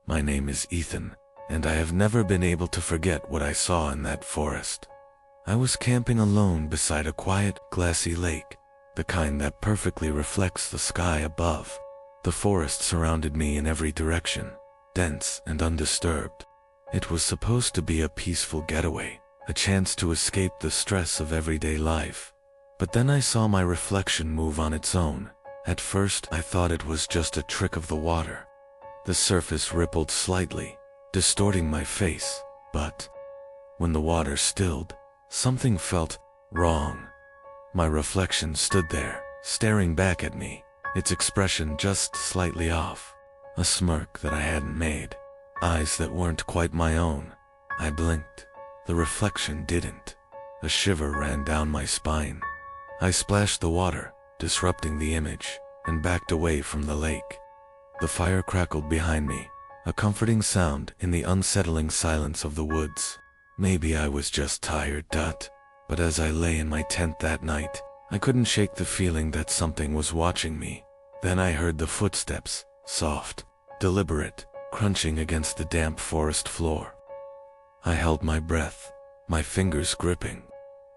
My name is Ethan, and I have never been able to forget what I saw in that forest. I was camping alone beside a quiet, glassy lake, the kind that perfectly reflects the sky above. The forest surrounded me in every direction, dense and undisturbed. It was supposed to be a peaceful getaway, a chance to escape the stress of everyday life. But then I saw my reflection move on its own. At first, I thought it was just a trick of the water. The surface rippled slightly, distorting my face, but when the water stilled, something felt wrong. My reflection stood there, staring back at me, its expression just slightly off. A smirk that I hadn't made, eyes that weren't quite my own. I blinked. The reflection didn't. A shiver ran down my spine. I splashed the water, disrupting the image, and backed away from the lake. The fire crackled behind me, a comforting sound in the unsettling silence of the woods. Maybe I was just tired, but as I lay in my tent that night, I couldn't shake the feeling that something was watching me. Then I heard the footsteps, soft, deliberate, crunching against the damp forest floor. I held my breath, my fingers gripping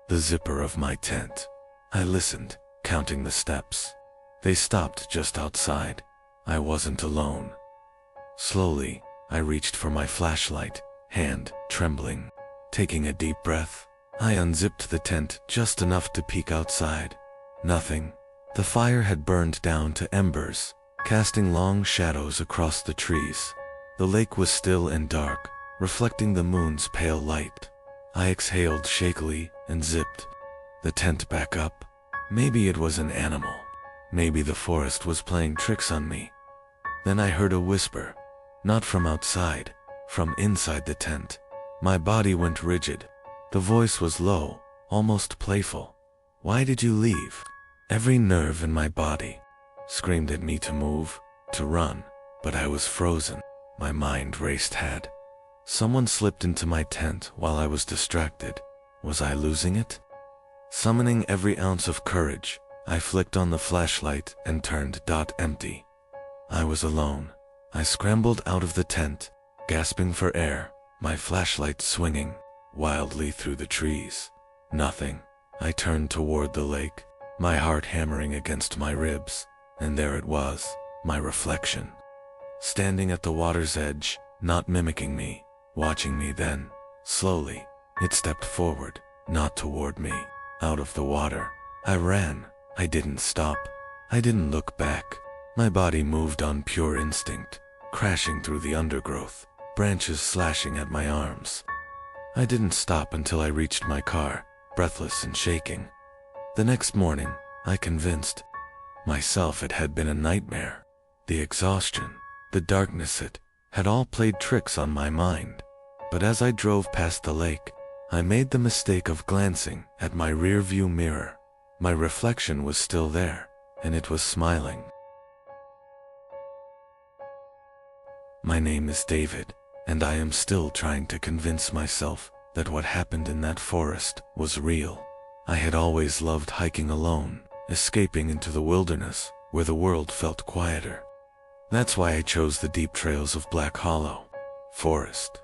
the zipper of my tent. I listened, counting the steps. They stopped just outside. I wasn't alone. Slowly, I reached for my flashlight, hand trembling. Taking a deep breath, I unzipped the tent just enough to peek outside. Nothing. The fire had burned down to embers, casting long shadows across the trees. The lake was still and dark, reflecting the moon's pale light. I exhaled shakily and zipped the tent back up. Maybe it was an animal. Maybe the forest was playing tricks on me. Then I heard a whisper, not from outside, from inside the tent. My body went rigid. The voice was low, almost playful. "Why did you leave?" Every nerve in my body screamed at me to move, to run, but I was frozen. My mind raced ahead. Someone slipped into my tent while I was distracted. Was I losing it? Summoning every ounce of courage, I flicked on the flashlight and turned empty. I was alone. I scrambled out of the tent, gasping for air, my flashlight swinging wildly through the trees. Nothing. I turned toward the lake, my heart hammering against my ribs, and there it was, my reflection. Standing at the water's edge, not mimicking me, watching me. Then, slowly, it stepped forward, not toward me, out of the water. I ran. I didn't stop. I didn't look back. My body moved on pure instinct, crashing through the undergrowth, branches slashing at my arms. I didn't stop until I reached my car, breathless and shaking. The next morning, I convinced myself it had been a nightmare. The exhaustion, the darkness, it had all played tricks on my mind. But as I drove past the lake, I made the mistake of glancing at my rearview mirror. My reflection was still there, and it was smiling. My name is David, and I am still trying to convince myself that what happened in that forest was real. I had always loved hiking alone, escaping into the wilderness where the world felt quieter. That's why I chose the deep trails of Black Hollow Forest.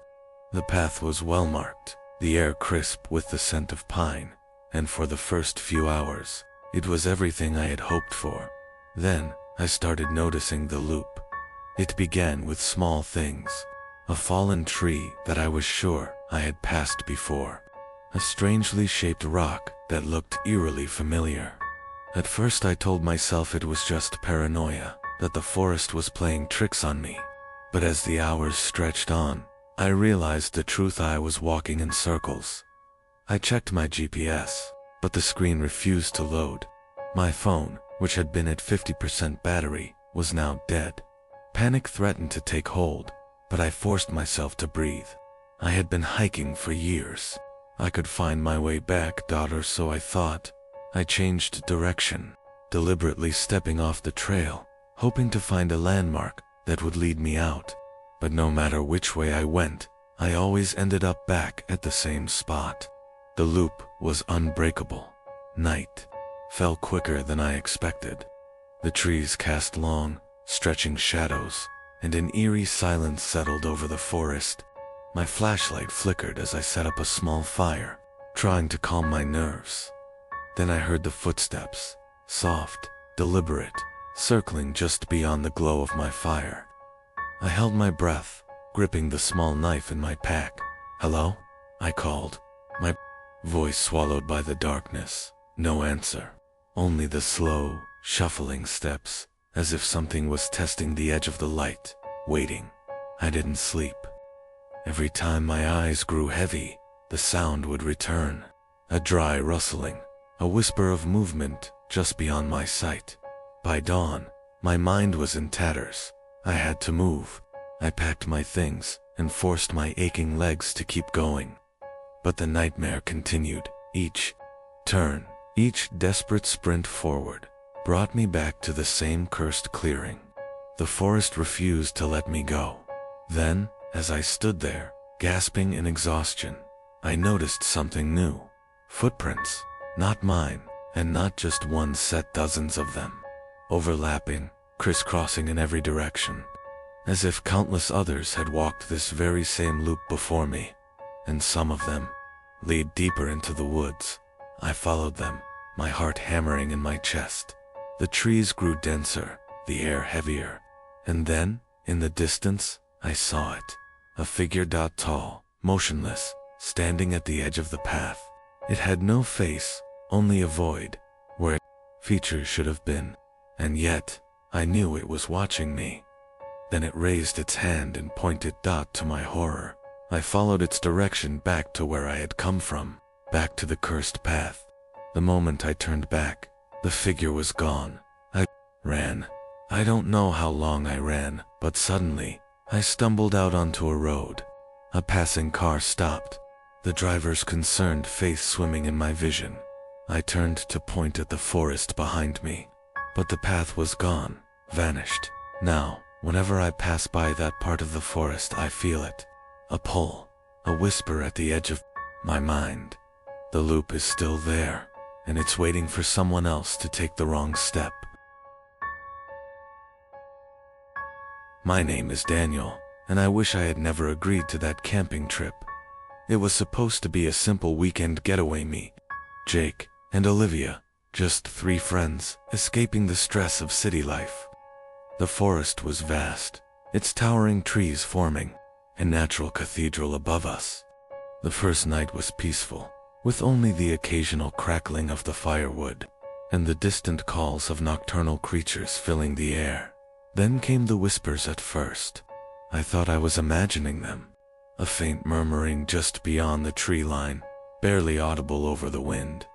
The path was well marked, the air crisp with the scent of pine, and for the first few hours, it was everything I had hoped for. Then, I started noticing the loop. It began with small things. A fallen tree that I was sure I had passed before. A strangely shaped rock that looked eerily familiar. At first I told myself it was just paranoia, that the forest was playing tricks on me. But as the hours stretched on, I realized the truth. I was walking in circles. I checked my GPS, but the screen refused to load. My phone, which had been at 50% battery, was now dead. Panic threatened to take hold, but I forced myself to breathe. I had been hiking for years. I could find my way back, or so I thought. I changed direction, deliberately stepping off the trail, hoping to find a landmark that would lead me out. But no matter which way I went, I always ended up back at the same spot. The loop was unbreakable. Night fell quicker than I expected. The trees cast long, stretching shadows, and an eerie silence settled over the forest. My flashlight flickered as I set up a small fire, trying to calm my nerves. Then I heard the footsteps, soft, deliberate, circling just beyond the glow of my fire. I held my breath, gripping the small knife in my pack. "Hello?" I called, my voice swallowed by the darkness. No answer, only the slow, shuffling steps, as if something was testing the edge of the light, waiting. I didn't sleep. Every time my eyes grew heavy, the sound would return. A dry rustling, a whisper of movement just beyond my sight. By dawn, my mind was in tatters. I had to move. I packed my things and forced my aching legs to keep going. But the nightmare continued. Each turn, each desperate sprint forward, brought me back to the same cursed clearing. The forest refused to let me go. Then, as I stood there, gasping in exhaustion, I noticed something new. Footprints, not mine, and not just one set, dozens of them. Overlapping, crisscrossing in every direction, as if countless others had walked this very same loop before me. And some of them lead deeper into the woods. I followed them, my heart hammering in my chest. The trees grew denser, the air heavier, and then, in the distance, I saw it. A figure tall, motionless, standing at the edge of the path. It had no face, only a void, where features should have been, and yet, I knew it was watching me. Then it raised its hand and pointed. To my horror, I followed its direction back to where I had come from, back to the cursed path. The moment I turned back, the figure was gone. I ran. I don't know how long I ran, but suddenly, I stumbled out onto a road. A passing car stopped, the driver's concerned face swimming in my vision. I turned to point at the forest behind me, but the path was gone, vanished. Now, whenever I pass by that part of the forest, I feel it. A pull, a whisper at the edge of my mind. The loop is still there, and it's waiting for someone else to take the wrong step. My name is Daniel, and I wish I had never agreed to that camping trip. It was supposed to be a simple weekend getaway, me, Jake, and Olivia, just 3 friends, escaping the stress of city life. The forest was vast, its towering trees forming a natural cathedral above us. The first night was peaceful, with only the occasional crackling of the firewood, and the distant calls of nocturnal creatures filling the air. Then came the whispers at first. I thought I was imagining them. A faint murmuring just beyond the tree line, barely audible over the wind.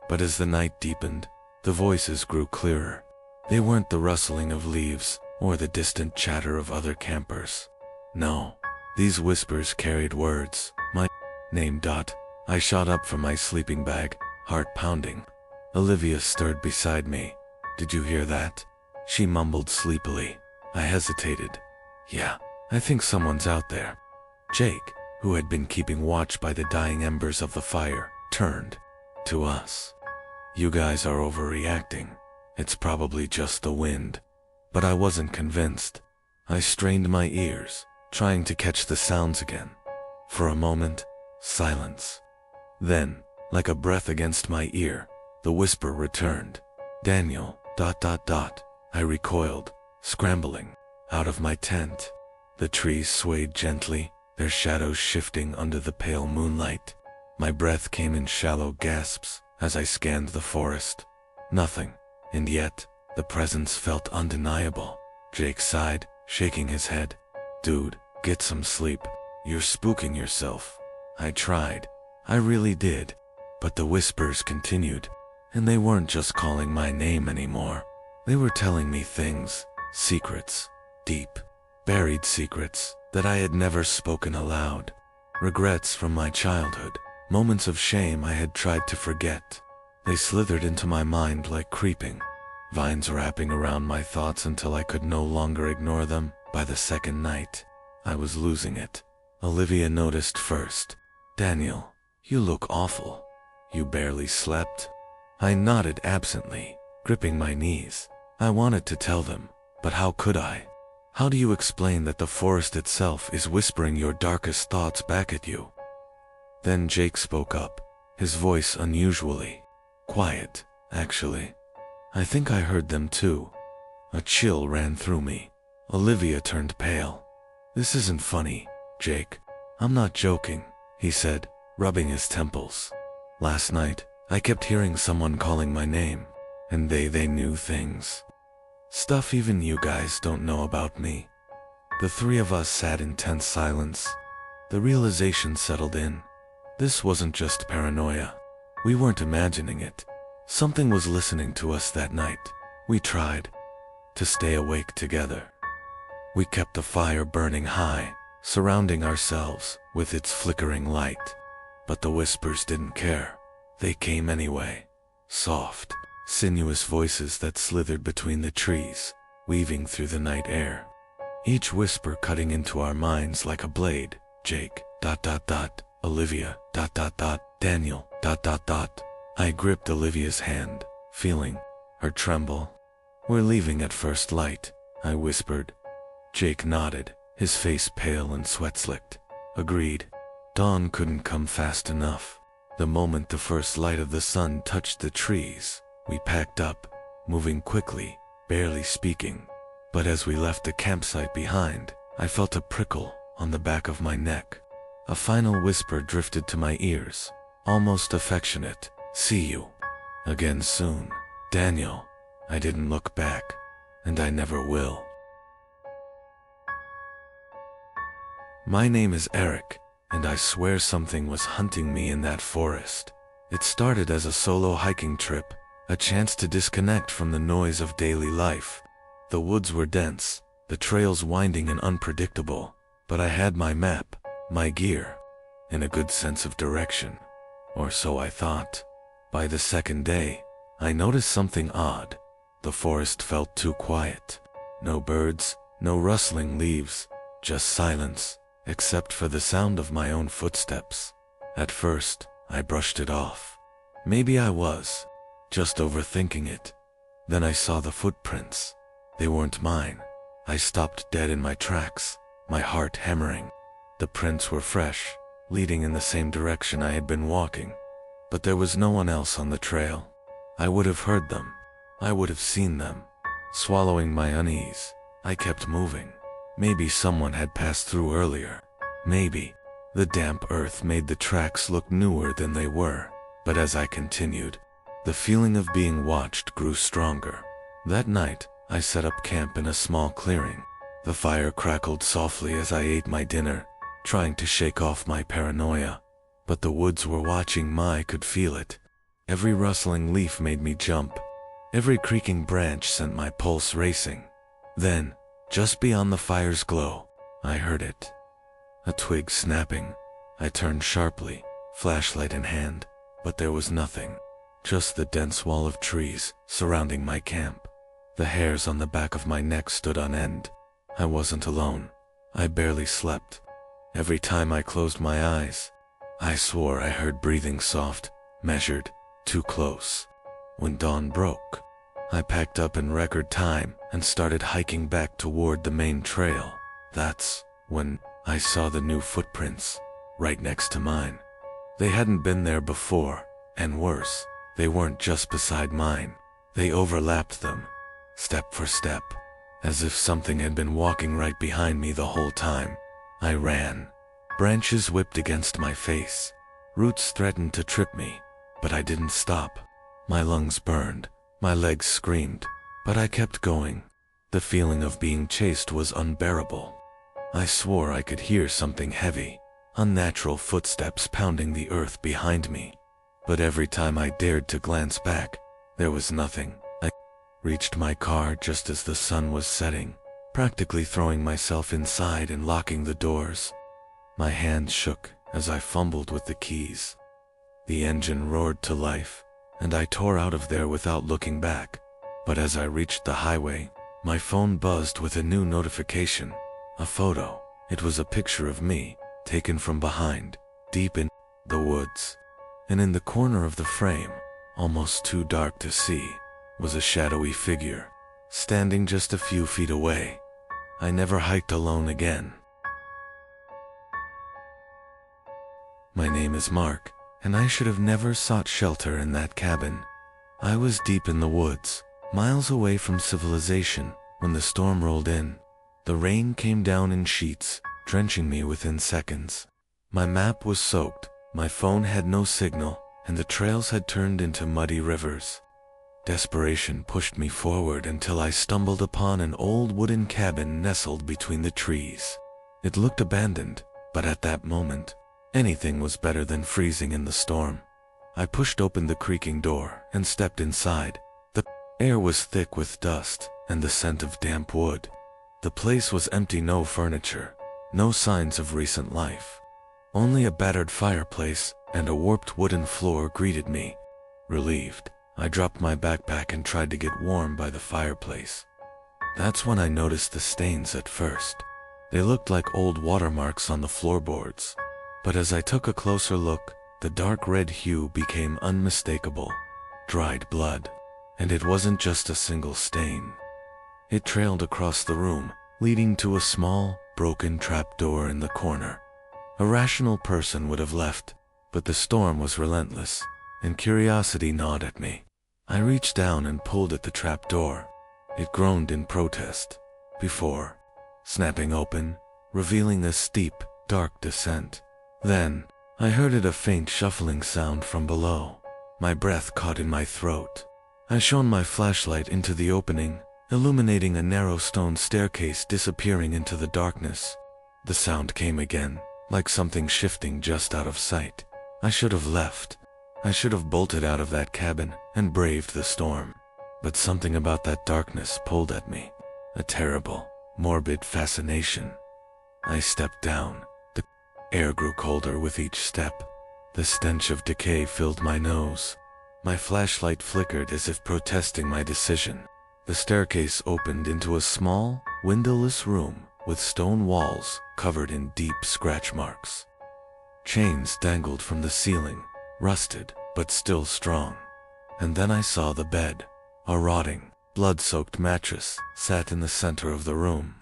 But as the night deepened, the voices grew clearer. They weren't the rustling of leaves or the distant chatter of other campers. No, these whispers carried words. My name. I shot up from my sleeping bag, heart pounding. Olivia stirred beside me. "Did you hear that?" She mumbled sleepily. I hesitated. "Yeah, I think someone's out there." Jake, who had been keeping watch by the dying embers of the fire, turned to us. "You guys are overreacting. It's probably just the wind." But I wasn't convinced. I strained my ears, trying to catch the sounds again. For a moment, silence. Then, like a breath against my ear, the whisper returned. "Daniel, ... I recoiled, scrambling out of my tent. The trees swayed gently, their shadows shifting under the pale moonlight. My breath came in shallow gasps as I scanned the forest. Nothing, and yet, the presence felt undeniable. Jake sighed, shaking his head. "Dude, get some sleep. You're spooking yourself." I tried. I really did. But the whispers continued, and they weren't just calling my name anymore. They were telling me things, secrets, deep, buried secrets that I had never spoken aloud. Regrets from my childhood, moments of shame I had tried to forget. They slithered into my mind like creeping vines, wrapping around my thoughts until I could no longer ignore them. By the second night, I was losing it. Olivia noticed first. "Daniel, you look awful. You barely slept?" I nodded absently, gripping my knees. I wanted to tell them, but how could I? How do you explain that the forest itself is whispering your darkest thoughts back at you? Then Jake spoke up, his voice unusually quiet. Actually, I think I heard them too. A chill ran through me. Olivia turned pale. This isn't funny, Jake. I'm not joking, he said, rubbing his temples. Last night, I kept hearing someone calling my name, and they knew things. Stuff even you guys don't know about me. The three of us sat in tense silence. The realization settled in. This wasn't just paranoia. We weren't imagining it. Something was listening to us that night. We tried to stay awake together. We kept the fire burning high, surrounding ourselves with its flickering light. But the whispers didn't care. They came anyway. Soft, sinuous voices that slithered between the trees, weaving through the night air. Each whisper cutting into our minds like a blade. Jake, ... Olivia, ... Daniel, ... I gripped Olivia's hand, feeling her tremble. We're leaving at first light, I whispered. Jake nodded, his face pale and sweat-slicked. Agreed. Dawn couldn't come fast enough. The moment the first light of the sun touched the trees, we packed up, moving quickly, barely speaking. But as we left the campsite behind, I felt a prickle on the back of my neck. A final whisper drifted to my ears, almost affectionate. See you again soon, Daniel. I didn't look back, and I never will. My name is Eric, and I swear something was hunting me in that forest. It started as a solo hiking trip, a chance to disconnect from the noise of daily life. The woods were dense, the trails winding and unpredictable, but I had my map, my gear, and a good sense of direction. Or so I thought. By the second day, I noticed something odd. The forest felt too quiet. No birds, no rustling leaves, just silence, except for the sound of my own footsteps. At first, I brushed it off. Maybe I was just overthinking it. Then I saw the footprints. They weren't mine. I stopped dead in my tracks, my heart hammering. The prints were fresh, leading in the same direction I had been walking. But there was no one else on the trail. I would have heard them. I would have seen them. Swallowing my unease, I kept moving. Maybe someone had passed through earlier. Maybe. The damp earth made the tracks look newer than they were. But as I continued, the feeling of being watched grew stronger. That night, I set up camp in a small clearing. The fire crackled softly as I ate my dinner, trying to shake off my paranoia. But the woods were watching I could feel it. Every rustling leaf made me jump. Every creaking branch sent my pulse racing. Then, just beyond the fire's glow, I heard it. A twig snapping. I turned sharply, flashlight in hand, but there was nothing. Just the dense wall of trees surrounding my camp. The hairs on the back of my neck stood on end. I wasn't alone. I barely slept. Every time I closed my eyes, I swore I heard breathing soft, measured, too close. When dawn broke, I packed up in record time and started hiking back toward the main trail. That's when I saw the new footprints, right next to mine. They hadn't been there before, and worse, they weren't just beside mine. They overlapped them, step for step, as if something had been walking right behind me the whole time. I ran. Branches whipped against my face. Roots threatened to trip me, but I didn't stop. My lungs burned, my legs screamed, but I kept going. The feeling of being chased was unbearable. I swore I could hear something heavy, unnatural footsteps pounding the earth behind me. But every time I dared to glance back, there was nothing. I reached my car just as the sun was setting, practically throwing myself inside and locking the doors. My hands shook as I fumbled with the keys. The engine roared to life, and I tore out of there without looking back. But as I reached the highway, my phone buzzed with a new notification. A photo. It was a picture of me, taken from behind, deep in the woods. And in the corner of the frame, almost too dark to see, was a shadowy figure, standing just a few feet away. I never hiked alone again. My name is Mark, and I should have never sought shelter in that cabin. I was deep in the woods, miles away from civilization, when the storm rolled in. The rain came down in sheets, drenching me within seconds. My map was soaked, my phone had no signal, and the trails had turned into muddy rivers. Desperation pushed me forward until I stumbled upon an old wooden cabin nestled between the trees. It looked abandoned, but at that moment, anything was better than freezing in the storm. I pushed open the creaking door and stepped inside. The air was thick with dust and the scent of damp wood. The place was empty, no furniture, no signs of recent life. Only a battered fireplace and a warped wooden floor greeted me. Relieved, I dropped my backpack and tried to get warm by the fireplace. That's when I noticed the stains at first. They looked like old watermarks on the floorboards. But as I took a closer look, the dark red hue became unmistakable. Dried blood. And it wasn't just a single stain. It trailed across the room, leading to a small, broken trapdoor in the corner. A rational person would have left, but the storm was relentless, and curiosity gnawed at me. I reached down and pulled at the trapdoor. It groaned in protest, before snapping open, revealing a steep, dark descent. Then, I heard a faint shuffling sound from below. My breath caught in my throat. I shone my flashlight into the opening, illuminating a narrow stone staircase disappearing into the darkness. The sound came again, like something shifting just out of sight. I should have left. I should have bolted out of that cabin and braved the storm. But something about that darkness pulled at me. A terrible, morbid fascination. I stepped down. The air grew colder with each step. The stench of decay filled my nose. My flashlight flickered as if protesting my decision. The staircase opened into a small, windowless room with stone walls covered in deep scratch marks. Chains dangled from the ceiling, rusted but still strong. And then I saw the bed. A rotting, blood-soaked mattress sat in the center of the room.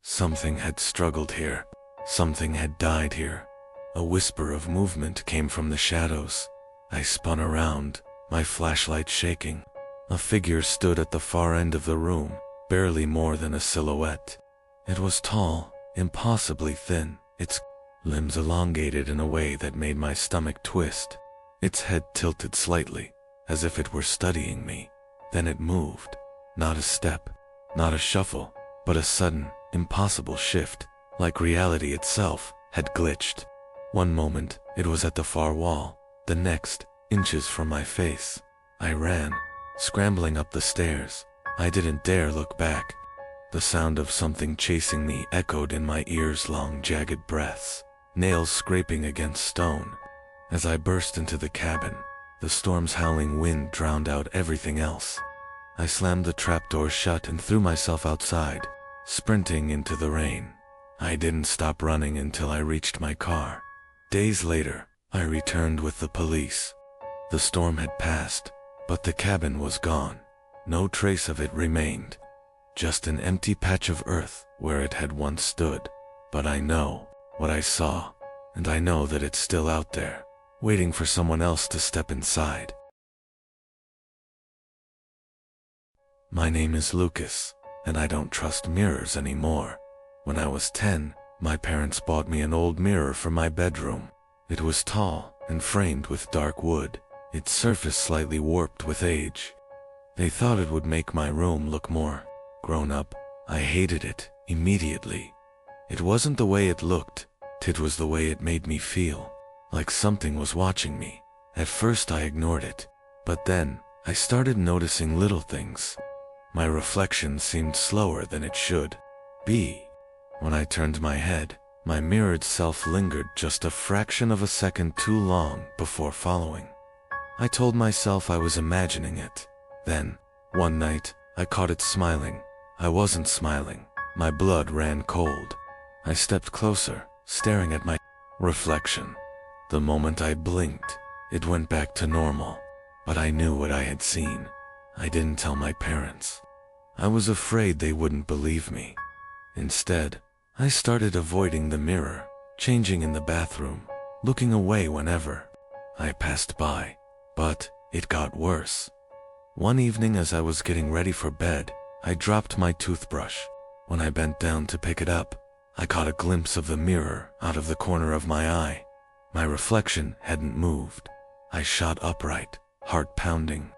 Something had struggled here. Something had died here. A whisper of movement came from the shadows. I spun around, my flashlight shaking. A figure stood at the far end of the room, barely more than a silhouette. It was tall, impossibly thin, its limbs elongated in a way that made my stomach twist. Its head tilted slightly, as if it were studying me. Then it moved. Not a step, not a shuffle, but a sudden, impossible shift, like reality itself had glitched. One moment, it was at the far wall, the next, inches from my face. I ran, scrambling up the stairs. I didn't dare look back. The sound of something chasing me echoed in my ears, long, jagged breaths, nails scraping against stone. As I burst into the cabin, the storm's howling wind drowned out everything else. I slammed the trapdoor shut and threw myself outside, sprinting into the rain. I didn't stop running until I reached my car. Days later, I returned with the police. The storm had passed, but the cabin was gone. No trace of it remained. Just an empty patch of earth where it had once stood. But I know what I saw, and I know that it's still out there, waiting for someone else to step inside. My name is Lucas, and I don't trust mirrors anymore. When I was 10, my parents bought me an old mirror for my bedroom. It was tall and framed with dark wood, its surface slightly warped with age. They thought it would make my room look more grown up. I hated it immediately. It wasn't the way it looked, it was the way it made me feel, like something was watching me. At first I ignored it, but then I started noticing little things. My reflection seemed slower than it should be. When I turned my head, my mirrored self lingered just a fraction of a second too long before following. I told myself I was imagining it. Then, one night, I caught it smiling. I wasn't smiling. My blood ran cold. I stepped closer, staring at my reflection. The moment I blinked, it went back to normal. But I knew what I had seen. I didn't tell my parents. I was afraid they wouldn't believe me. Instead, I started avoiding the mirror, changing in the bathroom, looking away whenever I passed by. But it got worse. One evening as I was getting ready for bed, I dropped my toothbrush. When I bent down to pick it up, I caught a glimpse of the mirror out of the corner of my eye. My reflection hadn't moved. I shot upright, heart pounding.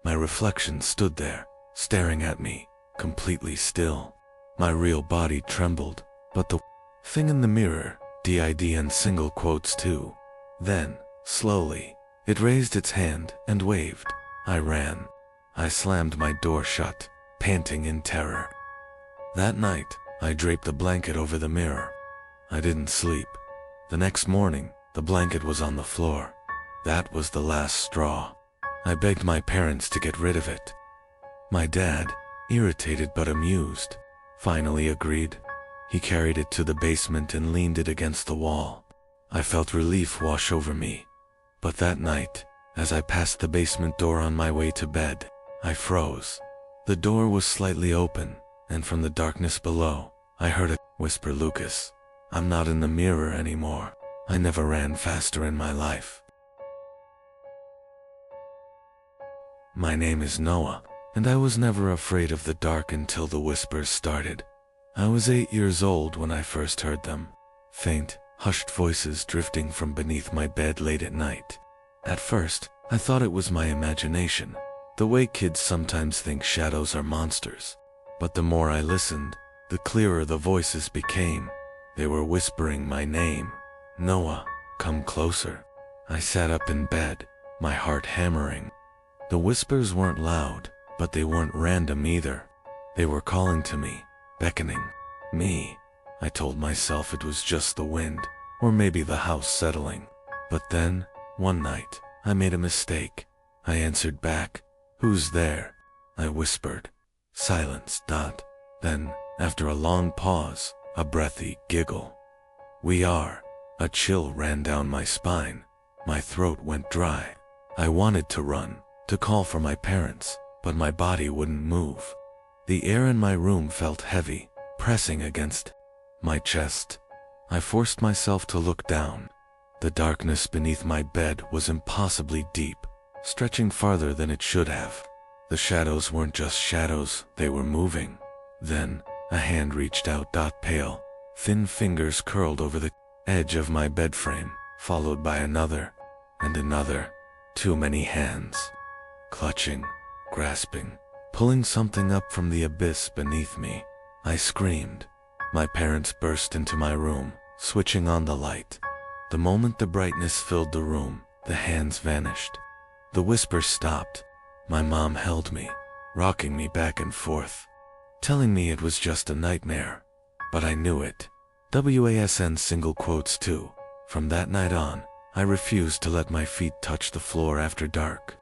My reflection stood there, staring at me, completely still. My real body trembled, but the thing in the mirror, did and single quotes too. Then, slowly, it raised its hand and waved. I ran. I slammed my door shut, panting in terror. That night, I draped a blanket over the mirror. I didn't sleep. The next morning, the blanket was on the floor. That was the last straw. I begged my parents to get rid of it. My dad, irritated but amused, finally agreed. He carried it to the basement and leaned it against the wall. I felt relief wash over me. But that night, as I passed the basement door on my way to bed, I froze. The door was slightly open, and from the darkness below, I heard a whisper, "Lucas, I'm not in the mirror anymore. I never ran faster in my life." My name is Noah, and I was never afraid of the dark until the whispers started. I was 8 years old when I first heard them. Faint, hushed voices drifting from beneath my bed late at night. At first, I thought it was my imagination, the way kids sometimes think shadows are monsters. But the more I listened, the clearer the voices became. They were whispering my name. "Noah, come closer." I sat up in bed, my heart hammering. The whispers weren't loud, but they weren't random either. They were calling to me, beckoning me. I told myself it was just the wind, or maybe the house settling. But then, one night, I made a mistake. I answered back, "Who's there?" I whispered. Silence. Then, after a long pause, a breathy giggle. "We are." A chill ran down my spine. My throat went dry. I wanted to run, to call for my parents, but my body wouldn't move. The air in my room felt heavy, pressing against my chest. I forced myself to look down. The darkness beneath my bed was impossibly deep, stretching farther than it should have. The shadows weren't just shadows, they were moving. Then, a hand reached out. Pale, thin fingers curled over the edge of my bed frame, followed by another, and another. Too many hands. Clutching, grasping, pulling something up from the abyss beneath me. I screamed. My parents burst into my room, switching on the light. The moment the brightness filled the room, the hands vanished. The whispers stopped. My mom held me, rocking me back and forth, telling me it was just a nightmare. But I knew it. WASN single quotes too. From that night on, I refused to let my feet touch the floor after dark.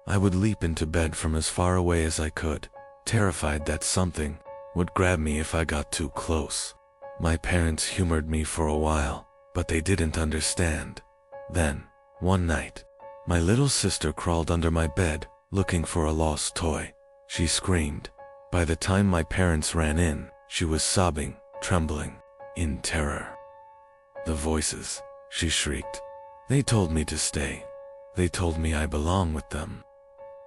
I would leap into bed from as far away as I could, terrified that something would grab me if I got too close. My parents humored me for a while, but they didn't understand. Then, one night, my little sister crawled under my bed, looking for a lost toy. She screamed. By the time my parents ran in, she was sobbing, trembling, in terror. "The voices," she shrieked. "They told me to stay. They told me I belong with them."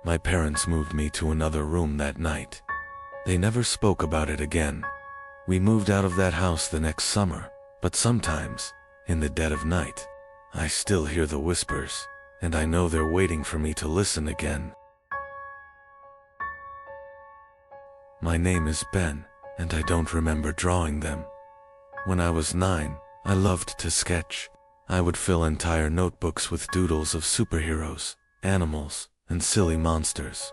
My parents moved me to another room that night. They never spoke about it again. We moved out of that house the next summer, but sometimes, in the dead of night, I still hear the whispers, and I know they're waiting for me to listen again. My name is Ben, and I don't remember drawing them. When I was 9, I loved to sketch. I would fill entire notebooks with doodles of superheroes, animals, and silly monsters.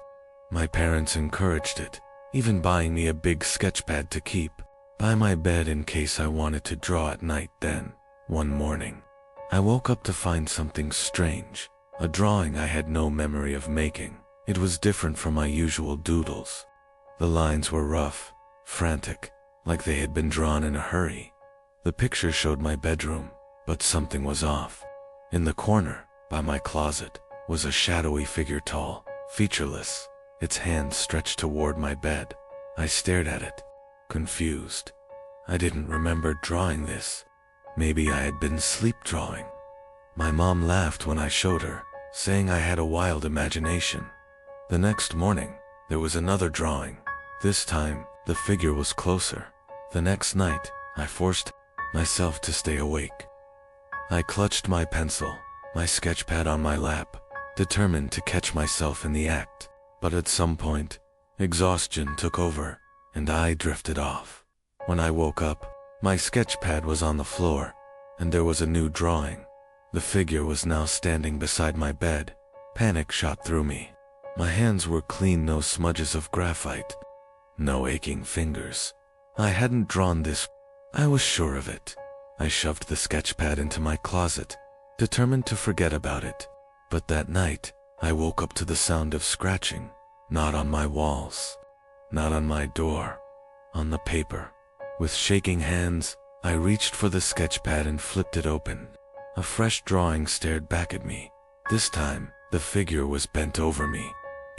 My parents encouraged it, even buying me a big sketchpad to keep by my bed in case I wanted to draw at night. Then, one morning, I woke up to find something strange, a drawing I had no memory of making. It was different from my usual doodles. The lines were rough, frantic, like they had been drawn in a hurry. The picture showed my bedroom, but something was off. In the corner, by my closet, was a shadowy figure, tall, featureless, its hands stretched toward my bed. I stared at it, confused. I didn't remember drawing this. Maybe I had been sleep drawing. My mom laughed when I showed her, saying I had a wild imagination. The next morning, there was another drawing. This time, the figure was closer. The next night, I forced myself to stay awake. I clutched my pencil, my sketch pad on my lap, determined to catch myself in the act. But at some point, exhaustion took over, and I drifted off. When I woke up, my sketch pad was on the floor, and there was a new drawing. The figure was now standing beside my bed. Panic shot through me. My hands were clean, no smudges of graphite, no aching fingers. I hadn't drawn this. I was sure of it. I shoved the sketch pad into my closet, determined to forget about it. But that night, I woke up to the sound of scratching, not on my walls, not on my door, on the paper. With shaking hands, I reached for the sketch pad and flipped it open. A fresh drawing stared back at me. This time, the figure was bent over me,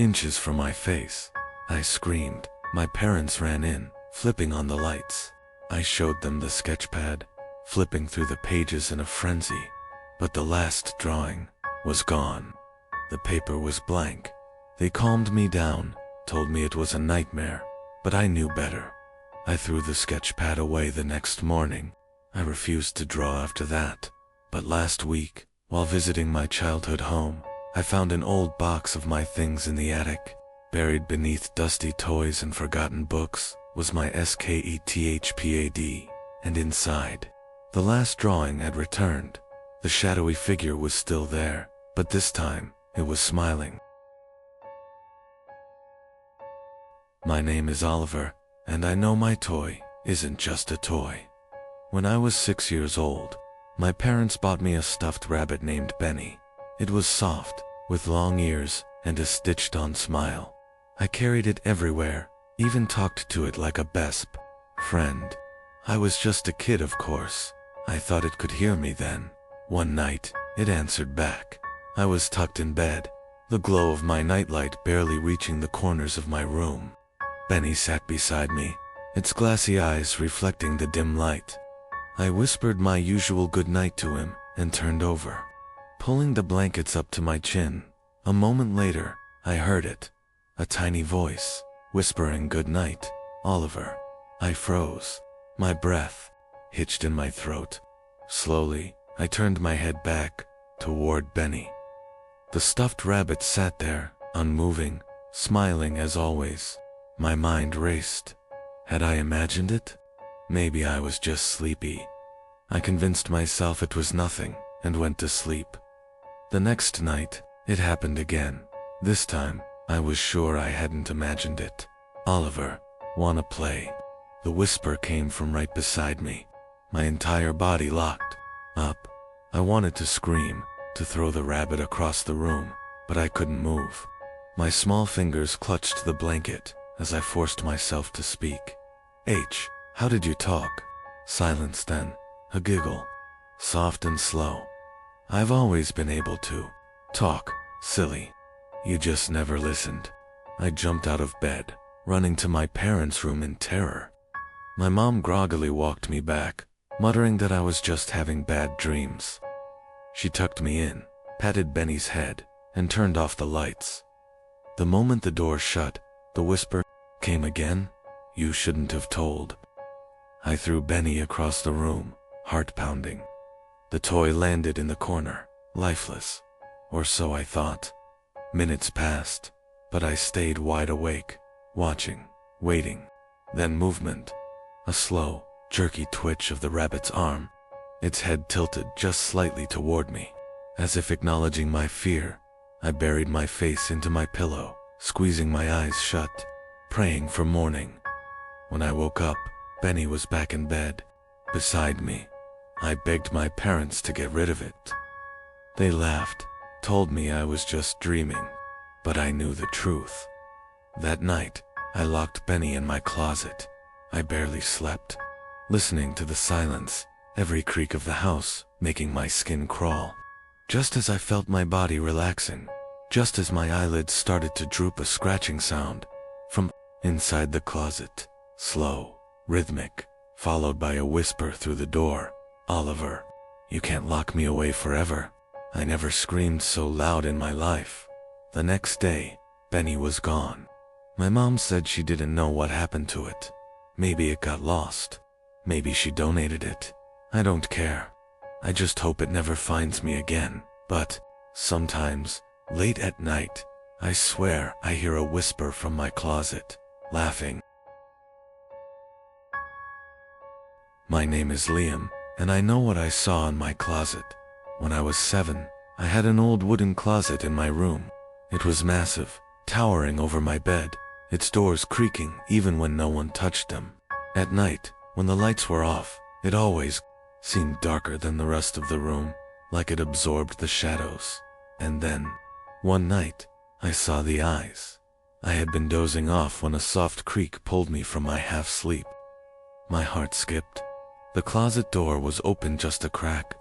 inches from my face. I screamed. My parents ran in, flipping on the lights. I showed them the sketch pad, flipping through the pages in a frenzy. But the last drawing was gone. The paper was blank. They calmed me down, told me it was a nightmare, but I knew better. I threw the sketch pad away the next morning. I refused to draw after that. But last week, while visiting my childhood home, I found an old box of my things in the attic. Buried beneath dusty toys and forgotten books was my sketchpad, and inside, the last drawing had returned. The shadowy figure was still there, but this time, it was smiling. My name is Oliver, and I know my toy isn't just a toy. When I was 6 years old, my parents bought me a stuffed rabbit named Benny. It was soft, with long ears and a stitched-on smile. I carried it everywhere, even talked to it like a best friend. I was just a kid, of course. I thought it could hear me then. One night, it answered back. I was tucked in bed, the glow of my nightlight barely reaching the corners of my room. Benny sat beside me, its glassy eyes reflecting the dim light. I whispered my usual goodnight to him and turned over, pulling the blankets up to my chin. A moment later, I heard it, a tiny voice, whispering goodnight, Oliver. I froze, my breath hitched in my throat. Slowly, I turned my head back, toward Benny. The stuffed rabbit sat there, unmoving, smiling as always. My mind raced. Had I imagined it? Maybe I was just sleepy. I convinced myself it was nothing, and went to sleep. The next night, it happened again. This time, I was sure I hadn't imagined it. Oliver, wanna play? The whisper came from right beside me. My entire body locked up. I wanted to scream, to throw the rabbit across the room, but I couldn't move. My small fingers clutched the blanket as I forced myself to speak. How did you talk? Silence then, a giggle, soft and slow. I've always been able to talk, silly. You just never listened. I jumped out of bed, running to my parents' room in terror. My mom groggily walked me back, muttering that I was just having bad dreams. She tucked me in, patted Benny's head, and turned off the lights. The moment the door shut, the whisper came again. You shouldn't have told. I threw Benny across the room, heart pounding. The toy landed in the corner, lifeless. Or so I thought. Minutes passed, but I stayed wide awake, watching, waiting. Then movement. A slow, jerky twitch of the rabbit's arm. Its head tilted just slightly toward me. As if acknowledging my fear, I buried my face into my pillow, squeezing my eyes shut, praying for morning. When I woke up, Benny was back in bed, beside me. I begged my parents to get rid of it. They laughed, told me I was just dreaming, but I knew the truth. That night, I locked Benny in my closet. I barely slept, listening to the silence, every creak of the house making my skin crawl. Just as I felt my body relaxing, just as my eyelids started to droop, a scratching sound from inside the closet, slow, rhythmic, followed by a whisper through the door. "Oliver, you can't lock me away forever." I never screamed so loud in my life. The next day, Benny was gone. My mom said she didn't know what happened to it. Maybe it got lost. Maybe she donated it. I don't care. I just hope it never finds me again. But sometimes, late at night, I swear I hear a whisper from my closet, laughing. My name is Liam, and I know what I saw in my closet. When I was 7, I had an old wooden closet in my room. It was massive, towering over my bed, its doors creaking even when no one touched them. At night, when the lights were off, it always seemed darker than the rest of the room, like it absorbed the shadows. And then, one night, I saw the eyes. I had been dozing off when a soft creak pulled me from my half-sleep. My heart skipped. The closet door was open just a crack.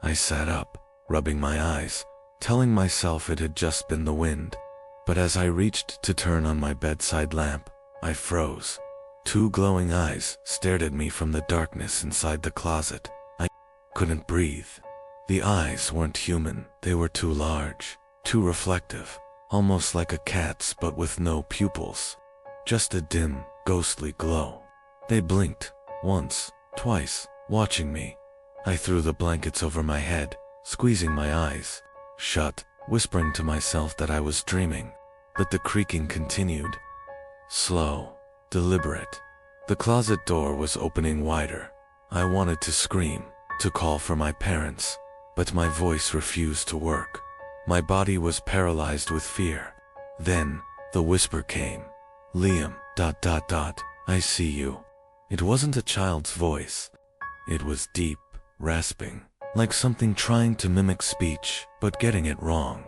I sat up, rubbing my eyes, telling myself it had just been the wind. But as I reached to turn on my bedside lamp, I froze. 2 glowing eyes stared at me from the darkness inside the closet. I couldn't breathe. The eyes weren't human. They were too large, too reflective, almost like a cat's but with no pupils. Just a dim, ghostly glow. They blinked, once, twice, watching me. I threw the blankets over my head, squeezing my eyes shut, whispering to myself that I was dreaming. But the creaking continued. Slow, deliberate. The closet door was opening wider. I wanted to scream, to call for my parents, but my voice refused to work. My body was paralyzed with fear. Then, the whisper came. "Liam, ... I see you." It wasn't a child's voice. It was deep, rasping, like something trying to mimic speech, but getting it wrong.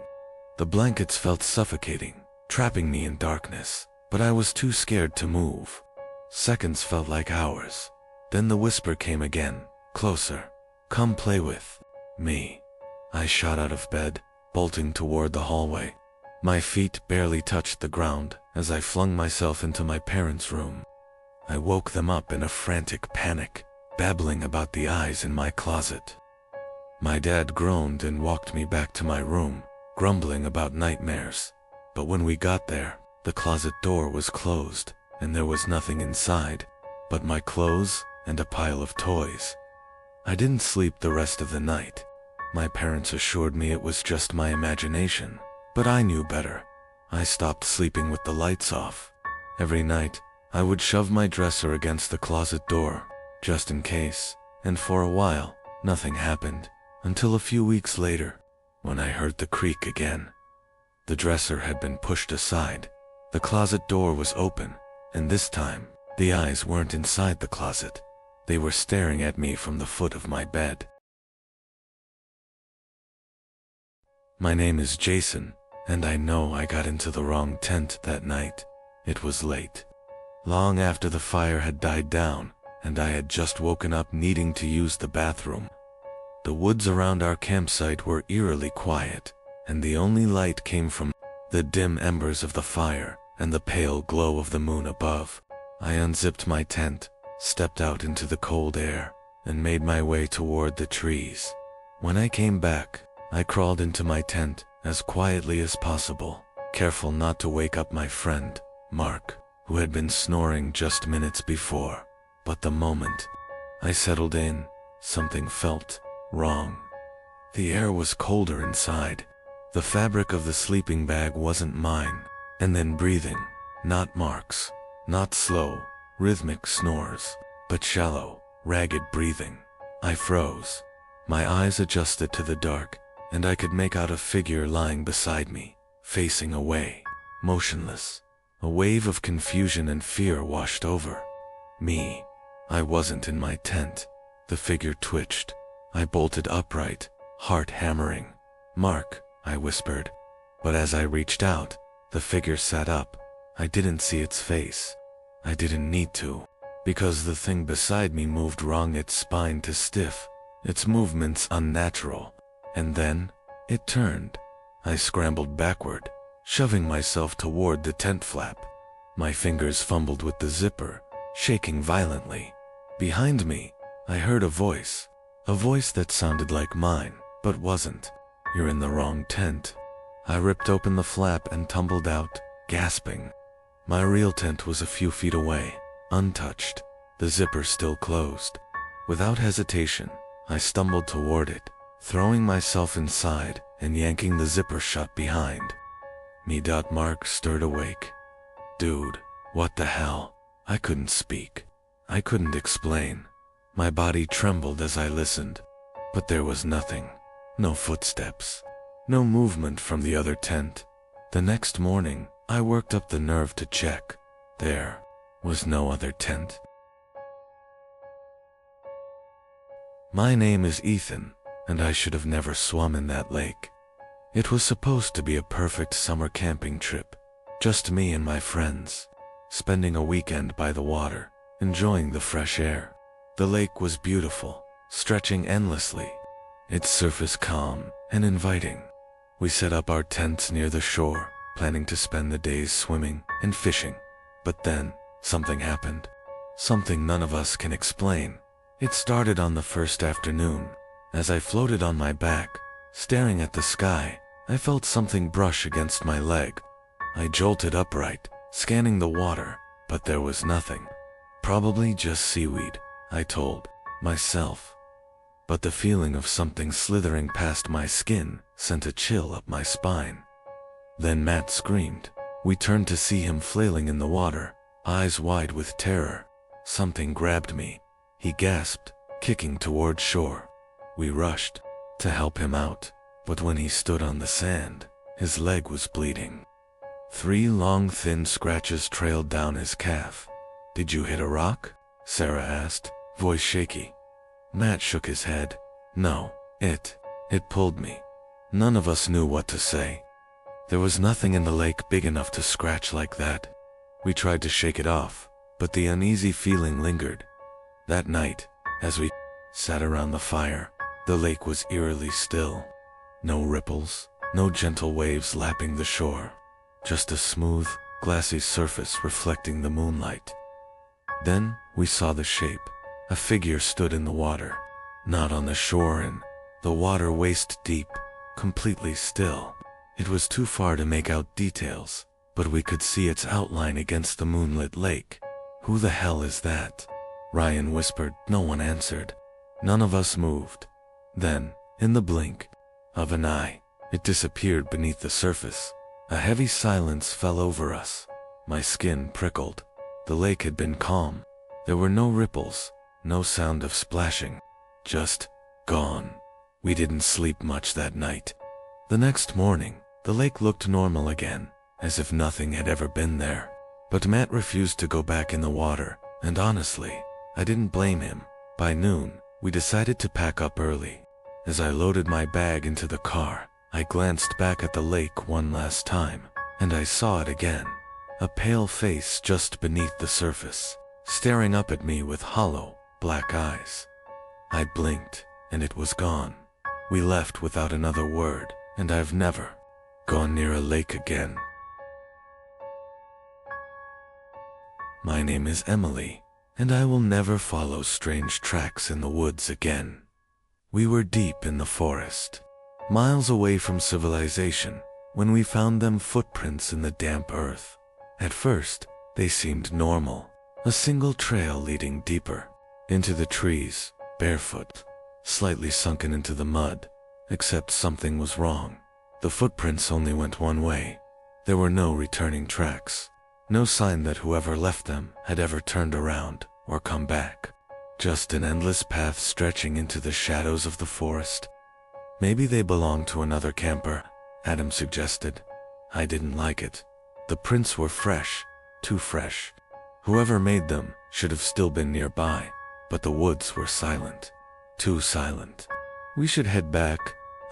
The blankets felt suffocating, trapping me in darkness, but I was too scared to move. Seconds felt like hours. Then the whisper came again, closer. "Come play with me." I shot out of bed, bolting toward the hallway. My feet barely touched the ground as I flung myself into my parents' room. I woke them up in a frantic panic, babbling about the eyes in my closet. My dad groaned and walked me back to my room, grumbling about nightmares. But when we got there, the closet door was closed, and there was nothing inside but my clothes and a pile of toys. I didn't sleep the rest of the night. My parents assured me it was just my imagination, but I knew better. I stopped sleeping with the lights off. Every night, I would shove my dresser against the closet door, just in case, and for a while, nothing happened, until a few weeks later, when I heard the creak again. The dresser had been pushed aside. The closet door was open, and this time, the eyes weren't inside the closet. They were staring at me from the foot of my bed. My name is Jason, and I know I got into the wrong tent that night. It was late. Long after the fire had died down, and I had just woken up needing to use the bathroom. The woods around our campsite were eerily quiet, and the only light came from the dim embers of the fire and the pale glow of the moon above. I unzipped my tent, stepped out into the cold air, and made my way toward the trees. When I came back, I crawled into my tent as quietly as possible, careful not to wake up my friend, Mark, who had been snoring just minutes before. But the moment I settled in, something felt wrong. The air was colder inside. The fabric of the sleeping bag wasn't mine. And then breathing, not Mark's, not slow, rhythmic snores, but shallow, ragged breathing. I froze. My eyes adjusted to the dark, and I could make out a figure lying beside me, facing away, motionless. A wave of confusion and fear washed over me. I wasn't in my tent. The figure twitched. I bolted upright, heart hammering. "Mark," I whispered. But as I reached out, the figure sat up. I didn't see its face. I didn't need to, because the thing beside me moved wrong, its spine too stiff, its movements unnatural. And then, it turned. I scrambled backward, shoving myself toward the tent flap. My fingers fumbled with the zipper, shaking violently. Behind me, I heard a voice that sounded like mine, but wasn't. "You're in the wrong tent." I ripped open the flap and tumbled out, gasping. My real tent was a few feet away, untouched, the zipper still closed. Without hesitation, I stumbled toward it, throwing myself inside and yanking the zipper shut behind me. Mark stirred awake. "Dude, what the hell?" I couldn't speak. I couldn't explain. My body trembled as I listened, but there was nothing. No footsteps. No movement from the other tent. The next morning, I worked up the nerve to check. There was no other tent. My name is Ethan, and I should have never swum in that lake. It was supposed to be a perfect summer camping trip. Just me and my friends, spending a weekend by the water, enjoying the fresh air. The lake was beautiful, stretching endlessly, its surface calm and inviting. We set up our tents near the shore, planning to spend the days swimming and fishing. But then, something happened. Something none of us can explain. It started on the first afternoon. As I floated on my back, staring at the sky, I felt something brush against my leg. I jolted upright, scanning the water, but there was nothing. Probably just seaweed, I told myself. But the feeling of something slithering past my skin sent a chill up my spine. Then Matt screamed. We turned to see him flailing in the water, eyes wide with terror. "Something grabbed me," he gasped, kicking toward shore. We rushed to help him out, but when he stood on the sand, his leg was bleeding. 3 long thin scratches trailed down his calf. "Did you hit a rock?" Sarah asked, voice shaky. Matt shook his head. "No, it pulled me." None of us knew what to say. There was nothing in the lake big enough to scratch like that. We tried to shake it off, but the uneasy feeling lingered. That night, as we sat around the fire, the lake was eerily still. No ripples, no gentle waves lapping the shore. Just a smooth, glassy surface reflecting the moonlight. Then we saw the shape. A figure stood in the water, not on the shore, and the water waist deep, completely still. It was too far to make out details, but we could see its outline against the moonlit lake. "Who the hell is that?" Ryan whispered. No one answered. None of us moved. Then, in the blink of an eye, it disappeared beneath the surface. A heavy silence fell over us. My skin prickled. The lake had been calm. There were no ripples, no sound of splashing. Just gone. We didn't sleep much that night. The next morning, the lake looked normal again, as if nothing had ever been there. But Matt refused to go back in the water, and honestly, I didn't blame him. By noon, we decided to pack up early. As I loaded my bag into the car, I glanced back at the lake one last time, and I saw it again. A pale face just beneath the surface, staring up at me with hollow, black eyes. I blinked, and it was gone. We left without another word, and I've never gone near a lake again. My name is Emily, and I will never follow strange tracks in the woods again. We were deep in the forest, miles away from civilization, when we found them footprints in the damp earth. At first, they seemed normal, a single trail leading deeper into the trees, barefoot, slightly sunken into the mud. Except something was wrong. The footprints only went one way. There were no returning tracks. No sign that whoever left them had ever turned around or come back. Just an endless path stretching into the shadows of the forest. "Maybe they belonged to another camper," Adam suggested. I didn't like it. The prints were fresh, too fresh. Whoever made them should have still been nearby, but the woods were silent. Too silent. "We should head back,"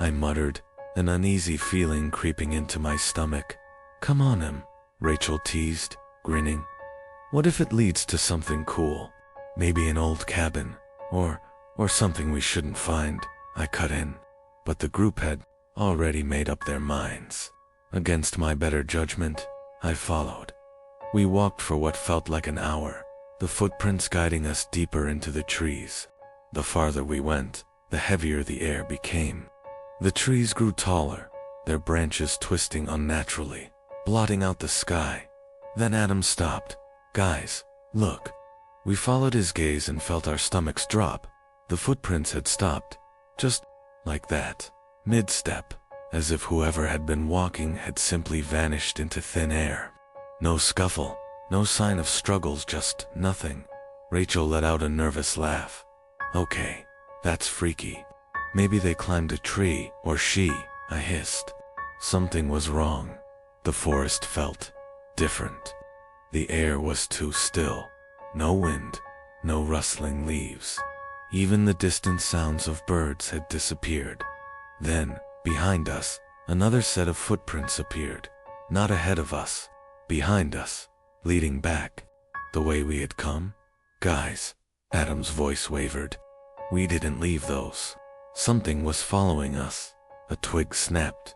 I muttered, an uneasy feeling creeping into my stomach. "Come on, Em," Rachel teased, grinning. "What if it leads to something cool? Maybe an old cabin, or something we shouldn't find," I cut in. But the group had already made up their minds. Against my better judgment, I followed. We walked for what felt like an hour, the footprints guiding us deeper into the trees. The farther we went, the heavier the air became. The trees grew taller, their branches twisting unnaturally, blotting out the sky. Then Adam stopped. "Guys, look." We followed his gaze and felt our stomachs drop. The footprints had stopped, just like that, mid-step, as if whoever had been walking had simply vanished into thin air. No scuffle, no sign of struggles, just nothing. Rachel let out a nervous laugh. "Okay, that's freaky. Maybe they climbed a tree, or she," I hissed. Something was wrong. The forest felt different. The air was too still. No wind, no rustling leaves. Even the distant sounds of birds had disappeared. Then, behind us, another set of footprints appeared. Not ahead of us, behind us, leading back, the way we had come. "Guys," Adam's voice wavered. "We didn't leave those. Something was following us." A twig snapped.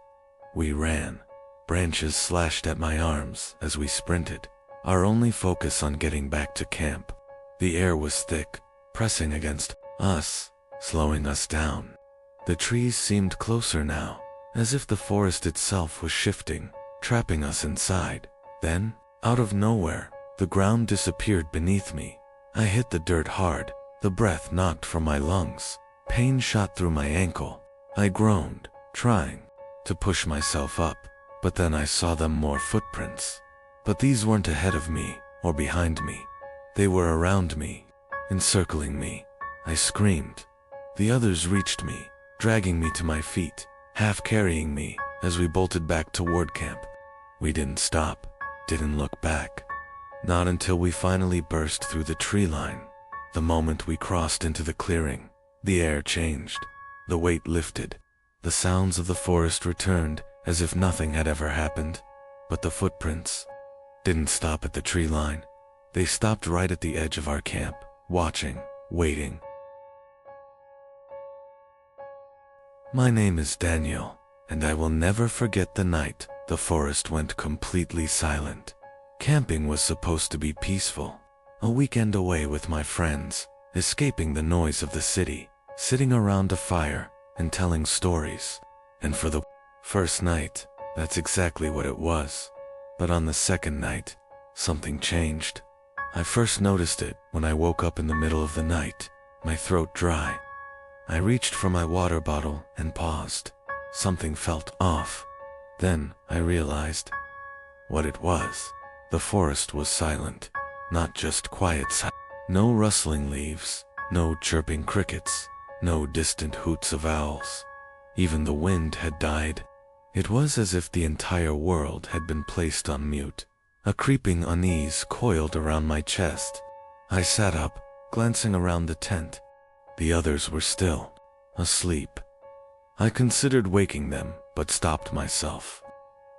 We ran. Branches slashed at my arms as we sprinted, our only focus on getting back to camp. The air was thick, pressing against us, slowing us down. The trees seemed closer now, as if the forest itself was shifting, trapping us inside. Then, out of nowhere, the ground disappeared beneath me. I hit the dirt hard, the breath knocked from my lungs. Pain shot through my ankle. I groaned, trying to push myself up, but then I saw them more footprints. But these weren't ahead of me or behind me. They were around me, encircling me. I screamed. The others reached me, dragging me to my feet, half carrying me as we bolted back toward camp. We didn't stop, didn't look back. Not until we finally burst through the tree line. The moment we crossed into the clearing, the air changed. The weight lifted. The sounds of the forest returned as if nothing had ever happened. But the footprints didn't stop at the tree line. They stopped right at the edge of our camp, watching, waiting. My name is Daniel, and I will never forget the night the forest went completely silent. Camping was supposed to be peaceful, a weekend away with my friends, escaping the noise of the city, sitting around a fire and telling stories. And for the first night, that's exactly what it was. But on the second night, something changed. I first noticed it when I woke up in the middle of the night, my throat dry. I reached for my water bottle and paused. Something felt off. Then I realized what it was. The forest was silent, not just quiet silence. No rustling leaves, no chirping crickets, no distant hoots of owls. Even the wind had died. It was as if the entire world had been placed on mute. A creeping unease coiled around my chest. I sat up, glancing around the tent. The others were still, asleep. I considered waking them, but stopped myself.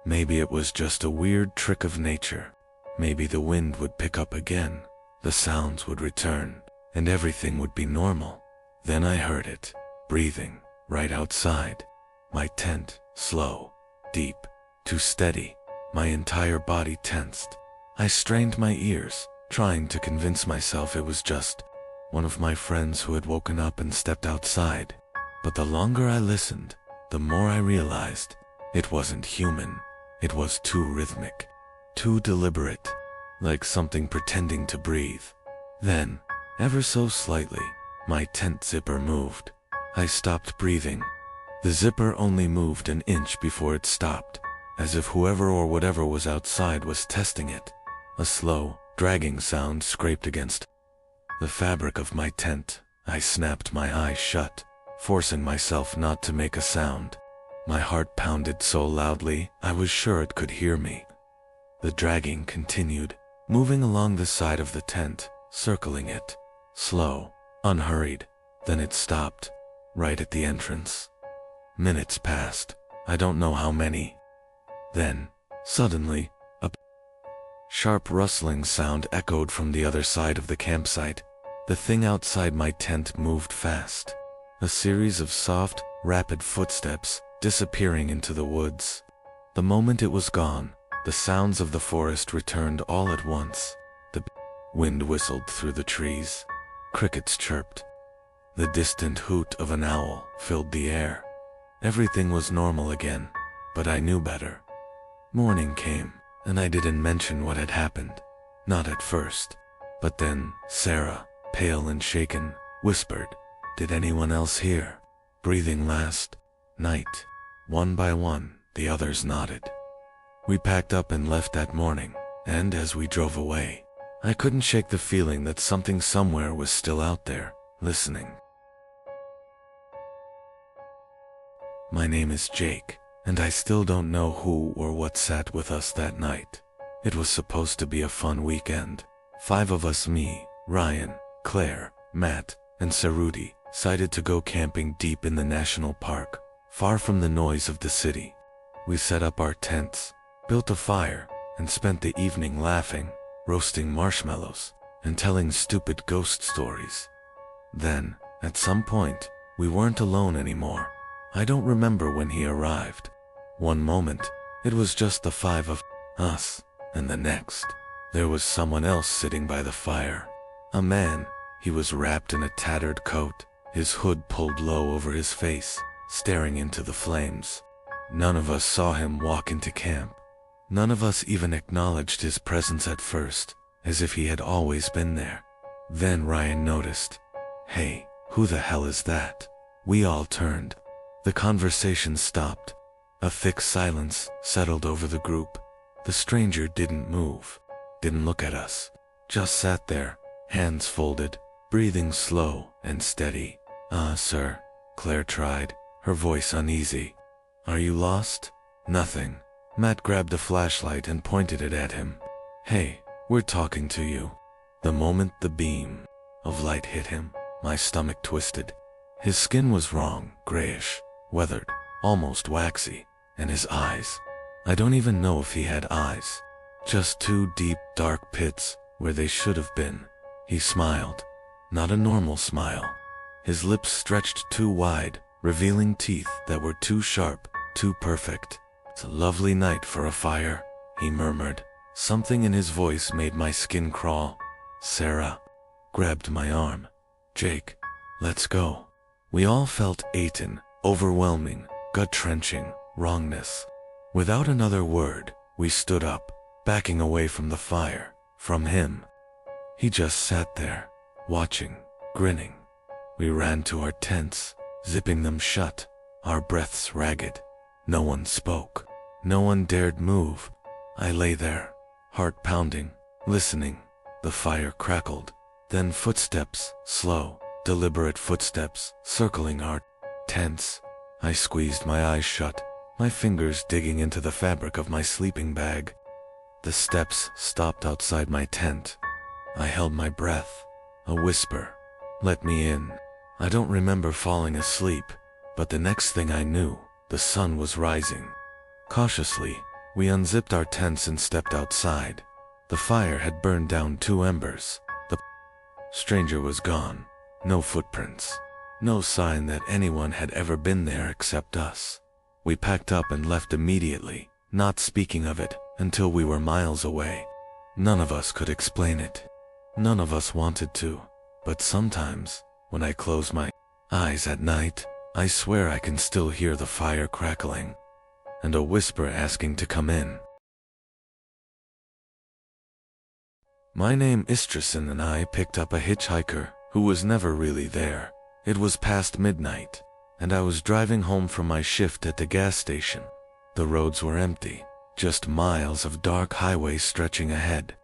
Maybe it was just a weird trick of nature. Maybe the wind would pick up again, the sounds would return, and everything would be normal. Then I heard it, breathing, right outside. My tent, slow, deep, too steady. My entire body tensed. I strained my ears, trying to convince myself it was just one of my friends who had woken up and stepped outside. But the longer I listened, the more I realized it wasn't human. It was too rhythmic, too deliberate, like something pretending to breathe. Then, ever so slightly, my tent zipper moved. I stopped breathing. The zipper only moved an inch before it stopped, as if whoever or whatever was outside was testing it. A slow, dragging sound scraped against the fabric of my tent. I snapped my eyes shut, forcing myself not to make a sound. My heart pounded so loudly, I was sure it could hear me. The dragging continued, moving along the side of the tent, circling it. Slow, unhurried. Then it stopped, right at the entrance. Minutes passed, I don't know how many. Then, suddenly, a sharp rustling sound echoed from the other side of the campsite. The thing outside my tent moved fast. A series of soft, rapid footsteps, disappearing into the woods. The moment it was gone, the sounds of the forest returned all at once. The Wind whistled through the trees. Crickets chirped. The distant hoot of an owl filled the air. Everything was normal again, but I knew better. Morning came, and I didn't mention what had happened. Not at first. But then, Sarah, pale and shaken, whispered, "Did anyone else hear?" Breathing last night. One by one, the others nodded. We packed up and left that morning, and as we drove away, I couldn't shake the feeling that something somewhere was still out there, listening. My name is Jake, and I still don't know who or what sat with us that night. It was supposed to be a fun weekend. 5 of us, me, Ryan, Claire, Matt, and Saruti, decided to go camping deep in the national park, far from the noise of the city. We set up our tents, built a fire, and spent the evening laughing, roasting marshmallows, and telling stupid ghost stories. Then, at some point, we weren't alone anymore. I don't remember when he arrived. One moment, it was just the 5 of us, and the next, there was someone else sitting by the fire. A man. He was wrapped in a tattered coat, his hood pulled low over his face, staring into the flames. None of us saw him walk into camp. None of us even acknowledged his presence at first, as if he had always been there. Then Ryan noticed. "Hey, who the hell is that?" We all turned. The conversation stopped. A thick silence settled over the group. The stranger didn't move, didn't look at us, just sat there, hands folded, breathing slow and steady. Sir," Claire tried, her voice uneasy. "Are you lost?" "Nothing." Matt grabbed a flashlight and pointed it at him. "Hey, we're talking to you." The moment the beam of light hit him, my stomach twisted. His skin was wrong, grayish, weathered, almost waxy, and his eyes. I don't even know if he had eyes. Just 2 deep, dark pits where they should have been. He smiled. Not a normal smile. His lips stretched too wide, revealing teeth that were too sharp, too perfect. "It's a lovely night for a fire," he murmured. Something in his voice made my skin crawl. Sarah grabbed my arm. "Jake, let's go." We all felt eaten, overwhelming, gut-wrenching wrongness. Without another word, we stood up, backing away from the fire, from him. He just sat there, watching, grinning. We ran to our tents, zipping them shut, our breaths ragged. No one spoke. No one dared move. I lay there, heart pounding, listening. The fire crackled. Then footsteps, slow, deliberate footsteps, circling our tents. I squeezed my eyes shut, my fingers digging into the fabric of my sleeping bag. The steps stopped outside my tent. I held my breath. A whisper. "Let me in." I don't remember falling asleep, but the next thing I knew, the sun was rising. Cautiously, we unzipped our tents and stepped outside. The fire had burned down 2 embers. The stranger was gone. No footprints. No sign that anyone had ever been there except us. We packed up and left immediately, not speaking of it until we were miles away. None of us could explain it. None of us wanted to. But sometimes, when I close my eyes at night, I swear I can still hear the fire crackling and a whisper asking to come in. My name Istrison and I picked up a hitchhiker who was never really there. It was past midnight, and I was driving home from my shift at the gas station. The roads were empty, just miles of dark highway stretching ahead.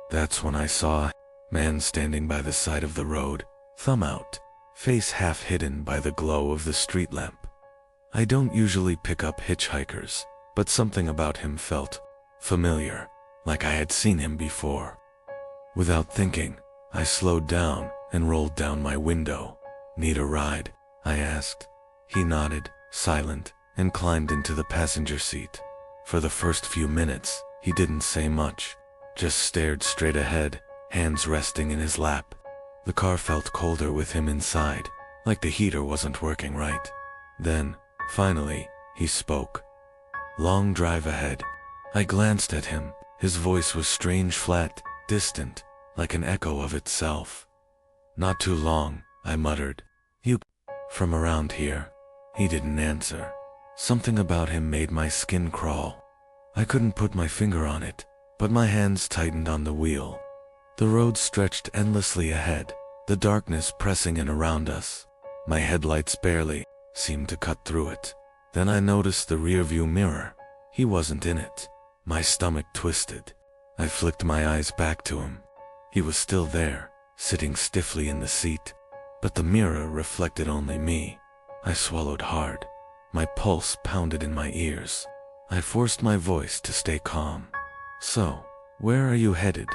That's when I saw a man standing by the side of the road, thumb out, face half hidden by the glow of the street lamp. I don't usually pick up hitchhikers, but something about him felt familiar, like I had seen him before. Without thinking, I slowed down and rolled down my window. "Need a ride?" I asked. He nodded, silent, and climbed into the passenger seat. For the first few minutes, he didn't say much, just stared straight ahead, hands resting in his lap. The car felt colder with him inside, like the heater wasn't working right. Then, finally, he spoke. "Long drive ahead." I glanced at him. His voice was strange, flat, distant, like an echo of itself. "Not too long," I muttered. "You from around here?" He didn't answer. Something about him made my skin crawl. I couldn't put my finger on it, but my hands tightened on the wheel. The road stretched endlessly ahead, the darkness pressing in around us. My headlights barely seemed to cut through it. Then I noticed the rearview mirror. He wasn't in it. My stomach twisted. I flicked my eyes back to him. He was still there, sitting stiffly in the seat, but the mirror reflected only me. I swallowed hard. My pulse pounded in my ears. I forced my voice to stay calm. "So, where are you headed?"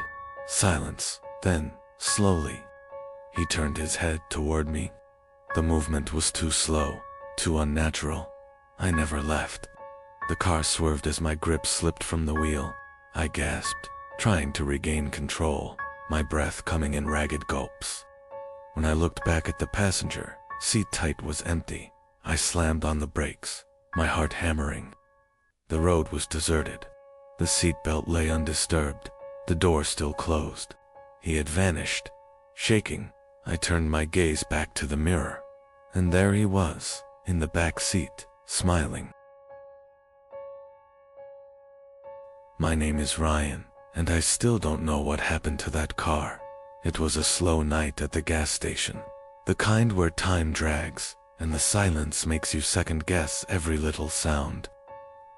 Silence. Then, slowly, he turned his head toward me. The movement was too slow, too unnatural. I never left. The car swerved as my grip slipped from the wheel. I gasped, trying to regain control, my breath coming in ragged gulps. When I looked back at the passenger seat, tight was empty. I slammed on the brakes, my heart hammering. The road was deserted. The seatbelt lay undisturbed, the door still closed. He had vanished. Shaking, I turned my gaze back to the mirror, and there he was, in the back seat, smiling. My name is Ryan, and I still don't know what happened to that car. It was a slow night at the gas station, the kind where time drags, and the silence makes you second-guess every little sound.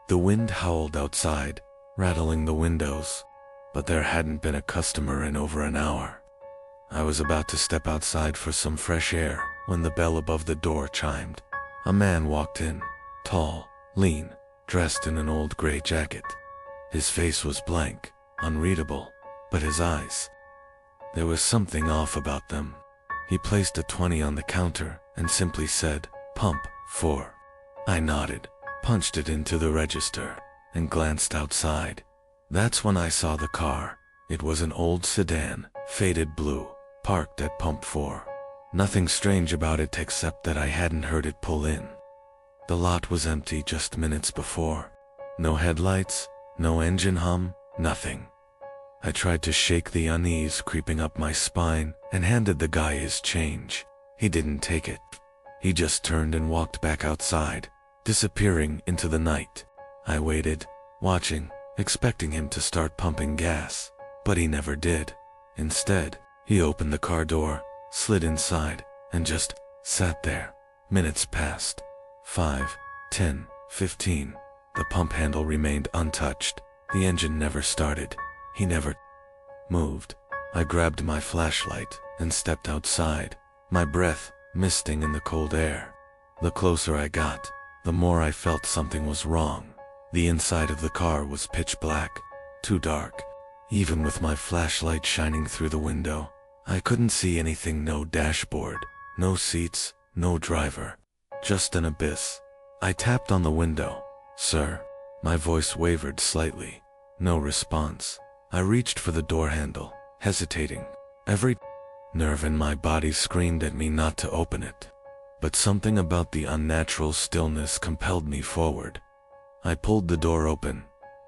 The wind howled outside, rattling the windows, but there hadn't been a customer in over an hour. I was about to step outside for some fresh air when the bell above the door chimed. A man walked in, tall, lean, dressed in an old gray jacket. His face was blank, unreadable, but his eyes, there was something off about them. He placed a 20 on the counter and simply said, "Pump 4. I nodded, punched it into the register, and glanced outside. That's when I saw the car. It was an old sedan, faded blue, parked at Pump 4. Nothing strange about it except that I hadn't heard it pull in. The lot was empty just minutes before. No headlights, no engine hum, nothing. I tried to shake the unease creeping up my spine and handed the guy his change. He didn't take it. He just turned and walked back outside, disappearing into the night. I waited, watching, expecting him to start pumping gas, but he never did. Instead, he opened the car door, slid inside, and just sat there. Minutes passed. 5, 10, 15. The pump handle remained untouched. The engine never started. He never moved. I grabbed my flashlight and stepped outside, my breath misting in the cold air. The closer I got, the more I felt something was wrong. The inside of the car was pitch black, too dark. Even with my flashlight shining through the window, I couldn't see anything. No dashboard, no seats, no driver. Just an abyss. I tapped on the window. "Sir?" My voice wavered slightly. No response. I reached for the door handle, hesitating. Every nerve in my body screamed at me not to open it. But something about the unnatural stillness compelled me forward. I pulled the door open.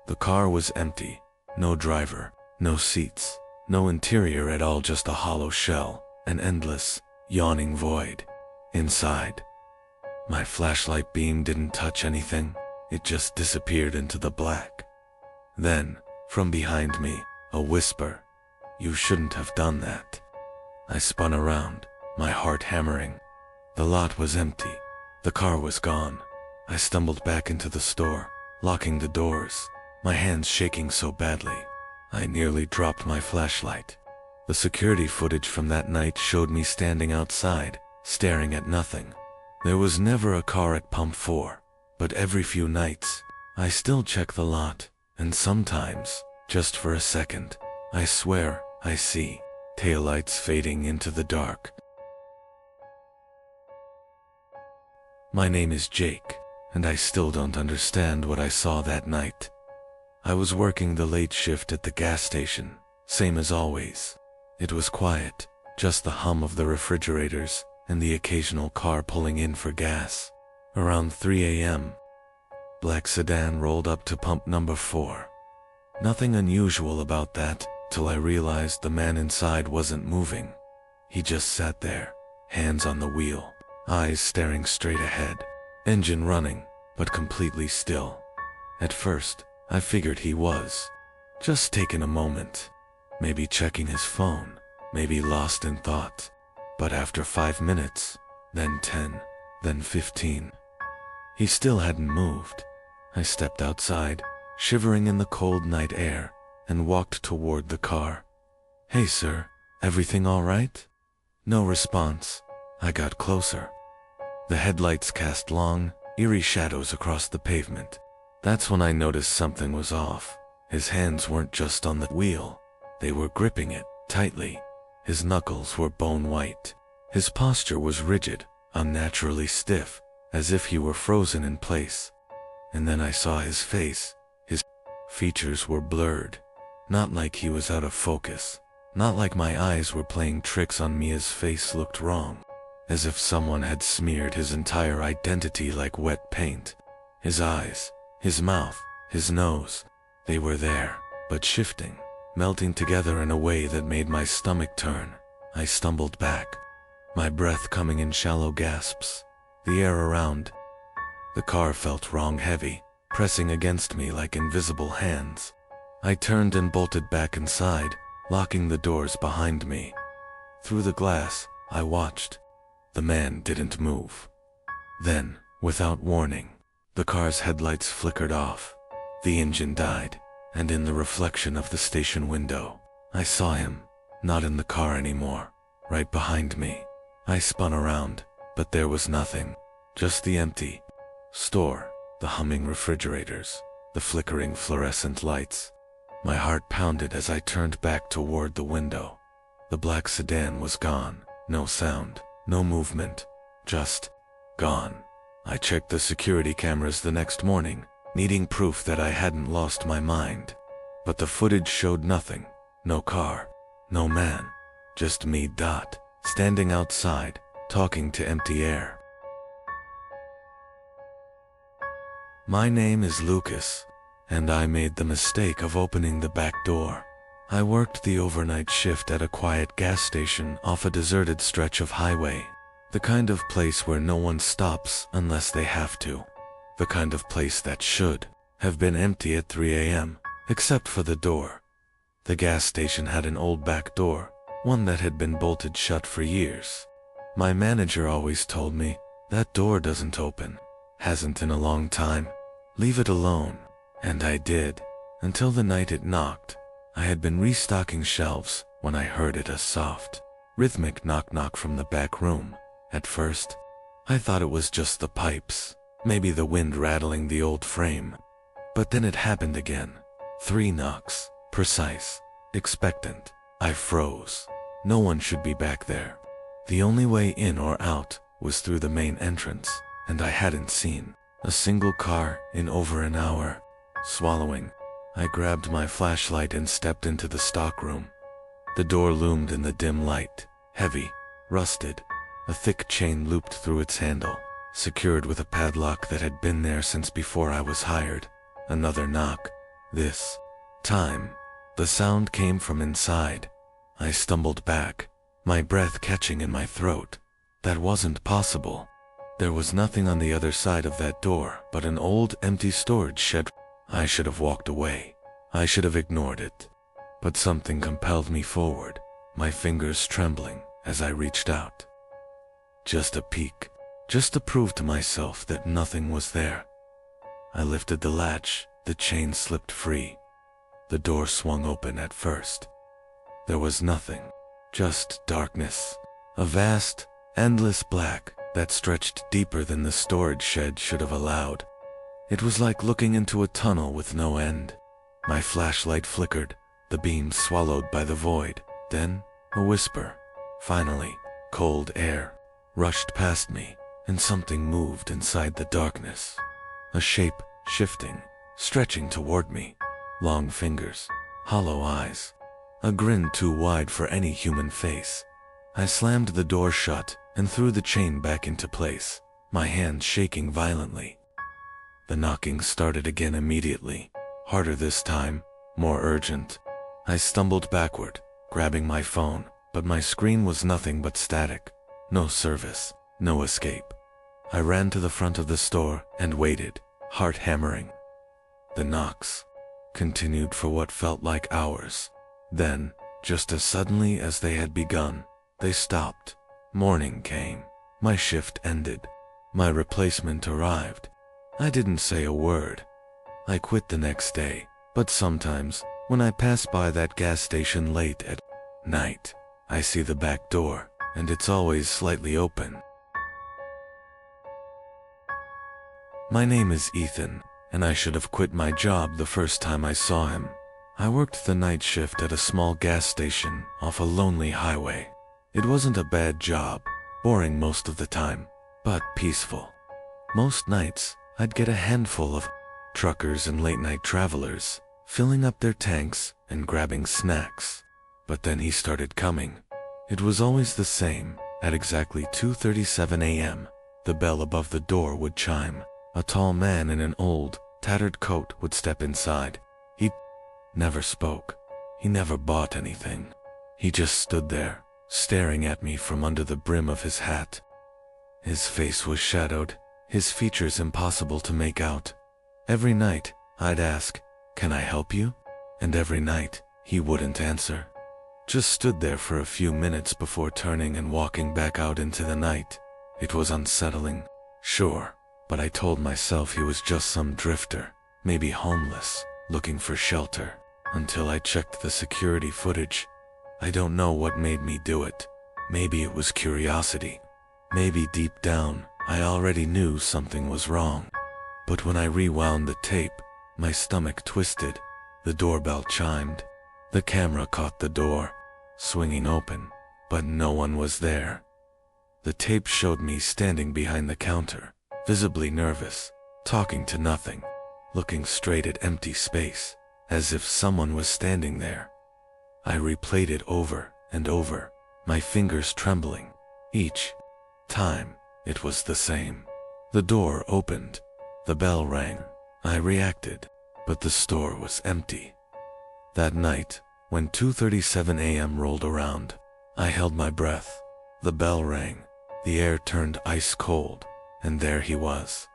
The car was empty. No driver, no seats, no interior at all, just a hollow shell, an endless, yawning void. Inside, my flashlight beam didn't touch anything. It just disappeared into the black. Then, from behind me, a whisper, "You shouldn't have done that." I spun around, my heart hammering. The lot was empty. The car was gone. I stumbled back into the store, locking the doors, my hands shaking so badly. I nearly dropped my flashlight. The security footage from that night showed me standing outside, staring at nothing. There was never a car at Pump 4, but every few nights, I still check the lot, and sometimes, just for a second, I swear I see taillights fading into the dark. My name is Jake, and I still don't understand what I saw that night. I was working the late shift at the gas station, same as always. It was quiet, just the hum of the refrigerators and the occasional car pulling in for gas. Around 3 a.m., black sedan rolled up to pump number 4. Nothing unusual about that, till I realized the man inside wasn't moving. He just sat there, hands on the wheel, eyes staring straight ahead, engine running, but completely still. At first, I figured he was just taking a moment, maybe checking his phone, maybe lost in thought. But after 5 minutes, then 10, then 15, he still hadn't moved. I stepped outside, shivering in the cold night air, and walked toward the car. "Hey sir, everything all right?" No response. I got closer. The headlights cast long, eerie shadows across the pavement. That's when I noticed something was off. His hands weren't just on the wheel, they were gripping it tightly. His knuckles were bone white. His posture was rigid, unnaturally stiff, as if he were frozen in place. And then I saw his face. His features were blurred. Not like he was out of focus. Not like my eyes were playing tricks on me. His face looked wrong, as if someone had smeared his entire identity like wet paint. His eyes, his mouth, his nose, they were there, but shifting, melting together in a way that made my stomach turn. I stumbled back, my breath coming in shallow gasps. The air around the car felt wrong, heavy, pressing against me like invisible hands. I turned and bolted back inside, locking the doors behind me. Through the glass, I watched. The man didn't move. Then, without warning, the car's headlights flickered off. The engine died, and in the reflection of the station window, I saw him, not in the car anymore, right behind me. I spun around, but there was nothing, just the empty store, the humming refrigerators, the flickering fluorescent lights. My heart pounded as I turned back toward the window. The black sedan was gone, no sound, no movement, just gone. I checked the security cameras the next morning, needing proof that I hadn't lost my mind. But the footage showed nothing, no car, no man, just me, standing outside, talking to empty air. My name is Lucas, and I made the mistake of opening the back door. I worked the overnight shift at a quiet gas station off a deserted stretch of highway. The kind of place where no one stops unless they have to. The kind of place that should have been empty at 3 a.m., except for the door. The gas station had an old back door, one that had been bolted shut for years. My manager always told me, "That door doesn't open. Hasn't in a long time. Leave it alone." And I did, until the night it knocked. I had been restocking shelves when I heard it, a soft, rhythmic knock-knock from the back room. At first, I thought it was just the pipes, maybe the wind rattling the old frame. But then it happened again. 3 knocks, precise, expectant. I froze. No one should be back there. The only way in or out was through the main entrance, and I hadn't seen a single car in over an hour. Swallowing, I grabbed my flashlight and stepped into the stockroom. The door loomed in the dim light, heavy, rusted, a thick chain looped through its handle, secured with a padlock that had been there since before I was hired. Another knock. This time, the sound came from inside. I stumbled back, my breath catching in my throat. That wasn't possible. There was nothing on the other side of that door but an old, empty storage shed. I should have walked away. I should have ignored it. But something compelled me forward, my fingers trembling as I reached out. Just a peek, just to prove to myself that nothing was there. I lifted the latch, the chain slipped free. The door swung open at first. There was nothing, just darkness, a vast, endless black that stretched deeper than the storage shed should have allowed. It was like looking into a tunnel with no end. My flashlight flickered, the beam swallowed by the void. Then, a whisper. Finally, cold air rushed past me, and something moved inside the darkness. A shape, shifting, stretching toward me. Long fingers, hollow eyes, a grin too wide for any human face. I slammed the door shut and threw the chain back into place, my hands shaking violently. The knocking started again immediately, harder this time, more urgent. I stumbled backward, grabbing my phone, but my screen was nothing but static. No service, no escape. I ran to the front of the store and waited, heart hammering. The knocks continued for what felt like hours. Then, just as suddenly as they had begun, they stopped. Morning came. My shift ended. My replacement arrived. I didn't say a word. I quit the next day, but sometimes, when I pass by that gas station late at night, I see the back door, and it's always slightly open. My name is Ethan, and I should have quit my job the first time I saw him. I worked the night shift at a small gas station off a lonely highway. It wasn't a bad job, boring most of the time, but peaceful. Most nights, I'd get a handful of truckers and late-night travelers, filling up their tanks and grabbing snacks. But then he started coming. It was always the same. At exactly 2:37 a.m., the bell above the door would chime. A tall man in an old, tattered coat would step inside. He never spoke. He never bought anything. He just stood there, staring at me from under the brim of his hat. His face was shadowed, his features impossible to make out. Every night, I'd ask, "Can I help you?" And every night, he wouldn't answer. Just stood there for a few minutes before turning and walking back out into the night. It was unsettling, sure, but I told myself he was just some drifter, maybe homeless, looking for shelter, until I checked the security footage. I don't know what made me do it. Maybe it was curiosity. Maybe deep down, I already knew something was wrong. But when I rewound the tape, my stomach twisted. The doorbell chimed. The camera caught the door, swinging open, but no one was there. The tape showed me standing behind the counter, visibly nervous, talking to nothing, looking straight at empty space, as if someone was standing there. I replayed it over and over, my fingers trembling. Each time, it was the same. The door opened. The bell rang. I reacted, but the store was empty. That night, when 2:37 a.m. rolled around, I held my breath. The bell rang. The air turned ice cold, and there he was.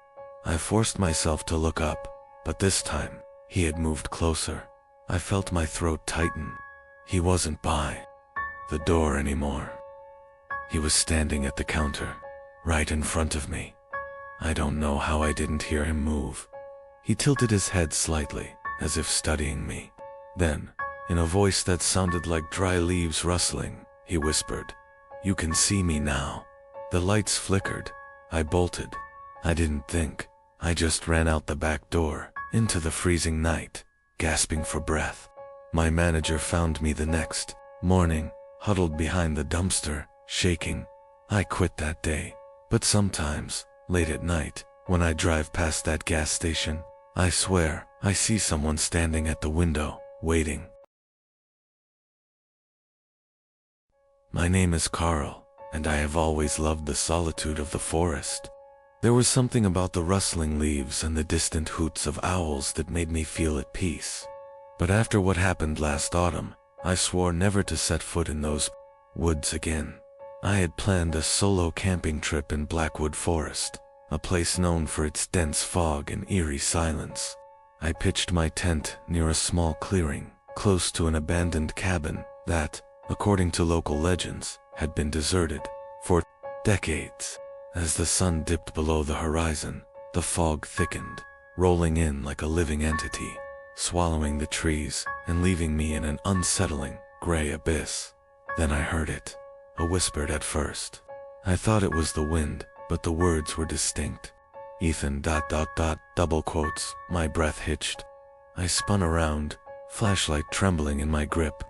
I forced myself to look up, but this time, he had moved closer. I felt my throat tighten. He wasn't by the door anymore. He was standing at the counter, right in front of me. I don't know how I didn't hear him move. He tilted his head slightly, as if studying me. Then, in a voice that sounded like dry leaves rustling, he whispered, "You can see me now." The lights flickered. I bolted. I didn't think. I just ran out the back door, into the freezing night, gasping for breath. My manager found me the next morning, huddled behind the dumpster, shaking. I quit that day. But sometimes, late at night, when I drive past that gas station, I swear, I see someone standing at the window, waiting. My name is Carl, and I have always loved the solitude of the forest. There was something about the rustling leaves and the distant hoots of owls that made me feel at peace. But after what happened last autumn, I swore never to set foot in those woods again. I had planned a solo camping trip in Blackwood Forest, a place known for its dense fog and eerie silence. I pitched my tent near a small clearing, close to an abandoned cabin that, according to local legends, had been deserted for decades. As the sun dipped below the horizon, the fog thickened, rolling in like a living entity, swallowing the trees and leaving me in an unsettling, gray abyss. Then I heard it, a whispered at first. I thought it was the wind, but the words were distinct. Ethan ... double quotes. My breath hitched. I spun around, flashlight trembling in my grip.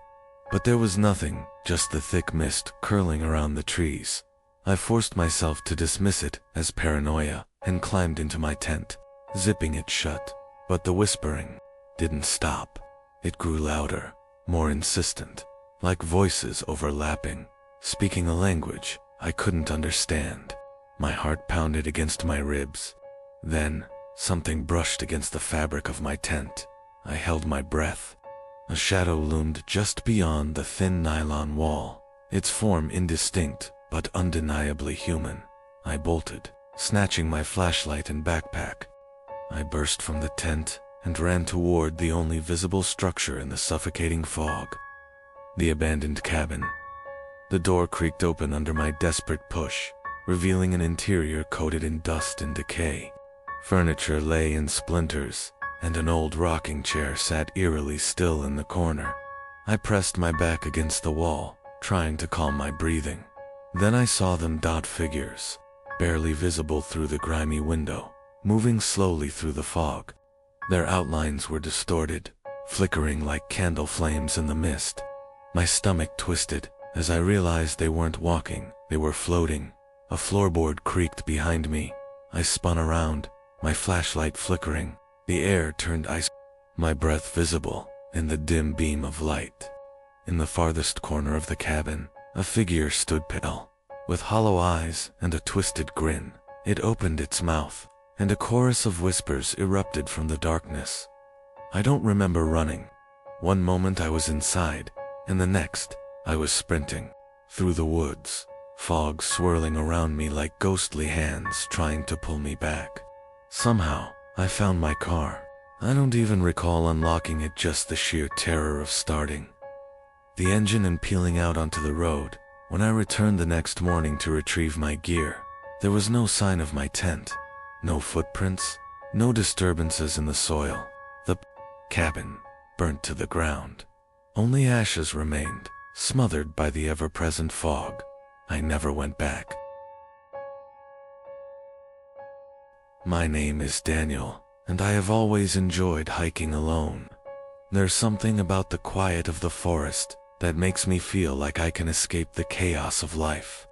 But there was nothing, just the thick mist curling around the trees. I forced myself to dismiss it as paranoia and climbed into my tent, zipping it shut. But the whispering didn't stop. It grew louder, more insistent, like voices overlapping, speaking a language I couldn't understand. My heart pounded against my ribs. Then, something brushed against the fabric of my tent. I held my breath. A shadow loomed just beyond the thin nylon wall, its form indistinct but undeniably human. I bolted, snatching my flashlight and backpack. I burst from the tent and ran toward the only visible structure in the suffocating fog. The abandoned cabin. The door creaked open under my desperate push, revealing an interior coated in dust and decay. Furniture lay in splinters, and an old rocking chair sat eerily still in the corner. I pressed my back against the wall, trying to calm my breathing. Then I saw them dot figures, barely visible through the grimy window, moving slowly through the fog. Their outlines were distorted, flickering like candle flames in the mist. My stomach twisted as I realized they weren't walking, they were floating. A floorboard creaked behind me. I spun around, my flashlight flickering. The air turned ice, my breath visible in the dim beam of light. In the farthest corner of the cabin, a figure stood pale, with hollow eyes and a twisted grin. It opened its mouth, and a chorus of whispers erupted from the darkness. I don't remember running. One moment I was inside, and the next, I was sprinting through the woods, fog swirling around me like ghostly hands trying to pull me back. Somehow, I found my car. I don't even recall unlocking it, just the sheer terror of starting the engine and peeling out onto the road. When I returned the next morning to retrieve my gear, there was no sign of my tent, no footprints, no disturbances in the soil. The cabin burnt to the ground. Only ashes remained, smothered by the ever-present fog. I never went back. My name is Daniel, and I have always enjoyed hiking alone. There's something about the quiet of the forest that makes me feel like I can escape the chaos of life.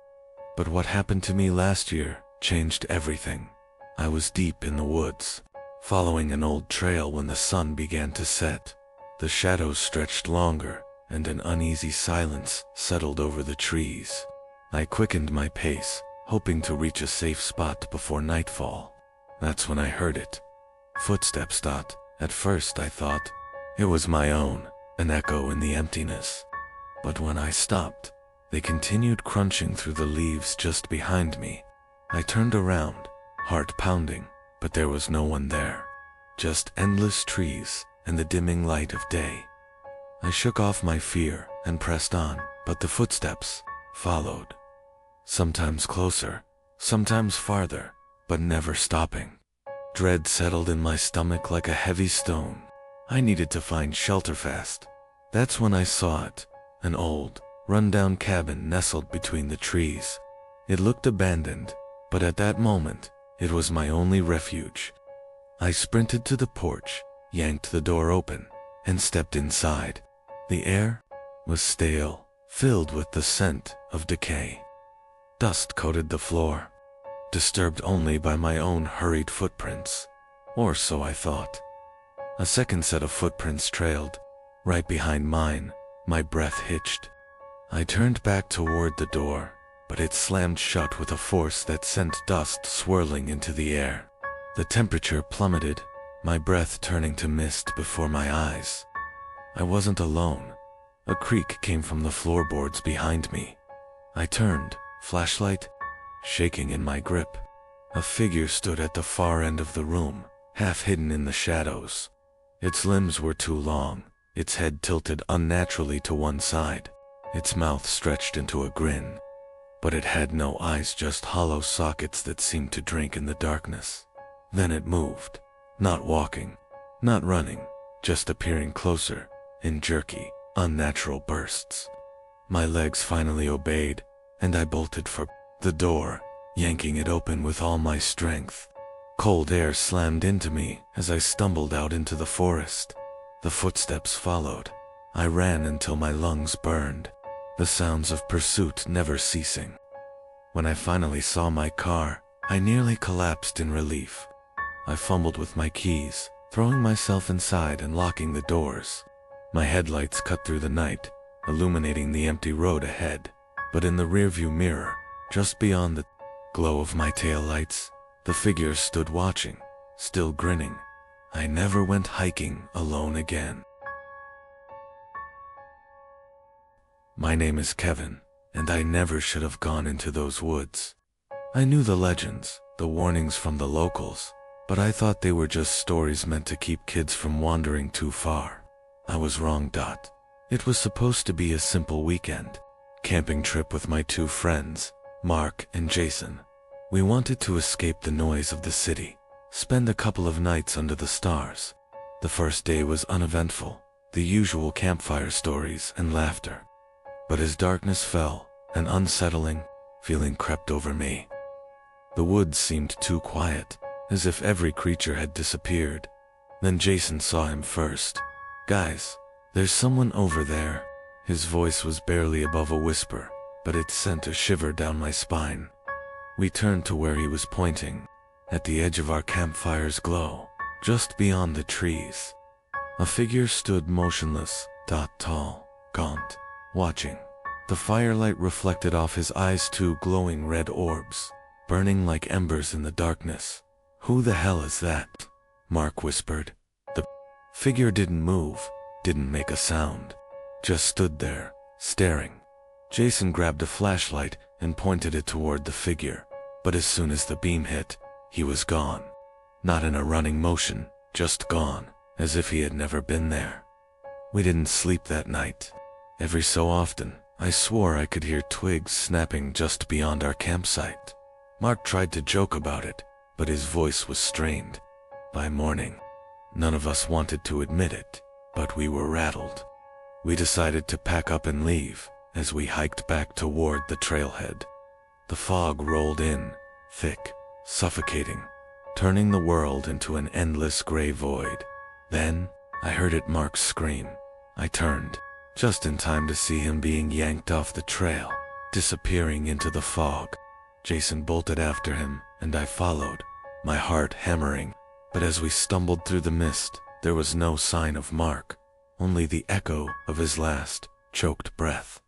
But what happened to me last year changed everything. I was deep in the woods, following an old trail when the sun began to set. The shadows stretched longer, and an uneasy silence settled over the trees. I quickened my pace, hoping to reach a safe spot before nightfall. That's when I heard it. Footsteps. At first I thought it was my own, an echo in the emptiness. But when I stopped, they continued crunching through the leaves just behind me. I turned around, heart pounding, but there was no one there. Just endless trees and the dimming light of day. I shook off my fear and pressed on, but the footsteps followed. Sometimes closer, sometimes farther, but never stopping. Dread settled in my stomach like a heavy stone. I needed to find shelter fast. That's when I saw it, an old, run-down cabin nestled between the trees. It looked abandoned, but at that moment, it was my only refuge. I sprinted to the porch, yanked the door open, and stepped inside. The air was stale, filled with the scent of decay. Dust coated the floor, disturbed only by my own hurried footprints. Or so I thought. A second set of footprints trailed, right behind mine. My breath hitched. I turned back toward the door, but it slammed shut with a force that sent dust swirling into the air. The temperature plummeted, my breath turning to mist before my eyes. I wasn't alone. A creak came from the floorboards behind me. I turned, flashlight shaking in my grip. A figure stood at the far end of the room, half hidden in the shadows. Its limbs were too long, its head tilted unnaturally to one side, its mouth stretched into a grin. But it had no eyes, just hollow sockets that seemed to drink in the darkness. Then it moved, not walking, not running, just appearing closer, in jerky, unnatural bursts. My legs finally obeyed, and I bolted for the door, yanking it open with all my strength. Cold air slammed into me as I stumbled out into the forest. The footsteps followed. I ran until my lungs burned, the sounds of pursuit never ceasing. When I finally saw my car, I nearly collapsed in relief. I fumbled with my keys, throwing myself inside and locking the doors. My headlights cut through the night, illuminating the empty road ahead. But in the rearview mirror, just beyond the glow of my taillights, the figure stood watching, still grinning. I never went hiking alone again. My name is Kevin, and I never should have gone into those woods. I knew the legends, the warnings from the locals, but I thought they were just stories meant to keep kids from wandering too far. I was wrong. It was supposed to be a simple weekend camping trip with my two friends, Mark and Jason. We wanted to escape the noise of the city, spend a couple of nights under the stars. The first day was uneventful, the usual campfire stories and laughter. But as darkness fell, an unsettling feeling crept over me. The woods seemed too quiet, as if every creature had disappeared. Then Jason saw him first. "Guys, there's someone over there." His voice was barely above a whisper, but it sent a shiver down my spine. We turned to where he was pointing, at the edge of our campfire's glow, just beyond the trees. A figure stood motionless, tall, gaunt, watching. The firelight reflected off his eyes, two glowing red orbs, burning like embers in the darkness. "Who the hell is that?" Mark whispered. The figure didn't move, didn't make a sound, just stood there, staring. Jason grabbed a flashlight and pointed it toward the figure, but as soon as the beam hit, he was gone. Not in a running motion, just gone, as if he had never been there. We didn't sleep that night. Every so often, I swore I could hear twigs snapping just beyond our campsite. Mark tried to joke about it, but his voice was strained. By morning, none of us wanted to admit it, but we were rattled. We decided to pack up and leave as we hiked back toward the trailhead. The fog rolled in, thick, suffocating, turning the world into an endless gray void. Then, I heard Mark scream. I turned, just in time to see him being yanked off the trail, disappearing into the fog. Jason bolted after him, and I followed, my heart hammering. But as we stumbled through the mist, there was no sign of Mark, only the echo of his last, choked breath.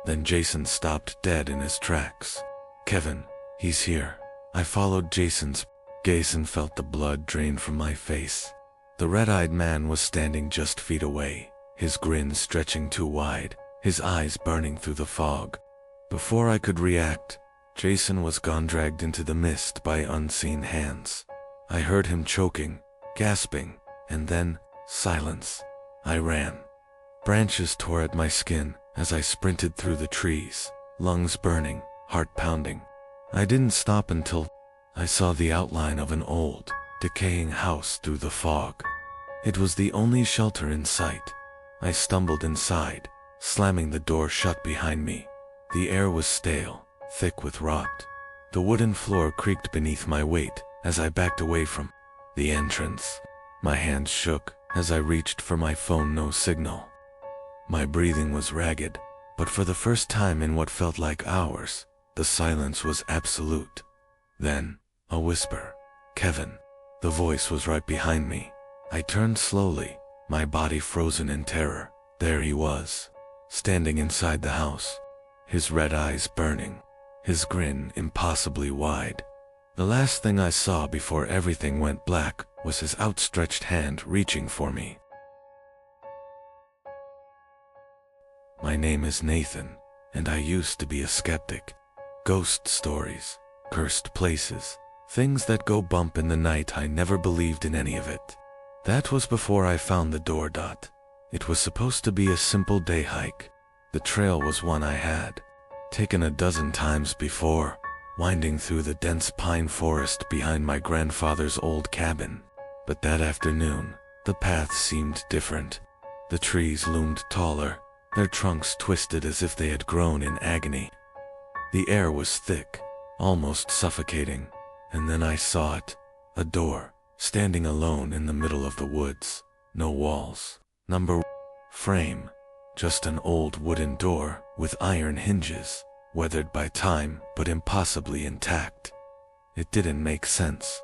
Then Jason stopped dead in his tracks. "Kevin, he's here." I followed Jason's gaze and felt the blood drain from my face. The red-eyed man was standing just feet away, his grin stretching too wide, his eyes burning through the fog. Before I could react, Jason was gone, dragged into the mist by unseen hands. I heard him choking, gasping, and then silence. I ran. Branches tore at my skin as I sprinted through the trees, lungs burning, heart pounding. I didn't stop until I saw the outline of an old, decaying house through the fog. It was the only shelter in sight. I stumbled inside, slamming the door shut behind me. The air was stale, thick with rot. The wooden floor creaked beneath my weight as I backed away from the entrance. My hands shook as I reached for my phone. No signal. My breathing was ragged, but for the first time in what felt like hours, the silence was absolute. Then, a whisper. "Kevin." The voice was right behind me. I turned slowly, my body frozen in terror. There he was, standing inside the house, his red eyes burning, his grin impossibly wide. The last thing I saw before everything went black was his outstretched hand reaching for me. My name is Nathan, and I used to be a skeptic. Ghost stories, cursed places, things that go bump in the night, I never believed in any of it. That was before I found the door. It was supposed to be a simple day hike. The trail was one I had taken a dozen times before, winding through the dense pine forest behind my grandfather's old cabin. But that afternoon, the path seemed different. The trees loomed taller, their trunks twisted as if they had grown in agony. The air was thick, almost suffocating, and then I saw it, a door, standing alone in the middle of the woods. No walls, number frame, just an old wooden door with iron hinges, weathered by time but impossibly intact. It didn't make sense.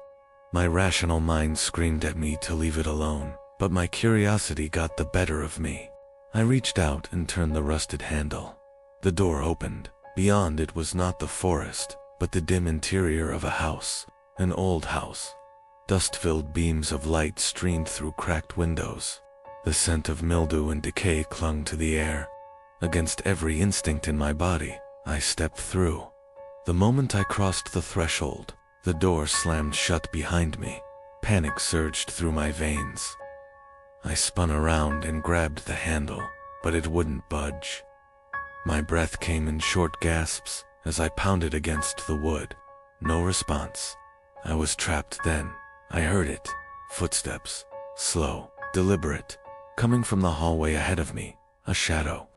My rational mind screamed at me to leave it alone, but my curiosity got the better of me. I reached out and turned the rusted handle. The door opened. Beyond it was not the forest, but the dim interior of a house, an old house. Dust-filled beams of light streamed through cracked windows. The scent of mildew and decay clung to the air. Against every instinct in my body, I stepped through. The moment I crossed the threshold, the door slammed shut behind me. Panic surged through my veins. I spun around and grabbed the handle, but it wouldn't budge. My breath came in short gasps as I pounded against the wood. No response. I was trapped then. I heard it. Footsteps. Slow, deliberate, coming from the hallway ahead of me. A shadow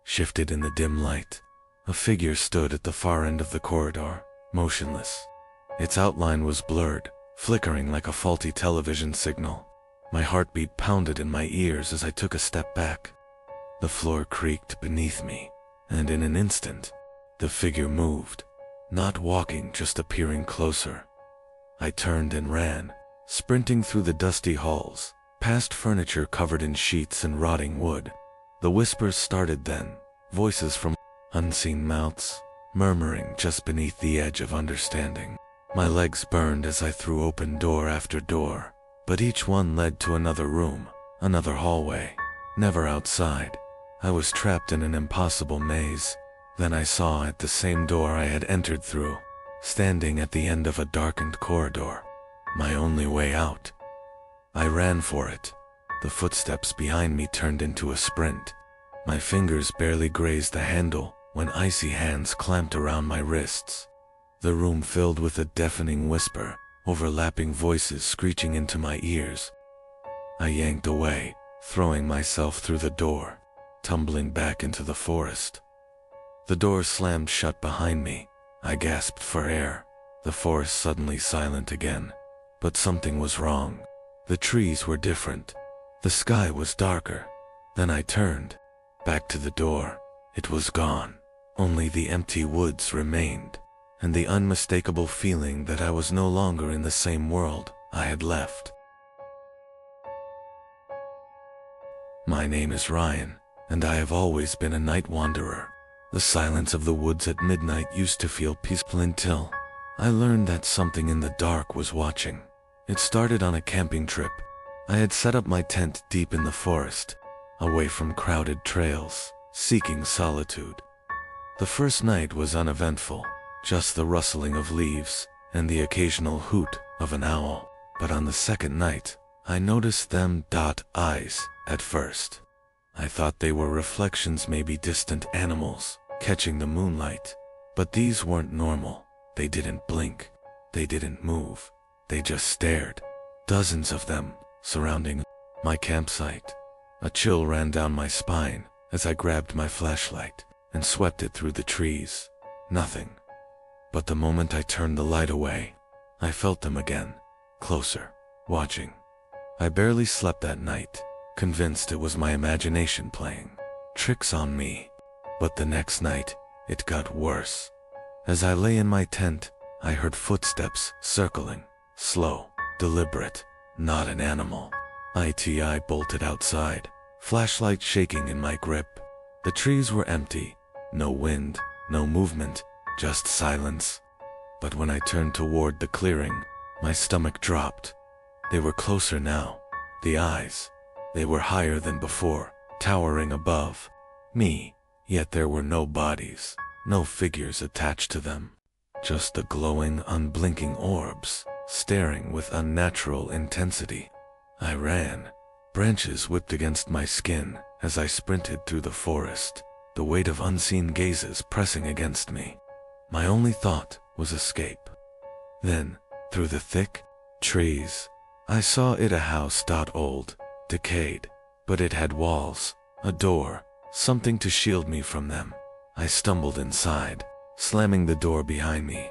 shifted in the dim light. A figure stood at the far end of the corridor, motionless. Its outline was blurred, flickering like a faulty television signal. My heartbeat pounded in my ears as I took a step back. The floor creaked beneath me, and in an instant, the figure moved, not walking, just appearing closer. I turned and ran, sprinting through the dusty halls, past furniture covered in sheets and rotting wood. The whispers started then, voices from unseen mouths, murmuring just beneath the edge of understanding. My legs burned as I threw open door after door, but each one led to another room, another hallway. Never outside. I was trapped in an impossible maze. Then I saw at the same door I had entered through, standing at the end of a darkened corridor. My only way out. I ran for it. The footsteps behind me turned into a sprint. My fingers barely grazed the handle when icy hands clamped around my wrists. The room filled with a deafening whisper, overlapping voices screeching into my ears. I yanked away, throwing myself through the door, tumbling back into the forest. The door slammed shut behind me. I gasped for air. The forest suddenly silent again. But something was wrong. The trees were different. The sky was darker. Then I turned back to the door. It was gone. Only the empty woods remained, and the unmistakable feeling that I was no longer in the same world I had left. My name is Ryan, and I have always been a night wanderer. The silence of the woods at midnight used to feel peaceful until I learned that something in the dark was watching. It started on a camping trip. I had set up my tent deep in the forest, away from crowded trails, seeking solitude. The first night was uneventful, just the rustling of leaves and the occasional hoot of an owl. But on the second night, I noticed them eyes at first. I thought they were reflections, maybe distant animals, catching the moonlight. But these weren't normal. They didn't blink. They didn't move. They just stared. Dozens of them, surrounding my campsite. A chill ran down my spine as I grabbed my flashlight and swept it through the trees. Nothing. But the moment I turned the light away, I felt them again, closer, watching. I barely slept that night, convinced it was my imagination playing tricks on me. But the next night, it got worse. As I lay in my tent, I heard footsteps circling, slow, deliberate, not an animal. I bolted outside, flashlight shaking in my grip. The trees were empty, no wind, no movement, just silence. But when I turned toward the clearing, my stomach dropped. They were closer now. The eyes. They were higher than before, towering above me, yet there were no bodies, no figures attached to them. Just the glowing, unblinking orbs, staring with unnatural intensity. I ran. Branches whipped against my skin as I sprinted through the forest, the weight of unseen gazes pressing against me. My only thought was escape. Then, through the thick trees, I saw it, a house, old, decayed, but it had walls, a door, something to shield me from them. I stumbled inside, slamming the door behind me.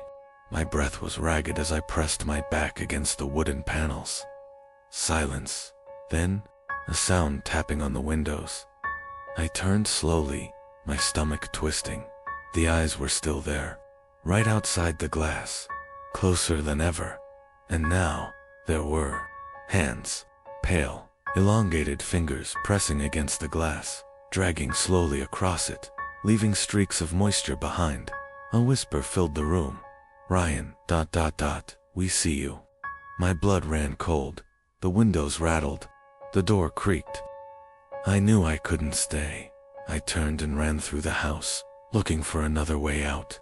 My breath was ragged as I pressed my back against the wooden panels. Silence. Then, a sound tapping on the windows. I turned slowly, my stomach twisting. The eyes were still there, right outside the glass, closer than ever. And now, there were hands, pale, elongated fingers pressing against the glass, dragging slowly across it, leaving streaks of moisture behind. A whisper filled the room. Ryan, we see you. My blood ran cold. The windows rattled. The door creaked. I knew I couldn't stay. I turned and ran through the house, looking for another way out.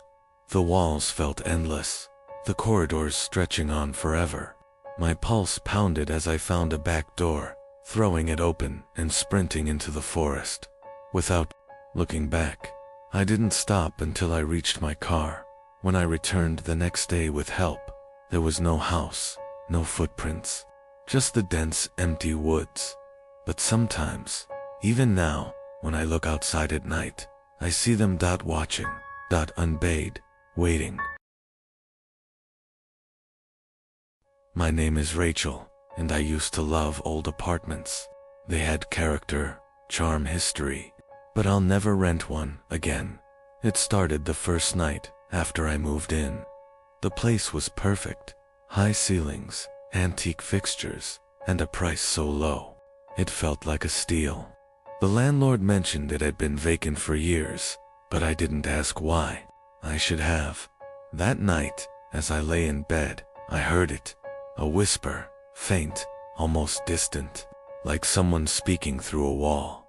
The walls felt endless, the corridors stretching on forever. My pulse pounded as I found a back door, throwing it open and sprinting into the forest. Without looking back, I didn't stop until I reached my car. When I returned the next day with help, there was no house, no footprints, just the dense, empty woods. But sometimes, even now, when I look outside at night, I see them watching, unbayed, waiting. My name is Rachel, and I used to love old apartments. They had character, charm, history, but I'll never rent one again. It started the first night after I moved in. The place was perfect, high ceilings, antique fixtures, and a price so low, it felt like a steal. The landlord mentioned it had been vacant for years, but I didn't ask why. I should have. That night, as I lay in bed, I heard it. A whisper, faint, almost distant, like someone speaking through a wall.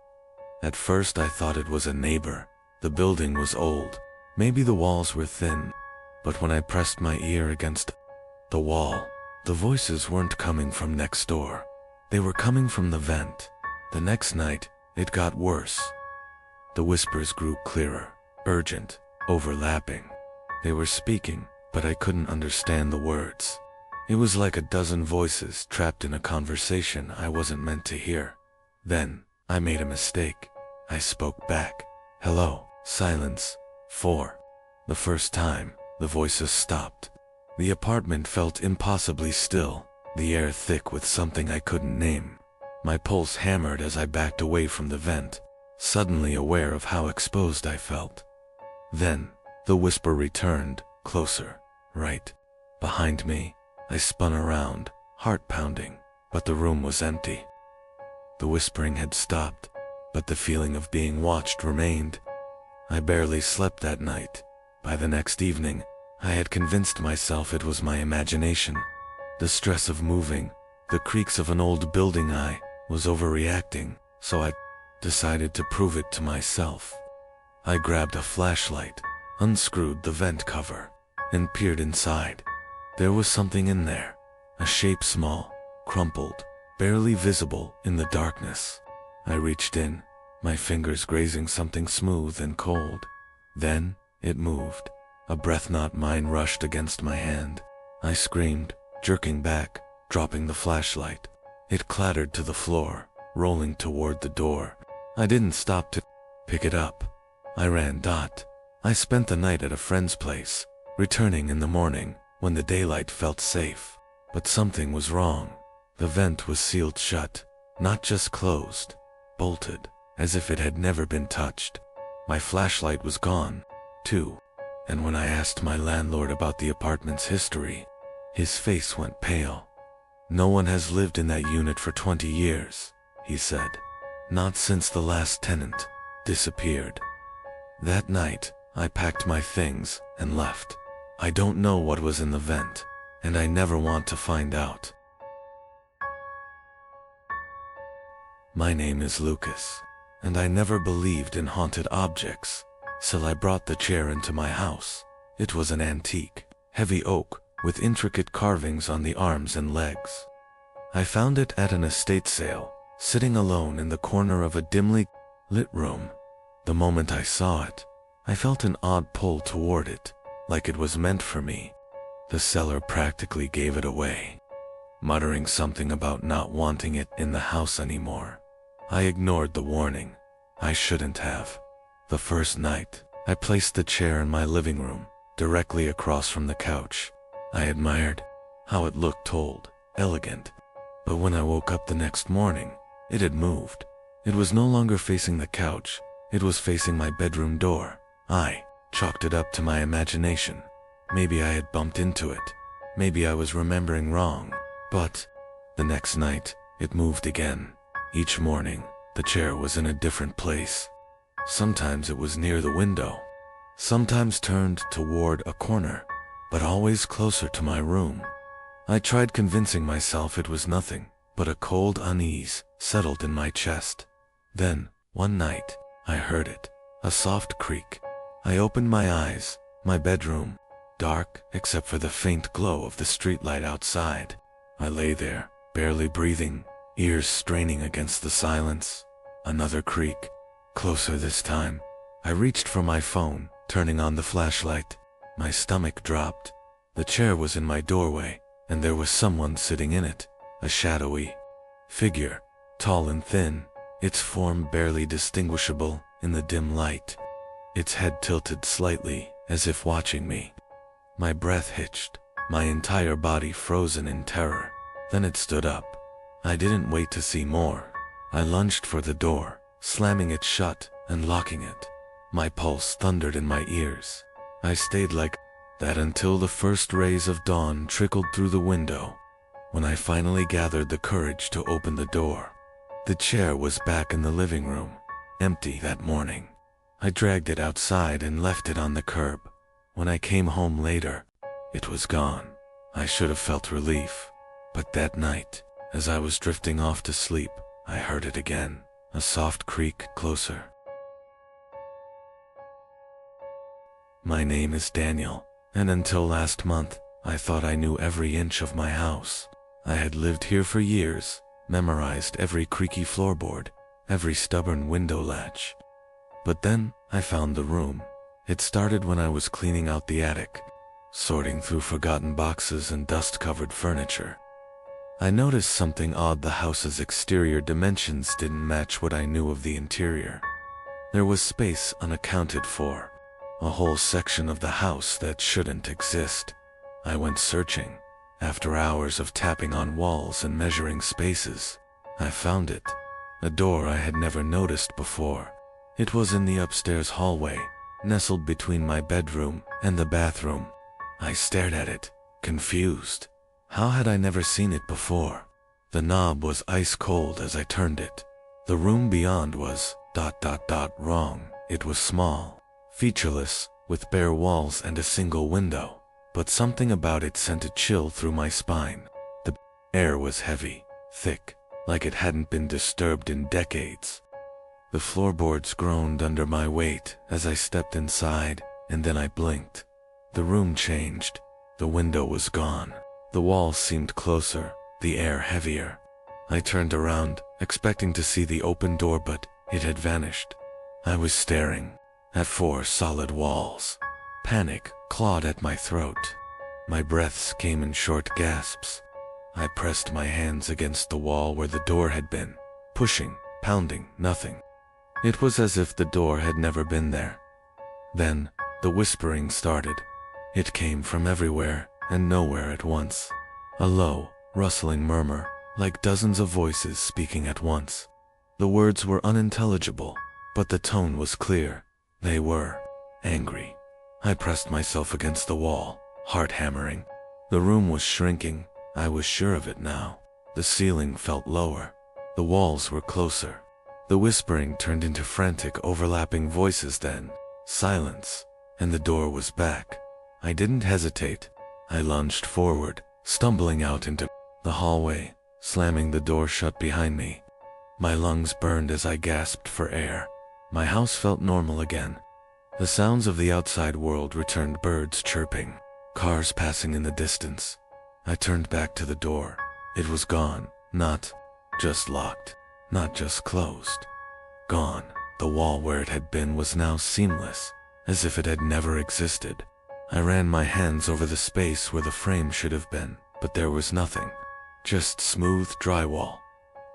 At first I thought it was a neighbor. The building was old. Maybe the walls were thin. But when I pressed my ear against the wall, the voices weren't coming from next door. They were coming from the vent. The next night, it got worse. The whispers grew clearer, urgent, overlapping. They were speaking, but I couldn't understand the words. It was like a dozen voices trapped in a conversation I wasn't meant to hear. Then, I made a mistake. I spoke back. Hello. Silence. 4. The first time, the voices stopped. The apartment felt impossibly still, the air thick with something I couldn't name. My pulse hammered as I backed away from the vent, suddenly aware of how exposed I felt. Then, the whisper returned, closer, right behind me. I spun around, heart pounding, but the room was empty. The whispering had stopped, but the feeling of being watched remained. I barely slept that night. By the next evening, I had convinced myself it was my imagination. The stress of moving, the creaks of an old building, I was overreacting, so I decided to prove it to myself. I grabbed a flashlight, unscrewed the vent cover, and peered inside. There was something in there, a shape small, crumpled, barely visible in the darkness. I reached in, my fingers grazing something smooth and cold. Then, it moved. A breath not mine rushed against my hand. I screamed, jerking back, dropping the flashlight. It clattered to the floor, rolling toward the door. I didn't stop to pick it up. I ran. I spent the night at a friend's place, returning in the morning, when the daylight felt safe. But something was wrong. The vent was sealed shut, not just closed, bolted, as if it had never been touched. My flashlight was gone, too. And when I asked my landlord about the apartment's history, his face went pale. No one has lived in that unit for 20 years, he said. Not since the last tenant disappeared. That night, I packed my things and left. I don't know what was in the vent, and I never want to find out. My name is Lucas, and I never believed in haunted objects, so I brought the chair into my house. It was an antique, heavy oak with intricate carvings on the arms and legs. I found it at an estate sale, sitting alone in the corner of a dimly lit room. The moment I saw it, I felt an odd pull toward it, like it was meant for me. The seller practically gave it away, muttering something about not wanting it in the house anymore. I ignored the warning. I shouldn't have. The first night, I placed the chair in my living room, directly across from the couch. I admired how it looked old, elegant. But when I woke up the next morning, it had moved. It was no longer facing the couch. It was facing my bedroom door. I chalked it up to my imagination. Maybe I had bumped into it. Maybe I was remembering wrong. But the next night, it moved again. Each morning, the chair was in a different place. Sometimes it was near the window. Sometimes turned toward a corner, but always closer to my room. I tried convincing myself it was nothing, but a cold unease settled in my chest. Then, one night, I heard it, a soft creak. I opened my eyes, my bedroom, dark except for the faint glow of the streetlight outside. I lay there, barely breathing, ears straining against the silence. Another creak, closer this time. I reached for my phone, turning on the flashlight. My stomach dropped. The chair was in my doorway, and there was someone sitting in it, a shadowy figure, tall and thin, its form barely distinguishable in the dim light. Its head tilted slightly, as if watching me. My breath hitched, my entire body frozen in terror. Then it stood up. I didn't wait to see more. I lunged for the door, slamming it shut and locking it. My pulse thundered in my ears. I stayed like that until the first rays of dawn trickled through the window. When I finally gathered the courage to open the door, the chair was back in the living room, empty that morning. I dragged it outside and left it on the curb. When I came home later, it was gone. I should have felt relief. But that night, as I was drifting off to sleep, I heard it again, a soft creak closer. My name is Daniel, and until last month, I thought I knew every inch of my house. I had lived here for years, memorized every creaky floorboard, every stubborn window latch. But then, I found the room. It started when I was cleaning out the attic, sorting through forgotten boxes and dust-covered furniture. I noticed something odd. The house's exterior dimensions didn't match what I knew of the interior. There was space unaccounted for, a whole section of the house that shouldn't exist. I went searching. After hours of tapping on walls and measuring spaces, I found it, a door I had never noticed before. It was in the upstairs hallway, nestled between my bedroom and the bathroom. I stared at it, confused. How had I never seen it before? The knob was ice cold as I turned it. The room beyond was ... wrong. It was small, featureless, with bare walls and a single window. But something about it sent a chill through my spine. The air was heavy, thick, like it hadn't been disturbed in decades. The floorboards groaned under my weight as I stepped inside, and then I blinked. The room changed. The window was gone. The walls seemed closer, the air heavier. I turned around, expecting to see the open door, but it had vanished. I was staring at 4 solid walls. Panic clawed at my throat. My breaths came in short gasps. I pressed my hands against the wall where the door had been, pushing, pounding, nothing. It was as if the door had never been there. Then, the whispering started. It came from everywhere and nowhere at once. A low, rustling murmur, like dozens of voices speaking at once. The words were unintelligible, but the tone was clear. They were angry. I pressed myself against the wall, heart hammering. The room was shrinking. I was sure of it now. The ceiling felt lower. The walls were closer. The whispering turned into frantic, overlapping voices, then silence, and the door was back. I didn't hesitate. I lunged forward, stumbling out into the hallway, slamming the door shut behind me. My lungs burned as I gasped for air. My house felt normal again. The sounds of the outside world returned, birds chirping, cars passing in the distance. I turned back to the door. It was gone, not just locked, not just closed. Gone. The wall where it had been was now seamless, as if it had never existed. I ran my hands over the space where the frame should have been, but there was nothing, just smooth drywall.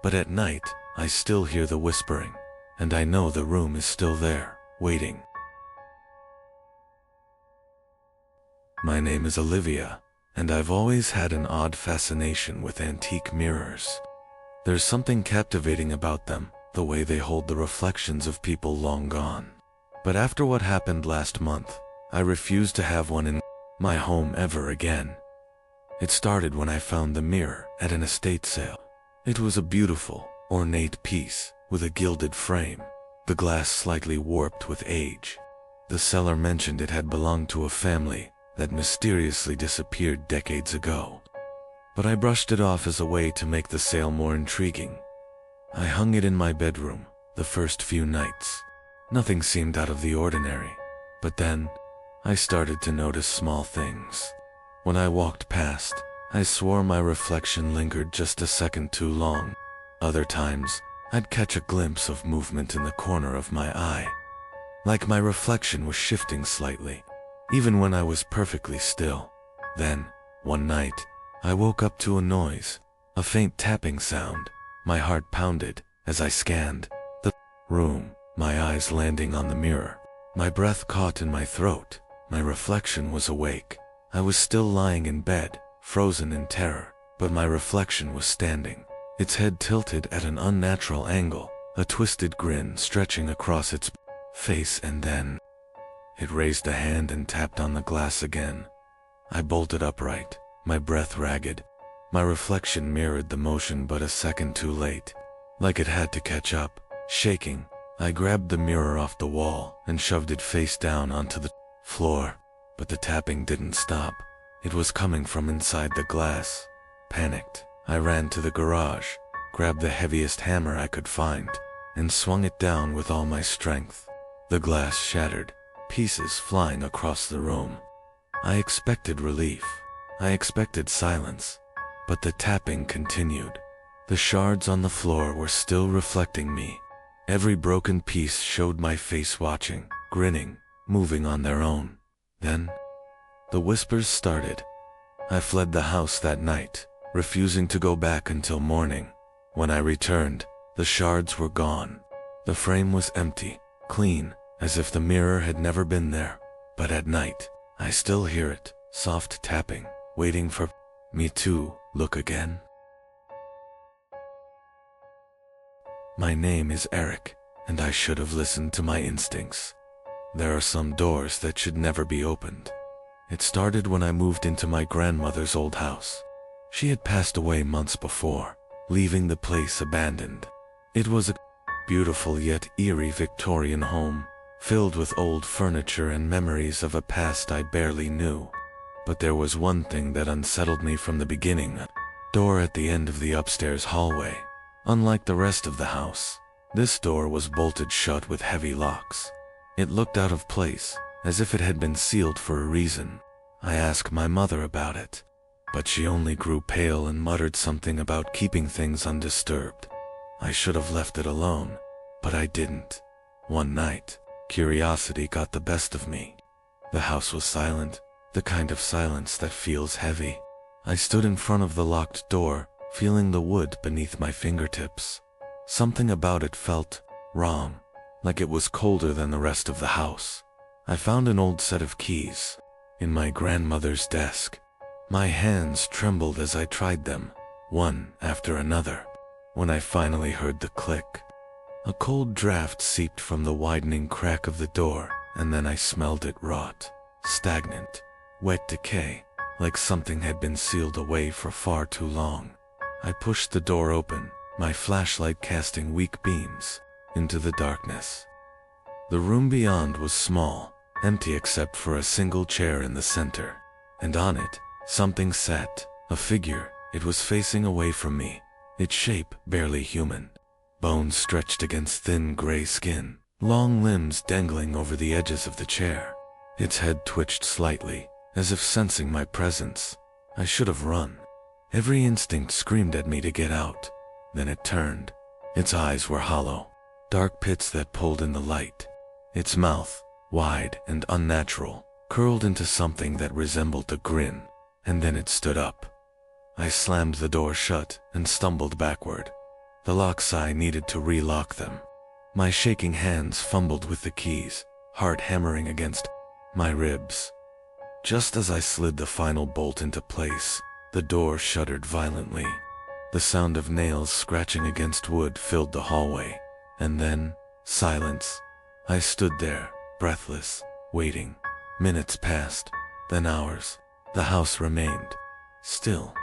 But at night, I still hear the whispering, and I know the room is still there, waiting. My name is Olivia, and I've always had an odd fascination with antique mirrors. There's something captivating about them, the way they hold the reflections of people long gone. But after what happened last month, I refused to have one in my home ever again. It started when I found the mirror at an estate sale. It was a beautiful, ornate piece with a gilded frame, the glass slightly warped with age. The seller mentioned it had belonged to a family that mysteriously disappeared decades ago. But I brushed it off as a way to make the sale more intriguing. I hung it in my bedroom the first few nights. Nothing seemed out of the ordinary. But then, I started to notice small things. When I walked past, I swore my reflection lingered just a second too long. Other times, I'd catch a glimpse of movement in the corner of my eye, like my reflection was shifting slightly, even when I was perfectly still. Then, one night, I woke up to a noise, a faint tapping sound. My heart pounded as I scanned the room, my eyes landing on the mirror. My breath caught in my throat. My reflection was awake. I was still lying in bed, frozen in terror, but my reflection was standing, its head tilted at an unnatural angle, a twisted grin stretching across its face, and then it raised a hand and tapped on the glass again. I bolted upright, my breath ragged. My reflection mirrored the motion but a second too late. Like it had to catch up. Shaking, I grabbed the mirror off the wall and shoved it face down onto the floor. But the tapping didn't stop. It was coming from inside the glass. Panicked, I ran to the garage, grabbed the heaviest hammer I could find, and swung it down with all my strength. The glass shattered, pieces flying across the room. I expected relief. I expected silence. But the tapping continued. The shards on the floor were still reflecting me. Every broken piece showed my face watching, grinning, moving on their own. Then, the whispers started. I fled the house that night, refusing to go back until morning. When I returned, the shards were gone. The frame was empty, clean, as if the mirror had never been there. But at night, I still hear it, soft tapping, waiting for me to look again. My name is Eric, and I should have listened to my instincts. There are some doors that should never be opened. It started when I moved into my grandmother's old house. She had passed away months before, leaving the place abandoned. It was a beautiful yet eerie Victorian home, filled with old furniture and memories of a past I barely knew. But there was one thing that unsettled me from the beginning: a door at the end of the upstairs hallway. Unlike the rest of the house, this door was bolted shut with heavy locks. It looked out of place, as if it had been sealed for a reason. I asked my mother about it, but she only grew pale and muttered something about keeping things undisturbed. I should have left it alone, but I didn't. One night, curiosity got the best of me. The house was silent, the kind of silence that feels heavy. I stood in front of the locked door, feeling the wood beneath my fingertips. Something about it felt wrong, like it was colder than the rest of the house. I found an old set of keys in my grandmother's desk. My hands trembled as I tried them, one after another. When I finally heard the click, a cold draft seeped from the widening crack of the door, and then I smelled it rot, stagnant, wet decay, like something had been sealed away for far too long. I pushed the door open, my flashlight casting weak beams into the darkness. The room beyond was small, empty except for a single chair in the center, and on it, something sat, a figure. It was facing away from me, its shape barely human. Bones stretched against thin gray skin, long limbs dangling over the edges of the chair. Its head twitched slightly, as if sensing my presence. I should have run. Every instinct screamed at me to get out. Then it turned. Its eyes were hollow, dark pits that pulled in the light. Its mouth, wide and unnatural, curled into something that resembled a grin, and then it stood up. I slammed the door shut and stumbled backward. The locks, I needed to relock them. My shaking hands fumbled with the keys, heart hammering against my ribs. Just as I slid the final bolt into place, the door shuddered violently. The sound of nails scratching against wood filled the hallway, and then silence. I stood there, breathless, waiting. Minutes passed, then hours. The house remained still.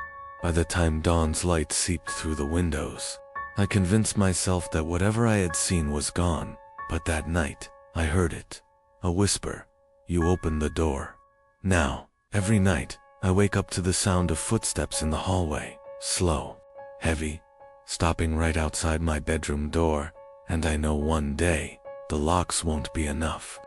By the time dawn's light seeped through the windows, I convinced myself that whatever I had seen was gone. But that night, I heard it. A whisper. You opened the door. Now, every night, I wake up to the sound of footsteps in the hallway, slow, heavy, stopping right outside my bedroom door, and I know one day, The locks won't be enough.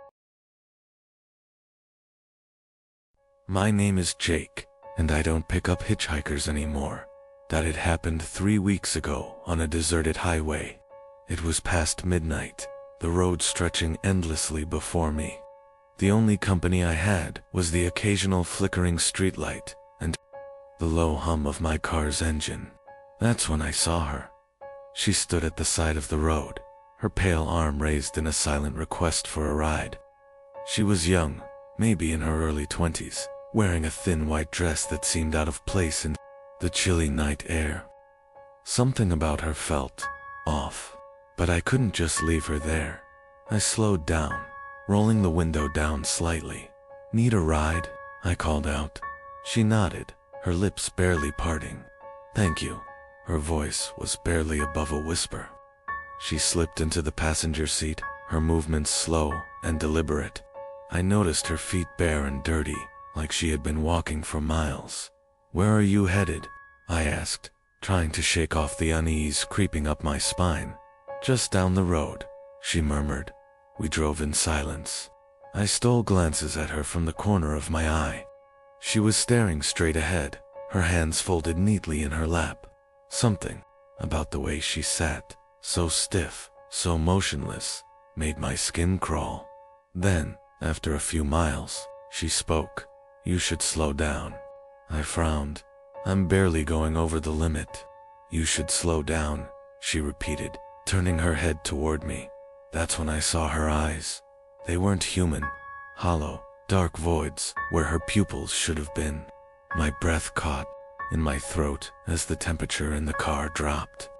My name is Jake, and I don't pick up hitchhikers anymore. That had happened 3 weeks ago on a deserted highway. It was past midnight, the road stretching endlessly before me. The only company I had was the occasional flickering streetlight and the low hum of my car's engine. That's when I saw her. She stood at the side of the road, her pale arm raised in a silent request for a ride. She was young, maybe in her early 20s, wearing a thin white dress that seemed out of place in the chilly night air. Something about her felt off, but I couldn't just leave her there. I slowed down, rolling the window down slightly. "Need a ride?" I called out. She nodded, her lips barely parting. "Thank you." Her voice was barely above a whisper. She slipped into the passenger seat, her movements slow and deliberate. I noticed her feet bare and dirty, like she had been walking for miles. "Where are you headed?" I asked, trying to shake off the unease creeping up my spine. "Just down the road," she murmured. We drove in silence. I stole glances at her from the corner of my eye. She was staring straight ahead, her hands folded neatly in her lap. Something about the way she sat, so stiff, so motionless, made my skin crawl. Then, after a few miles, she spoke. "You should slow down." I frowned. "I'm barely going over the limit." "You should slow down," she repeated, turning her head toward me. That's when I saw her eyes. They weren't human, hollow, dark voids where her pupils should have been. My breath caught in my throat as the temperature in the car dropped.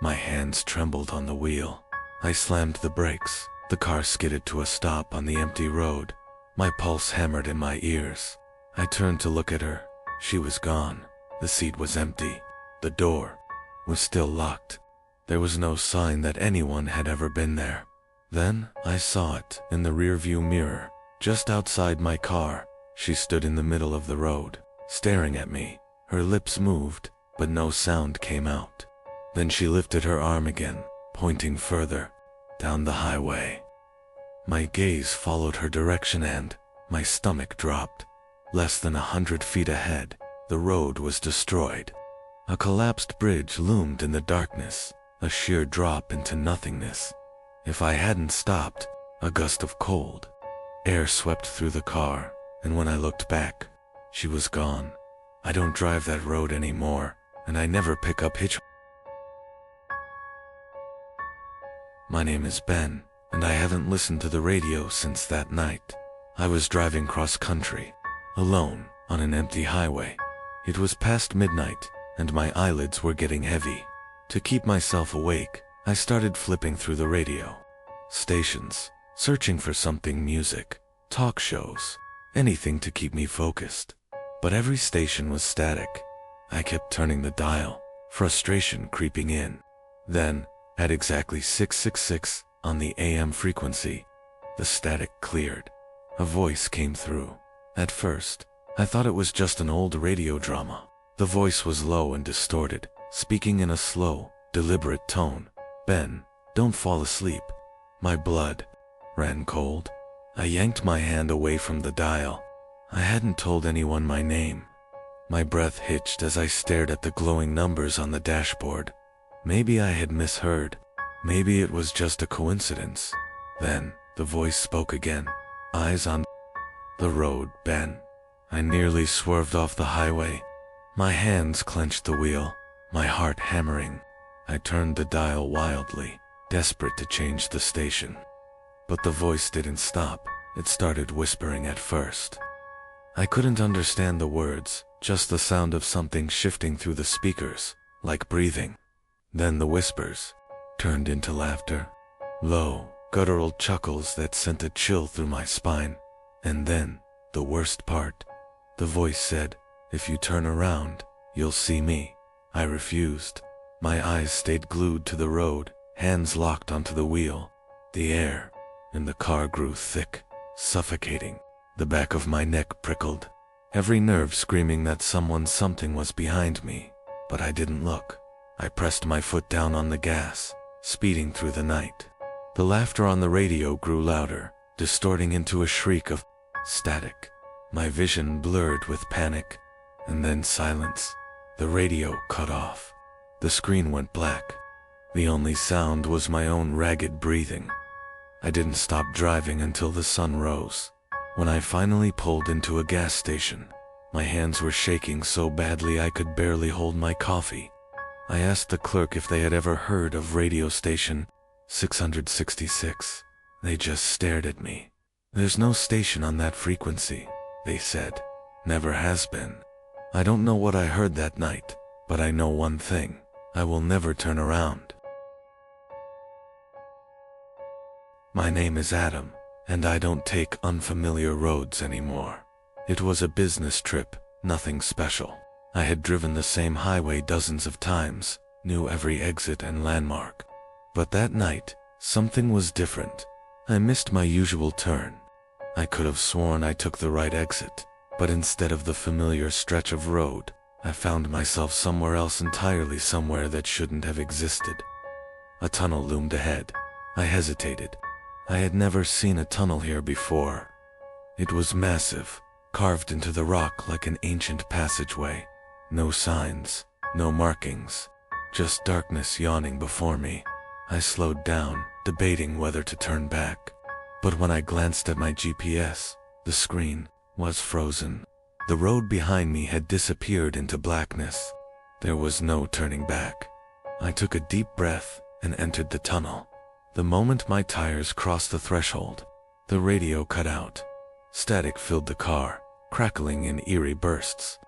My hands trembled on the wheel. I slammed the brakes. The car skidded to a stop on the empty road. My pulse hammered in my ears. I turned to look at her. She was gone. The seat was empty. The door was still locked. There was no sign that anyone had ever been there. Then I saw it in the rearview mirror, just outside my car. She stood in the middle of the road, staring at me. Her lips moved, but no sound came out. Then she lifted her arm again, pointing further, down the highway. My gaze followed her direction and my stomach dropped. Less than 100 feet ahead, the road was destroyed. A collapsed bridge loomed in the darkness, a sheer drop into nothingness. If I hadn't stopped, a gust of cold air swept through the car, and when I looked back, she was gone. I don't drive that road anymore, and I never pick up hitch. My name is Ben, and I haven't listened to the radio since that night. I was driving cross-country, alone, on an empty highway. It was past midnight, and my eyelids were getting heavy. To keep myself awake, I started flipping through the radio. Stations, searching for something: music, talk shows, anything to keep me focused. But every station was static. I kept turning the dial, frustration creeping in. Then, at exactly 666 on the AM frequency, the static cleared. A voice came through. At first, I thought it was just an old radio drama. The voice was low and distorted, speaking in a slow, deliberate tone. "Ben, don't fall asleep." My blood ran cold. I yanked my hand away from the dial. I hadn't told anyone my name. My breath hitched as I stared at the glowing numbers on the dashboard. Maybe I had misheard. Maybe it was just a coincidence. Then, the voice spoke again. "Eyes on the road, Ben." I nearly swerved off the highway. My hands clenched the wheel, my heart hammering. I turned the dial wildly, desperate to change the station. But the voice didn't stop. It started whispering at first. I couldn't understand the words, just the sound of something shifting through the speakers, like breathing. Then the whispers turned into laughter. Low, guttural chuckles that sent a chill through my spine. And then, the worst part. The voice said, "If you turn around, you'll see me." I refused. My eyes stayed glued to the road, hands locked onto the wheel. The air in the car grew thick, suffocating. The back of my neck prickled, every nerve screaming that something was behind me. But I didn't look. I pressed my foot down on the gas, speeding through the night. The laughter on the radio grew louder, distorting into a shriek of static. My vision blurred with panic, and then silence. The radio cut off. The screen went black. The only sound was my own ragged breathing. I didn't stop driving until the sun rose. When I finally pulled into a gas station, my hands were shaking so badly I could barely hold my coffee. I asked the clerk if they had ever heard of radio station 666. They just stared at me. "There's no station on that frequency," they said. "Never has been." I don't know what I heard that night, but I know one thing: I will never turn around. My name is Adam, and I don't take unfamiliar roads anymore. It was a business trip, nothing special. I had driven the same highway dozens of times, knew every exit and landmark. But that night, something was different. I missed my usual turn. I could have sworn I took the right exit, but instead of the familiar stretch of road, I found myself somewhere else entirely, somewhere that shouldn't have existed. A tunnel loomed ahead. I hesitated. I had never seen a tunnel here before. It was massive, carved into the rock like an ancient passageway. No signs, no markings, just darkness yawning before me. I slowed down, debating whether to turn back. But when I glanced at my GPS, the screen was frozen. The road behind me had disappeared into blackness. There was no turning back. I took a deep breath and entered the tunnel. The moment my tires crossed the threshold, the radio cut out. Static filled the car, crackling in eerie bursts.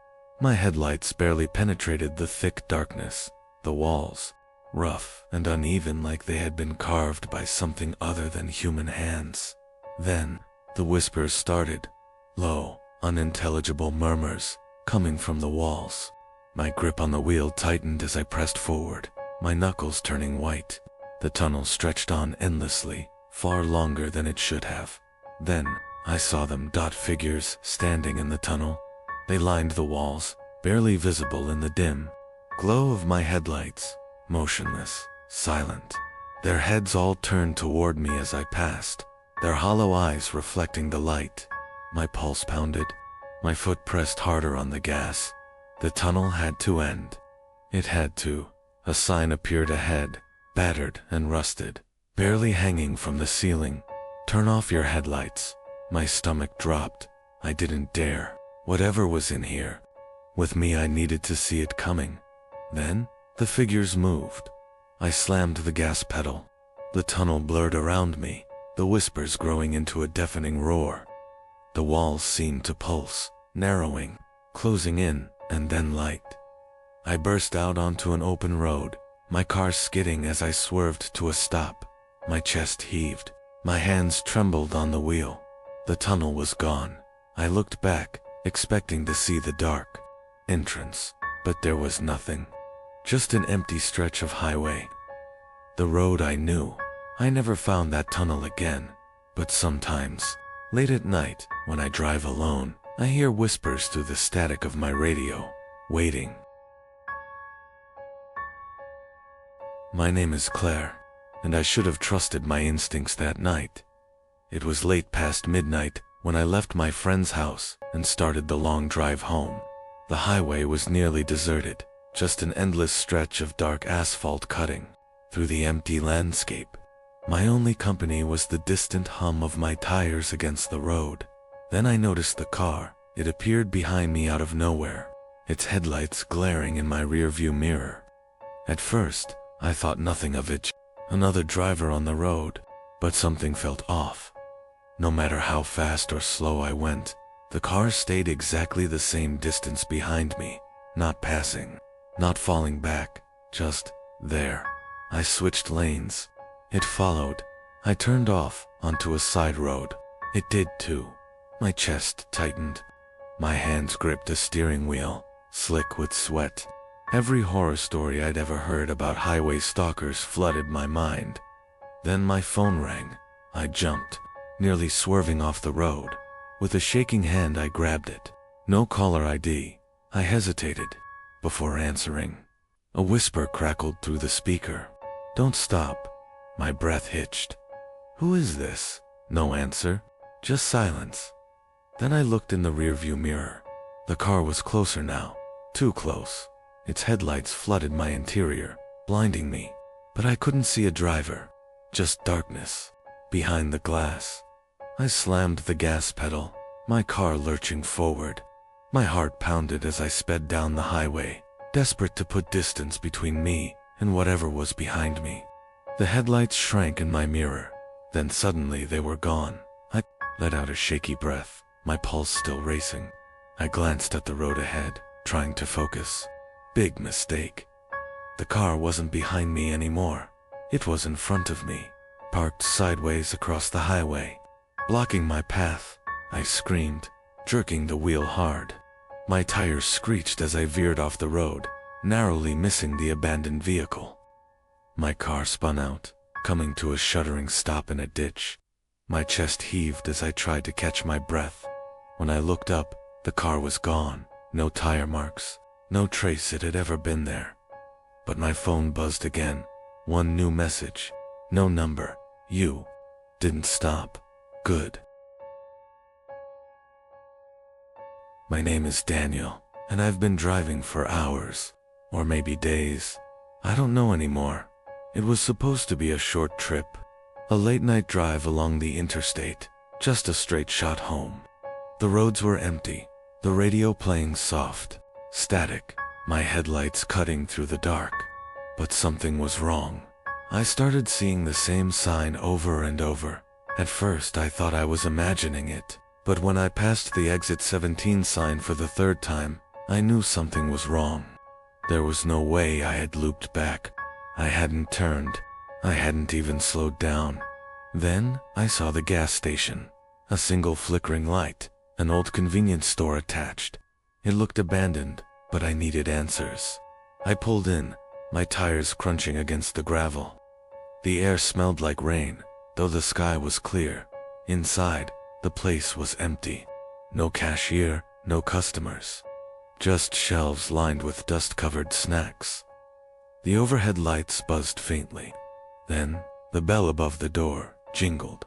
My headlights barely penetrated the thick darkness. The walls, rough and uneven like they had been carved by something other than human hands. Then, the whispers started. Low, unintelligible murmurs, coming from the walls. My grip on the wheel tightened as I pressed forward, my knuckles turning white. The tunnel stretched on endlessly, far longer than it should have. Then, I saw them, dot figures standing in the tunnel. They lined the walls, barely visible in the dim glow of my headlights, motionless, silent. Their heads all turned toward me as I passed, their hollow eyes reflecting the light. My pulse pounded. My foot pressed harder on the gas. The tunnel had to end. It had to. A sign appeared ahead, battered and rusted, barely hanging from the ceiling. "Turn off your headlights." My stomach dropped. I didn't dare. Whatever was in here, with me, I needed to see it coming. Then, the figures moved. I slammed the gas pedal. The tunnel blurred around me, the whispers growing into a deafening roar. The walls seemed to pulse, narrowing, closing in, and then light. I burst out onto an open road, my car skidding as I swerved to a stop. My chest heaved. My hands trembled on the wheel. The tunnel was gone. I looked back, expecting to see the dark entrance, but there was nothing. Just an empty stretch of highway. The road I knew. I never found that tunnel again, but sometimes, late at night, when I drive alone, I hear whispers through the static of my radio, waiting. My name is Claire, and I should have trusted my instincts that night. It was late past midnight when I left my friend's house and started the long drive home. The highway was nearly deserted, just an endless stretch of dark asphalt cutting through the empty landscape. My only company was the distant hum of my tires against the road. Then I noticed the car. It appeared behind me out of nowhere, its headlights glaring in my rearview mirror. At first, I thought nothing of it, another driver on the road, but something felt off. No matter how fast or slow I went, the car stayed exactly the same distance behind me, not passing, not falling back, just there. I switched lanes. It followed. I turned off onto a side road. It did too. My chest tightened. My hands gripped the steering wheel, slick with sweat. Every horror story I'd ever heard about highway stalkers flooded my mind. Then my phone rang. I jumped, nearly swerving off the road. With a shaking hand I grabbed it. No caller ID. I hesitated before answering. A whisper crackled through the speaker. "Don't stop." My breath hitched. Who is this? No answer, just silence. Then I looked in the rearview mirror. The car was closer now, too close. Its headlights flooded my interior, blinding me. But I couldn't see a driver, just darkness behind the glass. I slammed the gas pedal, my car lurching forward. My heart pounded as I sped down the highway, desperate to put distance between me and whatever was behind me. The headlights shrank in my mirror, then suddenly they were gone. I let out a shaky breath, my pulse still racing. I glanced at the road ahead, trying to focus. Big mistake. The car wasn't behind me anymore. It was in front of me, parked sideways across the highway, blocking my path. I screamed, jerking the wheel hard. My tires screeched as I veered off the road, narrowly missing the abandoned vehicle. My car spun out, coming to a shuddering stop in a ditch. My chest heaved as I tried to catch my breath. When I looked up, the car was gone. No tire marks, no trace it had ever been there. But my phone buzzed again. One new message. No number. You. Didn't stop. Good. My name is Daniel, and I've been driving for hours, or maybe days. I don't know anymore. It was supposed to be a short trip, a late-night drive along the interstate, just a straight shot home. The roads were empty, the radio playing soft, static, my headlights cutting through the dark. But something was wrong. I started seeing the same sign over and over. At first I thought I was imagining it. But when I passed the exit 17 sign for the third time, I knew something was wrong. There was no way I had looped back. I hadn't turned. I hadn't even slowed down. Then I saw the gas station. A single flickering light, an old convenience store attached. It looked abandoned, but I needed answers. I pulled in, my tires crunching against the gravel. The air smelled like rain, though the sky was clear. Inside, the place was empty. No cashier, no customers. Just shelves lined with dust-covered snacks. The overhead lights buzzed faintly. Then, the bell above the door jingled.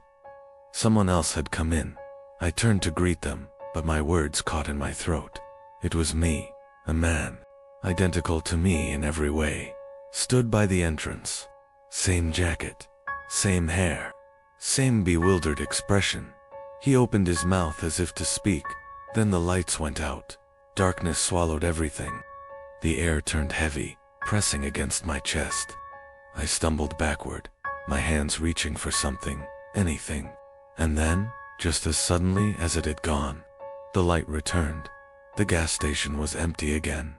Someone else had come in. I turned to greet them, but my words caught in my throat. It was me, a man, identical to me in every way, stood by the entrance. Same jacket, same hair, same bewildered expression. He opened his mouth as if to speak, then the lights went out. Darkness swallowed everything. The air turned heavy, pressing against my chest. I stumbled backward, my hands reaching for something, anything. And then, just as suddenly as it had gone, the light returned. The gas station was empty again.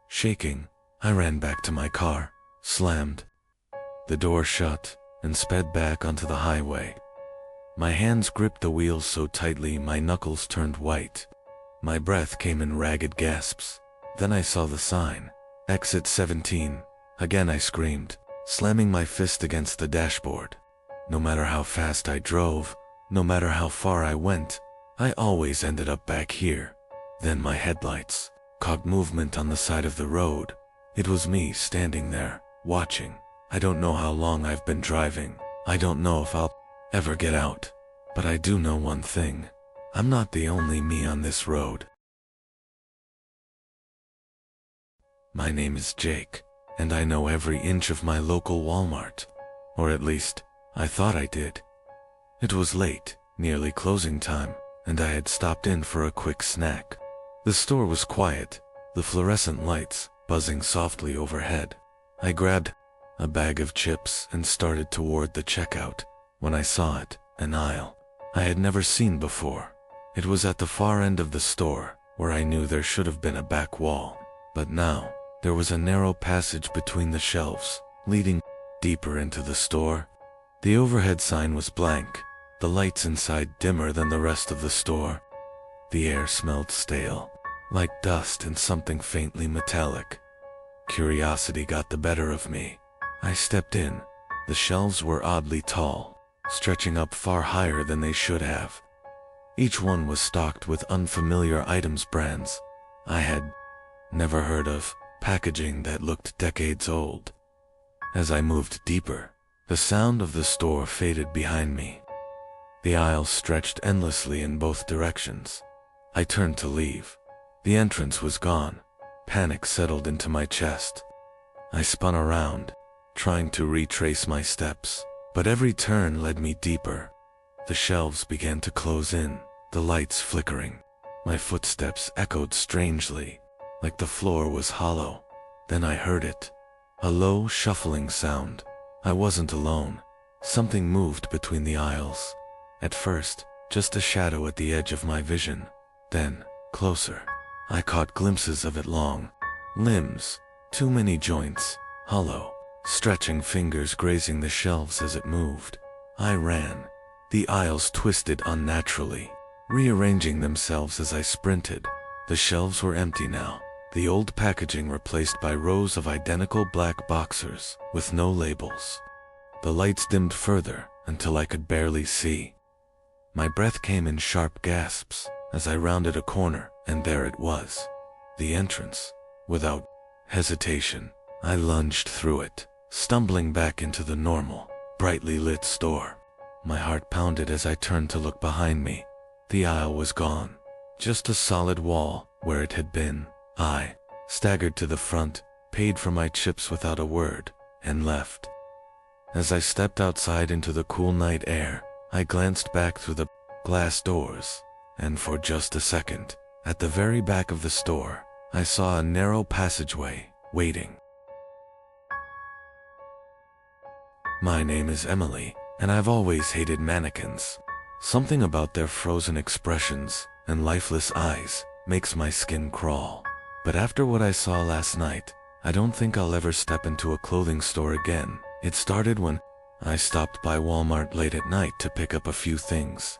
Shaking, I ran back to my car, slammed the door shut, and sped back onto the highway. My hands gripped the wheels so tightly my knuckles turned white. My breath came in ragged gasps. Then I saw the sign, Exit 17. Again I screamed, slamming my fist against the dashboard. No matter how fast I drove, no matter how far I went, I always ended up back here. Then my headlights caught movement on the side of the road. It was me standing there, watching. I don't know how long I've been driving. I don't know if I'll ever get out. But I do know one thing. I'm not the only me on this road. My name is Jake, and I know every inch of my local Walmart. Or at least, I thought I did. It was late, nearly closing time, and I had stopped in for a quick snack. The store was quiet, the fluorescent lights buzzing softly overhead. I grabbed a bag of chips and started toward the checkout when I saw it, an aisle I had never seen before. It was at the far end of the store, where I knew there should have been a back wall. But now, there was a narrow passage between the shelves, leading deeper into the store. The overhead sign was blank, the lights inside dimmer than the rest of the store. The air smelled stale, like dust and something faintly metallic. Curiosity got the better of me. I stepped in. The shelves were oddly tall, stretching up far higher than they should have. Each one was stocked with unfamiliar items, brands I had never heard of, packaging that looked decades old. As I moved deeper, The sound of the store faded behind me. The aisles stretched endlessly in both directions. I turned to leave. The entrance was gone. Panic settled into my chest. I spun around, trying to retrace my steps, but every turn led me deeper. The shelves began to close in, the lights flickering. My footsteps echoed strangely, like the floor was hollow. Then I heard it. A low, shuffling sound. I wasn't alone. Something moved between the aisles. At first, just a shadow at the edge of my vision. Then, closer. I caught glimpses of it long. Limbs, too many joints, hollow, stretching fingers grazing the shelves as it moved. I ran. The aisles twisted unnaturally, rearranging themselves as I sprinted. The shelves were empty now, the old packaging replaced by rows of identical black boxers with no labels. The lights dimmed further until I could barely see. My breath came in sharp gasps as I rounded a corner, and there it was. The entrance. Without hesitation, I lunged through it, stumbling back into the normal, brightly lit store. My heart pounded as I turned to look behind me. The aisle was gone. Just a solid wall where it had been. I staggered to the front, paid for my chips without a word, and left. As I stepped outside into the cool night air, I glanced back through the glass doors, and for just a second, at the very back of the store, I saw a narrow passageway, waiting. My name is Emily, and I've always hated mannequins. Something about their frozen expressions and lifeless eyes makes my skin crawl. But after what I saw last night, I don't think I'll ever step into a clothing store again. It started when I stopped by Walmart late at night to pick up a few things.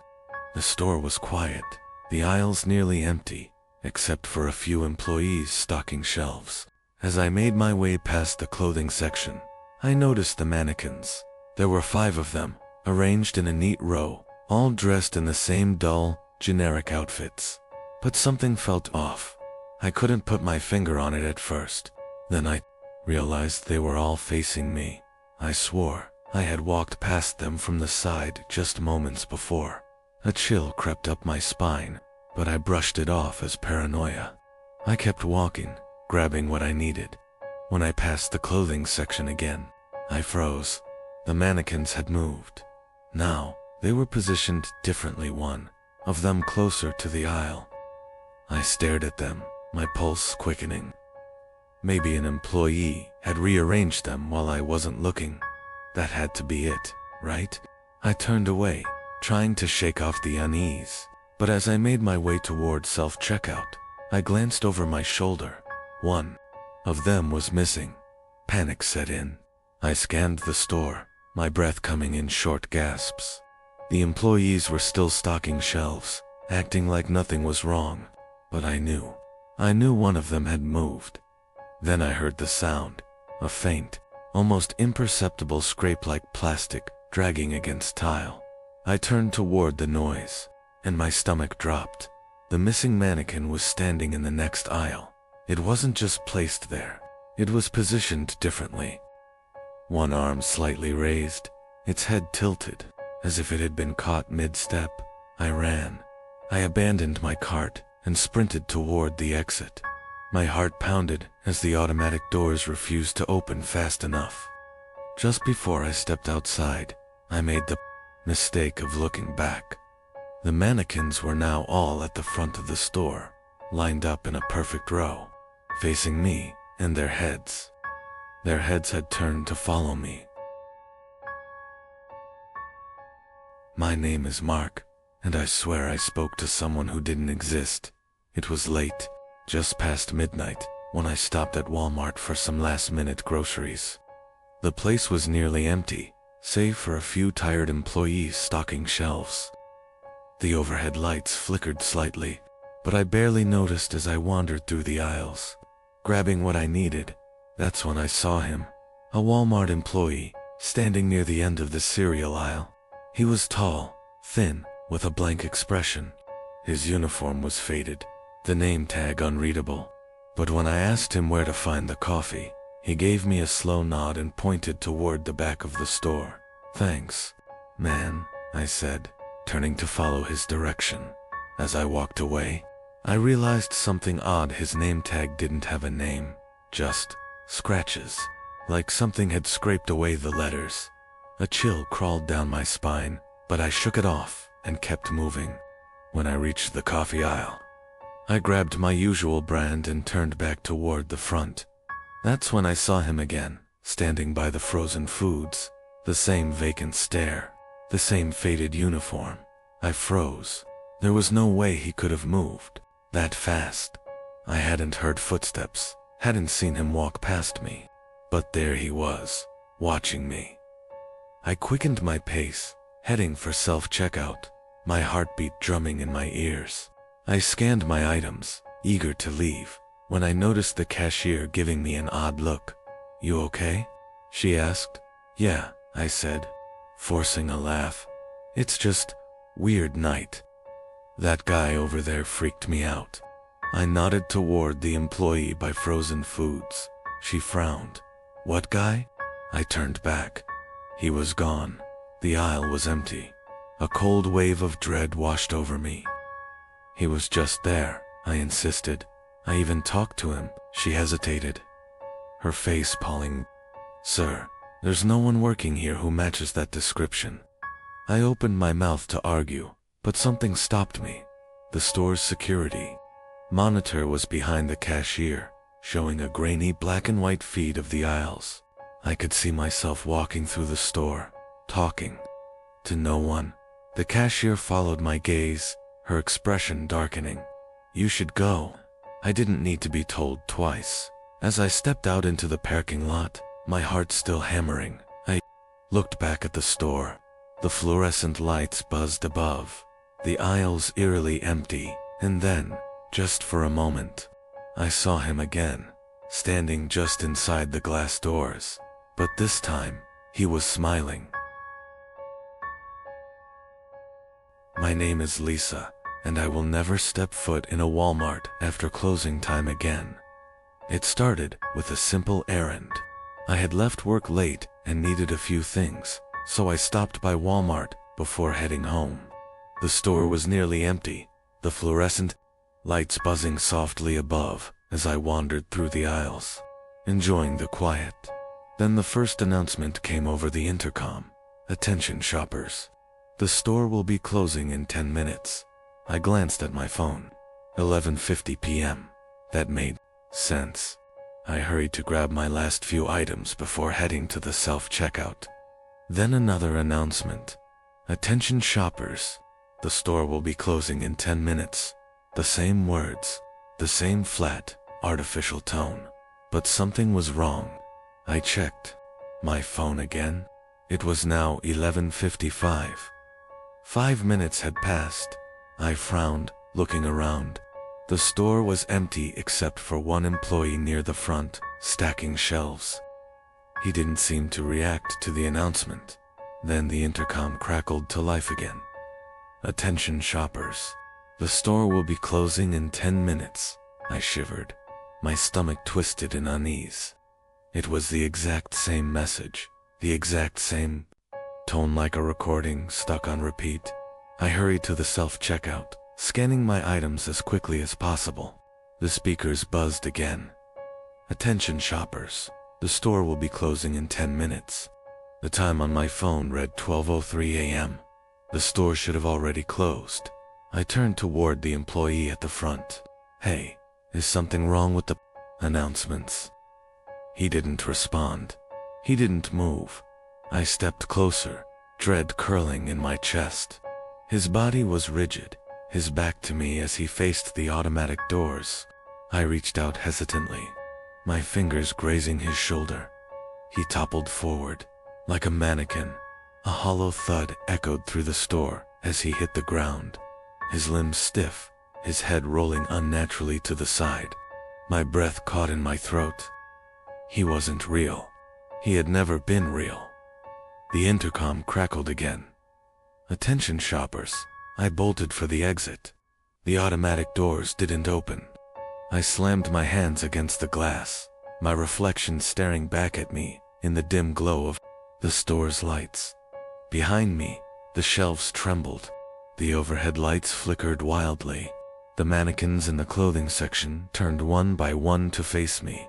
The store was quiet, the aisles nearly empty, except for a few employees stocking shelves. As I made my way past the clothing section, I noticed the mannequins. There were 5 of them, arranged in a neat row, all dressed in the same dull, generic outfits. But something felt off. I couldn't put my finger on it at first. Then I realized they were all facing me. I swore I had walked past them from the side just moments before. A chill crept up my spine, but I brushed it off as paranoia. I kept walking, grabbing what I needed. When I passed the clothing section again, I froze. The mannequins had moved. Now, they were positioned differently, one of them closer to the aisle. I stared at them, my pulse quickening. Maybe an employee had rearranged them while I wasn't looking. That had to be it, right? I turned away, trying to shake off the unease. But as I made my way toward self-checkout, I glanced over my shoulder. One of them was missing. Panic set in. I scanned the store, my breath coming in short gasps. The employees were still stocking shelves, acting like nothing was wrong. But I knew one of them had moved. Then I heard the sound, a faint, almost imperceptible scrape like plastic dragging against tile. I turned toward the noise, and my stomach dropped. The missing mannequin was standing in the next aisle. It wasn't just placed there, it was positioned differently. One arm slightly raised, its head tilted, as if it had been caught mid-step. I ran. I abandoned my cart and sprinted toward the exit. My heart pounded as the automatic doors refused to open fast enough. Just before I stepped outside, I made the mistake of looking back. The mannequins were now all at the front of the store, lined up in a perfect row, facing me and their heads. Their heads had turned to follow me. My name is Mark, and I swear I spoke to someone who didn't exist. It was late, just past midnight, when I stopped at Walmart for some last-minute groceries. The place was nearly empty, save for a few tired employees stocking shelves. The overhead lights flickered slightly, but I barely noticed as I wandered through the aisles. Grabbing what I needed, that's when I saw him, a Walmart employee, standing near the end of the cereal aisle. He was tall, thin, with a blank expression. His uniform was faded, the name tag unreadable. But when I asked him where to find the coffee, he gave me a slow nod and pointed toward the back of the store. "Thanks, man," I said, turning to follow his direction. As I walked away, I realized something odd. His name tag didn't have a name, just scratches, like something had scraped away the letters. A chill crawled down my spine, but I shook it off and kept moving. When I reached the coffee aisle, I grabbed my usual brand and turned back toward the front. That's when I saw him again, standing by the frozen foods, the same vacant stare, the same faded uniform. I froze. There was no way he could have moved that fast. I hadn't heard footsteps, hadn't seen him walk past me, but there he was, watching me. I quickened my pace, heading for self-checkout, my heartbeat drumming in my ears. I scanned my items, eager to leave, when I noticed the cashier giving me an odd look. "You okay?" she asked. "Yeah," I said, forcing a laugh. "It's just weird night. That guy over there freaked me out." I nodded toward the employee by frozen foods. She frowned. "What guy?" I turned back. He was gone. The aisle was empty. A cold wave of dread washed over me. "He was just there," I insisted. "I even talked to him." She hesitated, her face palling. "Sir, there's no one working here who matches that description." I opened my mouth to argue, but something stopped me. The store's security monitor was behind the cashier, showing a grainy black and white feed of the aisles. I could see myself walking through the store, talking to no one. The cashier followed my gaze, her expression darkening. "You should go." I didn't need to be told twice. As I stepped out into the parking lot, my heart still hammering, I looked back at the store. The fluorescent lights buzzed above, the aisles eerily empty, and then, just for a moment, I saw him again, standing just inside the glass doors. But this time, he was smiling. "My name is Lisa, and I will never step foot in a Walmart after closing time again." It started with a simple errand. I had left work late and needed a few things, so I stopped by Walmart before heading home. The store was nearly empty, the fluorescent lights buzzing softly above as I wandered through the aisles, enjoying the quiet. Then the first announcement came over the intercom. "Attention shoppers. The store will be closing in 10 minutes. I glanced at my phone. 11:50 p.m. That made sense. I hurried to grab my last few items before heading to the self-checkout. Then another announcement. "Attention shoppers. The store will be closing in 10 minutes. The same words, the same flat, artificial tone. But something was wrong. I checked my phone again. It was now 11:55. 5 minutes had passed. I frowned, looking around. The store was empty except for one employee near the front, stacking shelves. He didn't seem to react to the announcement. Then the intercom crackled to life again. "Attention shoppers. The store will be closing in 10 minutes. I shivered. My stomach twisted in unease. It was the exact same message, the exact same tone, like a recording stuck on repeat. I hurried to the self-checkout, scanning my items as quickly as possible. The speakers buzzed again. "Attention shoppers. The store will be closing in 10 minutes. The time on my phone read 12:03 a.m. The store should have already closed. I turned toward the employee at the front. "Hey, is something wrong with the announcements?" He didn't respond. He didn't move. I stepped closer, dread curling in my chest. His body was rigid, his back to me as he faced the automatic doors. I reached out hesitantly, my fingers grazing his shoulder. He toppled forward, like a mannequin. A hollow thud echoed through the store as he hit the ground, his limbs stiff, his head rolling unnaturally to the side. My breath caught in my throat. He wasn't real. He had never been real. The intercom crackled again. "Attention shoppers." I bolted for the exit. The automatic doors didn't open. I slammed my hands against the glass, my reflection staring back at me in the dim glow of the store's lights. Behind me, the shelves trembled. The overhead lights flickered wildly. The mannequins in the clothing section turned one by one to face me.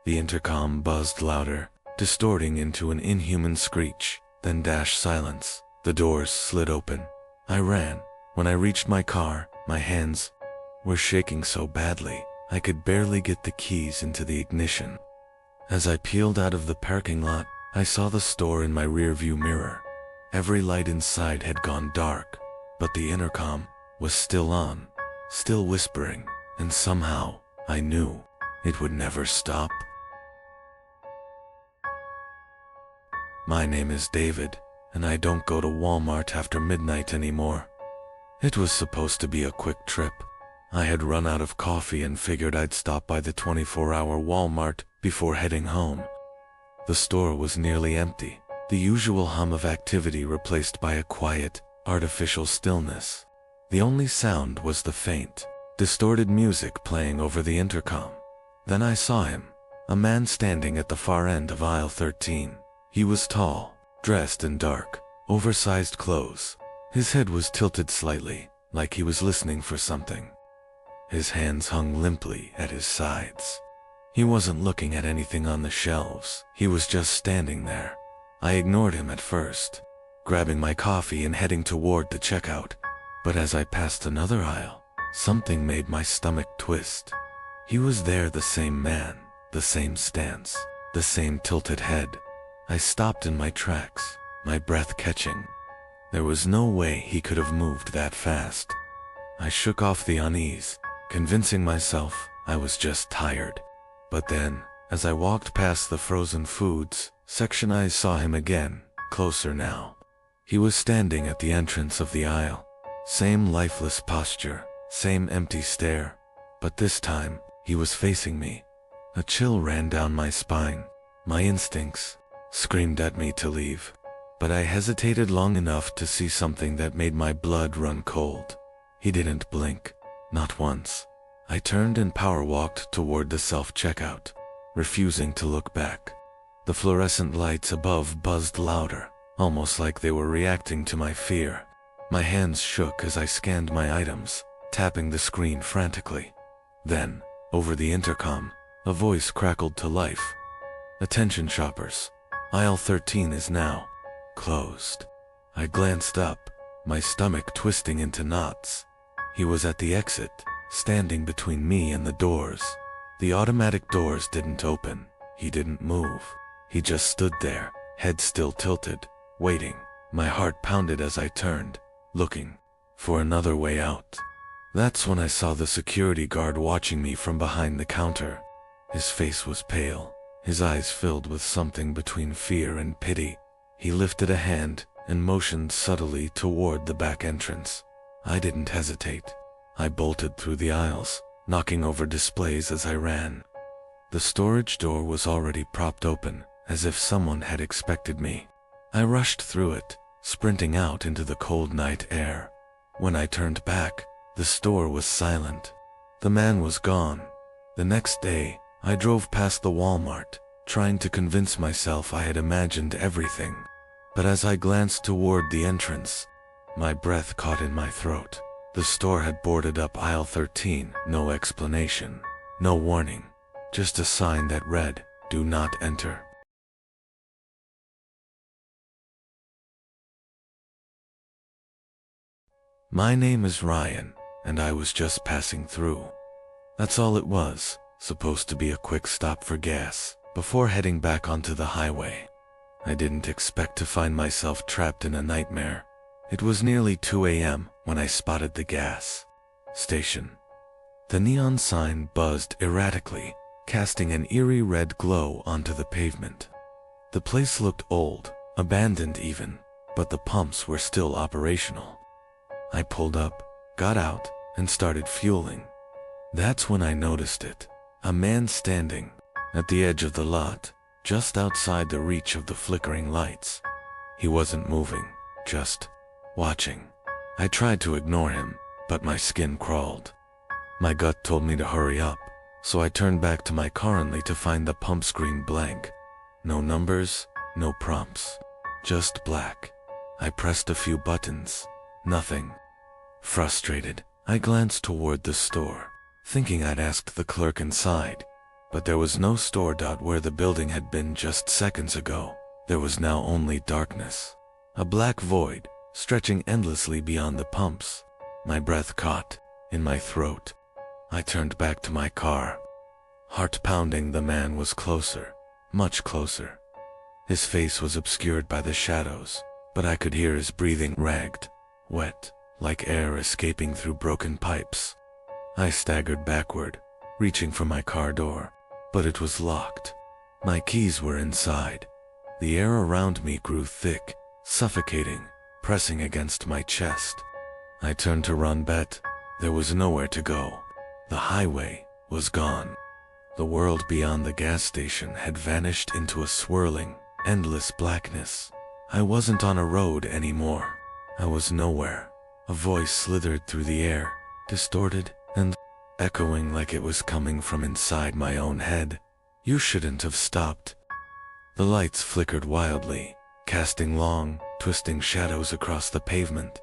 The intercom buzzed louder, distorting into an inhuman screech, then dashed silence. The doors slid open. I ran. When I reached my car, my hands were shaking so badly, I could barely get the keys into the ignition. As I peeled out of the parking lot, I saw the store in my rearview mirror. Every light inside had gone dark, but the intercom was still on, still whispering, and somehow, I knew it would never stop. My name is David, and I don't go to Walmart after midnight anymore. It was supposed to be a quick trip. I had run out of coffee and figured I'd stop by the 24-hour Walmart before heading home. The store was nearly empty, the usual hum of activity replaced by a quiet, artificial stillness. The only sound was the faint, distorted music playing over the intercom. Then I saw him, a man standing at the far end of aisle 13. He was tall, dressed in dark, oversized clothes. His head was tilted slightly, like he was listening for something. His hands hung limply at his sides. He wasn't looking at anything on the shelves, he was just standing there. I ignored him at first, grabbing my coffee and heading toward the checkout. But as I passed another aisle, something made my stomach twist. He was there, the same man, the same stance, the same tilted head. I stopped in my tracks, my breath catching. There was no way he could have moved that fast. I shook off the unease, convincing myself I was just tired. But then, as I walked past the frozen foods section, I saw him again, closer now. He was standing at the entrance of the aisle. Same lifeless posture, same empty stare. But this time, he was facing me. A chill ran down my spine. My instincts screamed at me to leave. But I hesitated long enough to see something that made my blood run cold. He didn't blink, not once. I turned and power-walked toward the self-checkout, refusing to look back. The fluorescent lights above buzzed louder, almost like they were reacting to my fear. My hands shook as I scanned my items, tapping the screen frantically. Then, over the intercom, a voice crackled to life. "Attention shoppers, aisle 13 is now closed." I glanced up, my stomach twisting into knots. He was at the exit, standing between me and the doors. The automatic doors didn't open. He didn't move. He just stood there, head still tilted, waiting. My heart pounded as I turned, looking for another way out. That's when I saw the security guard watching me from behind the counter. His face was pale, his eyes filled with something between fear and pity. He lifted a hand and motioned subtly toward the back entrance. I didn't hesitate. I bolted through the aisles, knocking over displays as I ran. The storage door was already propped open, as if someone had expected me. I rushed through it, sprinting out into the cold night air. When I turned back, the store was silent. The man was gone. The next day, I drove past the Walmart, trying to convince myself I had imagined everything. But as I glanced toward the entrance, my breath caught in my throat. The store had boarded up aisle 13, no explanation, no warning, just a sign that read, "Do not enter." My name is Ryan, and I was just passing through. That's all it was, supposed to be a quick stop for gas, before heading back onto the highway. I didn't expect to find myself trapped in a nightmare. It was nearly 2 a.m. when I spotted the gas station. The neon sign buzzed erratically, casting an eerie red glow onto the pavement. The place looked old, abandoned even, but the pumps were still operational. I pulled up, got out, and started fueling. That's when I noticed it. A man standing at the edge of the lot, just outside the reach of the flickering lights. He wasn't moving, just watching. I tried to ignore him, but my skin crawled. My gut told me to hurry up, so I turned back to my car only to find the pump screen blank. No numbers, no prompts, just black. I pressed a few buttons. Nothing. Frustrated, I glanced toward the store, thinking I'd asked the clerk inside. But there was no store. Where the building had been just seconds ago, there was now only darkness. A black void, stretching endlessly beyond the pumps. My breath caught in my throat. I turned back to my car. Heart pounding, the man was closer, much closer. His face was obscured by the shadows, but I could hear his breathing, ragged, wet, like air escaping through broken pipes. I staggered backward, reaching for my car door, but it was locked. My keys were inside. The air around me grew thick, suffocating, pressing against my chest. I turned to run, but there was nowhere to go. The highway was gone. The world beyond the gas station had vanished into a swirling, endless blackness. I wasn't on a road anymore. I was nowhere. A voice slithered through the air, distorted and echoing like it was coming from inside my own head. You shouldn't have stopped. The lights flickered wildly, casting long, twisting shadows across the pavement.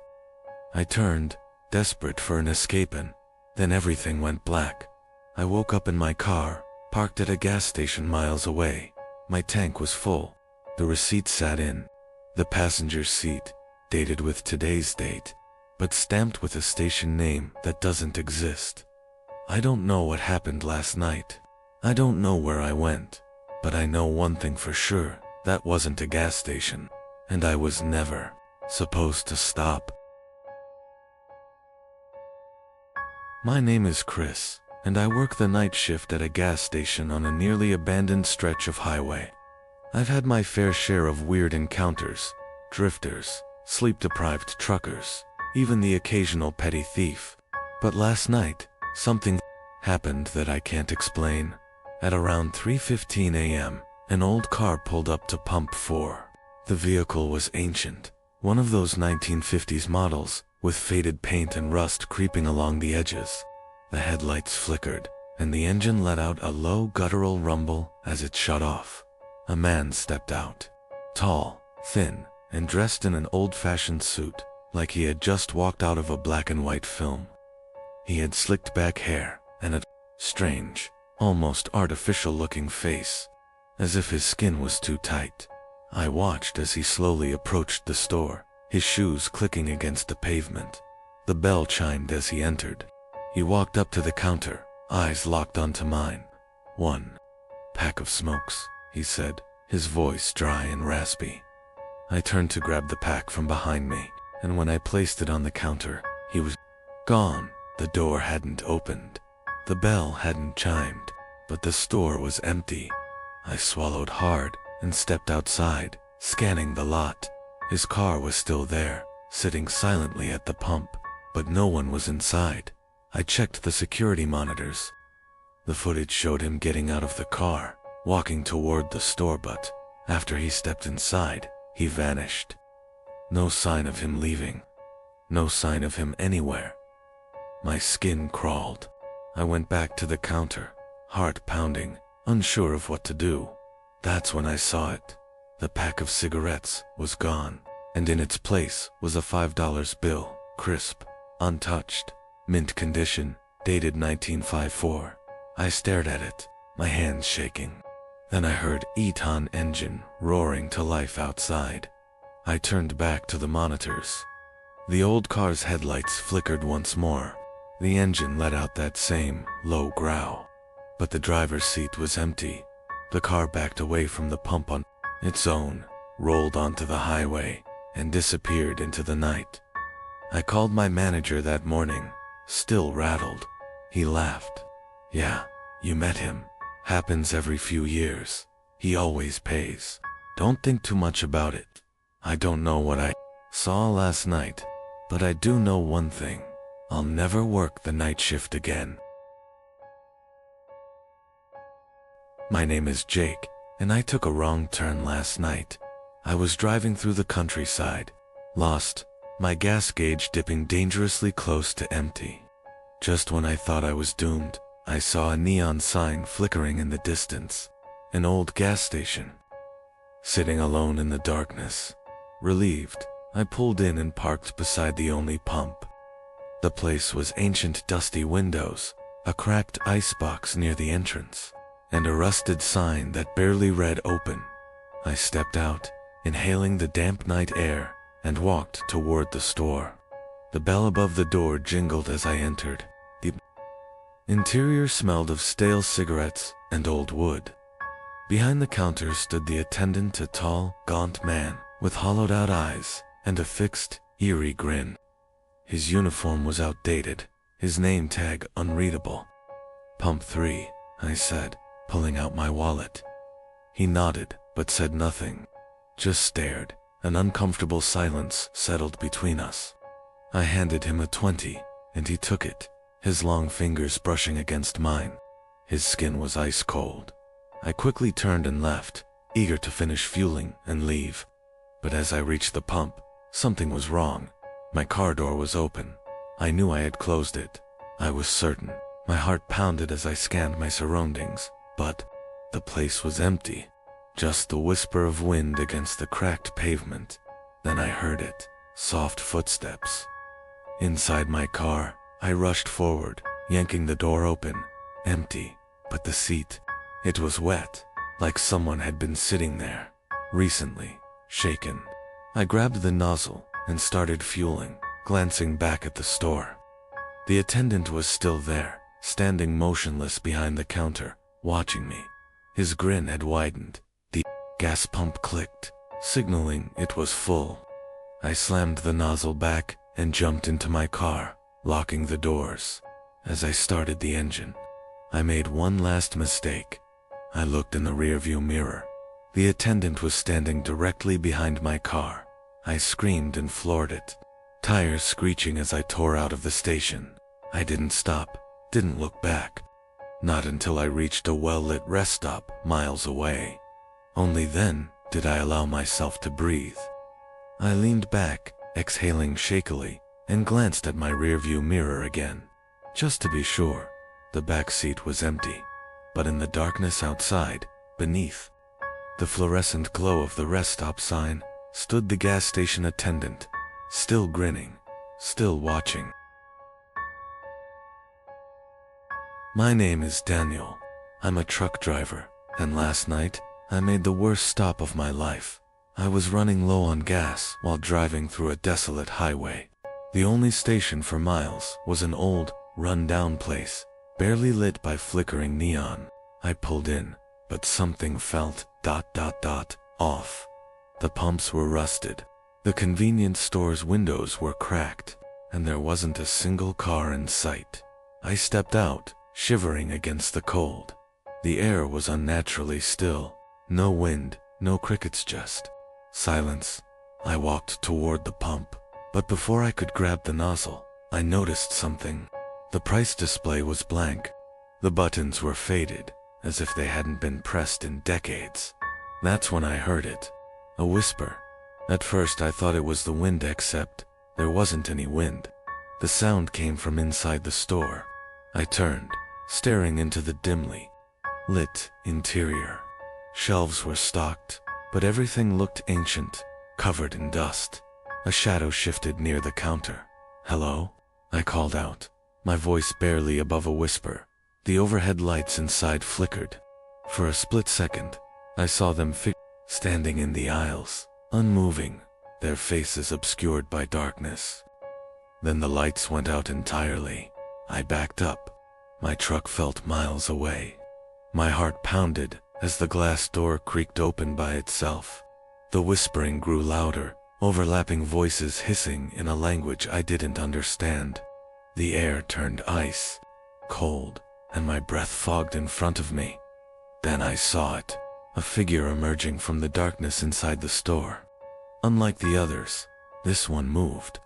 I turned, desperate for an escape, and then everything went black. I woke up in my car, parked at a gas station miles away. My tank was full. The receipt sat in the passenger seat, dated with today's date, but stamped with a station name that doesn't exist. I don't know what happened last night. I don't know where I went, but I know one thing for sure: that wasn't a gas station, and I was never supposed to stop. My name is Chris, and I work the night shift at a gas station on a nearly abandoned stretch of highway. I've had my fair share of weird encounters: drifters, sleep-deprived truckers, even the occasional petty thief. But last night, something happened that I can't explain. At around 3:15 a.m., an old car pulled up to pump 4. The vehicle was ancient, one of those 1950s models, with faded paint and rust creeping along the edges. The headlights flickered, and the engine let out a low guttural rumble as it shut off. A man stepped out, tall, thin, and dressed in an old-fashioned suit, like he had just walked out of a black-and-white film. He had slicked back hair and a strange, almost artificial-looking face, as if his skin was too tight. I watched as he slowly approached the store, his shoes clicking against the pavement. The bell chimed as he entered. He walked up to the counter, eyes locked onto mine. "1 pack of smokes," he said, his voice dry and raspy. I turned to grab the pack from behind me, and when I placed it on the counter, he was gone. The door hadn't opened. The bell hadn't chimed, but the store was empty. I swallowed hard and stepped outside, scanning the lot. His car was still there, sitting silently at the pump, but no one was inside. I checked the security monitors. The footage showed him getting out of the car, walking toward the store, but after he stepped inside, he vanished. No sign of him leaving. No sign of him anywhere. My skin crawled. I went back to the counter, heart pounding, unsure of what to do. That's when I saw it. The pack of cigarettes was gone, and in its place was a $5 bill, crisp, untouched, mint condition, dated 1954. I stared at it, my hands shaking. Then I heard Eton engine roaring to life outside. I turned back to the monitors. The old car's headlights flickered once more. The engine let out that same low growl, but the driver's seat was empty. The car backed away from the pump on its own, rolled onto the highway, and disappeared into the night. I called my manager that morning, still rattled. He laughed. "Yeah, you met him. Happens every few years. He always pays. Don't think too much about it." I don't know what I saw last night, but I do know one thing: I'll never work the night shift again. My name is Jake, and I took a wrong turn last night. I was driving through the countryside, lost, my gas gauge dipping dangerously close to empty. Just when I thought I was doomed, I saw a neon sign flickering in the distance. An old gas station. Sitting alone in the darkness. Relieved, I pulled in and parked beside the only pump. The place was ancient, dusty windows, a cracked icebox near the entrance, and a rusted sign that barely read open. I stepped out, inhaling the damp night air, and walked toward the store. The bell above the door jingled as I entered. The interior smelled of stale cigarettes and old wood. Behind the counter stood the attendant, a tall, gaunt man with hollowed-out eyes and a fixed, eerie grin. His uniform was outdated, his name tag unreadable. "Pump 3, I said, pulling out my wallet. He nodded, but said nothing, just stared. An uncomfortable silence settled between us. I handed him a 20, and he took it, his long fingers brushing against mine. His skin was ice cold. I quickly turned and left, eager to finish fueling and leave. But as I reached the pump, something was wrong. My car door was open. I knew I had closed it. I was certain. My heart pounded as I scanned my surroundings, but the place was empty. Just the whisper of wind against the cracked pavement. Then I heard it, soft footsteps. Inside my car, I rushed forward, yanking the door open. Empty, but the seat, it was wet, like someone had been sitting there, recently, shaken. I grabbed the nozzle and started fueling, glancing back at the store. The attendant was still there, standing motionless behind the counter, watching me. His grin had widened. The gas pump clicked, signaling it was full. I slammed the nozzle back and jumped into my car, locking the doors. As I started the engine, I made one last mistake. I looked in the rearview mirror. The attendant was standing directly behind my car. I screamed and floored it, tires screeching as I tore out of the station. I didn't stop, didn't look back. Not until I reached a well-lit rest stop miles away. Only then did I allow myself to breathe. I leaned back, exhaling shakily, and glanced at my rearview mirror again. Just to be sure, the back seat was empty. But in the darkness outside, beneath the fluorescent glow of the rest stop sign, stood the gas station attendant, still grinning, still watching. My name is Daniel. I'm a truck driver, and last night, I made the worst stop of my life. I was running low on gas while driving through a desolate highway. The only station for miles was an old, run-down place, barely lit by flickering neon. I pulled in, but something felt ... off. The pumps were rusted. The convenience store's windows were cracked, and there wasn't a single car in sight. I stepped out, shivering against the cold. The air was unnaturally still. No wind, no crickets, just silence. I walked toward the pump, but before I could grab the nozzle, I noticed something. The price display was blank. The buttons were faded, as if they hadn't been pressed in decades. That's when I heard it. A whisper. At first I thought it was the wind, except there wasn't any wind. The sound came from inside the store. I turned, staring into the dimly lit interior. Shelves were stocked, but everything looked ancient, covered in dust. A shadow shifted near the counter. "Hello?" I called out, my voice barely above a whisper. The overhead lights inside flickered. For a split second, I saw them standing in the aisles, unmoving, their faces obscured by darkness. Then the lights went out entirely. I backed up. My truck felt miles away. My heart pounded as the glass door creaked open by itself. The whispering grew louder, overlapping voices hissing in a language I didn't understand. The air turned ice cold, and my breath fogged in front of me. Then I saw it, a figure emerging from the darkness inside the store. Unlike the others, this one moved.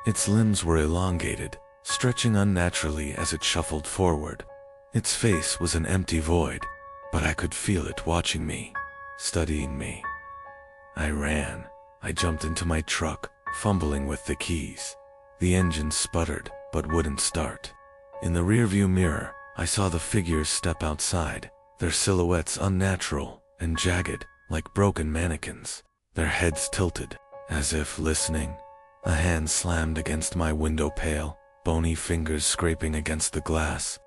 Its limbs were elongated, stretching unnaturally as it shuffled forward. Its face was an empty void, but I could feel it watching me, studying me. I ran. I jumped into my truck, fumbling with the keys. The engine sputtered, but wouldn't start. In the rearview mirror, I saw the figures step outside, their silhouettes unnatural and jagged, like broken mannequins. Their heads tilted, As if listening, a hand slammed against my window pane, bony fingers scraping against the glass.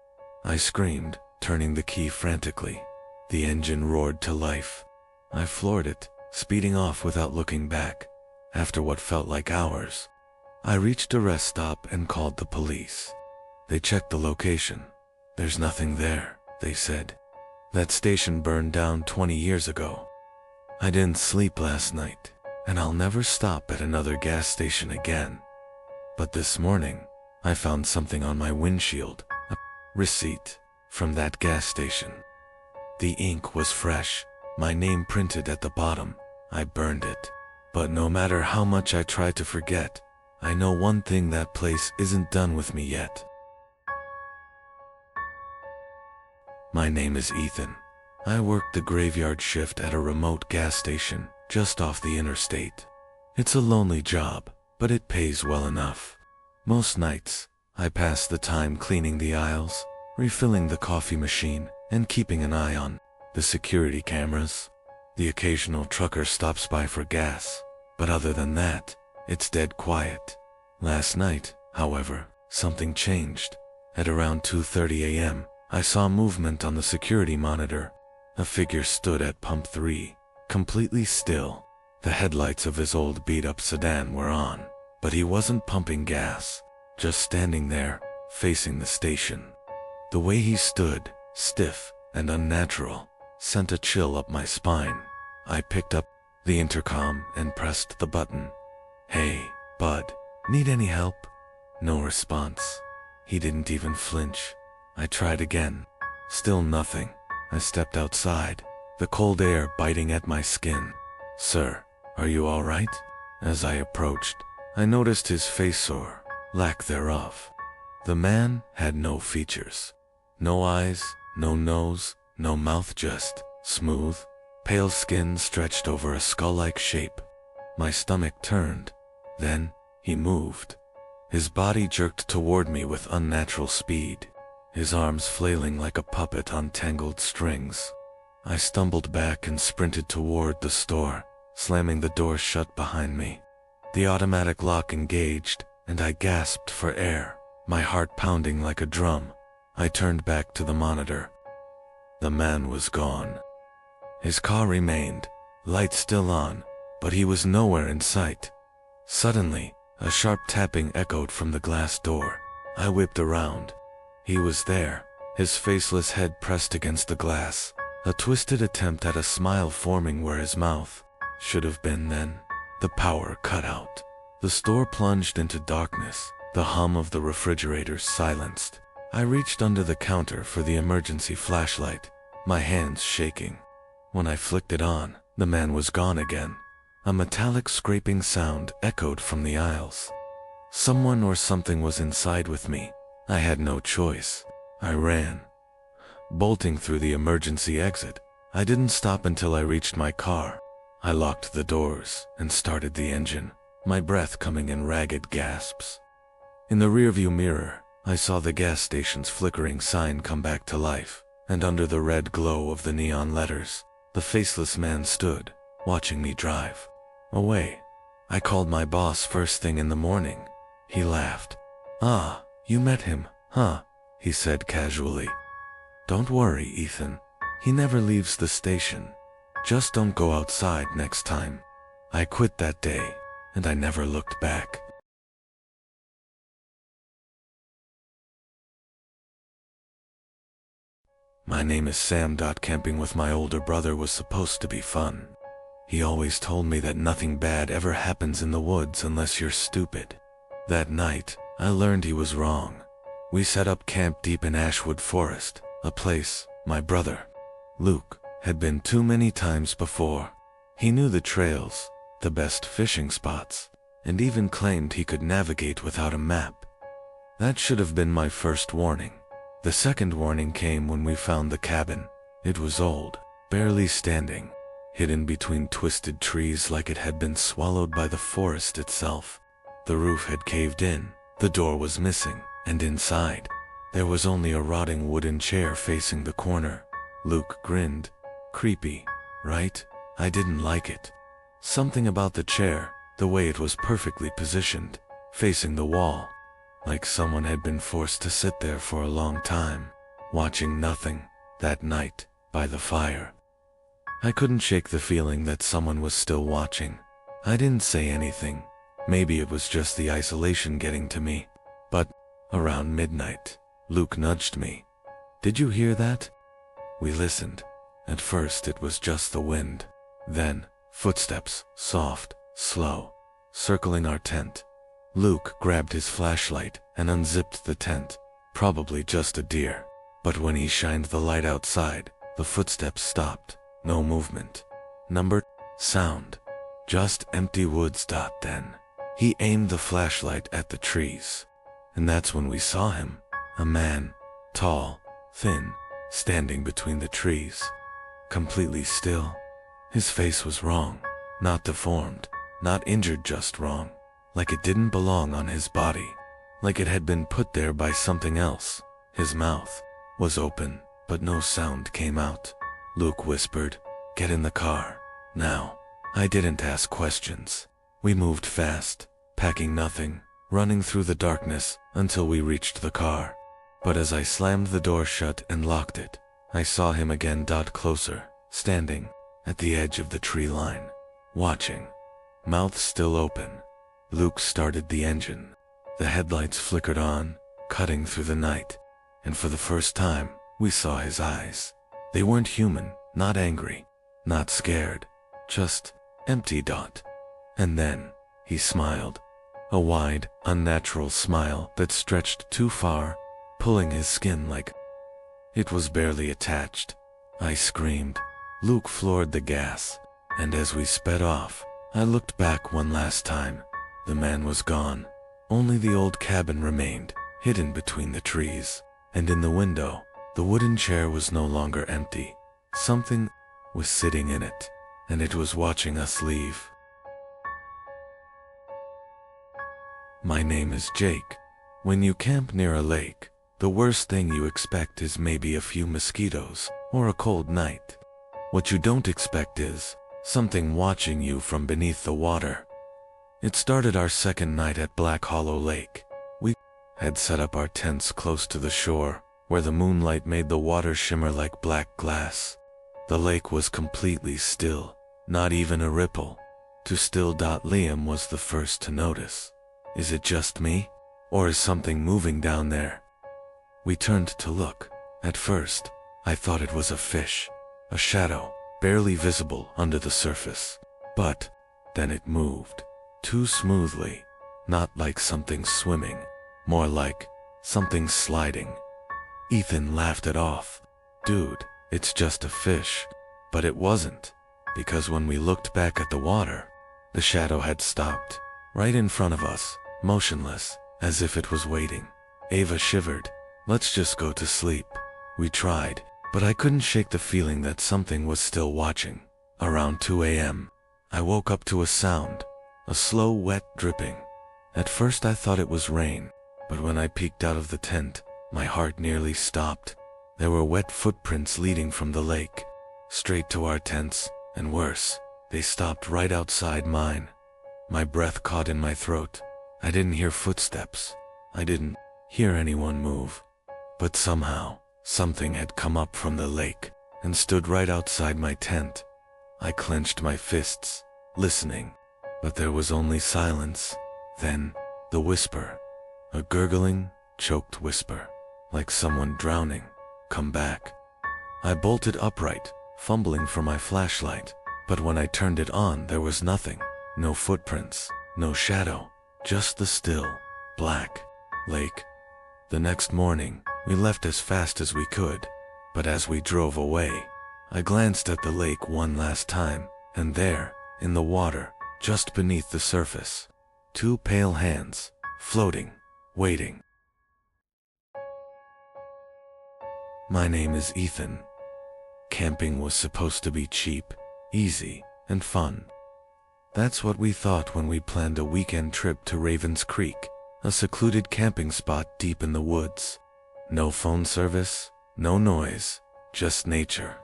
I screamed, turning the key frantically. The engine roared to life. I floored it, speeding off without looking back. After what felt like hours, I reached a rest stop and called the police. They checked the location. "There's nothing there," they said. "That station burned down 20 years ago." I didn't sleep last night, and I'll never stop at another gas station again. But this morning, I found something on my windshield, a receipt from that gas station. The ink was fresh, my name printed at the bottom. I burned it. But no matter how much I try to forget, I know one thing: that place isn't done with me yet. My name is Ethan. I work the graveyard shift at a remote gas station just off the interstate. It's a lonely job, but it pays well enough. Most nights, I pass the time cleaning the aisles, refilling the coffee machine, and keeping an eye on the security cameras. The occasional trucker stops by for gas, but other than that, it's dead quiet. Last night, however, something changed. At around 2:30 a.m., I saw movement on the security monitor. A figure stood at pump 3, completely still. The headlights of his old beat-up sedan were on, but he wasn't pumping gas, just standing there, facing the station. The way he stood, stiff and unnatural, sent a chill up my spine. I picked up the intercom and pressed the button. "Hey, bud, need any help?" No response. He didn't even flinch. I tried again. Still nothing. I stepped outside, the cold air biting at my skin. "Sir, are you all right?" As I approached, I noticed his face, or lack thereof. The man had no features. No eyes, no nose, no mouth, just smooth, pale skin stretched over a skull-like shape. My stomach turned. Then, he moved. His body jerked toward me with unnatural speed, his arms flailing like a puppet on tangled strings. I stumbled back and sprinted toward the store, slamming the door shut behind me. The automatic lock engaged, and I gasped for air, my heart pounding like a drum. I turned back to the monitor. The man was gone. His car remained, lights still on, but he was nowhere in sight. Suddenly, a sharp tapping echoed from the glass door. I whipped around. He was there, his faceless head pressed against the glass, a twisted attempt at a smile forming where his mouth should have been. Then, the power cut out. The store plunged into darkness, the hum of the refrigerator silenced. I reached under the counter for the emergency flashlight, my hands shaking. When I flicked it on, the man was gone again. A metallic scraping sound echoed from the aisles. Someone or something was inside with me. I had no choice. I ran, bolting through the emergency exit. I didn't stop until I reached my car. I locked the doors and started the engine, my breath coming in ragged gasps. In the rearview mirror, I saw the gas station's flickering sign come back to life, and under the red glow of the neon letters, the faceless man stood, watching me drive away. I called my boss first thing in the morning. He laughed. "Ah, you met him, huh?" he said casually. "Don't worry, Ethan. He never leaves the station. Just don't go outside next time." I quit that day, and I never looked back. My name is Sam. Camping with my older brother was supposed to be fun. He always told me that nothing bad ever happens in the woods unless you're stupid. That night, I learned he was wrong. We set up camp deep in Ashwood Forest, a place my brother, Luke, had been too many times before. He knew the trails, the best fishing spots, and even claimed he could navigate without a map. That should have been my first warning. The second warning came when we found the cabin. It was old, barely standing, hidden between twisted trees like it had been swallowed by the forest itself. The roof had caved in, the door was missing, and inside, there was only a rotting wooden chair facing the corner. Luke grinned. "Creepy, right?" I didn't like it. Something about the chair, The way it was perfectly positioned, facing the wall, like someone had been forced to sit there for a long time, watching nothing, that night, by the fire. I couldn't shake the feeling that someone was still watching. I didn't say anything. Maybe it was just the isolation getting to me. But, around midnight, Luke nudged me. "Did you hear that?" We listened. At first it was just the wind. Then, footsteps, soft, slow, circling our tent. Luke grabbed his flashlight and unzipped the tent. Probably just a deer. But when he shined the light outside, the footsteps stopped. No movement. Number, sound. Just empty woods. Then, he aimed the flashlight at the trees. And that's when we saw him. A man, tall, thin, standing between the trees. Completely still. His face was wrong. Not deformed. Not injured, just wrong. Like it didn't belong on his body. Like it had been put there by something else. His mouth was open, but no sound came out. Luke whispered, "Get in the car. Now." I didn't ask questions. We moved fast, packing nothing, running through the darkness until we reached the car. But as I slammed the door shut and locked it, I saw him again. Closer, standing at the edge of the tree line, watching, mouth still open. Luke started the engine. The headlights flickered on, cutting through the night, and for the first time, we saw his eyes. They weren't human, not angry, not scared, just empty. And then, he smiled. A wide, unnatural smile that stretched too far, pulling his skin like it was barely attached. I screamed. Luke floored the gas, and as we sped off, I looked back one last time. The man was gone. Only the old cabin remained, hidden between the trees, and in the window, the wooden chair was no longer empty. Something was sitting in it, and it was watching us leave. My name is Jake. When you camp near a lake, the worst thing you expect is maybe a few mosquitoes or a cold night. What you don't expect is something watching you from beneath the water. It started our second night at Black Hollow Lake. We had set up our tents close to the shore, where the moonlight made the water shimmer like black glass. The lake was completely still, not even a ripple. Too still. Liam was the first to notice. Is it just me? Or is something moving down there? We turned to look. At first, I thought it was a fish, a shadow, barely visible under the surface. But then it moved. Too smoothly, not like something swimming, more like something sliding. Ethan laughed it off. "Dude, it's just a fish." But it wasn't, because when we looked back at the water, the shadow had stopped, right in front of us, motionless, as if it was waiting. Ava shivered. "Let's just go to sleep." We tried, but I couldn't shake the feeling that something was still watching. Around 2 a.m., I woke up to a sound. A slow, wet dripping. At first I thought it was rain, but when I peeked out of the tent, my heart nearly stopped. There were wet footprints leading from the lake, straight to our tents, and worse, they stopped right outside mine. My breath caught in my throat. I didn't hear footsteps. I didn't hear anyone move. But somehow, something had come up from the lake and stood right outside my tent. I clenched my fists, listening. But there was only silence. Then, the whisper. A gurgling, choked whisper, like someone drowning. "Come back." I bolted upright, fumbling for my flashlight. But when I turned it on, there was nothing. No footprints, no shadow, just the still, black lake. The next morning, we left as fast as we could. But as we drove away, I glanced at the lake one last time, and there, in the water, just beneath the surface, 2 pale hands, floating, waiting. My name is Ethan. Camping was supposed to be cheap, easy, and fun. That's what we thought when we planned a weekend trip to Ravens Creek, a secluded camping spot deep in the woods. No phone service, no noise, just nature.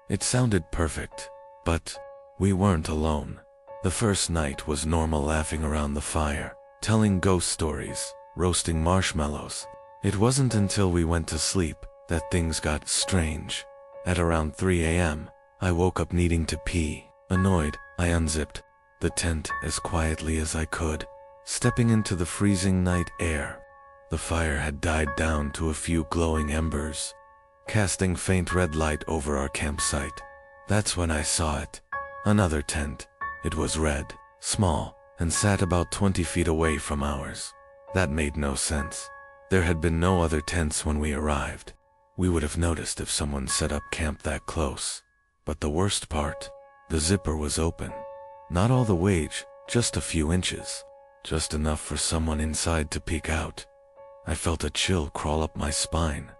It sounded perfect, but we weren't alone. The first night was normal, laughing around the fire, telling ghost stories, roasting marshmallows. It wasn't until we went to sleep that things got strange. At around 3 a.m., I woke up needing to pee. Annoyed, I unzipped the tent as quietly as I could, stepping into the freezing night air. The fire had died down to a few glowing embers, casting faint red light over our campsite. That's when I saw it. Another tent. It was red, small, and sat about 20 feet away from ours. That made no sense. There had been no other tents when we arrived. We would have noticed if someone set up camp that close. But the worst part, the zipper was open. Not all the way, just a few inches. Just enough for someone inside to peek out. I felt a chill crawl up my spine.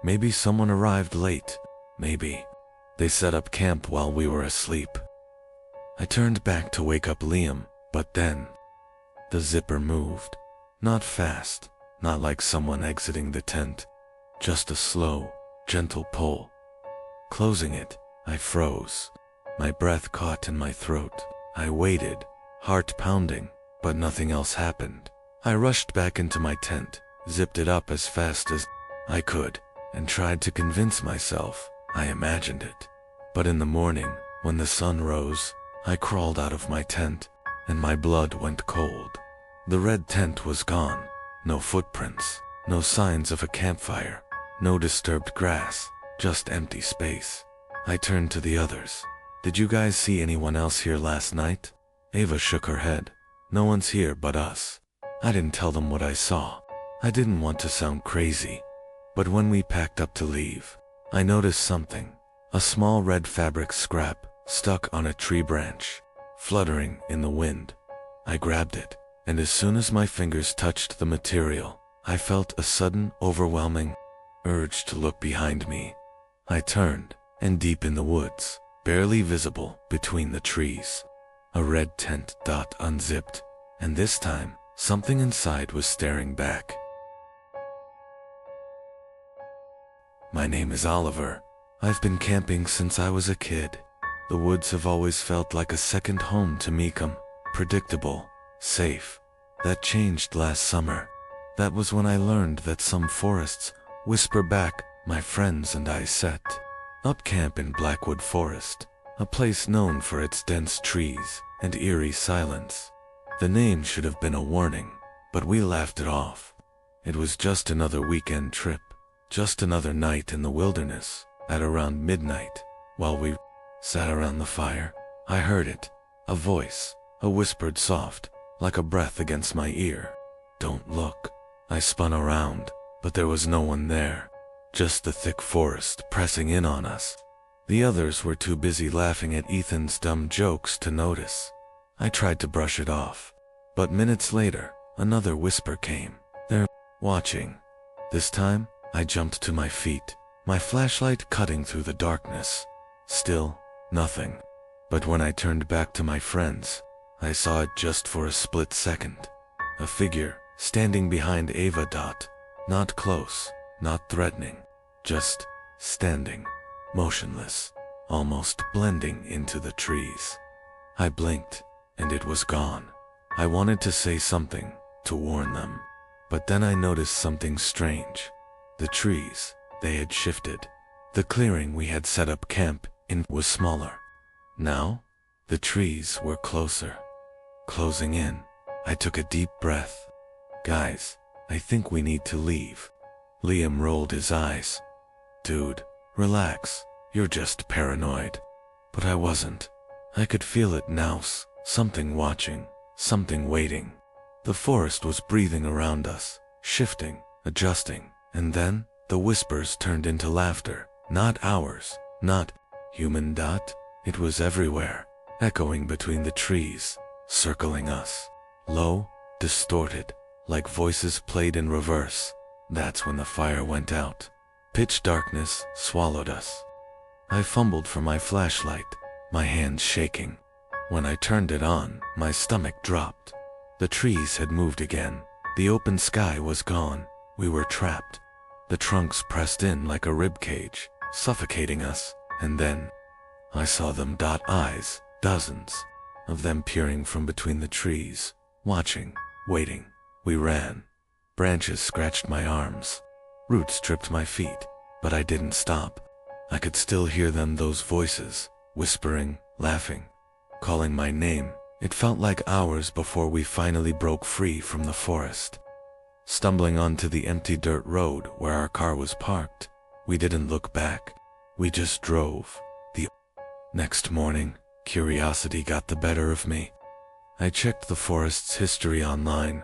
Maybe someone arrived late. Maybe they set up camp while we were asleep. I turned back to wake up Liam, but then the zipper moved. Not fast, not like someone exiting the tent. Just a slow, gentle pull. Closing it, I froze. My breath caught in my throat. I waited, heart pounding, but nothing else happened. I rushed back into my tent, zipped it up as fast as I could, and tried to convince myself I imagined it. But in the morning, when the sun rose, I crawled out of my tent, and my blood went cold. The red tent was gone. No footprints, no signs of a campfire, no disturbed grass, just empty space. I turned to the others. Did you guys see anyone else here last night? Ava shook her head. No one's here but us. I didn't tell them what I saw. I didn't want to sound crazy. But when we packed up to leave, I noticed something. A small red fabric scrap stuck on a tree branch, fluttering in the wind. I grabbed it, and as soon as my fingers touched the material, I felt a sudden, overwhelming urge to look behind me. I turned, and deep in the woods, barely visible between the trees, a red tent dot unzipped, and this time, something inside was staring back. My name is Oliver. I've been camping since I was a kid. The woods have always felt like a second home to me. Predictable, safe. That changed last summer. That was when I learned that some forests whisper back. My friends and I set up camp in Blackwood Forest, a place known for its dense trees and eerie silence. The name should have been a warning, but we laughed it off. It was just another weekend trip, just another night in the wilderness. At around midnight, while we sat around the fire, I heard it, a voice, a whispered soft, like a breath against my ear. Don't look. I spun around, but there was no one there, just the thick forest pressing in on us. The others were too busy laughing at Ethan's dumb jokes to notice. I tried to brush it off, but minutes later, another whisper came. They're watching. This time, I jumped to my feet, my flashlight cutting through the darkness. Still, nothing. But when I turned back to my friends, I saw it just for a split second. A figure, standing behind Ava. Not close, not threatening, just standing, motionless, almost blending into the trees. I blinked, and it was gone. I wanted to say something, to warn them. But then I noticed something strange. The trees, they had shifted. The clearing we had set up camp in was smaller. Now, the trees were closer. Closing in, I took a deep breath. Guys, I think we need to leave. Liam rolled his eyes. Dude, relax. You're just paranoid. But I wasn't. I could feel it now. Something watching, something waiting. The forest was breathing around us, shifting, adjusting, and then the whispers turned into laughter. Not ours, not human. It was everywhere, echoing between the trees, circling us. Low, distorted, like voices played in reverse. That's when the fire went out. Pitch darkness swallowed us. I fumbled for my flashlight, my hands shaking. When I turned it on, my stomach dropped. The trees had moved again. The open sky was gone. We were trapped. The trunks pressed in like a rib cage, suffocating us. And then I saw them. Eyes, dozens. of them peering from between the trees, watching, waiting. We ran. Branches scratched my arms. Roots tripped my feet, but I didn't stop. I could still hear them, those voices, whispering, laughing, calling my name. It felt like hours before we finally broke free from the forest. Stumbling onto the empty dirt road where our car was parked, we didn't look back. We just drove. The next morning, curiosity got the better of me. I checked the forest's history online.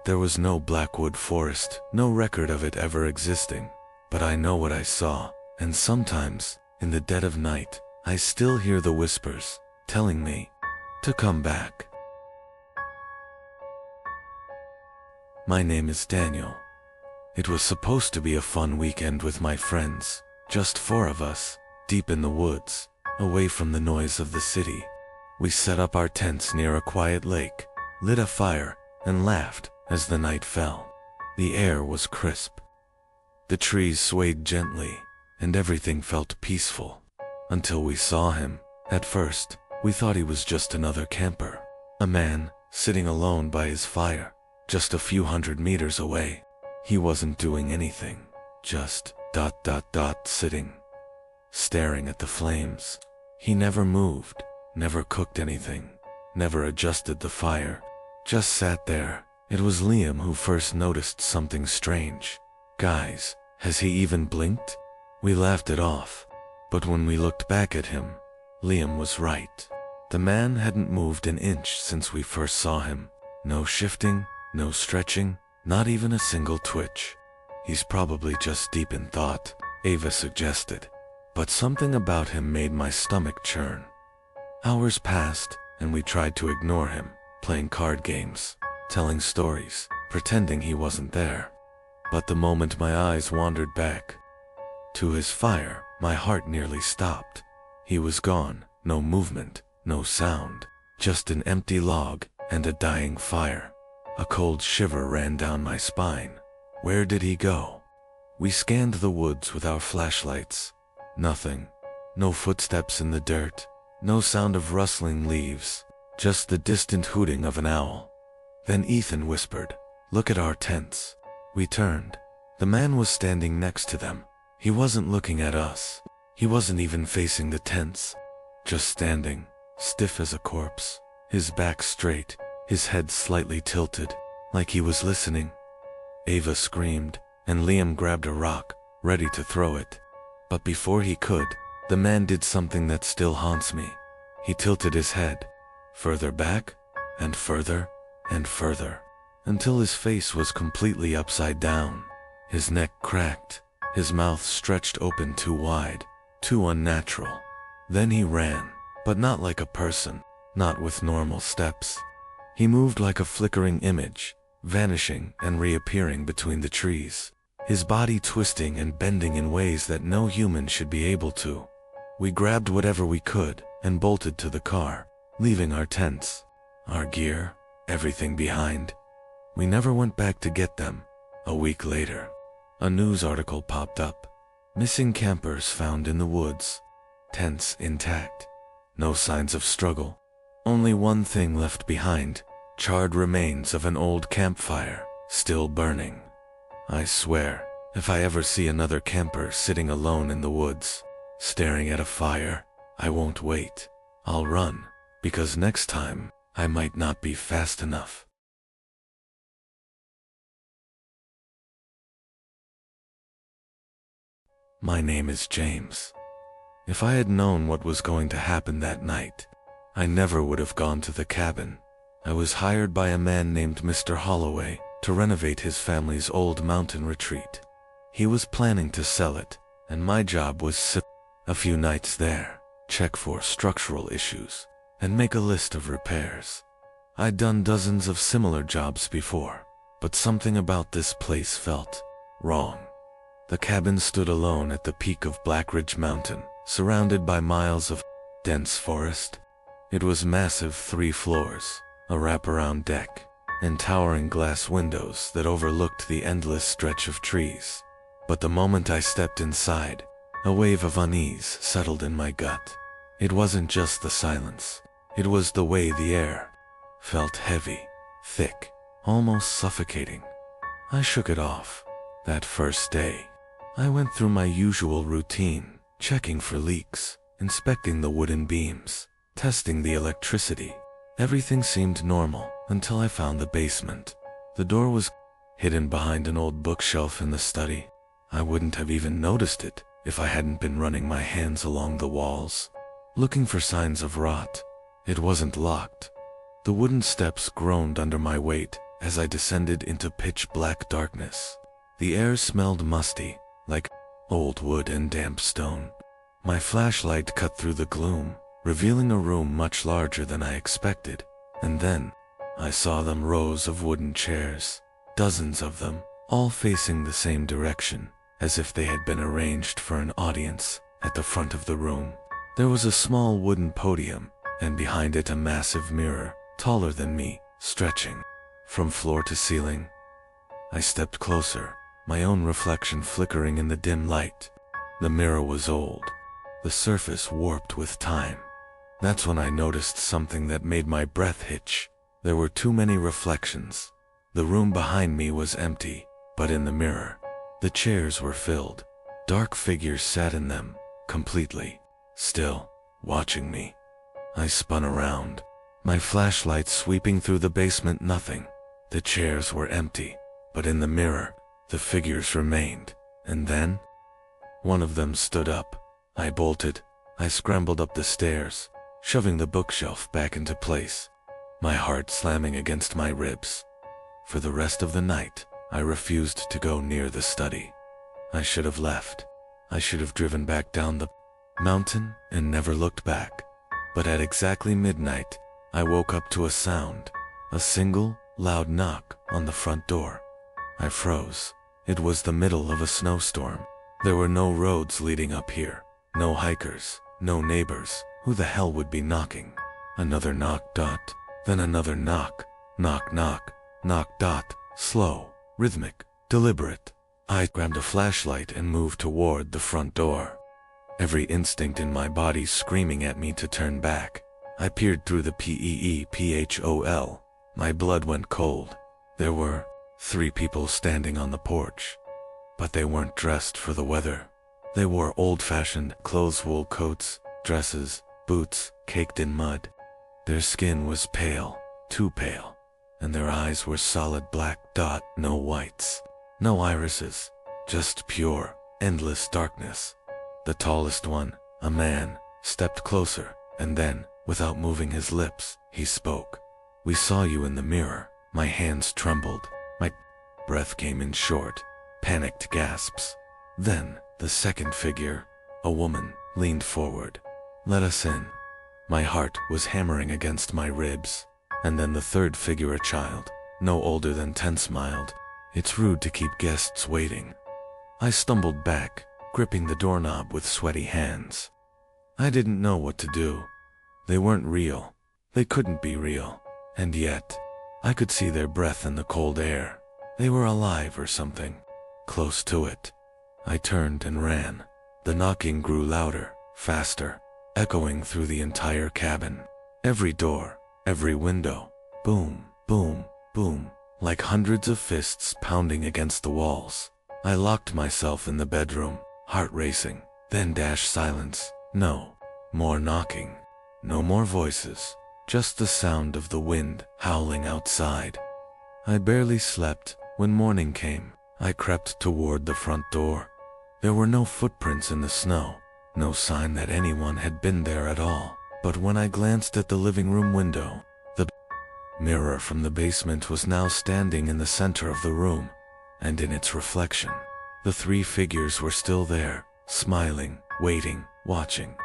There was no Blackwood Forest, no record of it ever existing. But I know what I saw, and sometimes, in the dead of night, I still hear the whispers, telling me to come back. My name is Daniel. It was supposed to be a fun weekend with my friends, just 4 of us, deep in the woods, away from the noise of the city. We set up our tents near a quiet lake, lit a fire, and laughed as the night fell. The air was crisp. The trees swayed gently, and everything felt peaceful. Until we saw him. At first, we thought he was just another camper. A man, sitting alone by his fire, just a few hundred meters away. He wasn't doing anything, just sitting, staring at the flames. He never moved, never cooked anything, never adjusted the fire, just sat there. It was Liam who first noticed something strange. Guys, has he even blinked? We laughed it off, but when we looked back at him, Liam was right. The man hadn't moved an inch since we first saw him. No shifting, no stretching, not even a single twitch. He's probably just deep in thought, Ava suggested, but something about him made my stomach churn. Hours passed, and we tried to ignore him, playing card games, telling stories, pretending he wasn't there. But the moment my eyes wandered back to his fire, my heart nearly stopped. He was gone, no movement, no sound, just an empty log and a dying fire. A cold shiver ran down my spine. Where did he go? We scanned the woods with our flashlights. Nothing. No footsteps in the dirt, no sound of rustling leaves, just the distant hooting of an owl. Then Ethan whispered, "Look at our tents." We turned. The man was standing next to them. He wasn't looking at us. He wasn't even facing the tents. Just standing, stiff as a corpse, his back straight, his head slightly tilted, like he was listening. Ava screamed, and Liam grabbed a rock, ready to throw it. But before he could, the man did something that still haunts me. He tilted his head, further back, and further, and further, until his face was completely upside down. His neck cracked, his mouth stretched open too wide, too unnatural. Then he ran, but not like a person, not with normal steps. He moved like a flickering image, vanishing and reappearing between the trees, his body twisting and bending in ways that no human should be able to. We grabbed whatever we could and bolted to the car, leaving our tents, our gear, everything behind. We never went back to get them. A week later, a news article popped up. Missing campers found in the woods. Tents intact. No signs of struggle. Only one thing left behind. Charred remains of an old campfire, still burning. I swear, if I ever see another camper sitting alone in the woods, staring at a fire, I won't wait. I'll run, because next time, I might not be fast enough. My name is James. If I had known what was going to happen that night, I never would have gone to the cabin. I was hired by a man named Mr. Holloway to renovate his family's old mountain retreat. He was planning to sell it, and my job was sit a few nights there, check for structural issues, and make a list of repairs. I'd done dozens of similar jobs before, but something about this place felt wrong. The cabin stood alone at the peak of Blackridge Mountain, surrounded by miles of dense forest. It was massive, 3 floors, a wraparound deck, and towering glass windows that overlooked the endless stretch of trees. But the moment I stepped inside, a wave of unease settled in my gut. It wasn't just the silence. It was the way the air felt heavy, thick, almost suffocating. I shook it off. That first day, I went through my usual routine, checking for leaks, inspecting the wooden beams, testing the electricity. Everything seemed normal until I found the basement. The door was hidden behind an old bookshelf in the study. I wouldn't have even noticed it if I hadn't been running my hands along the walls, looking for signs of rot. It wasn't locked. The wooden steps groaned under my weight as I descended into pitch-black darkness. The air smelled musty, like old wood and damp stone. My flashlight cut through the gloom, revealing a room much larger than I expected. And then, I saw them rows of wooden chairs, dozens of them, all facing the same direction, as if they had been arranged for an audience. At the front of the room, there was a small wooden podium, and behind it a massive mirror, taller than me, stretching from floor to ceiling. I stepped closer, my own reflection flickering in the dim light. The mirror was old, the surface warped with time. That's when I noticed something that made my breath hitch. There were too many reflections. The room behind me was empty, but in the mirror, the chairs were filled. Dark figures sat in them, completely still, watching me. I spun around, my flashlight sweeping through the basement. Nothing. The chairs were empty, but in the mirror, the figures remained. And then, one of them stood up. I bolted. I scrambled up the stairs, shoving the bookshelf back into place, my heart slamming against my ribs. For the rest of the night, I refused to go near the study. I should have left. I should have driven back down the mountain and never looked back. But at exactly midnight, I woke up to a sound, a single, loud knock on the front door. I froze. It was the middle of a snowstorm. There were no roads leading up here, no hikers, no neighbors. Who the hell would be knocking? Another knock dot, then another knock. Knock knock, knock dot, slow, rhythmic, deliberate. I grabbed a flashlight and moved toward the front door, every instinct in my body screaming at me to turn back. I peered through the peephole. My blood went cold. There were 3 people standing on the porch, but they weren't dressed for the weather. They wore old-fashioned clothes, wool coats, dresses, boots, caked in mud. Their skin was pale, too pale, and their eyes were solid black dot, no whites, no irises, just pure, endless darkness. The tallest one, a man, stepped closer, and then, without moving his lips, he spoke. "We saw you in the mirror." My hands trembled. My breath came in short, panicked gasps. Then, the second figure, a woman, leaned forward. "Let us in." My heart was hammering against my ribs. And then the third figure, a child, no older than 10, smiled. "It's rude to keep guests waiting." I stumbled back, gripping the doorknob with sweaty hands. I didn't know what to do. They weren't real. They couldn't be real. And yet, I could see their breath in the cold air. They were alive or something. Close to it. I turned and ran. The knocking grew louder, faster, echoing through the entire cabin. Every door, every window. Boom, boom, boom, like hundreds of fists pounding against the walls. I locked myself in the bedroom, heart racing. Then silence. No more knocking. No more voices. Just the sound of the wind howling outside. I barely slept. When morning came, I crept toward the front door. There were no footprints in the snow, no sign that anyone had been there at all. But when I glanced at the living room window, the mirror from the basement was now standing in the center of the room, and in its reflection, the 3 figures were still there, smiling, waiting, watching.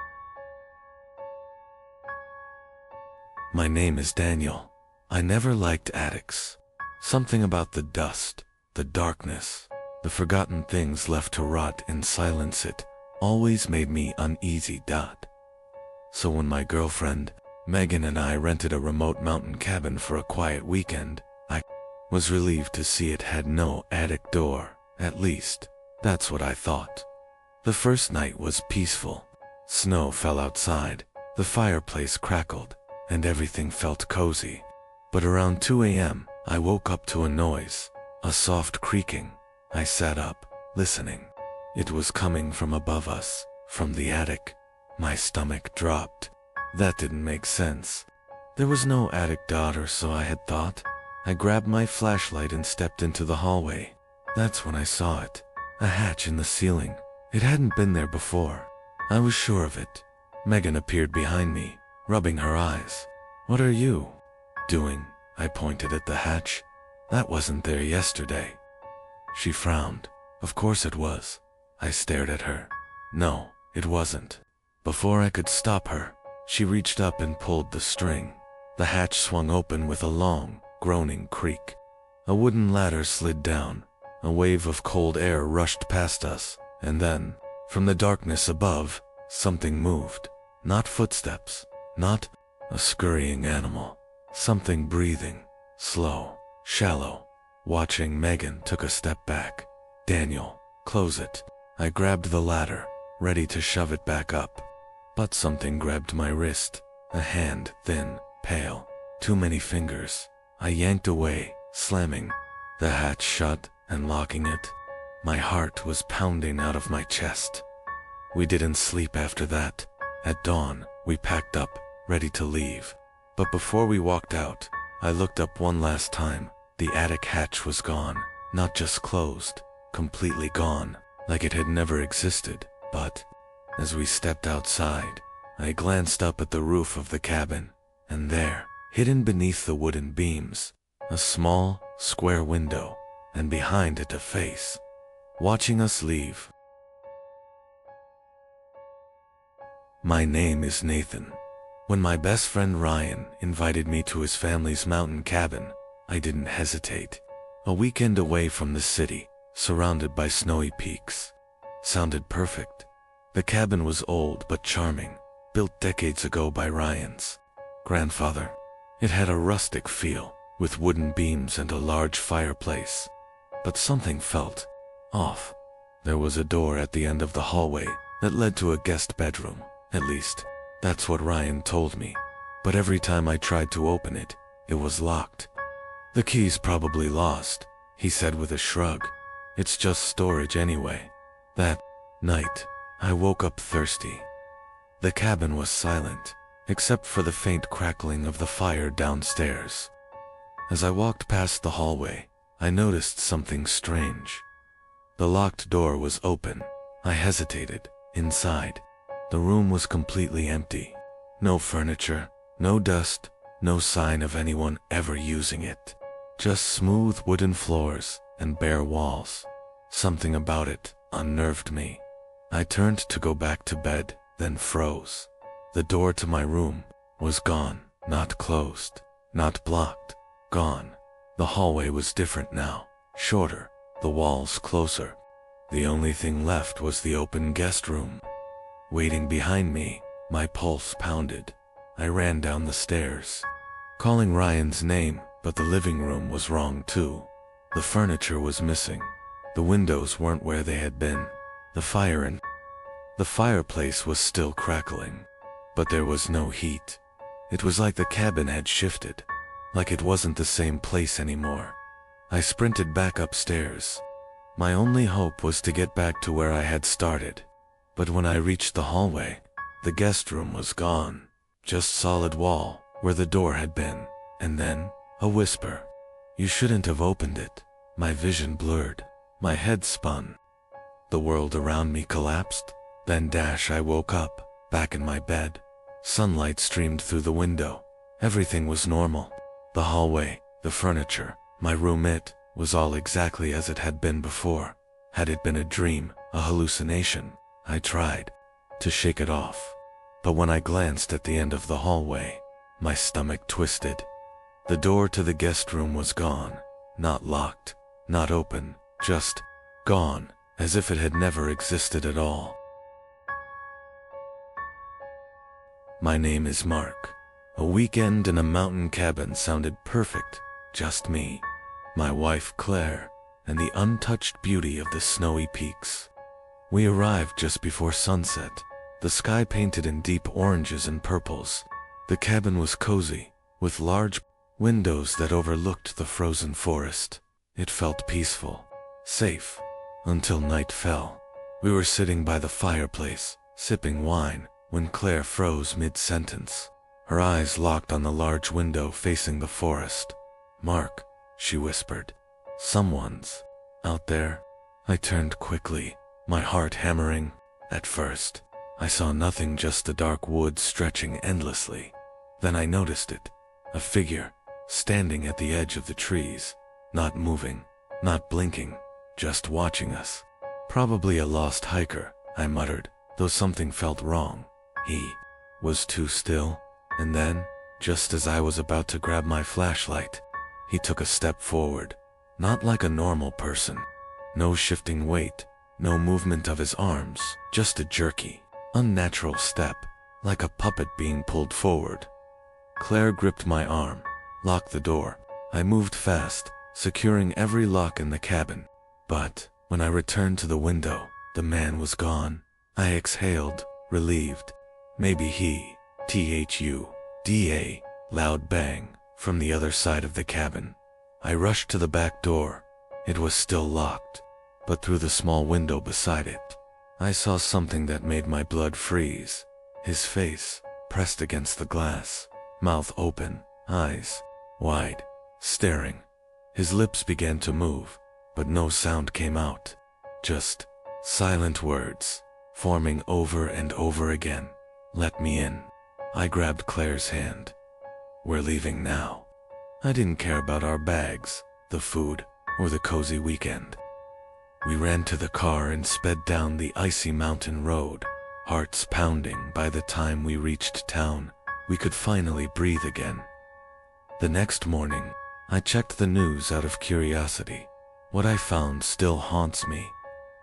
My name is Daniel. I never liked attics. Something about the dust, the darkness, the forgotten things left to rot and silence it, always made me uneasy. So when my girlfriend, Megan, and I rented a remote mountain cabin for a quiet weekend, I was relieved to see it had no attic door. At least, that's what I thought. The first night was peaceful. Snow fell outside, the fireplace crackled, and everything felt cozy. But around 2 a.m., I woke up to a noise, a soft creaking. I sat up, listening. It was coming from above us, from the attic. My stomach dropped. That didn't make sense. There was no attic dot, or so I had thought. I grabbed my flashlight and stepped into the hallway. That's when I saw it. A hatch in the ceiling. It hadn't been there before. I was sure of it. Megan appeared behind me, rubbing her eyes. "What are you doing?" I pointed at the hatch. "That wasn't there yesterday." She frowned. "Of course it was." I stared at her. "No, it wasn't." Before I could stop her, she reached up and pulled the string. The hatch swung open with a long, groaning creak. A wooden ladder slid down. A wave of cold air rushed past us, and then, from the darkness above, something moved. Not footsteps, not a scurrying animal. Something breathing, slow, shallow. Watching, Megan took a step back. "Daniel, close it." I grabbed the ladder, ready to shove it back up. But something grabbed my wrist. A hand, thin, pale, too many fingers. I yanked away, slamming the hatch shut and locking it. My heart was pounding out of my chest. We didn't sleep after that. At dawn, we packed up, ready to leave. But before we walked out, I looked up one last time. The attic hatch was gone. Not just closed, completely gone, like it had never existed. But as we stepped outside, I glanced up at the roof of the cabin, and there, hidden beneath the wooden beams, a small, square window, and behind it a face, watching us leave. My name is Nathan. When my best friend Ryan invited me to his family's mountain cabin, I didn't hesitate. A weekend away from the city, surrounded by snowy peaks. Sounded perfect. The cabin was old but charming, built decades ago by Ryan's grandfather. It had a rustic feel, with wooden beams and a large fireplace. But something felt off. There was a door at the end of the hallway that led to a guest bedroom. At least, that's what Ryan told me. But every time I tried to open it, it was locked. "The key's probably lost," he said with a shrug. "It's just storage anyway." That night, I woke up thirsty. The cabin was silent, except for the faint crackling of the fire downstairs. As I walked past the hallway, I noticed something strange. The locked door was open. I hesitated. Inside, the room was completely empty. No furniture, no dust, no sign of anyone ever using it. Just smooth wooden floors and bare walls. Something about it unnerved me. I turned to go back to bed, then froze. The door to my room was gone, not closed, not blocked, gone. The hallway was different now, shorter, the walls closer. The only thing left was the open guest room. Waiting behind me, my pulse pounded. I ran down the stairs, calling Ryan's name, but the living room was wrong too. The furniture was missing. The windows weren't where they had been. The fireplace was still crackling, but there was no heat. It was like the cabin had shifted, like it wasn't the same place anymore. I sprinted back upstairs. My only hope was to get back to where I had started. But when I reached the hallway, the guest room was gone. Just solid wall where the door had been. And then, a whisper. "You shouldn't have opened it." My vision blurred. My head spun. The world around me collapsed. Then I woke up, back in my bed. Sunlight streamed through the window. Everything was normal. The hallway, the furniture, my room, it was all exactly as it had been before. Had it been a dream, a hallucination? I tried to shake it off. But when I glanced at the end of the hallway, my stomach twisted. The door to the guest room was gone. Not locked, not open, just gone, as if it had never existed at all. My name is Mark. A weekend in a mountain cabin sounded perfect. Just me, my wife Claire, and the untouched beauty of the snowy peaks. We arrived just before sunset, the sky painted in deep oranges and purples. The cabin was cozy, with large windows that overlooked the frozen forest. It felt peaceful, safe, until night fell. We were sitting by the fireplace, sipping wine, when Claire froze mid-sentence. Her eyes locked on the large window facing the forest. "Mark," she whispered. "Someone's out there." I turned quickly, my heart hammering. At first, I saw nothing, just the dark woods stretching endlessly. Then I noticed it, a figure, standing at the edge of the trees, not moving, not blinking, just watching us. "Probably a lost hiker," I muttered, though something felt wrong. He was too still, and then, just as I was about to grab my flashlight, he took a step forward, not like a normal person. No shifting weight, no movement of his arms, just a jerky, unnatural step, like a puppet being pulled forward. Claire gripped my arm, locked the door. I moved fast, securing every lock in the cabin. But when I returned to the window, the man was gone. I exhaled, relieved. Maybe he, THUDA, loud bang, from the other side of the cabin. I rushed to the back door. It was still locked, but through the small window beside it, I saw something that made my blood freeze. His face, pressed against the glass, mouth open, eyes wide, staring. His lips began to move, but no sound came out. Just silent words, forming over and over again. "Let me in." I grabbed Claire's hand. "We're leaving now." I didn't care about our bags, the food, or the cozy weekend. We ran to the car and sped down the icy mountain road, hearts pounding. By the time we reached town, we could finally breathe again. The next morning, I checked the news out of curiosity. What I found still haunts me.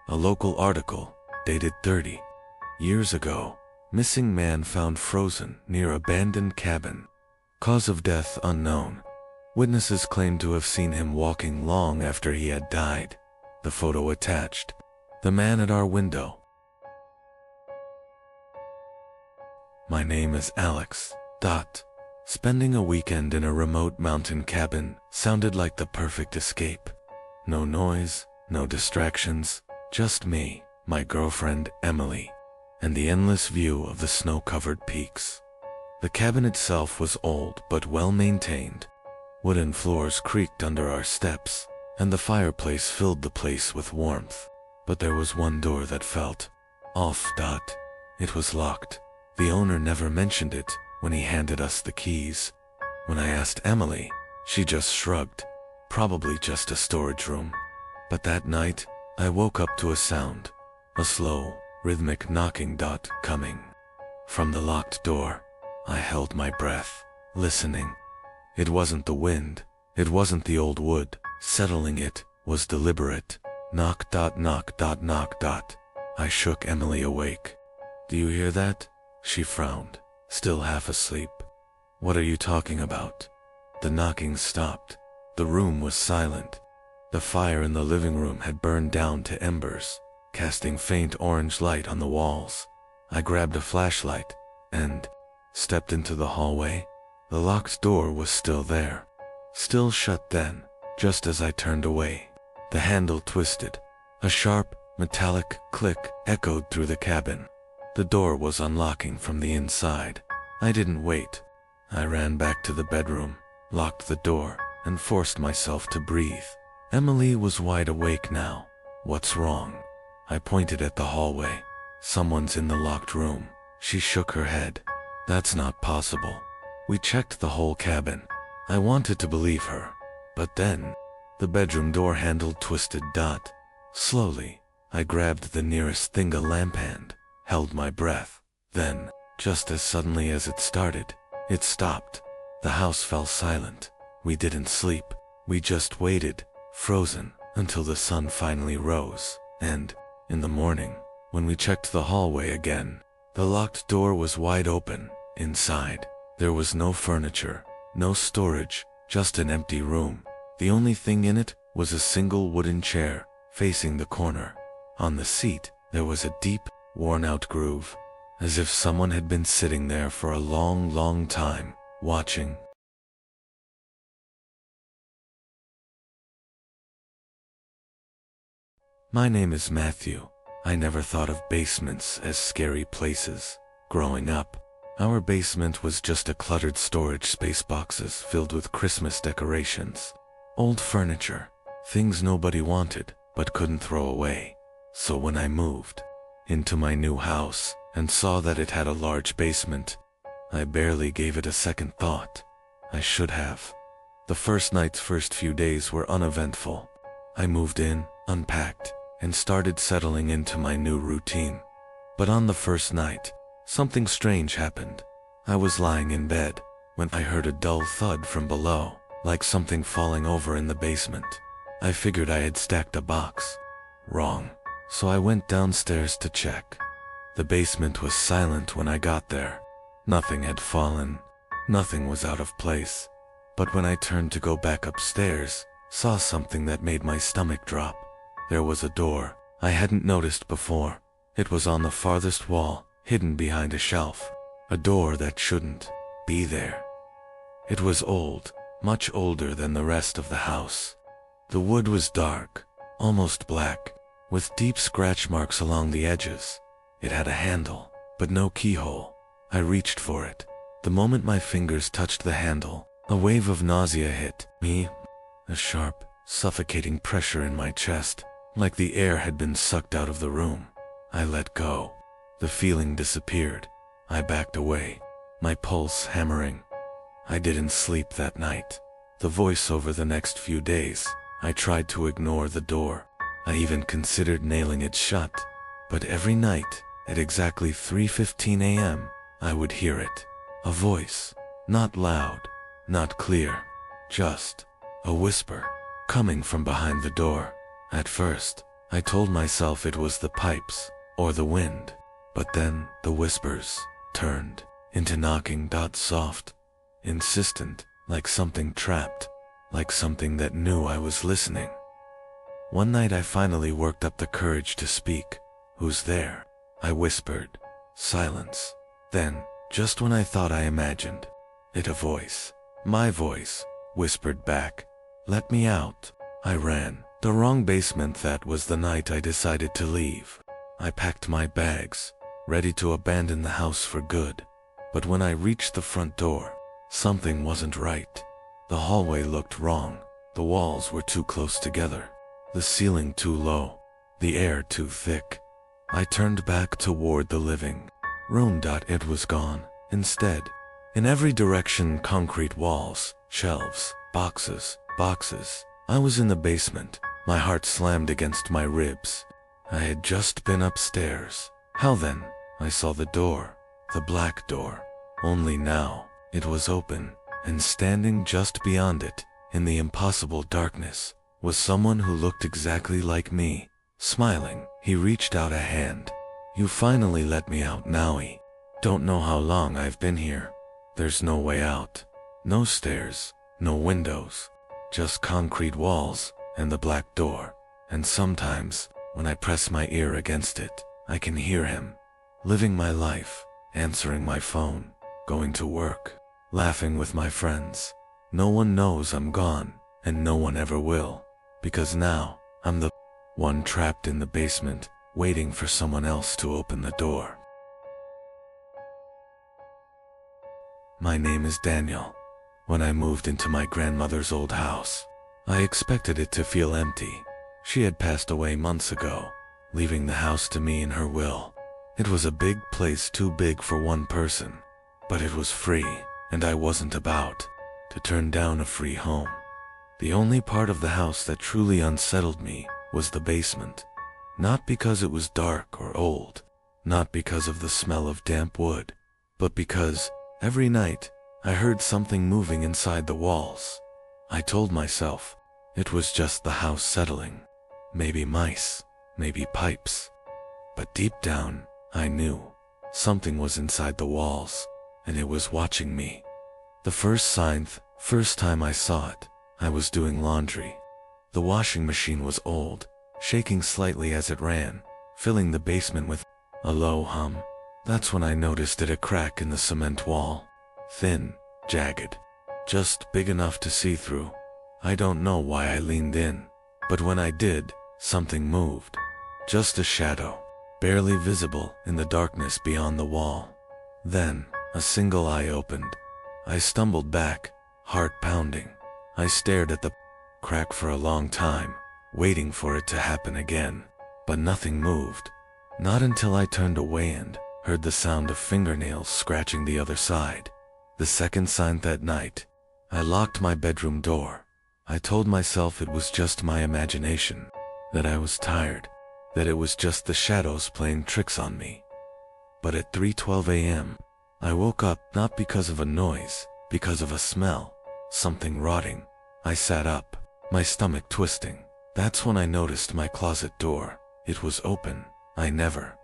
A local article, dated 30 years ago. Missing man found frozen near abandoned cabin. Cause of death unknown. Witnesses claim to have seen him walking long after he had died. The photo attached. The man at our window. My name is Alex. Spending a weekend in a remote mountain cabin sounded like the perfect escape. No noise, no distractions, just me, my girlfriend Emily, and the endless view of the snow-covered peaks. The cabin itself was old but well-maintained. Wooden floors creaked under our steps, and the fireplace filled the place with warmth. But there was one door that felt off. It was locked. The owner never mentioned it when he handed us the keys. When I asked Emily, she just shrugged. Probably just a storage room. But that night, I woke up to a sound. A slow, rhythmic knocking coming from the locked door. I held my breath, listening. It wasn't the wind. It wasn't the old wood. Settling it was deliberate. Knock. I shook Emily awake. "Do you hear that?" She frowned, still half asleep. "What are you talking about?" The knocking stopped. The room was silent. The fire in the living room had burned down to embers, casting faint orange light on the walls. I grabbed a flashlight and stepped into the hallway. The locked door was still there, still shut then, just as I turned away. The handle twisted. A sharp, metallic click echoed through the cabin. The door was unlocking from the inside. I didn't wait. I ran back to the bedroom, locked the door, and forced myself to breathe. Emily was wide awake now. "What's wrong?" I pointed at the hallway. "Someone's in the locked room." She shook her head. "That's not possible." We checked the whole cabin. I wanted to believe her. But then, the bedroom door handle twisted. Slowly, I grabbed the nearest thing, a lamp hand, held my breath. Then, just as suddenly as it started, it stopped. The house fell silent. We didn't sleep. We just waited, frozen, until the sun finally rose. And, in the morning, when we checked the hallway again, the locked door was wide open. Inside, there was no furniture, no storage, just an empty room. The only thing in it was a single wooden chair, facing the corner. On the seat, there was a deep, worn-out groove, as if someone had been sitting there for a long, long time, watching. My name is Matthew. I never thought of basements as scary places. Growing up, our basement was just a cluttered storage space, boxes filled with Christmas decorations, old furniture, things nobody wanted but couldn't throw away. So when I moved into my new house and saw that it had a large basement, I barely gave it a second thought. I should have. The first few days were uneventful. I moved in, unpacked, and started settling into my new routine. But on the first night, something strange happened. I was lying in bed when I heard a dull thud from below, like something falling over in the basement. I figured I had stacked a box. Wrong. So I went downstairs to check. The basement was silent when I got there. Nothing had fallen. Nothing was out of place. But when I turned to go back upstairs, saw something that made my stomach drop. There was a door I hadn't noticed before. It was on the farthest wall, hidden behind a shelf. A door that shouldn't be there. It was old, much older than the rest of the house. The wood was dark, almost black, with deep scratch marks along the edges. It had a handle, but no keyhole. I reached for it. The moment my fingers touched the handle, a wave of nausea hit me. A sharp, suffocating pressure in my chest, like the air had been sucked out of the room. I let go. The feeling disappeared. I backed away, my pulse hammering. I didn't sleep that night. The voice over the next few days, I tried to ignore the door. I even considered nailing it shut. But every night, at exactly 3:15 a.m., I would hear it. A voice. Not loud, not clear. Just a whisper, coming from behind the door. At first, I told myself it was the pipes, or the wind. But then, the whispers turned into knocking, soft, insistent, like something trapped, like something that knew I was listening. One night I finally worked up the courage to speak. "Who's there?" I whispered. Silence. Then, just when I thought I imagined it, a voice, my voice, whispered back, "Let me out." I ran. The wrong basement. That was the night I decided to leave. I packed my bags, ready to abandon the house for good. But when I reached the front door, something wasn't right. The hallway looked wrong. The walls were too close together, the ceiling too low, the air too thick. I turned back toward the living room. It was gone. Instead, in every direction, concrete walls, shelves, boxes. I was in the basement. My heart slammed against my ribs. I had just been upstairs. How then? I saw the door, the black door. Only now, it was open, and standing just beyond it, in the impossible darkness, was someone who looked exactly like me. Smiling, he reached out a hand. "You finally let me out, Nowie. Don't know how long I've been here. There's no way out. No stairs, no windows, just concrete walls and the black door. And sometimes, when I press my ear against it, I can hear him. Living my life, answering my phone, going to work, laughing with my friends. No one knows I'm gone, and no one ever will. Because now, I'm the one trapped in the basement, waiting for someone else to open the door." My name is Daniel. When I moved into my grandmother's old house, I expected it to feel empty. She had passed away months ago, leaving the house to me in her will. It was a big place, too big for one person, but it was free, and I wasn't about to turn down a free home. The only part of the house that truly unsettled me was the basement. Not because it was dark or old, not because of the smell of damp wood, but because every night I heard something moving inside the walls. I told myself it was just the house settling. Maybe mice, maybe pipes. But deep down, I knew something was inside the walls, and it was watching me. The first time I saw it, I was doing laundry. The washing machine was old, shaking slightly as it ran, filling the basement with a low hum. That's when I noticed it, a crack in the cement wall. Thin, jagged, just big enough to see through. I don't know why I leaned in, but when I did, something moved. Just a shadow, barely visible in the darkness beyond the wall. Then, a single eye opened. I stumbled back, heart pounding. I stared at the crack for a long time, waiting for it to happen again, but nothing moved. Not until I turned away and heard the sound of fingernails scratching the other side. The second sign that night, I locked my bedroom door. I told myself it was just my imagination, that I was tired, that it was just the shadows playing tricks on me. But at 3:12 a.m., I woke up not because of a noise, because of a smell, something rotting. I sat up, my stomach twisting. That's when I noticed my closet door. It was open. I never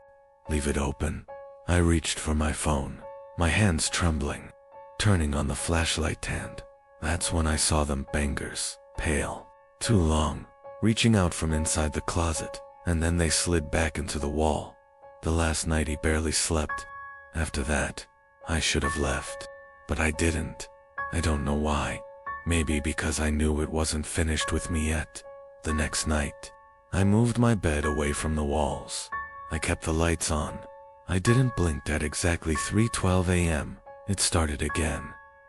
leave it open. I reached for my phone, my hands trembling, turning on the flashlight stand. That's when I saw them bangers, pale, too long, reaching out from inside the closet, and then they slid back into the wall. The last night he barely slept. After that, I should have left, but I didn't. I don't know why. Maybe because I knew it wasn't finished with me yet. The next night, I moved my bed away from the walls. I kept the lights on. I didn't blink. At exactly 3:12 a.m., it started again.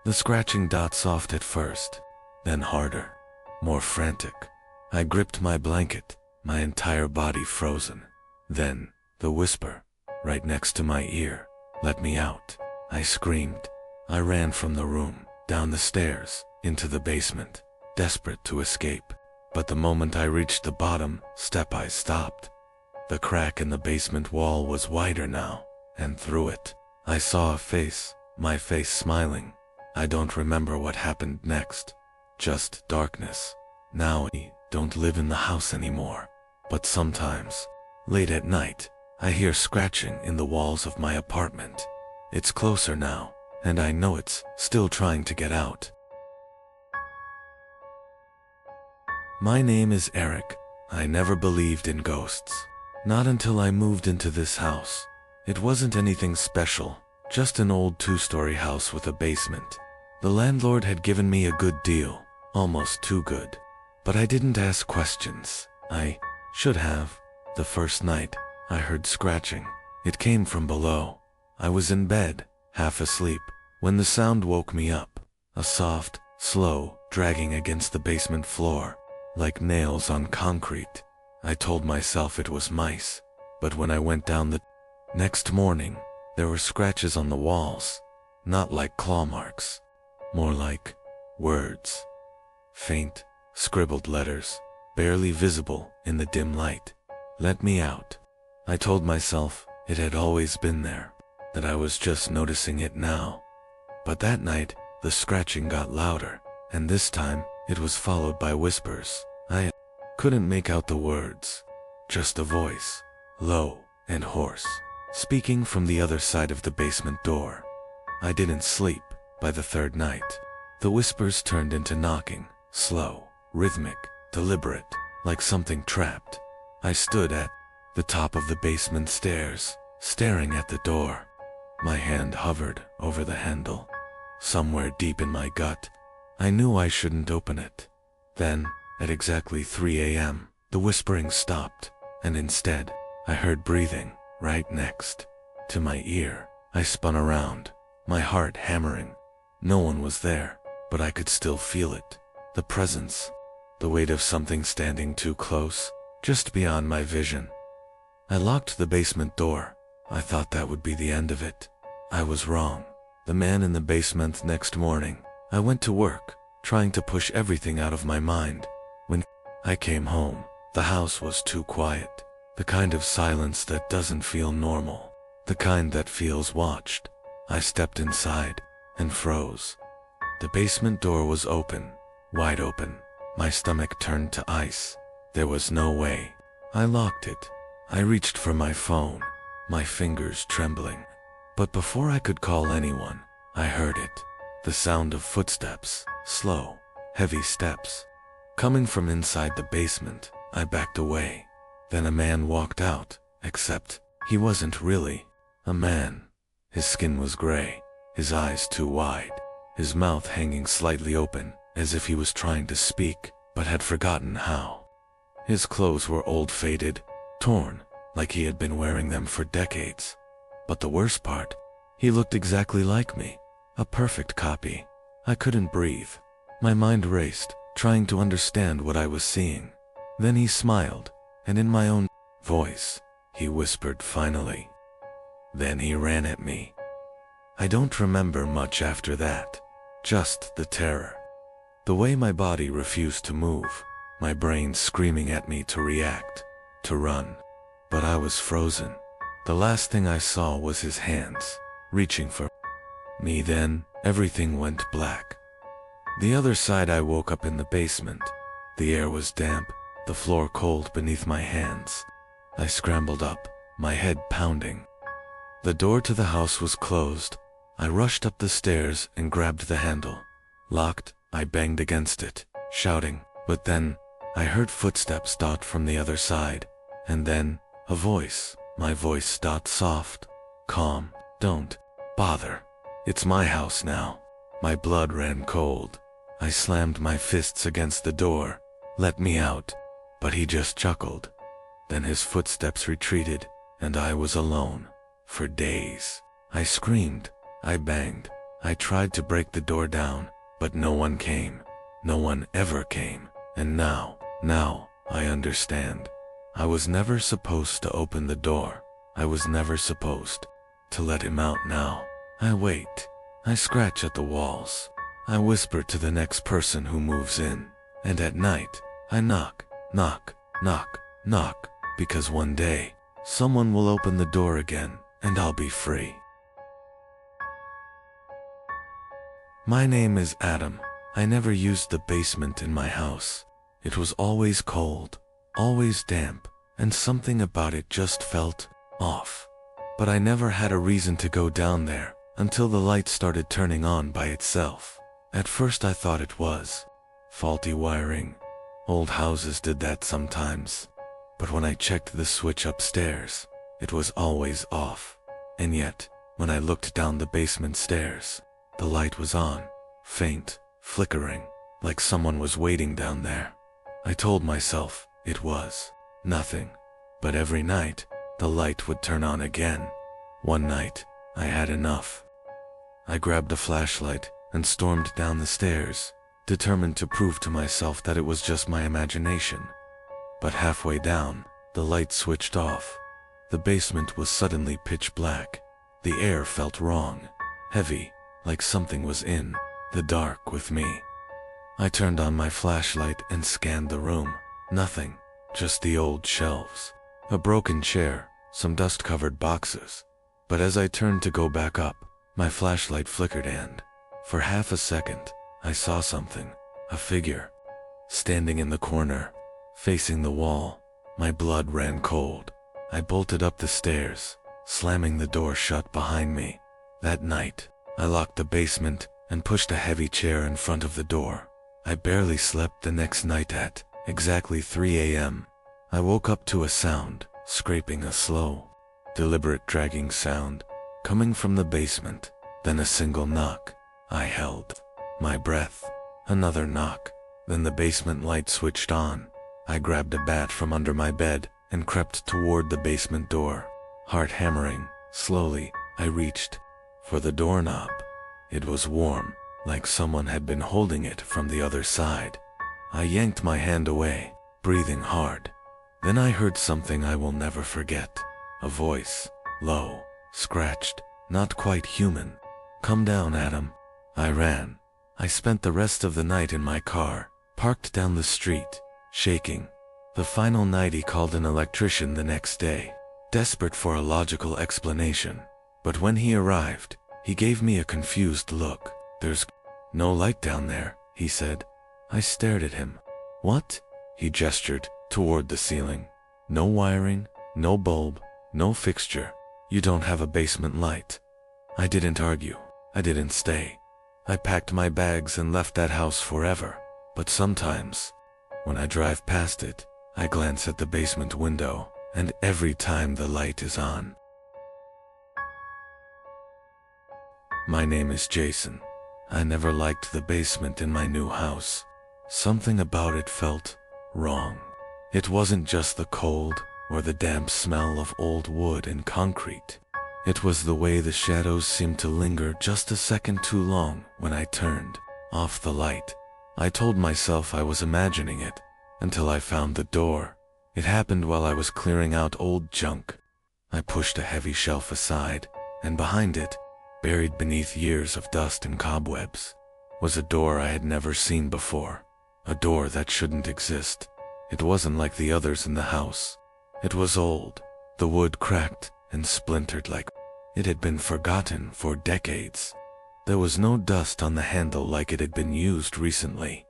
The scratching got soft at first, then harder, more frantic. I gripped my blanket, my entire body frozen. Then, the whisper, right next to my ear, "Let me out." I screamed. I ran from the room, down the stairs, into the basement, desperate to escape. But the moment I reached the bottom step, I stopped. The crack in the basement wall was wider now, and through it, I saw a face, my face smiling. I don't remember what happened next, just darkness. Now I don't live in the house anymore, but sometimes, late at night, I hear scratching in the walls of my apartment. It's closer now, and I know it's still trying to get out. My name is Eric. I never believed in ghosts. Not until I moved into this house. It wasn't anything special, just an old 2-story house with a basement. The landlord had given me a good deal, almost too good. But I didn't ask questions. I should have. The first night, I heard scratching. It came from below. I was in bed, half asleep, when the sound woke me up. A soft, slow dragging against the basement floor, like nails on concrete. I told myself it was mice, but when I went down the next morning, there were scratches on the walls, not like claw marks, more like words. Faint, scribbled letters, barely visible in the dim light. "Let me out." I told myself it had always been there, that I was just noticing it now. But that night, the scratching got louder, and this time, it was followed by whispers. I couldn't make out the words, just a voice, low and hoarse, speaking from the other side of the basement door. I didn't sleep. By the third night, the whispers turned into knocking, slow, rhythmic, deliberate, like something trapped. I stood at the top of the basement stairs, staring at the door. My hand hovered over the handle. Somewhere deep in my gut, I knew I shouldn't open it. Then, at exactly 3 a.m., the whispering stopped, and instead, I heard breathing right next to my ear. I spun around, my heart hammering. No one was there, but I could still feel it. The presence, the weight of something standing too close, just beyond my vision. I locked the basement door. I thought that would be the end of it. I was wrong. The man in the basement. Next morning, I went to work, trying to push everything out of my mind. When I came home, the house was too quiet. The kind of silence that doesn't feel normal. The kind that feels watched. I stepped inside and froze. The basement door was open, wide open. My stomach turned to ice. There was no way. I locked it. I reached for my phone, my fingers trembling. But before I could call anyone, I heard it. The sound of footsteps, slow, heavy steps. Coming from inside the basement, I backed away. Then a man walked out, except he wasn't really A man. His skin was gray, his eyes too wide, his mouth hanging slightly open, as if he was trying to speak, but had forgotten how. His clothes were old, faded, torn, like he had been wearing them for decades. But the worst part, he looked exactly like me, a perfect copy. I couldn't breathe. My mind raced, trying to understand what I was seeing. Then he smiled, and in my own voice, he whispered finally. Then he ran at me. I don't remember much after that, just the terror. The way my body refused to move, my brain screaming at me to react, to run. But I was frozen. The last thing I saw was his hands, reaching for me. Then, everything went black. The other side, I woke up in the basement. The air was damp, the floor cold beneath my hands. I scrambled up, my head pounding. The door to the house was closed. I rushed up the stairs and grabbed the handle. Locked, I banged against it, shouting, but then, I heard footsteps dot from the other side, and then, a voice, my voice dot soft, calm, don't bother. It's my house now. My blood ran cold. I slammed my fists against the door. Let me out. But he just chuckled. Then his footsteps retreated, and I was alone. For days. I screamed. I banged. I tried to break the door down, but no one came. No one ever came. And now I understand. I was never supposed to open the door. I was never supposed to let him out now. I wait. I scratch at the walls. I whisper to the next person who moves in. And at night, I knock, knock, knock, knock, because one day, someone will open the door again, and I'll be free. My name is Adam. I never used the basement in my house. It was always cold, always damp, and something about it just felt off. But I never had a reason to go down there until the light started turning on by itself. At first I thought it was faulty wiring. Old houses did that sometimes. But when I checked the switch upstairs, it was always off. And yet, when I looked down the basement stairs, the light was on, faint, flickering, like someone was waiting down there. I told myself it was nothing. But every night, the light would turn on again. One night, I had enough. I grabbed a flashlight and stormed down the stairs, determined to prove to myself that it was just my imagination. But halfway down, the light switched off. The basement was suddenly pitch black. The air felt wrong, heavy, like something was in the dark with me. I turned on my flashlight and scanned the room. Nothing, just the old shelves, a broken chair, some dust-covered boxes. But as I turned to go back up, my flashlight flickered and, for half a second, I saw something, a figure, standing in the corner, facing the wall. My blood ran cold. I bolted up the stairs, slamming the door shut behind me. That night, I locked the basement and pushed a heavy chair in front of the door. I barely slept the next night at exactly 3 a.m. I woke up to a sound, scraping, a slow, deliberate dragging sound, coming from the basement, then a single knock. I held my breath. Another knock. Then the basement light switched on. I grabbed a bat from under my bed and crept toward the basement door. Heart hammering, slowly, I reached for the doorknob. It was warm, like someone had been holding it from the other side. I yanked my hand away, breathing hard. Then I heard something I will never forget. A voice, low, scratched, not quite human. "Come down, Adam." I ran. I spent the rest of the night in my car, parked down the street, shaking. The final night he called an electrician the next day, desperate for a logical explanation. But when he arrived, he gave me a confused look. "There's no light down there," he said. I stared at him. "What?" He gestured toward the ceiling. "No wiring, no bulb, no fixture. You don't have a basement light." I didn't argue. I didn't stay. I packed my bags and left that house forever. But sometimes, when I drive past it, I glance at the basement window, and every time the light is on, My name is Jason. I never liked the basement in my new house. Something about it felt wrong. It wasn't just the cold or the damp smell of old wood and concrete. It was the way the shadows seemed to linger just a second too long when I turned off the light. I told myself I was imagining it until I found the door. It happened while I was clearing out old junk. I pushed a heavy shelf aside, and behind it, buried beneath years of dust and cobwebs, was a door I had never seen before. A door that shouldn't exist. It wasn't like the others in the house. It was old, the wood cracked and splintered like it had been forgotten for decades. There was no dust on the handle like it had been used recently.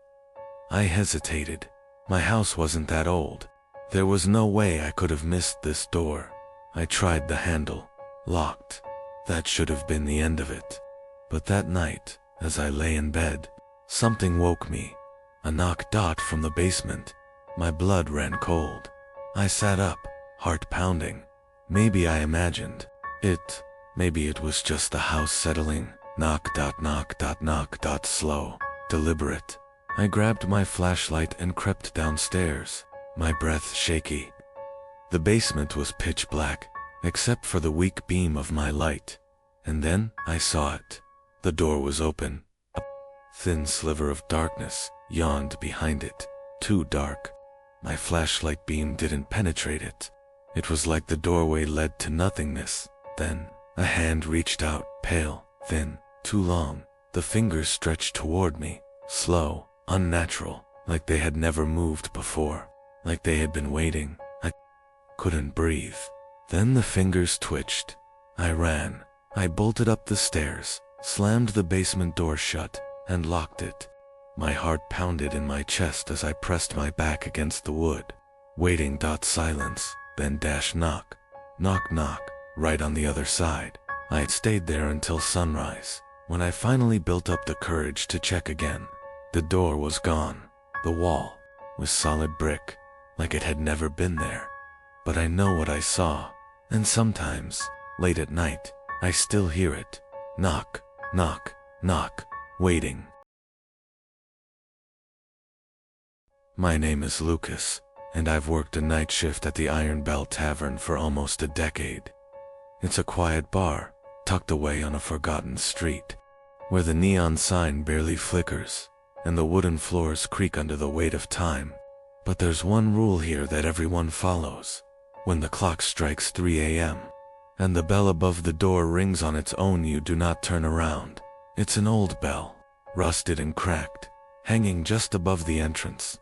I hesitated. My house wasn't that old. There was no way I could have missed this door. I tried the handle. Locked. That should have been the end of it. But that night, as I lay in bed, something woke me. A knock dot from the basement. My blood ran cold. I sat up, heart pounding. Maybe I imagined it. Maybe it was just the house settling. Knock dot knock dot knock dot, slow, deliberate. I grabbed my flashlight and crept downstairs, my breath shaky. The basement was pitch black, except for the weak beam of my light. And then I saw it. The door was open. A thin sliver of darkness yawned behind it, too dark. My flashlight beam didn't penetrate it. It was like the doorway led to nothingness. Then a hand reached out, pale, thin, too long. The fingers stretched toward me, slow, unnatural, like they had never moved before, like they had been waiting. I couldn't breathe. Then the fingers twitched. I ran. I bolted up the stairs, slammed the basement door shut, and locked it. My heart pounded in my chest as I pressed my back against the wood. Waiting. Silence, then dash knock. Knock knock, right on the other side. I had stayed there until sunrise. When I finally built up the courage to check again, the door was gone. The wall was solid brick, like it had never been there. But I know what I saw, and sometimes, late at night, I still hear it. Knock, knock, knock, waiting. My name is Lucas, and I've worked a night shift at the Iron Bell Tavern for almost a decade. It's a quiet bar, tucked away on a forgotten street, where the neon sign barely flickers, and the wooden floors creak under the weight of time. But there's one rule here that everyone follows. When the clock strikes 3 a.m., and the bell above the door rings on its own, you do not turn around. It's an old bell, rusted and cracked, hanging just above the entrance.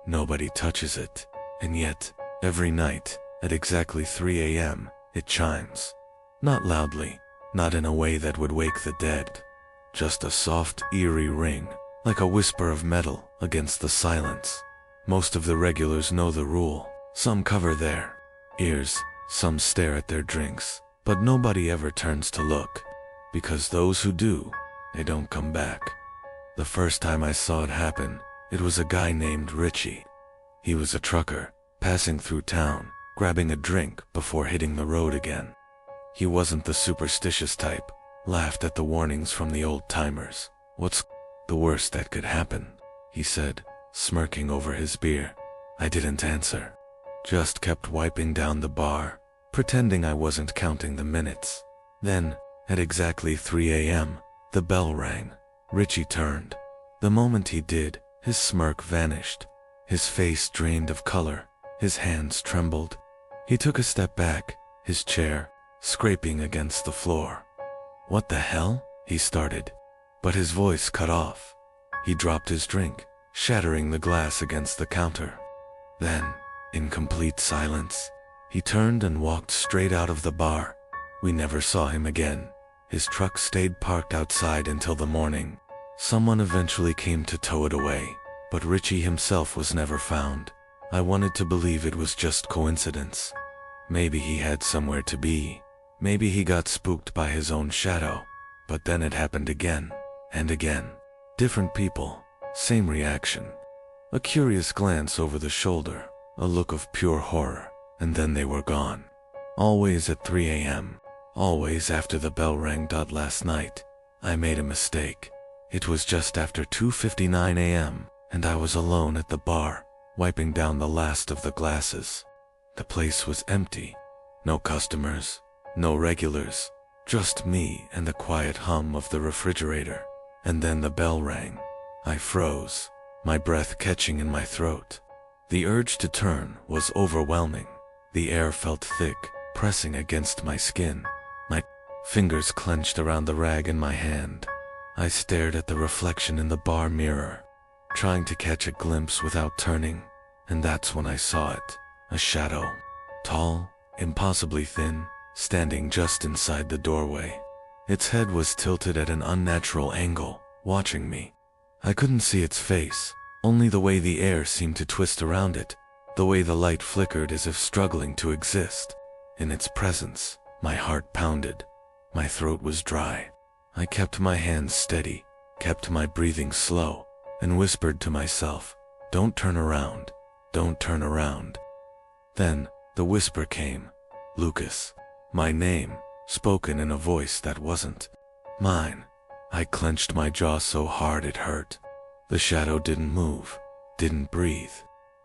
Nobody touches it, and yet, every night, at exactly 3 a.m., it chimes. Not loudly, not in a way that would wake the dead. Just a soft, eerie ring, like a whisper of metal against the silence. Most of the regulars know the rule. Some cover their ears, some stare at their drinks, but nobody ever turns to look, because those who do, they don't come back. The first time I saw it happen, it was a guy named Richie. He was a trucker, passing through town, grabbing a drink before hitting the road again. He wasn't the superstitious type, laughed at the warnings from the old-timers. "What's the worst that could happen?" he said, smirking over his beer. I didn't answer, just kept wiping down the bar, pretending I wasn't counting the minutes. Then, at exactly 3 a.m., the bell rang. Richie turned. The moment he did, his smirk vanished. His face drained of color. His hands trembled. He took a step back, his chair scraping against the floor. "What the hell?" he started, but his voice cut off. He dropped his drink, shattering the glass against the counter. Then, in complete silence, he turned and walked straight out of the bar. We never saw him again. His truck stayed parked outside until the morning. Someone eventually came to tow it away, but Richie himself was never found. I wanted to believe it was just coincidence. Maybe he had somewhere to be. Maybe he got spooked by his own shadow. But then it happened again, and again. Different people, same reaction. A curious glance over the shoulder, a look of pure horror, and then they were gone. Always at 3 a.m., always after the bell rang. Last night, I made a mistake. It was just after 2:59 a.m., and I was alone at the bar, wiping down the last of the glasses. The place was empty. No customers, no regulars, just me and the quiet hum of the refrigerator. And then the bell rang. I froze, my breath catching in my throat. The urge to turn was overwhelming. The air felt thick, pressing against my skin. My fingers clenched around the rag in my hand. I stared at the reflection in the bar mirror, trying to catch a glimpse without turning, and that's when I saw it. A shadow, tall, impossibly thin, standing just inside the doorway. Its head was tilted at an unnatural angle, watching me. I couldn't see its face, only the way the air seemed to twist around it, the way the light flickered as if struggling to exist. In its presence, my heart pounded. My throat was dry. I kept my hands steady, kept my breathing slow, and whispered to myself, "Don't turn around, don't turn around." Then, the whisper came, "Lucas." My name, spoken in a voice that wasn't mine. I clenched my jaw so hard it hurt. The shadow didn't move, didn't breathe.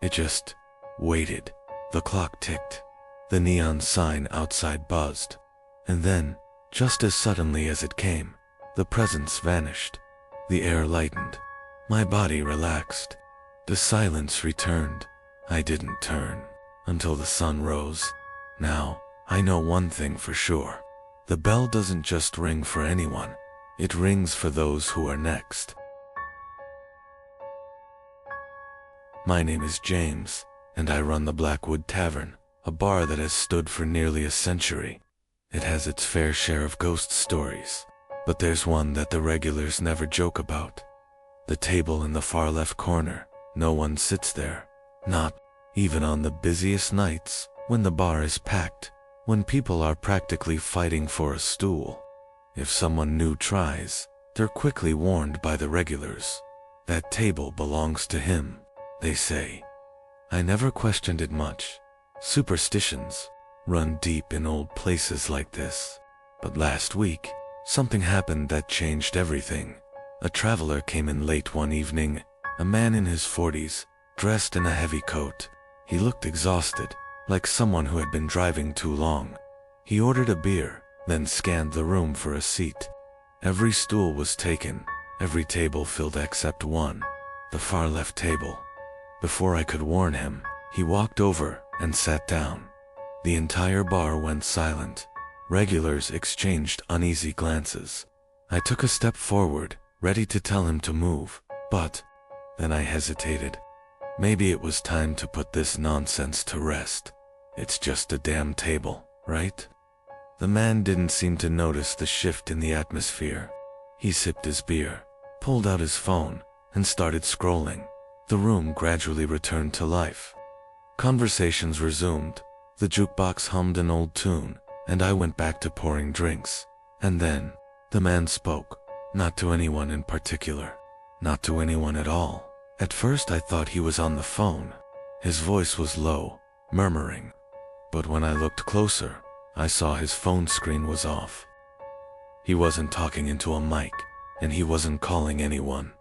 It just waited. The clock ticked. The neon sign outside buzzed. And then, just as suddenly as it came, the presence vanished. The air lightened. My body relaxed. The silence returned. I didn't turn until the sun rose. Now, I know one thing for sure. The bell doesn't just ring for anyone. It rings for those who are next. My name is James, and I run the Blackwood Tavern, a bar that has stood for nearly a century. It has its fair share of ghost stories, but there's one that the regulars never joke about. The table in the far left corner, no one sits there. Not even on the busiest nights, when the bar is packed, when people are practically fighting for a stool. If someone new tries, they're quickly warned by the regulars. That table belongs to him, they say. I never questioned it much. Superstitions run deep in old places like this. But last week, something happened that changed everything. A traveler came in late one evening, a man in his 40s, dressed in a heavy coat. He looked exhausted, like someone who had been driving too long. He ordered a beer, then scanned the room for a seat. Every stool was taken, every table filled except one, the far left table. Before I could warn him, he walked over and sat down. The entire bar went silent. Regulars exchanged uneasy glances. I took a step forward, ready to tell him to move, but then I hesitated. Maybe it was time to put this nonsense to rest. It's just a damn table, right? The man didn't seem to notice the shift in the atmosphere. He sipped his beer, pulled out his phone, and started scrolling. The room gradually returned to life. Conversations resumed. The jukebox hummed an old tune, and I went back to pouring drinks. And then, the man spoke. Not to anyone in particular. Not to anyone at all. At first I thought he was on the phone. His voice was low, murmuring. But when I looked closer, I saw his phone screen was off. He wasn't talking into a mic, and he wasn't calling anyone.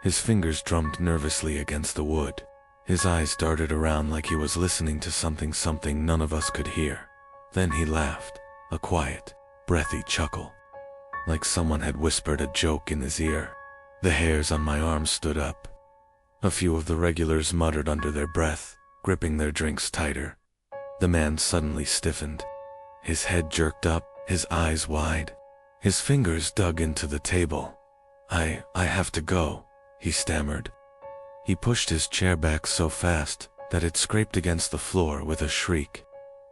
His fingers drummed nervously against the wood. His eyes darted around like he was listening to something none of us could hear. Then he laughed, a quiet, breathy chuckle, like someone had whispered a joke in his ear. The hairs on my arms stood up. A few of the regulars muttered under their breath, gripping their drinks tighter. The man suddenly stiffened. His head jerked up, his eyes wide. His fingers dug into the table. I have to go," he stammered. He pushed his chair back so fast that it scraped against the floor with a shriek.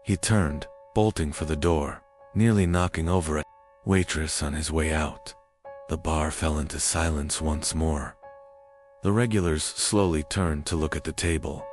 He turned, bolting for the door, nearly knocking over a waitress on his way out. The bar fell into silence once more. The regulars slowly turned to look at the table.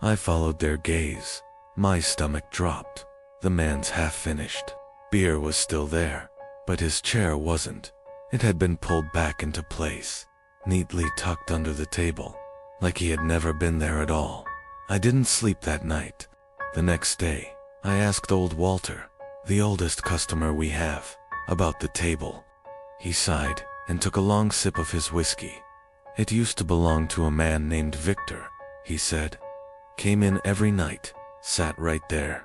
I followed their gaze. My stomach dropped. The man's half finished. Beer was still there, but his chair wasn't. It had been pulled back into place, neatly tucked under the table, like he had never been there at all. I didn't sleep that night. The next day, I asked old Walter, the oldest customer we have, about the table. He sighed and took a long sip of his whiskey. "It used to belong to a man named Victor," he said. "Came in every night, sat right there.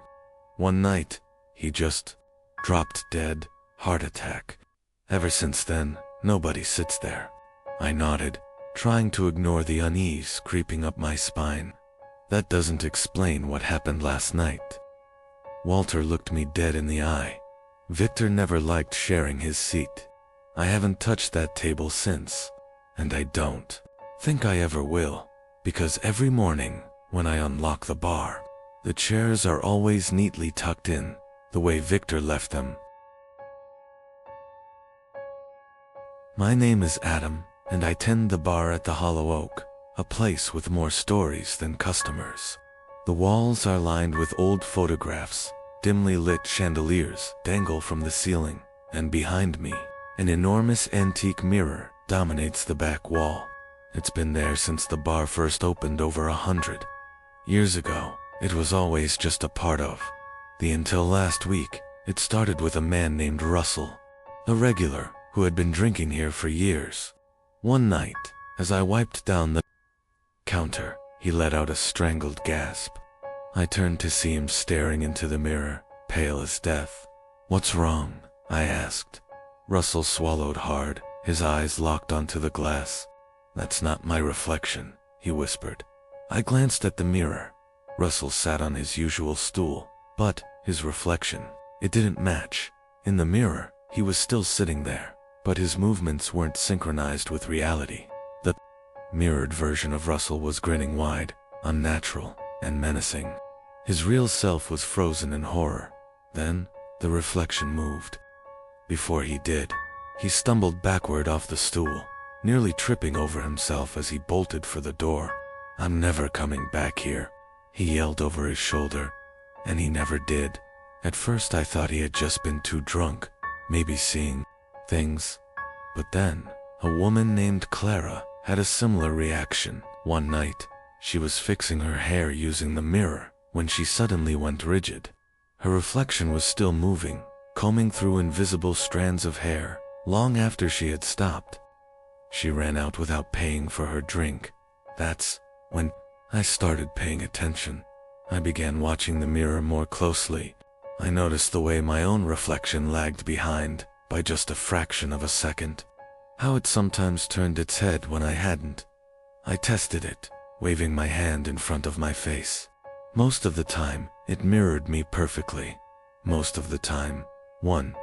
One night, he just dropped dead, heart attack. Ever since then, nobody sits there." I nodded, trying to ignore the unease creeping up my spine. "That doesn't explain what happened last night." Walter looked me dead in the eye. "Victor never liked sharing his seat. I haven't touched that table since, and I don't think I ever will, because every morning when I unlock the bar, the chairs are always neatly tucked in, the way Victor left them." "My name is Adam, and I tend the bar at the Hollow Oak, a place with more stories than customers. The walls are lined with old photographs, dimly lit chandeliers dangle from the ceiling, and behind me, an enormous antique mirror dominates the back wall. It's been there since the bar first opened over 100 years ago. It was always just a part of until last week. It started with a man named Russell, a regular who had been drinking here for years. One night, as I wiped down the counter, he let out a strangled gasp. I turned to see him staring into the mirror, pale as death. "What's wrong?" I asked. Russell swallowed hard, his eyes locked onto the glass. "That's not my reflection," he whispered. I glanced at the mirror. Russell sat on his usual stool, but his reflection, it didn't match. In the mirror, he was still sitting there, but his movements weren't synchronized with reality. The mirrored version of Russell was grinning wide, unnatural, and menacing. His real self was frozen in horror. Then, the reflection moved. Before he did, he stumbled backward off the stool, nearly tripping over himself as he bolted for the door. "I'm never coming back here," he yelled over his shoulder, and he never did. At first I thought he had just been too drunk, maybe seeing things. But then, a woman named Clara had a similar reaction. One night, she was fixing her hair using the mirror when she suddenly went rigid. Her reflection was still moving, combing through invisible strands of hair, long after she had stopped. She ran out without paying for her drink. That's when I started paying attention. I began watching the mirror more closely. I noticed the way my own reflection lagged behind by just a fraction of a second. How it sometimes turned its head when I hadn't. I tested it, waving my hand in front of my face. Most of the time, it mirrored me perfectly. Most of the time. One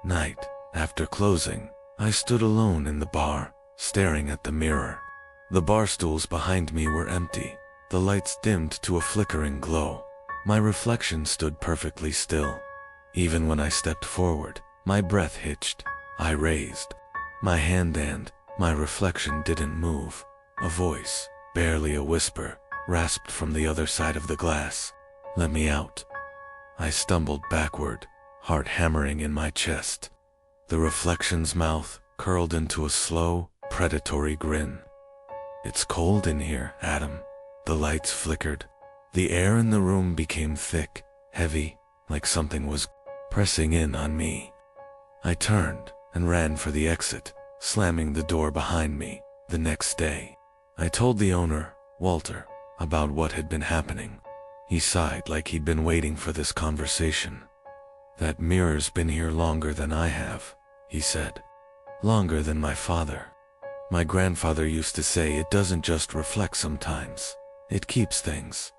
night, after closing, I stood alone in the bar, staring at the mirror. The bar stools behind me were empty, the lights dimmed to a flickering glow. My reflection stood perfectly still. Even when I stepped forward, my breath hitched. I raised my hand and my reflection didn't move. A voice, barely a whisper, rasped from the other side of the glass. "Let me out." I stumbled backward, heart hammering in my chest. The reflection's mouth curled into a slow, predatory grin. "It's cold in here, Adam." The lights flickered. The air in the room became thick, heavy, like something was pressing in on me. I turned and ran for the exit, slamming the door behind me. The next day, I told the owner, Walter, about what had been happening. He sighed like he'd been waiting for this conversation. "That mirror's been here longer than I have," he said. "Longer than my father. My grandfather used to say it doesn't just reflect sometimes. It keeps things."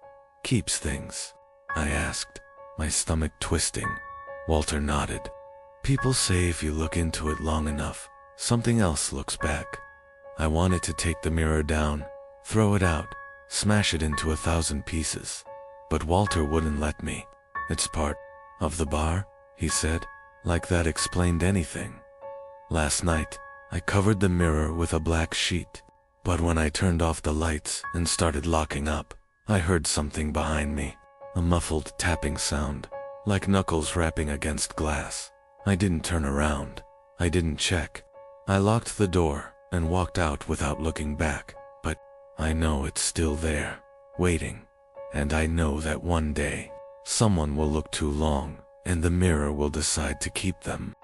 "Keeps things?" I asked, my stomach twisting. Walter nodded. "People say if you look into it long enough, something else looks back." I wanted to take the mirror down, throw it out, smash it into 1,000 pieces. But Walter wouldn't let me. "It's part of the bar," he said, like that explained anything. Last night, I covered the mirror with a black sheet. But when I turned off the lights and started locking up, I heard something behind me. A muffled tapping sound, like knuckles rapping against glass. I didn't turn around. I didn't check. I locked the door and walked out without looking back. But I know it's still there, waiting. And I know that one day, someone will look too long, and the mirror will decide to keep them.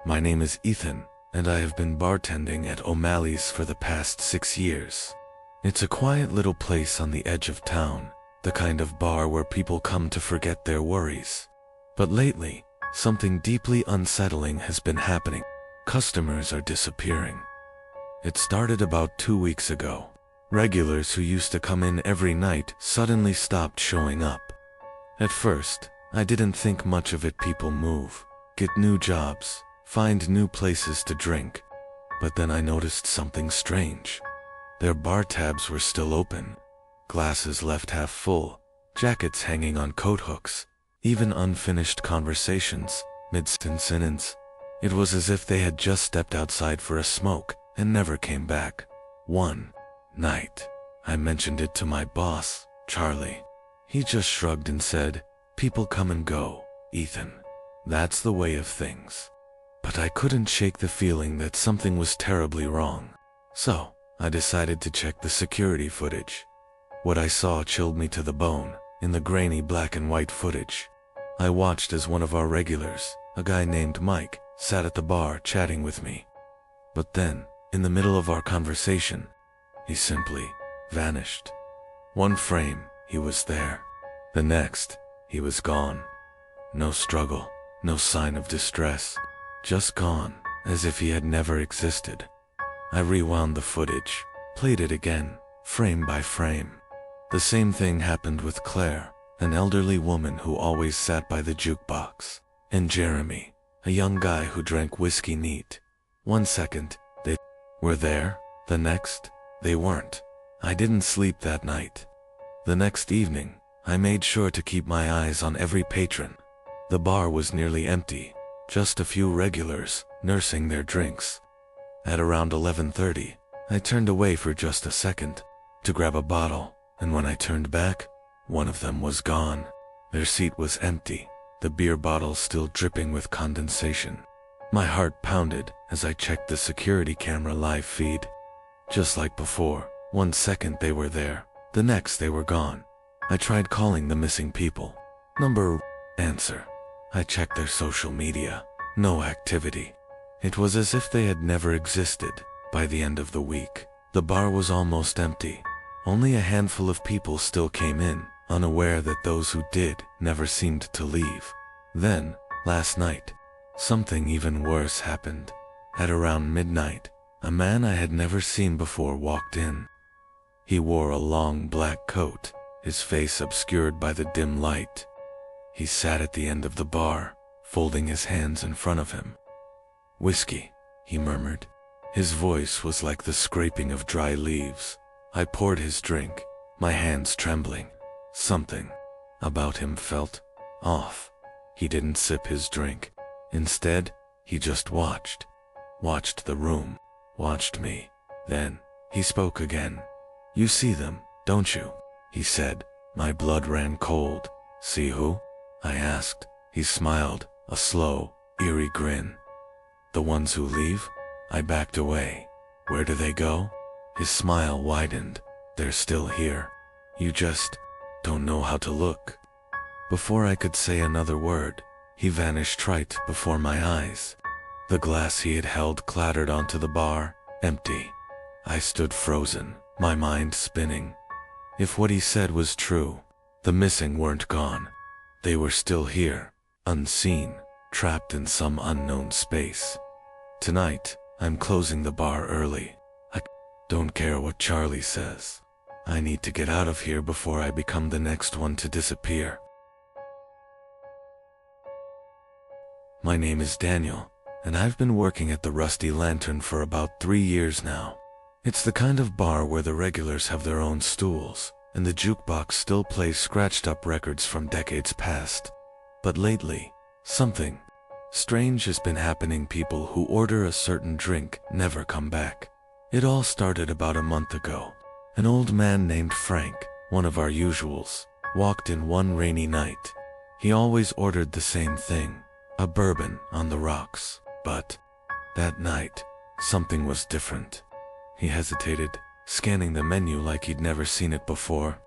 My name is Ethan, and I have been bartending at O'Malley's for the past 6 years. It's a quiet little place on the edge of town, the kind of bar where people come to forget their worries. But lately, something deeply unsettling has been happening. Customers are disappearing. It started about 2 weeks ago. Regulars who used to come in every night suddenly stopped showing up. At first, I didn't think much of it. People move, get new jobs, find new places to drink. But then I noticed something strange. Their bar tabs were still open, glasses left half full, jackets hanging on coat hooks, even unfinished conversations mid-sentence. It was as if they had just stepped outside for a smoke and never came back. One night, I mentioned it to my boss, Charlie. He just shrugged and said, "People come and go, Ethan. That's the way of things." But I couldn't shake the feeling that something was terribly wrong. So, I decided to check the security footage. What I saw chilled me to the bone. In the grainy black and white footage, I watched as one of our regulars, a guy named Mike, sat at the bar chatting with me. But then, in the middle of our conversation, he simply vanished. One frame, he was there. The next, he was gone. No struggle, no sign of distress, just gone, as if he had never existed. I rewound the footage, played it again, frame by frame. The same thing happened with Claire, an elderly woman who always sat by the jukebox, and Jeremy, a young guy who drank whiskey neat. 1 second, they were there, the next, they weren't. I didn't sleep that night. The next evening, I made sure to keep my eyes on every patron. The bar was nearly empty, just a few regulars, nursing their drinks. At around 11:30, I turned away for just a second, to grab a bottle, and when I turned back, one of them was gone. Their seat was empty, the beer bottle still dripping with condensation. My heart pounded as I checked the security camera live feed. Just like before, 1 second they were there, the next they were gone. I tried calling the missing people. Number answer. I checked their social media. No activity. It was as if they had never existed. By the end of the week, the bar was almost empty. Only a handful of people still came in, unaware that those who did never seemed to leave. Then, last night, something even worse happened. At around midnight, a man I had never seen before walked in. He wore a long black coat, his face obscured by the dim light. He sat at the end of the bar, folding his hands in front of him. "Whiskey," he murmured. His voice was like the scraping of dry leaves. I poured his drink, my hands trembling. Something about him felt off. He didn't sip his drink. Instead, he just watched the room, watched me. Then, he spoke again. "You see them, don't you?" he said. My blood ran cold. "See who?" I asked. He smiled, a slow, eerie grin. "The ones who leave?" I backed away. "Where do they go?" His smile widened. "They're still here. You just don't know how to look." Before I could say another word, he vanished right before my eyes. The glass he had held clattered onto the bar, empty. I stood frozen, my mind spinning. If what he said was true, the missing weren't gone. They were still here, unseen, trapped in some unknown space. Tonight, I'm closing the bar early. I don't care what Charlie says. I need to get out of here before I become the next one to disappear. My name is Daniel, and I've been working at the Rusty Lantern for about 3 years now. It's the kind of bar where the regulars have their own stools, and the jukebox still plays scratched-up records from decades past. But lately, something strange has been happening. People who order a certain drink never come back. It all started about a month ago. An old man named Frank, one of our usuals, walked in one rainy night. He always ordered the same thing, a bourbon on the rocks. But that night, something was different. He hesitated, scanning the menu like he'd never seen it before.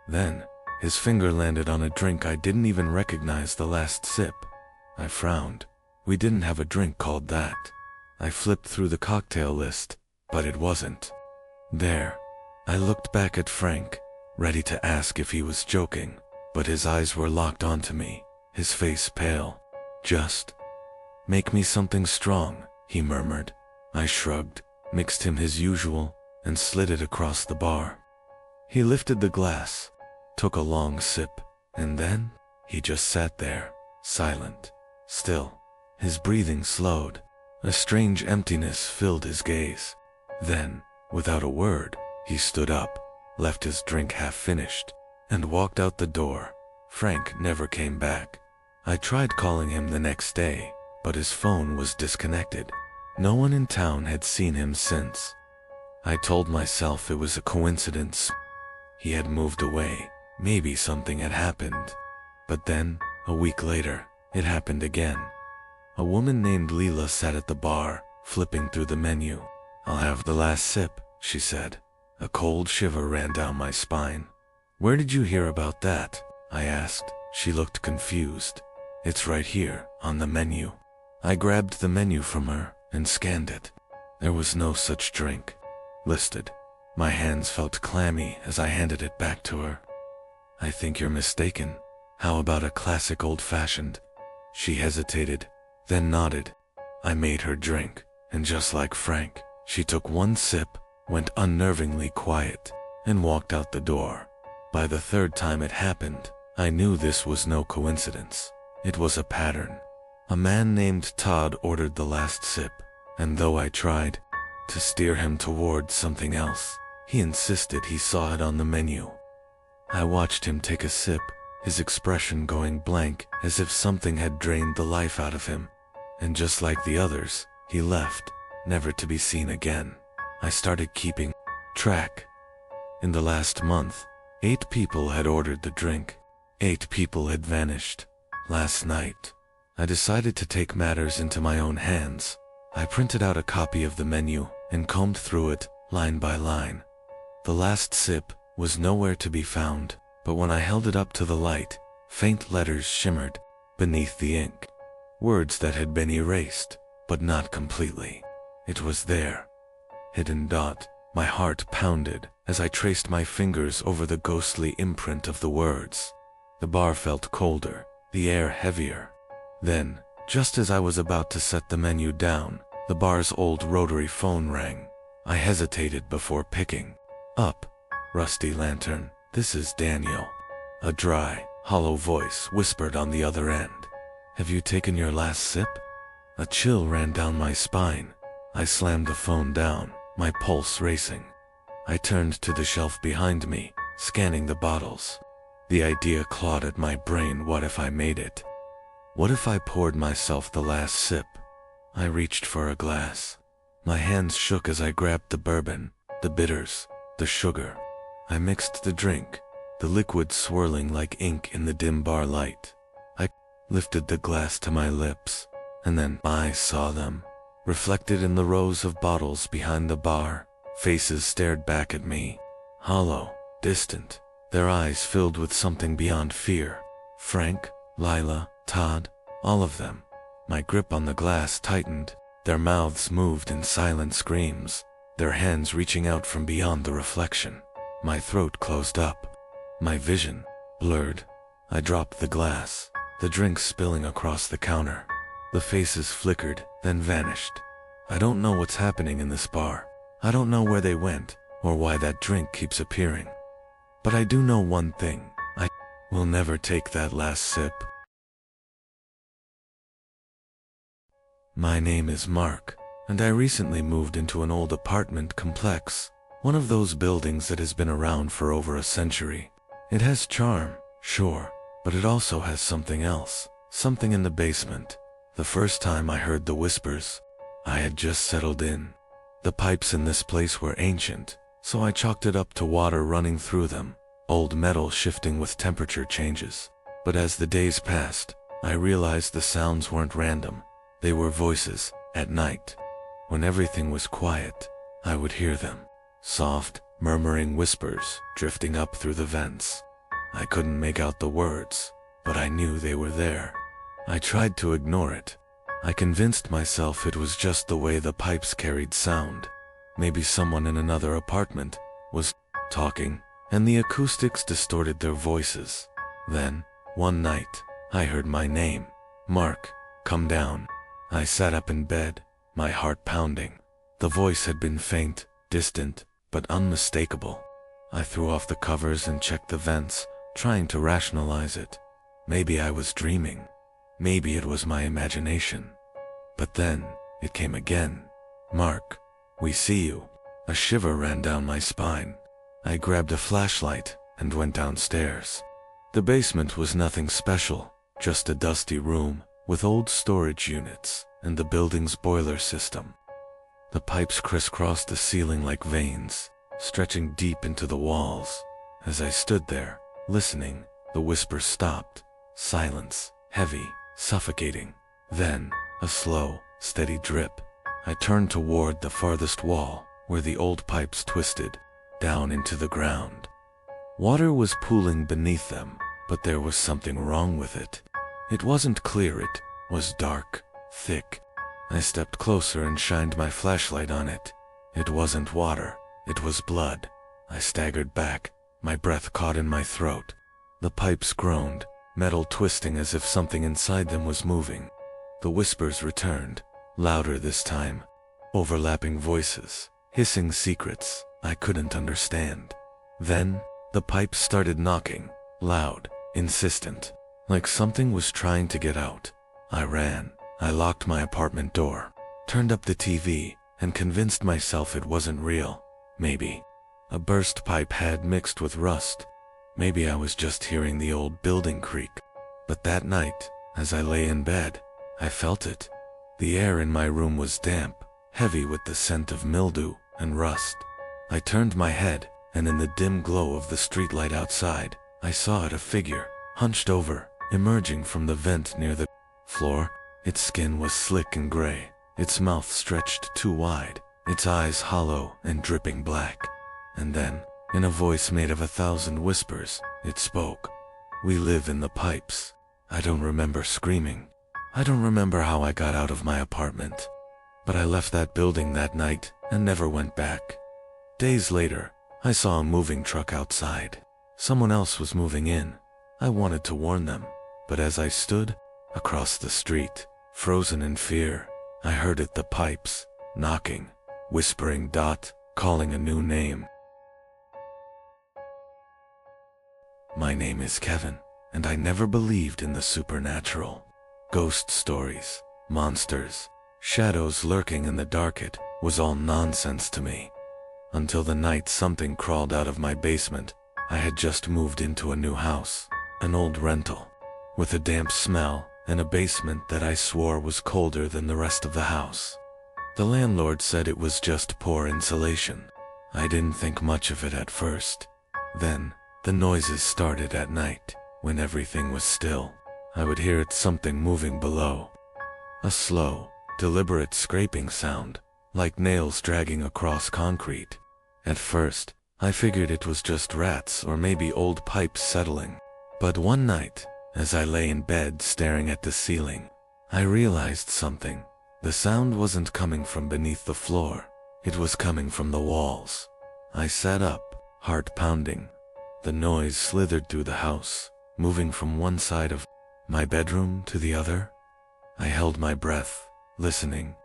Then, his finger landed on a drink I didn't even recognize the last sip. I frowned. We didn't have a drink called that. I flipped through the cocktail list, but it wasn't there. I looked back at Frank, ready to ask if he was joking, but his eyes were locked onto me, his face pale. "Just make me something strong," he murmured. I shrugged, mixed him his usual, and slid it across the bar. He lifted the glass, took a long sip, and then he just sat there, silent, still. His breathing slowed. A strange emptiness filled his gaze. Then, without a word, he stood up, left his drink half finished, and walked out the door. Frank never came back. I tried calling him the next day, but his phone was disconnected. No one in town had seen him since. I told myself it was a coincidence. He had moved away. Maybe something had happened. But then, a week later, it happened again. A woman named Leela sat at the bar, flipping through the menu. "I'll have the last sip," she said. A cold shiver ran down my spine. "Where did you hear about that?" I asked. She looked confused. "It's right here, on the menu." I grabbed the menu from her and scanned it. There was no such drink listed. My hands felt clammy as I handed it back to her. "I think you're mistaken. How about a classic old-fashioned?" She hesitated, then nodded. I made her drink, and just like Frank, she took one sip, went unnervingly quiet, and walked out the door. By the third time it happened, I knew this was no coincidence. It was a pattern. A man named Todd ordered the last sip, and though I tried to steer him toward something else, he insisted he saw it on the menu. I watched him take a sip, his expression going blank as if something had drained the life out of him. And just like the others, he left, never to be seen again. I started keeping track. In the last month, 8 people had ordered the drink. 8 people had vanished. Last night, I decided to take matters into my own hands. I printed out a copy of the menu and combed through it, line by line. The last sip was nowhere to be found, but when I held it up to the light, faint letters shimmered beneath the ink. Words that had been erased, but not completely. It was there. Hidden dot. My heart pounded as I traced my fingers over the ghostly imprint of the words. The bar felt colder, the air heavier. Then, just as I was about to set the menu down, the bar's old rotary phone rang. I hesitated before picking up. "Rusty Lantern, this is Daniel." A dry, hollow voice whispered on the other end. "Have you taken your last sip?" A chill ran down my spine. I slammed the phone down, my pulse racing. I turned to the shelf behind me, scanning the bottles. The idea clawed at my brain. What if I made it? What if I poured myself the last sip? I reached for a glass. My hands shook as I grabbed the bourbon, the bitters, the sugar. I mixed the drink, the liquid swirling like ink in the dim bar light. I lifted the glass to my lips, and then I saw them. Reflected in the rows of bottles behind the bar, faces stared back at me. Hollow, distant, their eyes filled with something beyond fear. Frank, Lila, Todd, all of them. My grip on the glass tightened. Their mouths moved in silent screams, their hands reaching out from beyond the reflection. My throat closed up. My vision blurred. I dropped the glass, the drink spilling across the counter. The faces flickered, then vanished. I don't know what's happening in this bar. I don't know where they went, or why that drink keeps appearing. But I do know one thing. I will never take that last sip. My name is Mark, and I recently moved into an old apartment complex, one of those buildings that has been around for over a century. It has charm, sure, but it also has something else, something in the basement. The first time I heard the whispers, I had just settled in. The pipes in this place were ancient, so I chalked it up to water running through them, old metal shifting with temperature changes. But as the days passed, I realized the sounds weren't random. They were voices, at night. When everything was quiet, I would hear them. Soft, murmuring whispers drifting up through the vents. I couldn't make out the words, but I knew they were there. I tried to ignore it, I convinced myself it was just the way the pipes carried sound. Maybe someone in another apartment was talking, and the acoustics distorted their voices. Then, one night, I heard my name. "Mark, come down." I sat up in bed, my heart pounding. The voice had been faint, distant, but unmistakable. I threw off the covers and checked the vents, trying to rationalize it. Maybe I was dreaming. Maybe it was my imagination. But then, it came again. "Mark, we see you." A shiver ran down my spine. I grabbed a flashlight and went downstairs. The basement was nothing special, just a dusty room with old storage units and the building's boiler system. The pipes crisscrossed the ceiling like veins, stretching deep into the walls. As I stood there, listening, the whispers stopped. Silence, heavy, suffocating. Then, a slow, steady drip. I turned toward the farthest wall, where the old pipes twisted, down into the ground. Water was pooling beneath them, but there was something wrong with it. It wasn't clear, it was dark, thick. I stepped closer and shined my flashlight on it. It wasn't water, it was blood. I staggered back, my breath caught in my throat. The pipes groaned, metal twisting as if something inside them was moving. The whispers returned, louder this time. Overlapping voices, hissing secrets I couldn't understand. Then, the pipes started knocking, loud, insistent, like something was trying to get out. I ran. I locked my apartment door, turned up the TV, and convinced myself it wasn't real. Maybe a burst pipe had mixed with rust. Maybe I was just hearing the old building creak. But that night, as I lay in bed, I felt it. The air in my room was damp, heavy with the scent of mildew and rust. I turned my head, and in the dim glow of the streetlight outside, I saw it, a figure, hunched over, emerging from the vent near the floor. Its skin was slick and gray, its mouth stretched too wide, its eyes hollow and dripping black. And then, in a voice made of 1,000 whispers, it spoke. "We live in the pipes." I don't remember screaming. I don't remember how I got out of my apartment. But I left that building that night and never went back. Days later, I saw a moving truck outside. Someone else was moving in. I wanted to warn them, but as I stood across the street, frozen in fear, I heard it, the pipes, knocking, whispering, calling a new name. My name is Kevin, and I never believed in the supernatural. Ghost stories, monsters, shadows lurking in the dark, it was all nonsense to me. Until the night something crawled out of my basement. I had just moved into a new house, an old rental, with a damp smell and a basement that I swore was colder than the rest of the house. The landlord said it was just poor insulation. I didn't think much of it at first. Then, the noises started at night, when everything was still. I would hear something moving below. A slow, deliberate scraping sound, like nails dragging across concrete. At first, I figured it was just rats or maybe old pipes settling. But one night, as I lay in bed staring at the ceiling, I realized something. The sound wasn't coming from beneath the floor. It was coming from the walls. I sat up, heart pounding. The noise slithered through the house, moving from one side of my bedroom to the other. I held my breath, listening.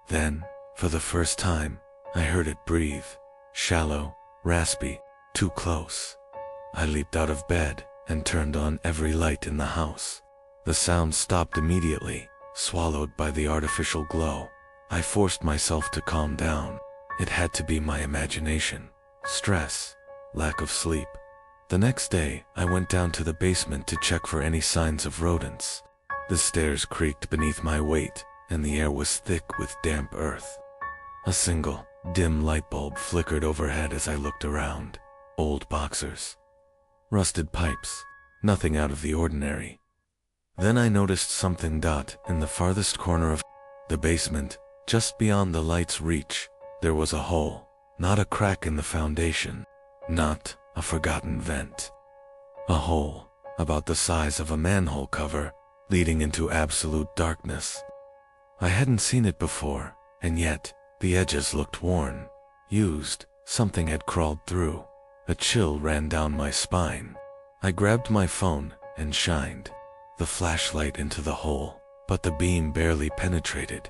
Then, for the first time, I heard it breathe. Shallow, raspy, too close. I leaped out of bed and turned on every light in the house. The sound stopped immediately, swallowed by the artificial glow. I forced myself to calm down. It had to be my imagination, stress, lack of sleep. The next day, I went down to the basement to check for any signs of rodents. The stairs creaked beneath my weight, and the air was thick with damp earth. A single, dim light bulb flickered overhead as I looked around. Old boxers, rusted pipes, nothing out of the ordinary. Then I noticed something in the farthest corner of the basement, just beyond the light's reach. There was a hole, not a crack in the foundation, not a forgotten vent. A hole, about the size of a manhole cover, leading into absolute darkness. I hadn't seen it before, and yet, the edges looked worn, used, something had crawled through. A chill ran down my spine. I grabbed my phone and shined the flashlight into the hole, but the beam barely penetrated.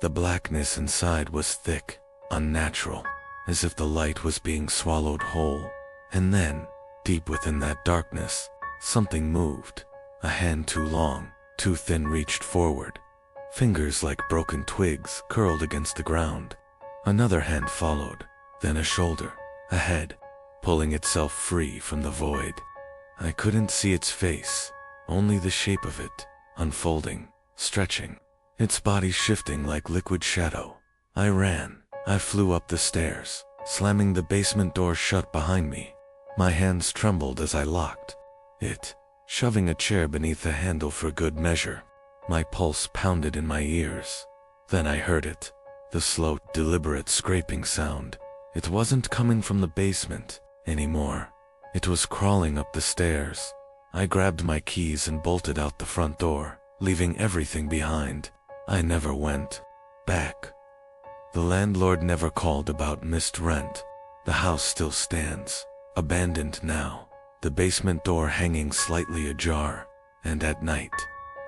The blackness inside was thick, unnatural, as if the light was being swallowed whole. And then, deep within that darkness, something moved. A hand too long, too thin reached forward. Fingers like broken twigs curled against the ground. Another hand followed, then a shoulder, a head, pulling itself free from the void. I couldn't see its face, only the shape of it, unfolding, stretching, its body shifting like liquid shadow. I ran. I flew up the stairs, slamming the basement door shut behind me. My hands trembled as I locked it, shoving a chair beneath the handle for good measure. My pulse pounded in my ears. Then I heard it, the slow, deliberate scraping sound. It wasn't coming from the basement anymore. It was crawling up the stairs. I grabbed my keys and bolted out the front door, leaving everything behind. I never went back. The landlord never called about missed rent. The house still stands, abandoned now, the basement door hanging slightly ajar. And at night,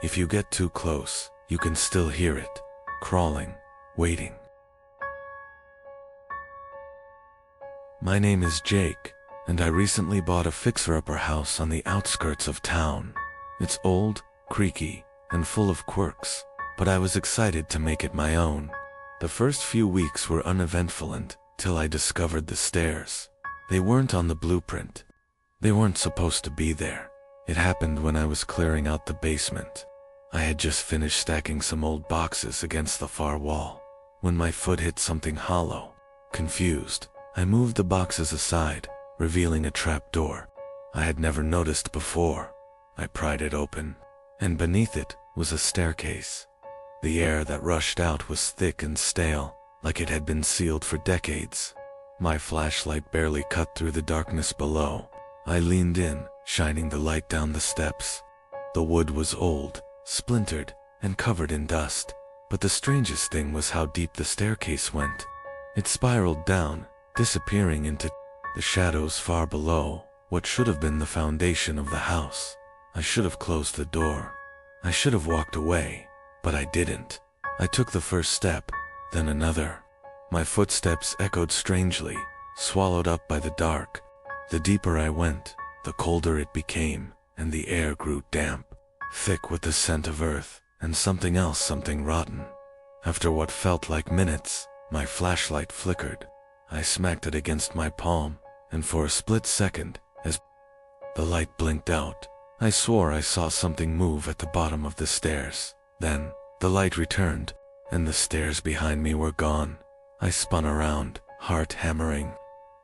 if you get too close, you can still hear it, crawling, waiting. My name is Jake, and I recently bought a fixer-upper house on the outskirts of town. It's old, creaky, and full of quirks, but I was excited to make it my own. The first few weeks were uneventful until I discovered the stairs. They weren't on the blueprint. They weren't supposed to be there. It happened when I was clearing out the basement. I had just finished stacking some old boxes against the far wall, when my foot hit something hollow. Confused, I moved the boxes aside, revealing a trap door I had never noticed before. I pried it open, and beneath it was a staircase. The air that rushed out was thick and stale, like it had been sealed for decades. My flashlight barely cut through the darkness below. I leaned in, shining the light down the steps. The wood was old, splintered, and covered in dust, but the strangest thing was how deep the staircase went. It spiraled down, disappearing into the shadows far below what should have been the foundation of the house. I should have closed the door. I should have walked away, but I didn't. I took the first step, then another. My footsteps echoed strangely, swallowed up by the dark. The deeper I went, the colder it became, and the air grew damp, thick with the scent of earth and something else, something rotten. After what felt like minutes, my flashlight flickered. I smacked it against my palm, and for a split second, as the light blinked out, I swore I saw something move at the bottom of the stairs. Then, the light returned, and the stairs behind me were gone. I spun around, heart hammering.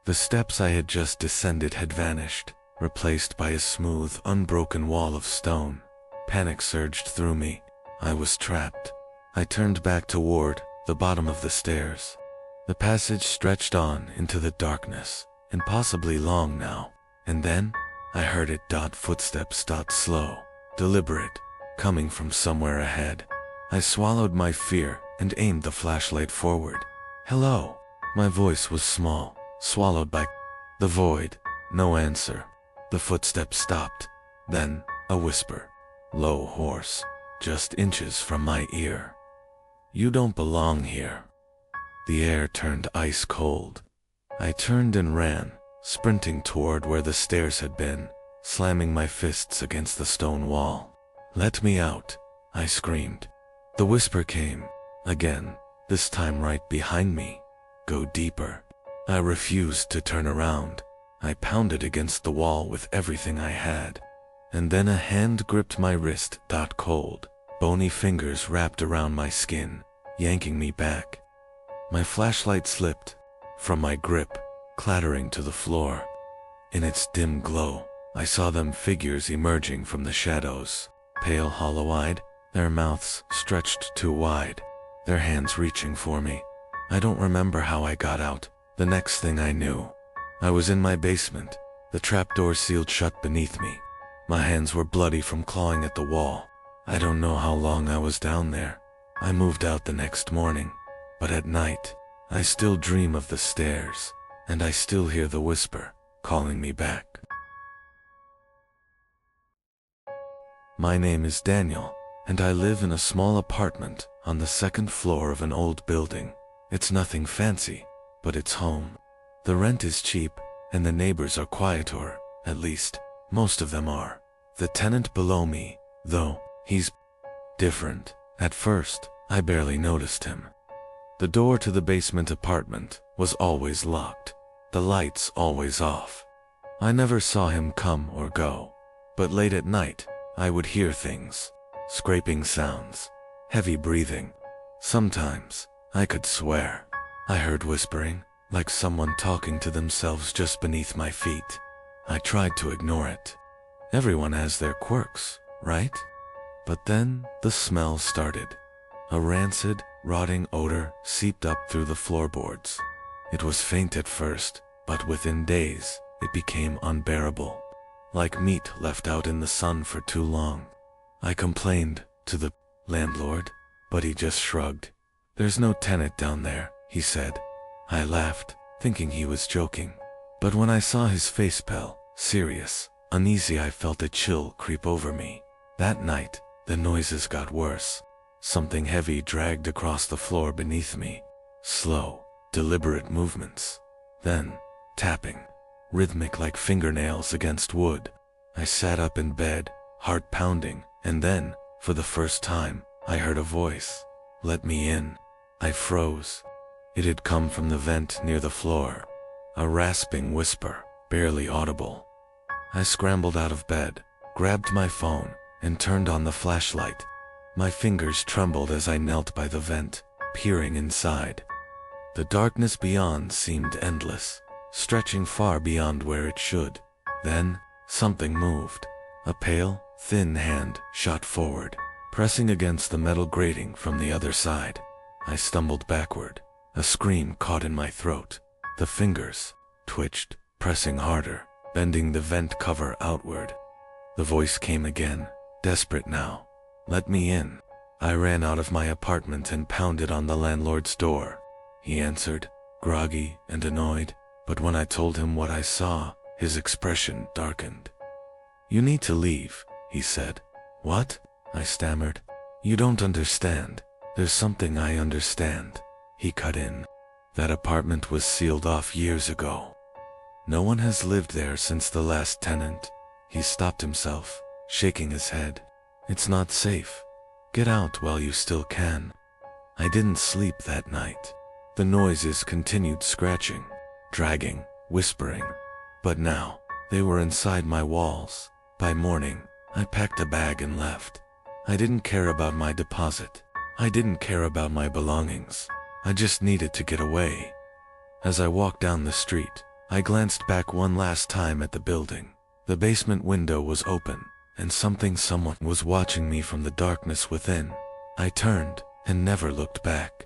The steps I had just descended had vanished, replaced by a smooth, unbroken wall of stone. Panic surged through me. I was trapped. I turned back toward the bottom of the stairs. The passage stretched on into the darkness, impossibly long now. And then, I heard it. Footsteps. Slow, deliberate, coming from somewhere ahead. I swallowed my fear and aimed the flashlight forward. Hello. My voice was small, swallowed by the void. No answer. The footsteps stopped. Then, a whisper. Low, hoarse, just inches from my ear. You don't belong here. The air turned ice cold. I turned and ran, sprinting toward where the stairs had been, slamming my fists against the stone wall. Let me out, I screamed. The whisper came, again, this time right behind me. Go deeper. I refused to turn around. I pounded against the wall with everything I had. And then a hand gripped my wrist. Cold, bony fingers wrapped around my skin, yanking me back. My flashlight slipped from my grip, clattering to the floor. In its dim glow, I saw them figures emerging from the shadows, pale, hollow-eyed, their mouths stretched too wide, their hands reaching for me. I don't remember how I got out. The next thing I knew, I was in my basement, the trapdoor sealed shut beneath me. My hands were bloody from clawing at the wall. I don't know how long I was down there. I moved out the next morning, but at night, I still dream of the stairs, and I still hear the whisper calling me back. My name is Daniel, and I live in a small apartment on the second floor of an old building. It's nothing fancy, but it's home. The rent is cheap, and the neighbors are quieter, at least, most of them are. The tenant below me, though, he's different. At first, I barely noticed him. The door to the basement apartment was always locked, the lights always off. I never saw him come or go, but late at night, I would hear things, scraping sounds, heavy breathing. Sometimes, I could swear. I heard whispering, like someone talking to themselves just beneath my feet. I tried to ignore it. Everyone has their quirks, right? But then, the smell started. A rancid, rotting odor seeped up through the floorboards. It was faint at first, but within days, it became unbearable. Like meat left out in the sun for too long. I complained to the landlord, but he just shrugged. "There's no tenant down there," he said. I laughed, thinking he was joking. But when I saw his face pale, serious, uneasy, I felt a chill creep over me. That night, the noises got worse. Something heavy dragged across the floor beneath me. Slow, deliberate movements. Then, tapping, rhythmic like fingernails against wood. I sat up in bed, heart pounding, and then, for the first time, I heard a voice. "Let me in." I froze. It had come from the vent near the floor. A rasping whisper, barely audible. I scrambled out of bed, grabbed my phone, and turned on the flashlight. My fingers trembled as I knelt by the vent, peering inside. The darkness beyond seemed endless, stretching far beyond where it should. Then, something moved. A pale, thin hand shot forward, pressing against the metal grating from the other side. I stumbled backward. A scream caught in my throat. The fingers twitched, pressing harder, bending the vent cover outward. The voice came again, desperate now. "Let me in." I ran out of my apartment and pounded on the landlord's door. He answered, groggy and annoyed, but when I told him what I saw, his expression darkened. "You need to leave," he said. "What?" I stammered. "You don't understand. There's something I understand," he cut in. "That apartment was sealed off years ago. No one has lived there since the last tenant." He stopped himself, shaking his head. "It's not safe. Get out while you still can." I didn't sleep that night. The noises continued, scratching, dragging, whispering. But now, they were inside my walls. By morning, I packed a bag and left. I didn't care about my deposit. I didn't care about my belongings. I just needed to get away. As I walked down the street, I glanced back one last time at the building. The basement window was open, and someone was watching me from the darkness within. I turned and never looked back.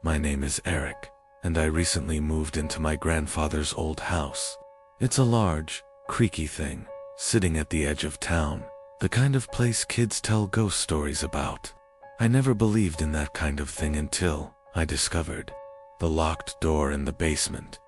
My name is Eric, and I recently moved into my grandfather's old house. It's a large, creaky thing, sitting at the edge of town, the kind of place kids tell ghost stories about. I never believed in that kind of thing until I discovered the locked door in the basement.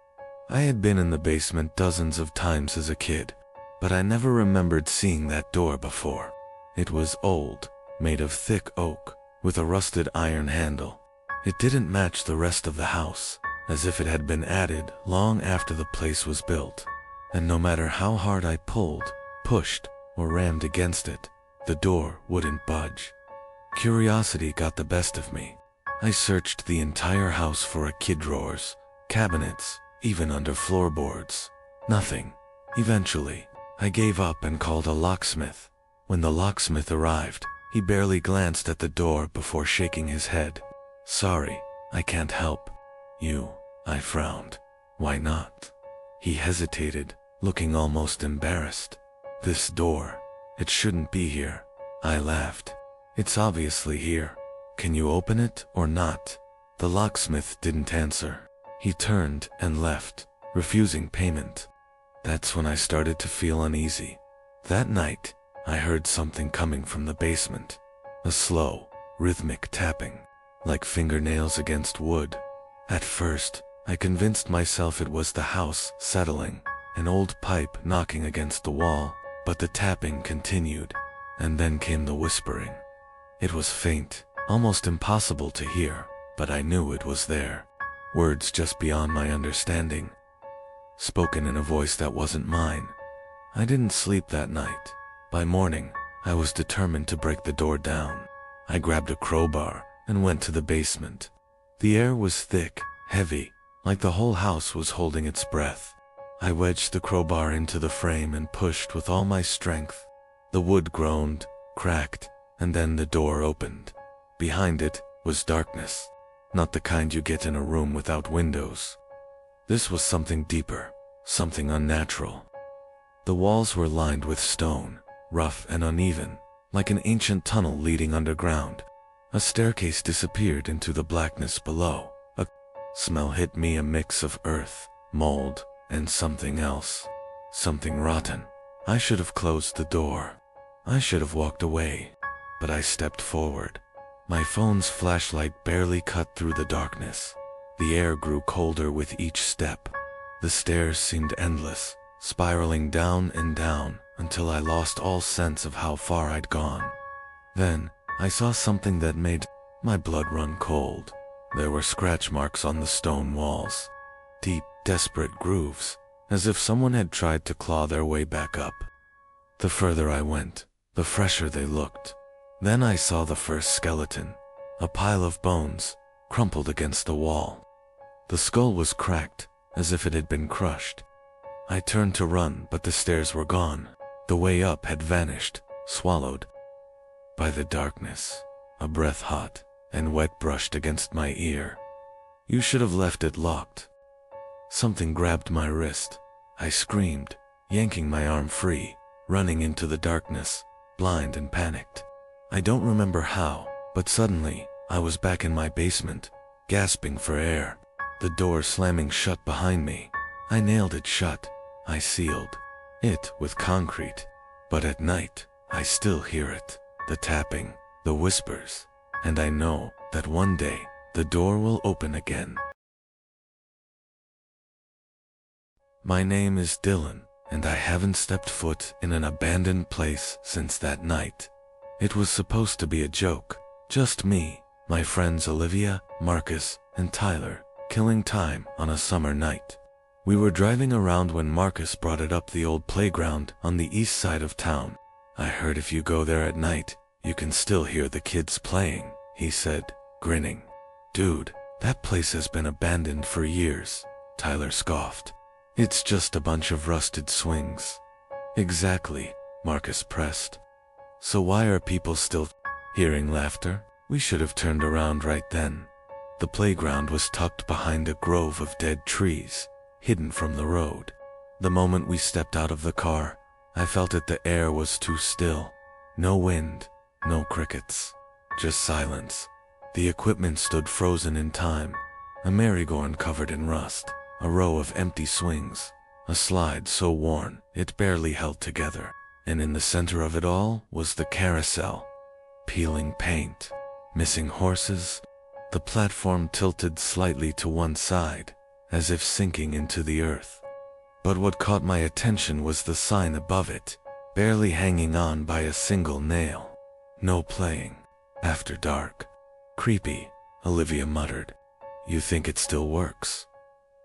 I had been in the basement dozens of times as a kid, but I never remembered seeing that door before. It was old, made of thick oak, with a rusted iron handle. It didn't match the rest of the house, as if it had been added long after the place was built. And no matter how hard I pulled, pushed, or rammed against it, the door wouldn't budge. Curiosity got the best of me. I searched the entire house for kid drawers, cabinets, even under floorboards. Nothing. Eventually, I gave up and called a locksmith. When the locksmith arrived, he barely glanced at the door before shaking his head. "Sorry, I can't help you," I frowned. "Why not?" He hesitated, looking almost embarrassed. "This door, it shouldn't be here." I laughed. "It's obviously here. Can you open it or not?" The locksmith didn't answer. He turned and left, refusing payment. That's when I started to feel uneasy. That night, I heard something coming from the basement. A slow, rhythmic tapping, like fingernails against wood. At first, I convinced myself it was the house settling, an old pipe knocking against the wall, but the tapping continued, and then came the whispering. It was faint, almost impossible to hear, but I knew it was there. Words just beyond my understanding, spoken in a voice that wasn't mine. I didn't sleep that night. By morning, I was determined to break the door down. I grabbed a crowbar and went to the basement. The air was thick, heavy, like the whole house was holding its breath. I wedged the crowbar into the frame and pushed with all my strength. The wood groaned, cracked, and then the door opened. Behind it was darkness, not the kind you get in a room without windows. This was something deeper, something unnatural. The walls were lined with stone, rough and uneven, like an ancient tunnel leading underground. A staircase disappeared into the blackness below. A smell hit me, a mix of earth, mold, and something else. Something rotten. I should have closed the door. I should have walked away. But I stepped forward. My phone's flashlight barely cut through the darkness. The air grew colder with each step. The stairs seemed endless, spiraling down and down until I lost all sense of how far I'd gone. Then, I saw something that made my blood run cold. There were scratch marks on the stone walls. Deep, desperate grooves, as if someone had tried to claw their way back up. The further I went, the fresher they looked. Then I saw the first skeleton, a pile of bones, crumpled against the wall. The skull was cracked, as if it had been crushed. I turned to run, but the stairs were gone. The way up had vanished, swallowed by the darkness. A breath hot and wet brushed against my ear. "You should have left it locked." Something grabbed my wrist. I screamed, yanking my arm free, running into the darkness, blind and panicked. I don't remember how, but suddenly, I was back in my basement, gasping for air. The door slamming shut behind me. I nailed it shut. I sealed it with concrete. But at night, I still hear it. The tapping, the whispers. And I know that one day, the door will open again. My name is Dylan, and I haven't stepped foot in an abandoned place since that night. It was supposed to be a joke. Just me, my friends Olivia, Marcus, and Tyler, killing time on a summer night. We were driving around when Marcus brought it up the old playground on the east side of town. "I heard if you go there at night, you can still hear the kids playing," he said, grinning. "Dude, that place has been abandoned for years," Tyler scoffed. "It's just a bunch of rusted swings." "Exactly," Marcus pressed. "So why are people still hearing laughter?" We should have turned around right then. The playground was tucked behind a grove of dead trees, hidden from the road. The moment we stepped out of the car, I felt that the air was too still. No wind, no crickets, just silence. The equipment stood frozen in time. A merry-go-round covered in rust, a row of empty swings, a slide so worn it barely held together. And in the center of it all was the carousel, peeling paint, missing horses. The platform tilted slightly to one side, as if sinking into the earth. But what caught my attention was the sign above it, barely hanging on by a single nail. "No playing after dark." "Creepy," Olivia muttered. "You think it still works?"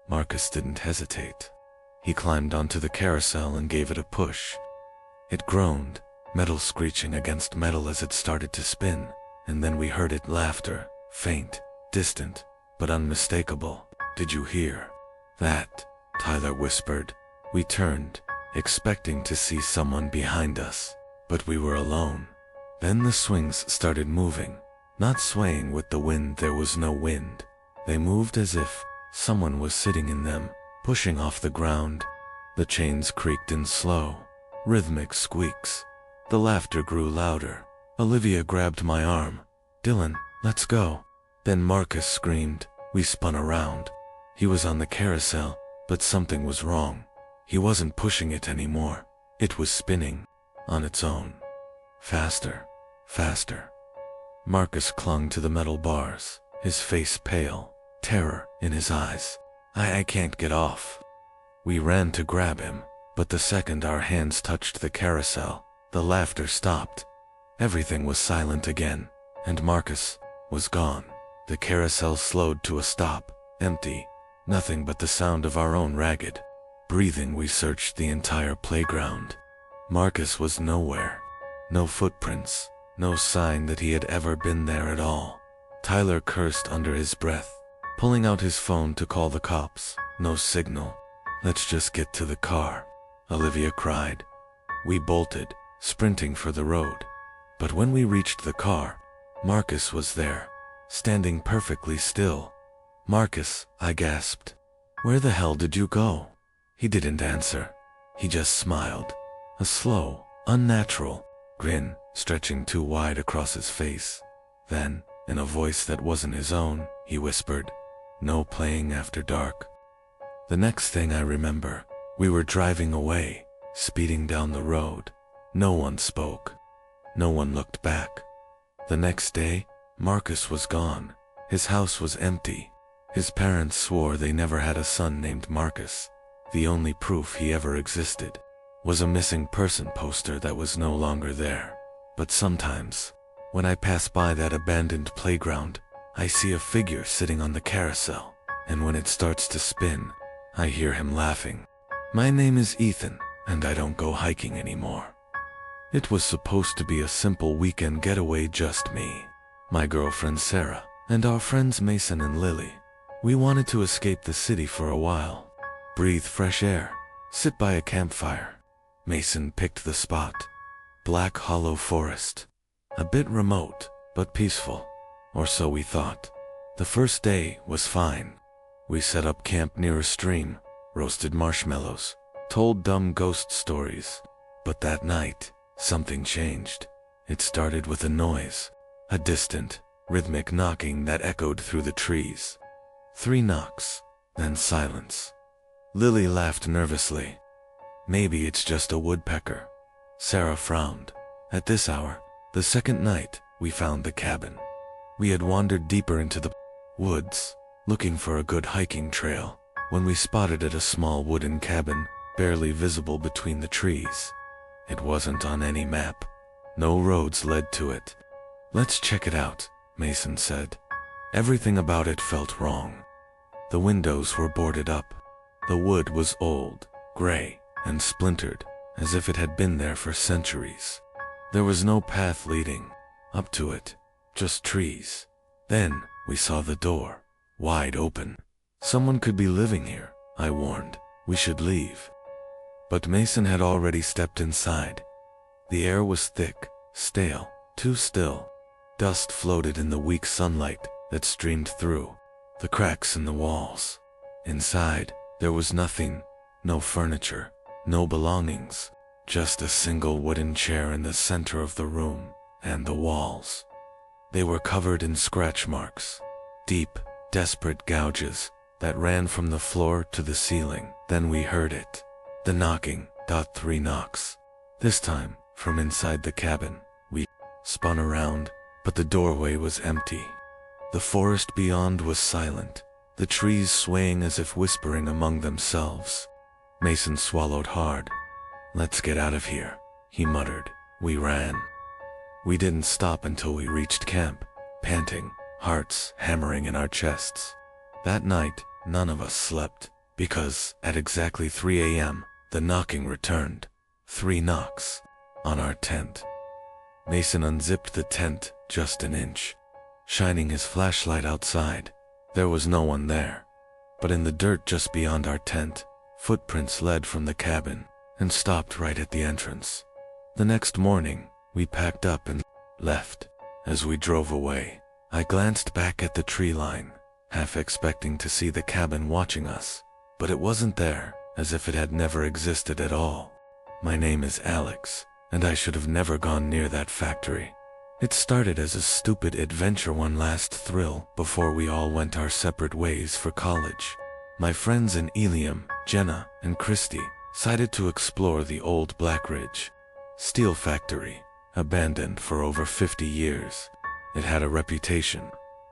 Marcus didn't hesitate. He climbed onto the carousel and gave it a push. It groaned, metal screeching against metal as it started to spin, and then we heard it laughter, faint, distant, but unmistakable. "Did you hear that?" Tyler whispered. We turned, expecting to see someone behind us, but we were alone. Then the swings started moving, not swaying with the wind. There was no wind. They moved as if someone was sitting in them, pushing off the ground. The chains creaked in slow, rhythmic squeaks. The laughter grew louder. Olivia grabbed my arm. "Dylan, let's go." Then Marcus screamed. We spun around. He was on the carousel, but something was wrong. He wasn't pushing it anymore. It was spinning on its own. Faster, faster. Marcus clung to the metal bars, his face pale, terror in his eyes. I can't get off. We ran to grab him, but the second our hands touched the carousel, the laughter stopped. Everything was silent again, and Marcus was gone. The carousel slowed to a stop, empty, nothing but the sound of our own ragged breathing. We searched the entire playground. Marcus was nowhere. No footprints, no sign that he had ever been there at all. Tyler cursed under his breath, pulling out his phone to call the cops. No signal. Let's just get to the car, Olivia cried. We bolted, sprinting for the road. But when we reached the car, Marcus was there, standing perfectly still. Marcus, I gasped. Where the hell did you go? He didn't answer. He just smiled, a slow, unnatural grin stretching too wide across his face. Then, in a voice that wasn't his own, he whispered, "No playing after dark." The next thing I remember, we were driving away, speeding down the road. No one spoke. No one looked back. The next day, Marcus was gone. His house was empty. His parents swore they never had a son named Marcus. The only proof he ever existed was a missing person poster that was no longer there. But sometimes, when I pass by that abandoned playground, I see a figure sitting on the carousel, and when it starts to spin, I hear him laughing. My name is Ethan, and I don't go hiking anymore. It was supposed to be a simple weekend getaway, just me, my girlfriend Sarah, and our friends Mason and Lily. We wanted to escape the city for a while, breathe fresh air, sit by a campfire. Mason picked the spot. Black Hollow Forest. A bit remote, but peaceful. Or so we thought. The first day was fine. We set up camp near a stream, roasted marshmallows, told dumb ghost stories. But that night, something changed. It started with a noise. A distant, rhythmic knocking that echoed through the trees. 3 knocks, then silence. Lily laughed nervously. Maybe it's just a woodpecker. Sarah frowned. At this hour, the second night, we found the cabin. We had wandered deeper into the woods, looking for a good hiking trail, when we spotted it, a small wooden cabin, barely visible between the trees. It wasn't on any map. No roads led to it. Let's check it out, Mason said. Everything about it felt wrong. The windows were boarded up. The wood was old, gray, and splintered, as if it had been there for centuries. There was no path leading up to it, just trees. Then we saw the door, wide open. Someone could be living here, I warned. We should leave. But Mason had already stepped inside. The air was thick, stale, too still. Dust floated in the weak sunlight that streamed through the cracks in the walls. Inside, there was nothing, no furniture, no belongings, just a single wooden chair in the center of the room, and the walls. They were covered in scratch marks, deep, desperate gouges that ran from the floor to the ceiling. Then we heard it. The knocking. 3 knocks. This time, from inside the cabin. We spun around, but the doorway was empty. The forest beyond was silent, the trees swaying as if whispering among themselves. Mason swallowed hard. Let's get out of here, he muttered. We ran. We didn't stop until we reached camp, panting, hearts hammering in our chests. That night, none of us slept, because at exactly 3 a.m., the knocking returned. 3 knocks on our tent. Mason unzipped the tent just an inch, shining his flashlight outside. There was no one there, but in the dirt just beyond our tent, footprints led from the cabin and stopped right at the entrance. The next morning, we packed up and left. As we drove away, I glanced back at the tree line, half expecting to see the cabin watching us, but it wasn't there, as if it had never existed at all. My name is Alex, and I should have never gone near that factory. It started as a stupid adventure, one last thrill, before we all went our separate ways for college. My friends in Eliam, Jenna, and Christy decided to explore the old Blackridge steel factory, abandoned for over 50 years. It had a reputation.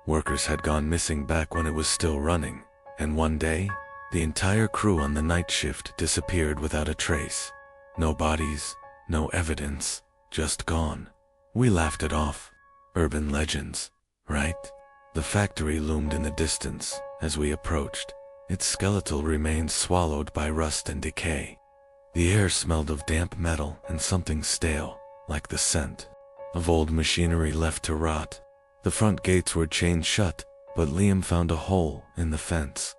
Workers had gone missing back when it was still running, and one day, the entire crew on the night shift disappeared without a trace. No bodies, no evidence, just gone. We laughed it off. Urban legends, right? The factory loomed in the distance as we approached, its skeletal remains swallowed by rust and decay. The air smelled of damp metal and something stale, like the scent of old machinery left to rot. The front gates were chained shut, but Liam found a hole in the fence.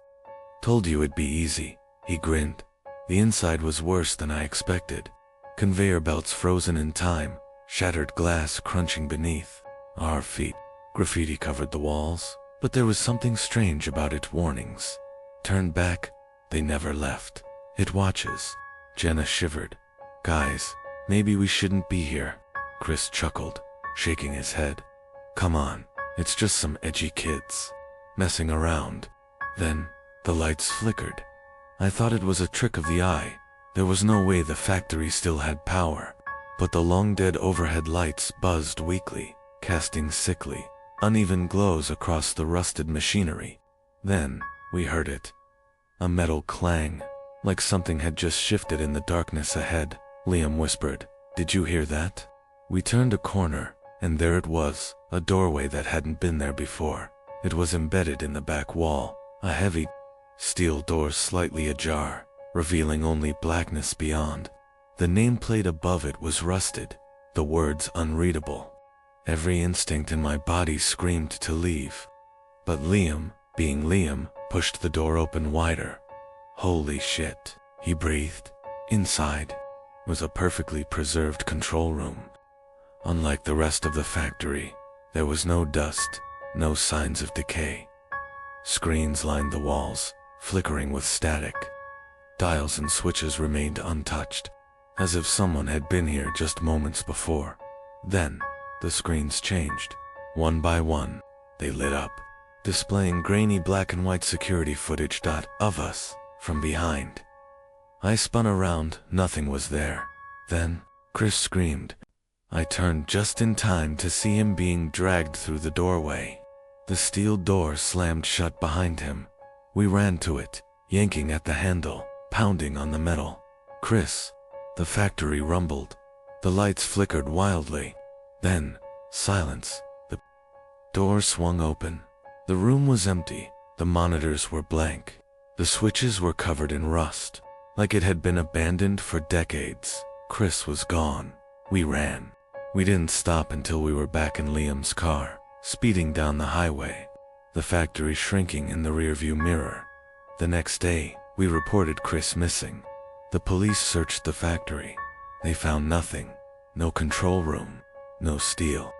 "Told you it'd be easy," he grinned. The inside was worse than I expected. Conveyor belts frozen in time, shattered glass crunching beneath our feet. Graffiti covered the walls, but there was something strange about its warnings. "Turn back," they never left. "It watches." Jenna shivered. "Guys, maybe we shouldn't be here." Chris chuckled, shaking his head. "Come on, it's just some edgy kids messing around." Then, the lights flickered. I thought it was a trick of the eye. There was no way the factory still had power. But the long-dead overhead lights buzzed weakly, casting sickly, uneven glows across the rusted machinery. Then, we heard it. A metal clang, like something had just shifted in the darkness ahead. Liam whispered, "Did you hear that?" We turned a corner, and there it was, a doorway that hadn't been there before. It was embedded in the back wall, a heavy steel door slightly ajar, revealing only blackness beyond. The nameplate above it was rusted, the words unreadable. Every instinct in my body screamed to leave. But Liam, being Liam, pushed the door open wider. "Holy shit," he breathed. Inside was a perfectly preserved control room. Unlike the rest of the factory, there was no dust, no signs of decay. Screens lined the walls, flickering with static. Dials and switches remained untouched, as if someone had been here just moments before. Then, the screens changed. One by one, they lit up, displaying grainy black and white security footage of us from behind. I spun around, nothing was there. Then, Chris screamed. I turned just in time to see him being dragged through the doorway. The steel door slammed shut behind him. We ran to it, yanking at the handle, pounding on the metal. "Chris!" The factory rumbled. The lights flickered wildly. Then, silence. The door swung open. The room was empty. The monitors were blank. The switches were covered in rust, like it had been abandoned for decades. Chris was gone. We ran. We didn't stop until we were back in Liam's car, speeding down the highway, the factory shrinking in the rearview mirror. The next day, we reported Chris missing. The police searched the factory. They found nothing. No control room. No steel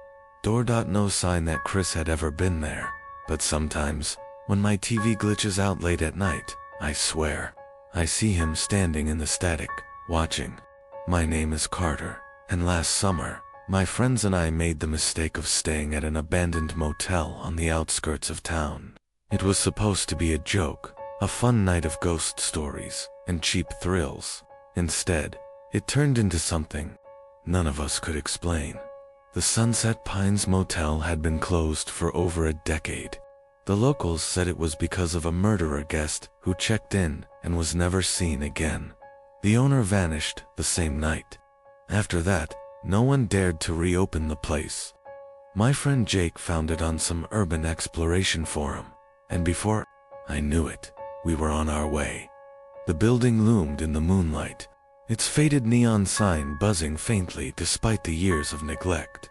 door. No sign that Chris had ever been there. But sometimes, when my TV glitches out late at night, I swear, I see him standing in the static, watching. My name is Carter, and last summer, my friends and I made the mistake of staying at an abandoned motel on the outskirts of town. It was supposed to be a joke, a fun night of ghost stories and cheap thrills. Instead, it turned into something none of us could explain. The Sunset Pines Motel had been closed for over a decade. The locals said it was because of a murderer guest who checked in and was never seen again. The owner vanished the same night. After that, no one dared to reopen the place. My friend Jake found it on some urban exploration forum, and before I knew it, we were on our way. The building loomed in the moonlight, its faded neon sign buzzing faintly despite the years of neglect.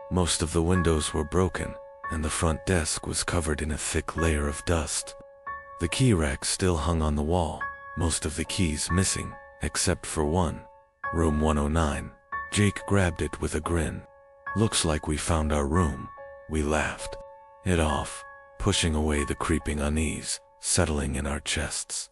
Most of the windows were broken, and the front desk was covered in a thick layer of dust. The key rack still hung on the wall, most of the keys missing, except for one. Room 109. Jake grabbed it with a grin. "Looks like we found our room." We laughed it off, pushing away the creeping unease, settling in our chests.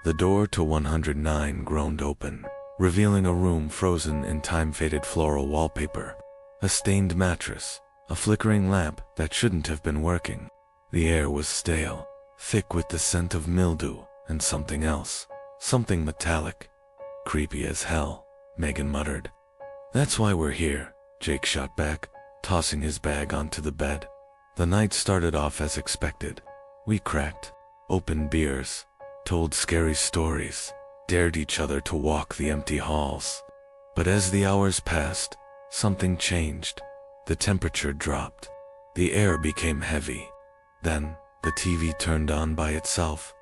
The door to 109 groaned open, revealing a room frozen in time-faded floral wallpaper, a stained mattress, a flickering lamp that shouldn't have been working. The air was stale, thick with the scent of mildew and something else, something metallic. "Creepy as hell," Megan muttered. "That's why we're here," Jake shot back, tossing his bag onto the bed. The night started off as expected. We cracked open beers, told scary stories, dared each other to walk the empty halls. But as the hours passed, something changed. The temperature dropped. The air became heavy. Then, the TV turned on by itself.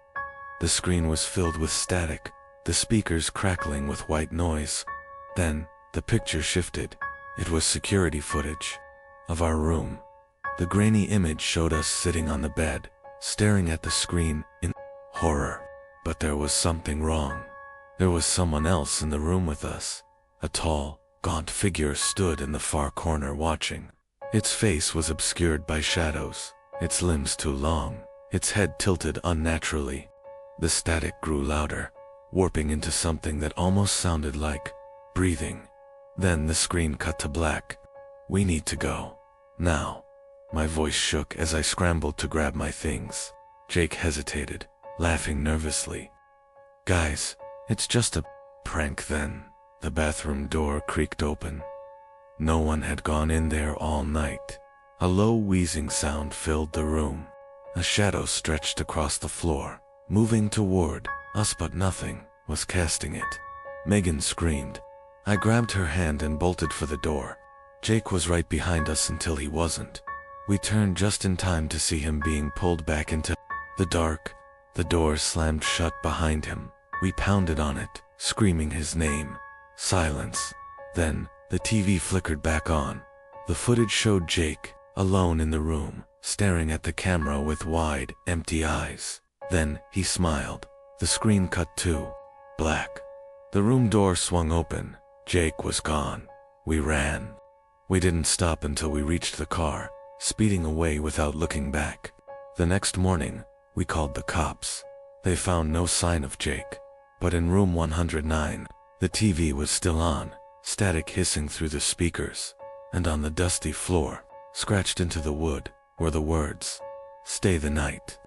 The screen was filled with static, the speakers crackling with white noise. Then, the picture shifted. It was security footage of our room. The grainy image showed us sitting on the bed, staring at the screen in horror. But there was something wrong. There was someone else in the room with us. A tall, gaunt figure stood in the far corner watching. Its face was obscured by shadows, its limbs too long, its head tilted unnaturally. The static grew louder, warping into something that almost sounded like breathing. Then the screen cut to black. "We need to go. Now." My voice shook as I scrambled to grab my things. Jake hesitated, laughing nervously. "Guys, it's just a prank." Then the bathroom door creaked open. No one had gone in there all night. A low wheezing sound filled the room. A shadow stretched across the floor, moving toward us, but nothing was casting it. Megan screamed. I grabbed her hand and bolted for the door. Jake was right behind us until he wasn't. We turned just in time to see him being pulled back into the dark. The door slammed shut behind him. We pounded on it, screaming his name. Silence. Then, the TV flickered back on. The footage showed Jake, alone in the room, staring at the camera with wide, empty eyes. Then, he smiled. The screen cut to black. The room door swung open. Jake was gone. We ran. We didn't stop until we reached the car, speeding away without looking back. The next morning, we called the cops. They found no sign of Jake. But in room 109, the TV was still on, static hissing through the speakers. And on the dusty floor, scratched into the wood, were the words, "Stay the night."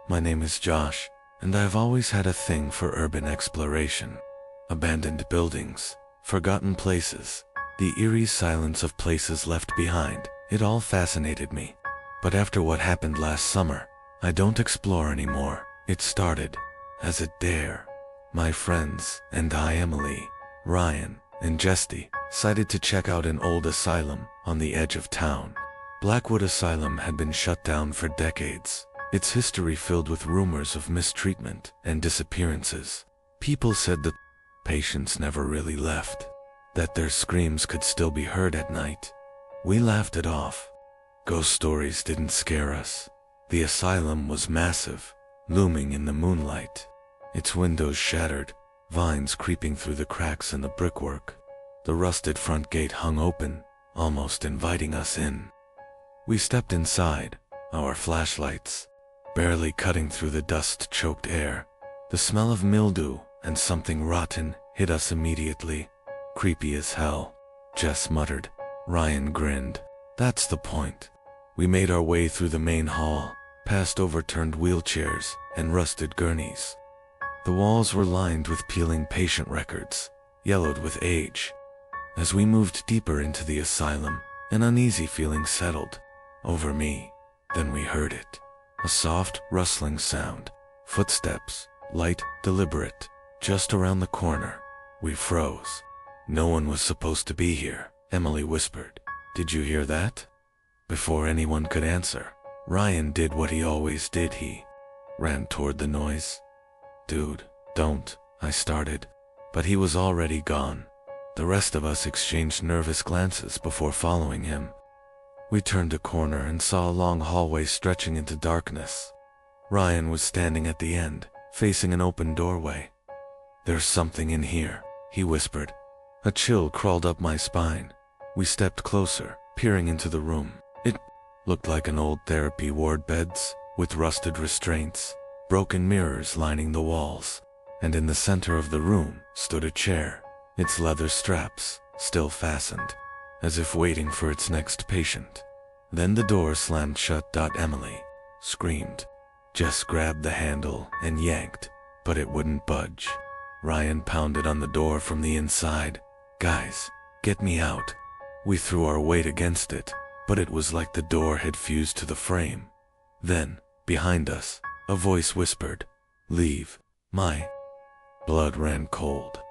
My name is Josh, and I've always had a thing for urban exploration. Abandoned buildings, forgotten places, the eerie silence of places left behind. It all fascinated me. But after what happened last summer, I don't explore anymore. It started as a dare. My friends and I, Emily, Ryan, and Jesty, decided to check out an old asylum on the edge of town. Blackwood Asylum had been shut down for decades, its history filled with rumors of mistreatment and disappearances. People said that patients never really left, that their screams could still be heard at night. We laughed it off. Ghost stories didn't scare us. The asylum was massive, looming in the moonlight. Its windows shattered, vines creeping through the cracks in the brickwork. The rusted front gate hung open, almost inviting us in. We stepped inside, our flashlights barely cutting through the dust-choked air. The smell of mildew and something rotten hit us immediately. "Creepy as hell," Jess muttered. Ryan grinned. "That's the point." We made our way through the main hall, past overturned wheelchairs and rusted gurneys. The walls were lined with peeling patient records, yellowed with age. As we moved deeper into the asylum, an uneasy feeling settled over me. Then we heard it. A soft, rustling sound. Footsteps, light, deliberate, just around the corner. We froze. "No one was supposed to be here," Emily whispered. "Did you hear that?" Before anyone could answer, Ryan did what he always did. He ran toward the noise. "Dude, don't," I started, but he was already gone. The rest of us exchanged nervous glances before following him. We turned a corner and saw a long hallway stretching into darkness. Ryan was standing at the end, facing an open doorway. "There's something in here," he whispered. A chill crawled up my spine. We stepped closer, peering into the room. It looked like an old therapy ward, beds with rusted restraints, broken mirrors lining the walls, and in the center of the room stood a chair, its leather straps still fastened, as if waiting for its next patient. Then the door slammed shut. Emily screamed. Jess grabbed the handle and yanked, but it wouldn't budge. Ryan pounded on the door from the inside. "Guys, get me out." We threw our weight against it, but it was like the door had fused to the frame. Then, behind us, a voice whispered, "Leave." My blood ran cold.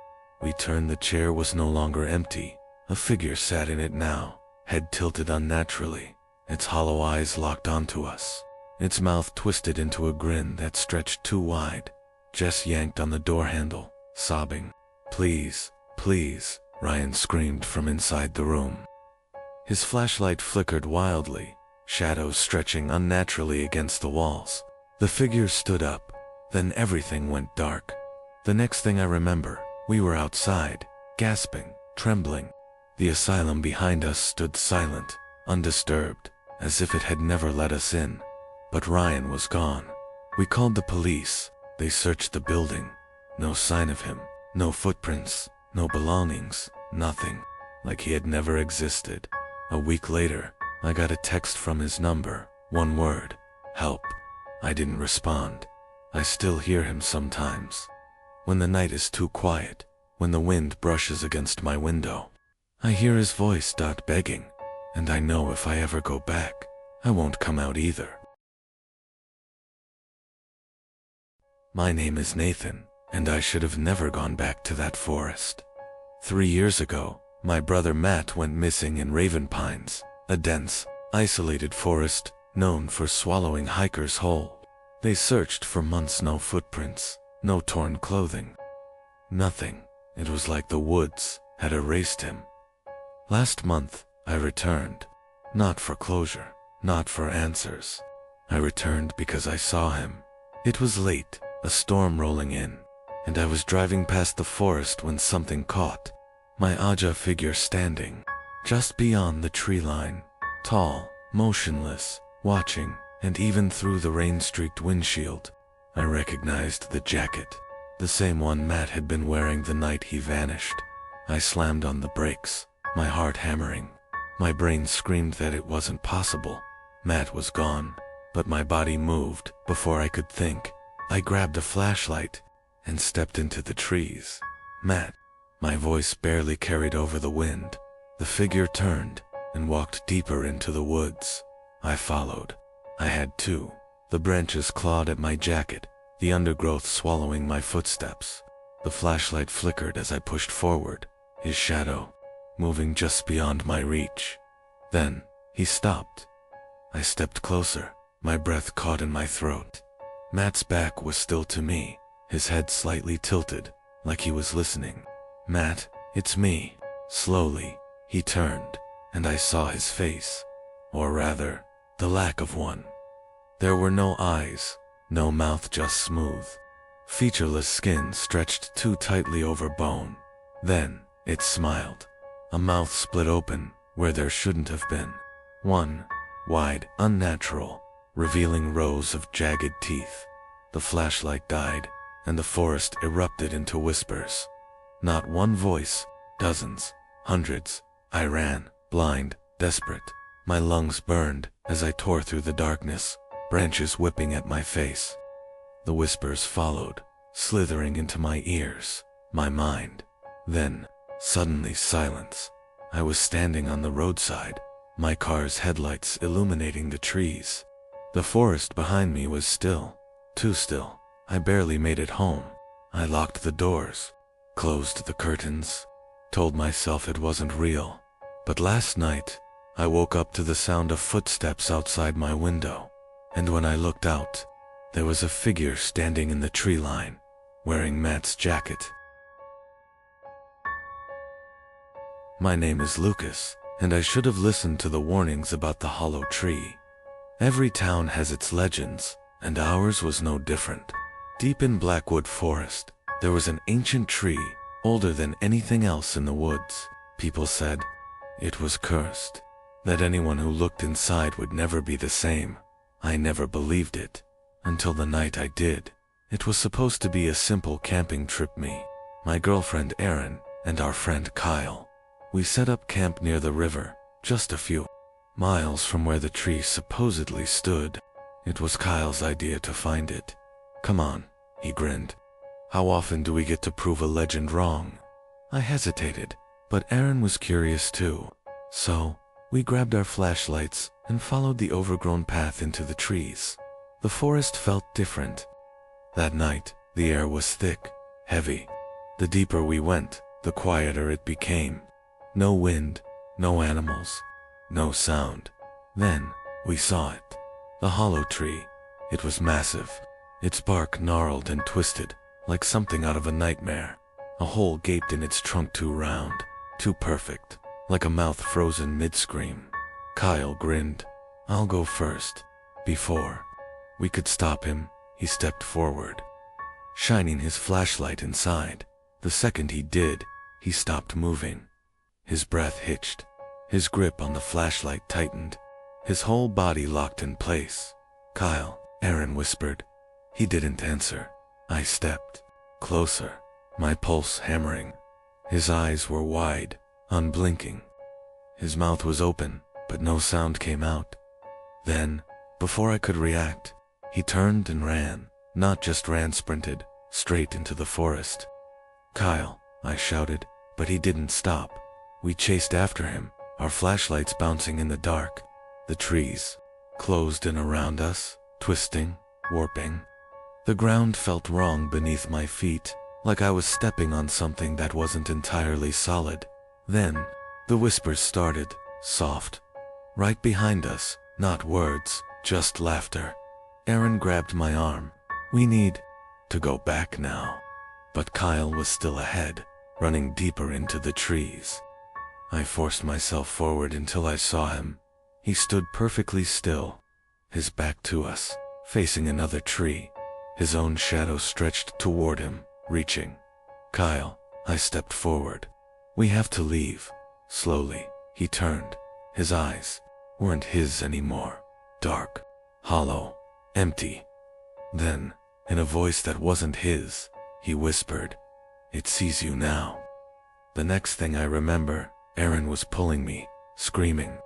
We turned. The chair was no longer empty. A figure sat in it now, head tilted unnaturally, its hollow eyes locked onto us. Its mouth twisted into a grin that stretched too wide. Jess yanked on the door handle, sobbing. "Please, please," Ryan screamed from inside the room. His flashlight flickered wildly, shadows stretching unnaturally against the walls. The figure stood up, then everything went dark. The next thing I remember, we were outside, gasping, trembling. The asylum behind us stood silent, undisturbed, as if it had never let us in. But Ryan was gone. We called the police. They searched the building. No sign of him, no footprints, no belongings, nothing. Like he had never existed. A week later, I got a text from his number. One word: help. I didn't respond. I still hear him sometimes. When the night is too quiet, when the wind brushes against my window, I hear his voice start begging, and I know if I ever go back, I won't come out either. My name is Nathan, and I should have never gone back to that forest. 3 years ago, my brother Matt went missing in Raven Pines, a dense, isolated forest known for swallowing hikers whole. They searched for months. No footprints, no torn clothing. Nothing. It was like the woods had erased him. Last month, I returned. Not for closure, not for answers. I returned because I saw him. It was late, a storm rolling in, and I was driving past the forest when something caught my Aja figure standing just beyond the tree line, tall, motionless, watching, and even through the rain-streaked windshield, I recognized the jacket, the same one Matt had been wearing the night he vanished. I slammed on the brakes, my heart hammering. My brain screamed that it wasn't possible. Matt was gone, but my body moved before I could think. I grabbed a flashlight and stepped into the trees. "Matt." My voice barely carried over the wind. The figure turned and walked deeper into the woods. I followed. I had to. The branches clawed at my jacket, the undergrowth swallowing my footsteps. The flashlight flickered as I pushed forward, his shadow moving just beyond my reach. Then, he stopped. I stepped closer, my breath caught in my throat. Matt's back was still to me, his head slightly tilted, like he was listening. "Matt, it's me." Slowly, he turned, and I saw his face. Or rather, the lack of one. There were no eyes, no mouth, just smooth, featureless skin stretched too tightly over bone. Then, it smiled. A mouth split open where there shouldn't have been. One, wide, unnatural, revealing rows of jagged teeth. The flashlight died, and the forest erupted into whispers. Not one voice, dozens, hundreds. I ran, blind, desperate. My lungs burned as I tore through the darkness, branches whipping at my face. The whispers followed, slithering into my ears, my mind. Then, suddenly silence. I was standing on the roadside, my car's headlights illuminating the trees. The forest behind me was still, too still. I barely made it home. I locked the doors, closed the curtains, told myself it wasn't real. But last night, I woke up to the sound of footsteps outside my window, and when I looked out, there was a figure standing in the tree line, wearing Matt's jacket. My name is Lucas, and I should have listened to the warnings about the hollow tree. Every town has its legends, and ours was no different. Deep in Blackwood Forest, there was an ancient tree, older than anything else in the woods. People said it was cursed, that anyone who looked inside would never be the same. I never believed it, until the night I did. It was supposed to be a simple camping trip. Me, my girlfriend Erin, and our friend Kyle. We set up camp near the river, just a few miles from where the tree supposedly stood. It was Kyle's idea to find it. "Come on," he grinned. "How often do we get to prove a legend wrong?" I hesitated, but Erin was curious too. So, we grabbed our flashlights and followed the overgrown path into the trees. The forest felt different. That night, the air was thick, heavy. The deeper we went, the quieter it became. No wind, no animals, no sound. Then, we saw it. The hollow tree. It was massive. Its bark gnarled and twisted, like something out of a nightmare. A hole gaped in its trunk too round, too perfect, like a mouth frozen mid-scream. Kyle grinned. "I'll go first." Before we could stop him, he stepped forward, shining his flashlight inside. The second he did, he stopped moving. His breath hitched. His grip on the flashlight tightened. His whole body locked in place. "Kyle," Aaron whispered. He didn't answer. I stepped closer, my pulse hammering. His eyes were wide, unblinking. His mouth was open, but no sound came out. Then, before I could react, he turned and ran. Not just ran, sprinted, straight into the forest. "Kyle," I shouted, but he didn't stop. We chased after him, our flashlights bouncing in the dark. The trees closed in around us, twisting, warping. The ground felt wrong beneath my feet, like I was stepping on something that wasn't entirely solid. Then, the whispers started, soft. Right behind us, not words, just laughter. Aaron grabbed my arm. "We need to go back now." But Kyle was still ahead, running deeper into the trees. I forced myself forward until I saw him. He stood perfectly still, his back to us, facing another tree. His own shadow stretched toward him, reaching. "Kyle," I stepped forward. "We have to leave." Slowly, he turned. His eyes weren't his anymore. Dark, hollow, empty. Then, in a voice that wasn't his, he whispered, "It sees you now." The next thing I remember, Aaron was pulling me, screaming.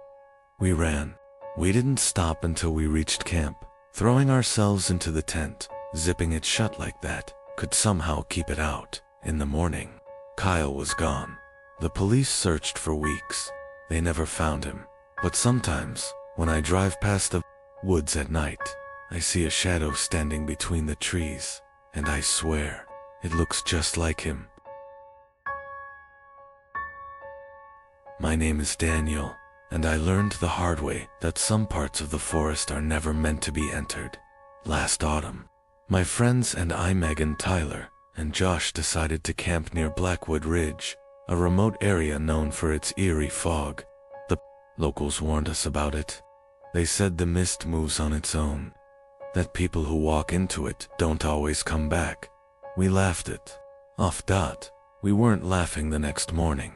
We ran. We didn't stop until we reached camp. Throwing ourselves into the tent, zipping it shut like that, could somehow keep it out. In the morning, Kyle was gone. The police searched for weeks. They never found him. But sometimes, when I drive past the woods at night, I see a shadow standing between the trees, and I swear, it looks just like him. My name is Daniel, and I learned the hard way that some parts of the forest are never meant to be entered. Last autumn, my friends and I, Megan, Tyler, and Josh, decided to camp near Blackwood Ridge, a remote area known for its eerie fog. The locals warned us about it. They said the mist moves on its own, that people who walk into it don't always come back. We laughed it off. We weren't laughing the next morning.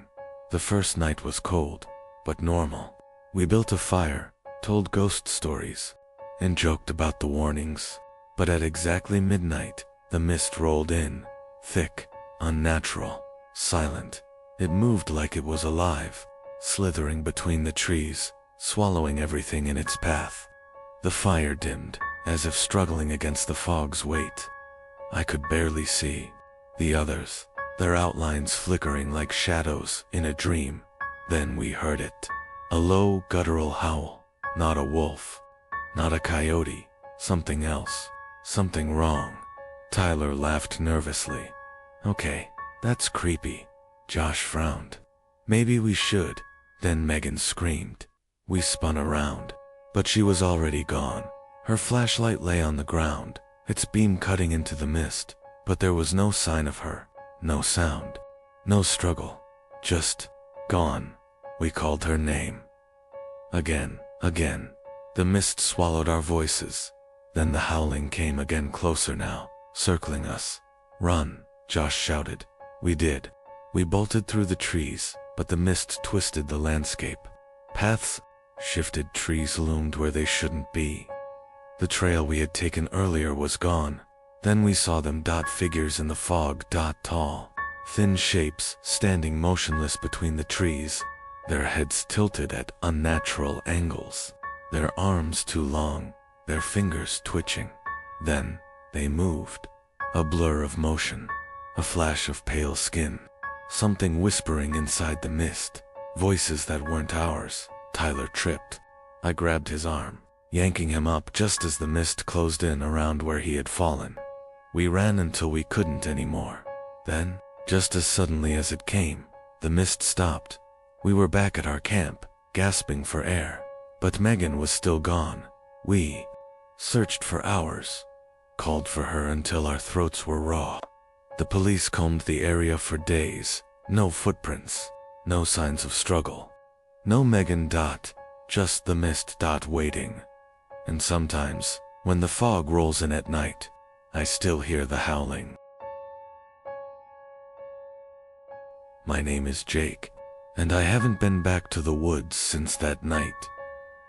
The first night was cold, but normal. We built a fire, told ghost stories, and joked about the warnings. But at exactly midnight, the mist rolled in, thick, unnatural, silent. It moved like it was alive, slithering between the trees, swallowing everything in its path. The fire dimmed, as if struggling against the fog's weight. I could barely see the others, their outlines flickering like shadows in a dream. Then we heard it. A low, guttural howl. Not a wolf. Not a coyote. Something else. Something wrong. Tyler laughed nervously. "Okay, that's creepy." Josh frowned. "Maybe we should." Then Megan screamed. We spun around, but she was already gone. Her flashlight lay on the ground, its beam cutting into the mist, but there was no sign of her. No sound. No struggle. Just gone. We called her name. Again. The mist swallowed our voices. Then the howling came again, closer now, circling us. "Run," Josh shouted. We did. We bolted through the trees, but the mist twisted the landscape. Paths shifted, trees loomed where they shouldn't be. The trail we had taken earlier was gone. Then we saw them, figures in the fog, tall, thin shapes standing motionless between the trees, their heads tilted at unnatural angles, their arms too long, their fingers twitching. Then they moved, a blur of motion, a flash of pale skin, something whispering inside the mist. voices that weren't ours. Tyler tripped. I grabbed his arm, yanking him up just as the mist closed in around where he had fallen. We ran until we couldn't anymore. Then, just as suddenly as it came, the mist stopped. We were back at our camp, gasping for air. But Megan was still gone. We searched for hours, called for her until our throats were raw. The police combed the area for days. No footprints, no signs of struggle. No Megan. Just the mist. Waiting. And sometimes, when the fog rolls in at night, I still hear the howling. My name is Jake, and I haven't been back to the woods since that night.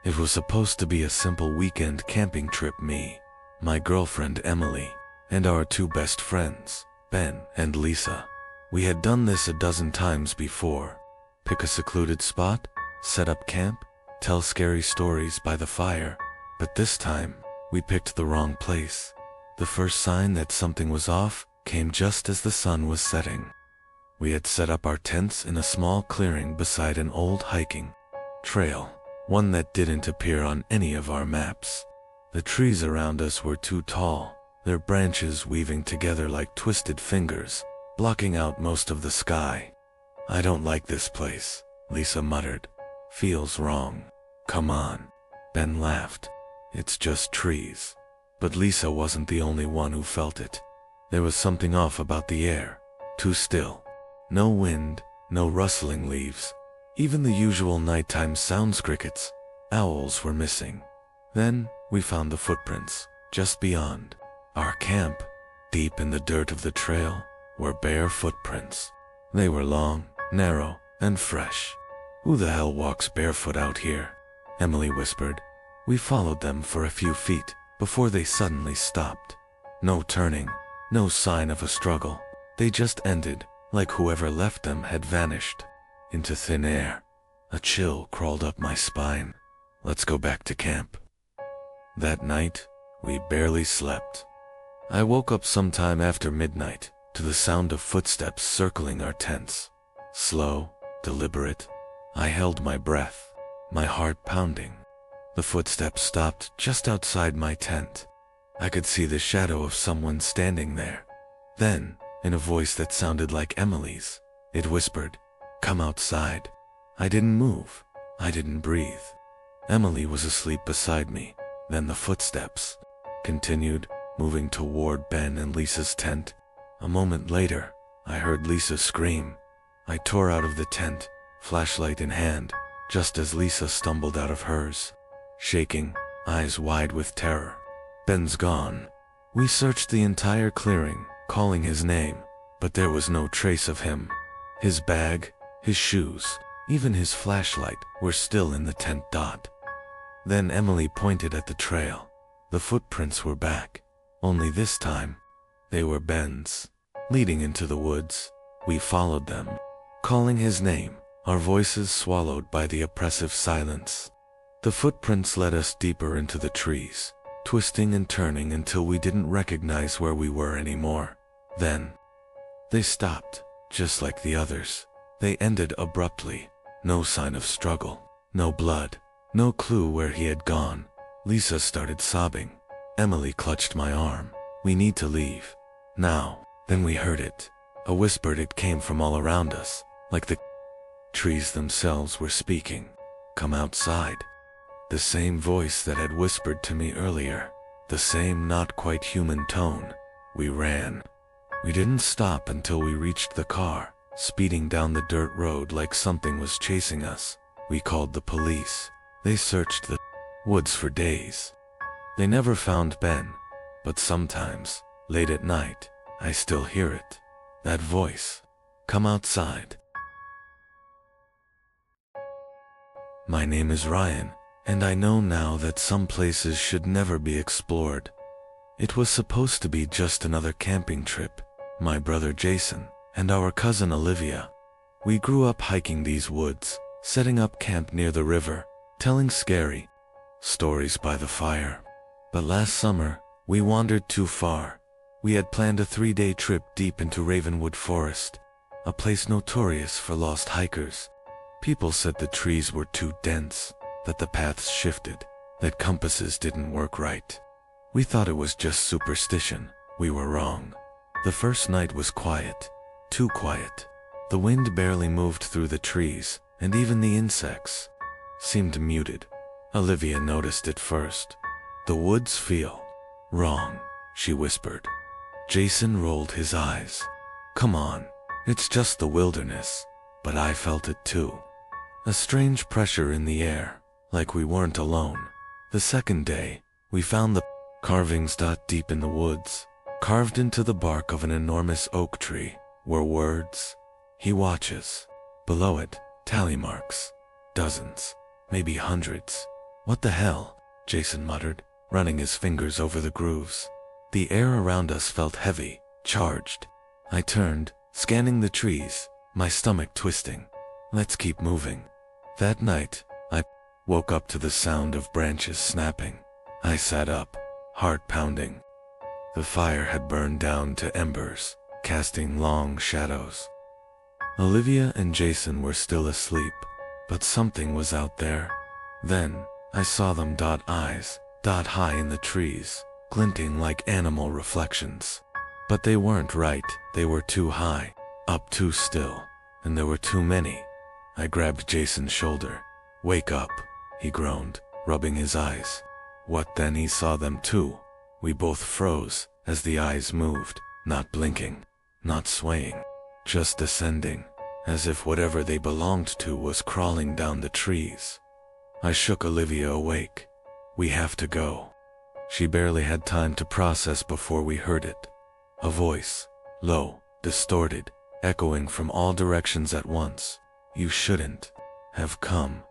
It was supposed to be a simple weekend camping trip. Me, my girlfriend Emily, and our two best friends, Ben and Lisa. We had done this a dozen times before. Pick a secluded spot, set up camp, tell scary stories by the fire. But this time, we picked the wrong place. The first sign that something was off came just as the sun was setting. We had set up our tents in a small clearing beside an old hiking trail, one that didn't appear on any of our maps. The trees around us were too tall, their branches weaving together like twisted fingers, blocking out most of the sky. I don't like this place, Lisa muttered. Feels wrong. Come on. Ben laughed. It's just trees. But Lisa wasn't the only one who felt it. There was something off about the air. Too still. No wind, no rustling leaves. Even the usual nighttime sounds, crickets, owls, were missing. Then we found the footprints, just beyond our camp. Deep in the dirt of the trail were bare footprints. They were long, narrow, and fresh. Who the hell walks barefoot out here? Emily whispered. We followed them for a few feet before they suddenly stopped. No turning, no sign of a struggle. They just ended, like whoever left them had vanished into thin air. A chill crawled up my spine. Let's go back to camp. That night, we barely slept. I woke up sometime after midnight to the sound of footsteps circling our tents. Slow, deliberate. I held my breath, my heart pounding. The footsteps stopped just outside my tent. I could see the shadow of someone standing there. Then, in a voice that sounded like Emily's, it whispered, "Come outside." I didn't move. I didn't breathe. Emily was asleep beside me. Then the footsteps continued, moving toward Ben and Lisa's tent. A moment later, I heard Lisa scream. I tore out of the tent, flashlight in hand, just as Lisa stumbled out of hers, shaking, eyes wide with terror. Ben's gone. We searched the entire clearing, calling his name, but there was no trace of him. His bag, his shoes, even his flashlight were still in the tent. Then Emily pointed at the trail. The footprints were back, only this time, they were Ben's. Leading into the woods, we followed them, calling his name, our voices swallowed by the oppressive silence. The footprints led us deeper into the trees, twisting and turning until we didn't recognize where we were anymore. Then, they stopped, just like the others. They ended abruptly. No sign of struggle, no blood, no clue where he had gone. Lisa started sobbing. Emily clutched my arm. We need to leave. Now. Then we heard it. A whisper. It came from all around us, like the trees themselves were speaking. Come outside. The same voice that had whispered to me earlier. The same not quite human tone. We ran. We didn't stop until we reached the car, speeding down the dirt road like something was chasing us. We called the police. They searched the woods for days. They never found Ben, but sometimes, late at night, I still hear it. That voice. Come outside. My name is Ryan, and I know now that some places should never be explored. It was supposed to be just another camping trip. My brother Jason and our cousin Olivia. We grew up hiking these woods, setting up camp near the river, telling scary stories by the fire. But last summer, we wandered too far. We had planned a 3-day trip deep into Ravenwood Forest, a place notorious for lost hikers, People said the trees were too dense, that the paths shifted, that compasses didn't work right. We thought it was just superstition. We were wrong. The first night was quiet, too quiet. The wind barely moved through the trees, and even the insects seemed muted. Olivia noticed it first. The woods feel wrong, she whispered. Jason rolled his eyes. Come on, it's just the wilderness. But I felt it too. A strange pressure in the air, like we weren't alone. The second day, we found the carvings deep in the woods, carved into the bark of an enormous oak tree, were words. He watches. Below it, tally marks. Dozens, maybe hundreds. What the hell? Jason muttered, running his fingers over the grooves. The air around us felt heavy, charged. I turned, scanning the trees, my stomach twisting. Let's keep moving. That night, I woke up to the sound of branches snapping. I sat up, heart pounding. The fire had burned down to embers, casting long shadows. Olivia and Jason were still asleep, but something was out there. Then, I saw them eyes, high in the trees, glinting like animal reflections. But they weren't right, they were too high, up too still, and there were too many. I grabbed Jason's shoulder. Wake up, he groaned, rubbing his eyes. What then? He saw them too. We both froze as the eyes moved, not blinking, not swaying, just descending, as if whatever they belonged to was crawling down the trees. I shook Olivia awake. We have to go. She barely had time to process before we heard it. A voice, low, distorted, echoing from all directions at once. You shouldn't have come.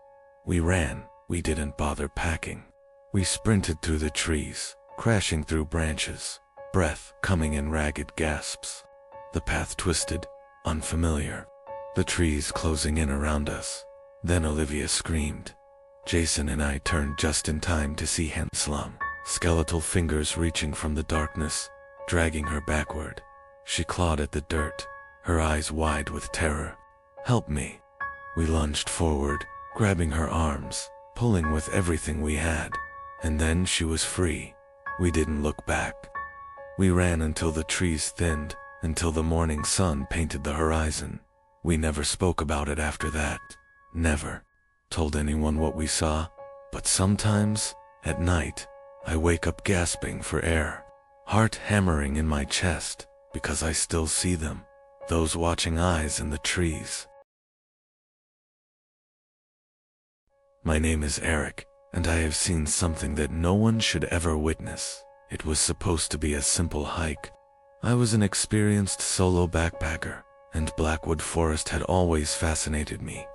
We ran. We didn't bother packing. We sprinted through the trees, crashing through branches, breath coming in ragged gasps. The path twisted, unfamiliar, the trees closing in around us. Then Olivia screamed. Jason and I turned just in time to see Hanslum, skeletal fingers reaching from the darkness, dragging her backward. She clawed at the dirt, her eyes wide with terror. Help me. We lunged forward, grabbing her arms, pulling with everything we had. And then she was free. We didn't look back. We ran until the trees thinned, until the morning sun painted the horizon. We never spoke about it after that. Never told anyone what we saw. But sometimes, at night, I wake up gasping for air, heart hammering in my chest, because I still see them, those watching eyes in the trees. My name is Eric, and I have seen something that no one should ever witness. It was supposed to be a simple hike. I was an experienced solo backpacker, and Blackwood Forest had always fascinated me.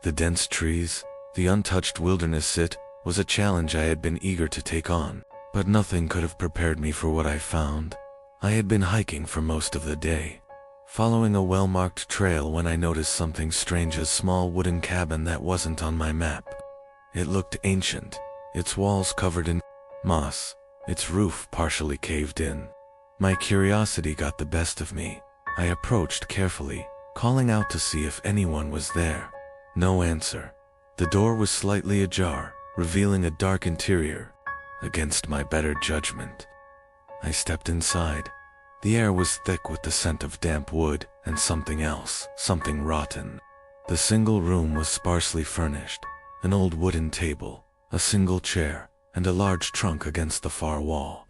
The dense trees, the untouched wilderness, it was a challenge I had been eager to take on, but nothing could have prepared me for what I found. I had been hiking for most of the day, following a well-marked trail when I noticed something strange, a small wooden cabin that wasn't on my map. It looked ancient, its walls covered in moss, its roof partially caved in. My curiosity got the best of me. I approached carefully, calling out to see if anyone was there. No answer. The door was slightly ajar, revealing a dark interior. Against my better judgment, I stepped inside. The air was thick with the scent of damp wood and something else, something rotten. The single room was sparsely furnished. An old wooden table, a single chair, and a large trunk against the far wall.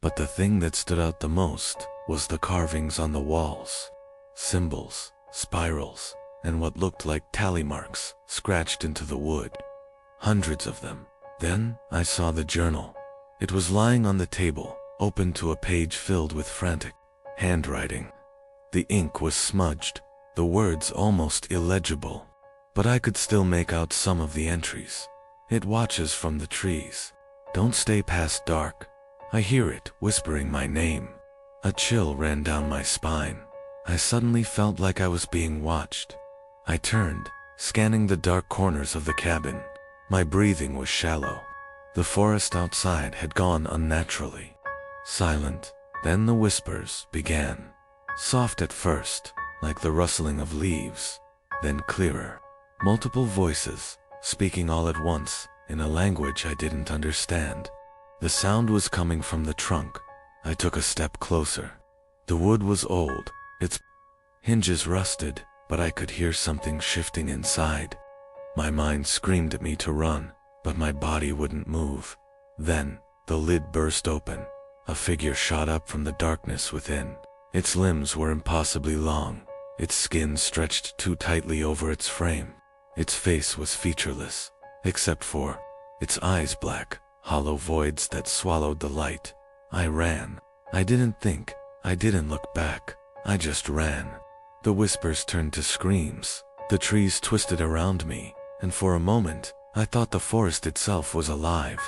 But the thing that stood out the most was the carvings on the walls. Symbols, spirals, and what looked like tally marks scratched into the wood. Hundreds of them. Then I saw the journal. It was lying on the table, open to a page filled with frantic handwriting. The ink was smudged, the words almost illegible. But I could still make out some of the entries. It watches from the trees. Don't stay past dark. I hear it whispering my name. A chill ran down my spine. I suddenly felt like I was being watched. I turned, scanning the dark corners of the cabin. My breathing was shallow. The forest outside had gone unnaturally silent. Then the whispers began. Soft at first, like the rustling of leaves, then clearer. Multiple voices, speaking all at once, in a language I didn't understand. The sound was coming from the trunk. I took a step closer. The wood was old, its hinges rusted, but I could hear something shifting inside. My mind screamed at me to run, but my body wouldn't move. Then, the lid burst open. A figure shot up from the darkness within. Its limbs were impossibly long. Its skin stretched too tightly over its frame. Its face was featureless, except for its eyes black, hollow voids that swallowed the light. I ran. I didn't think. I didn't look back. I just ran. The whispers turned to screams. The trees twisted around me, and for a moment, I thought the forest itself was alive.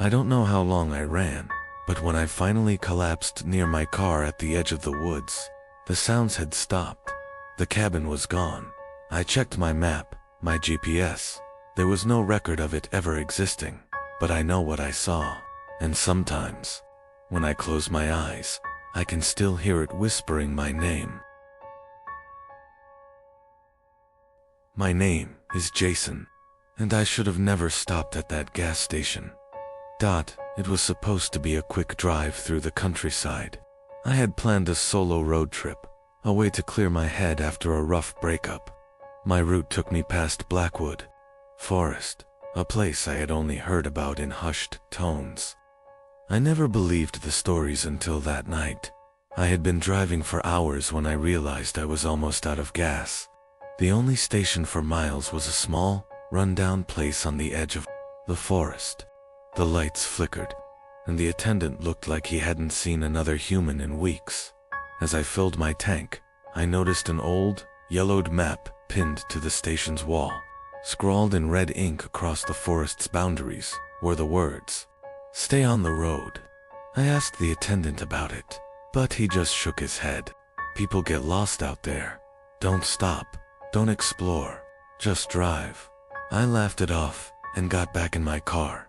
I don't know how long I ran, but when I finally collapsed near my car at the edge of the woods, the sounds had stopped. The cabin was gone. I checked my map, my GPS. There was no record of it ever existing, but I know what I saw. And sometimes, when I close my eyes, I can still hear it whispering my name. My name is Jason, and I should have never stopped at that gas station. It was supposed to be a quick drive through the countryside. I had planned a solo road trip, a way to clear my head after a rough breakup. My route took me past Blackwood Forest, a place I had only heard about in hushed tones. I never believed the stories until that night. I had been driving for hours when I realized I was almost out of gas. The only station for miles was a small, run-down place on the edge of the forest. The lights flickered, and the attendant looked like he hadn't seen another human in weeks. As I filled my tank, I noticed an old, yellowed map pinned to the station's wall. Scrawled in red ink across the forest's boundaries were the words, "Stay on the road." I asked the attendant about it, but he just shook his head. "People get lost out there. Don't stop. Don't explore. Just drive." I laughed it off and got back in my car.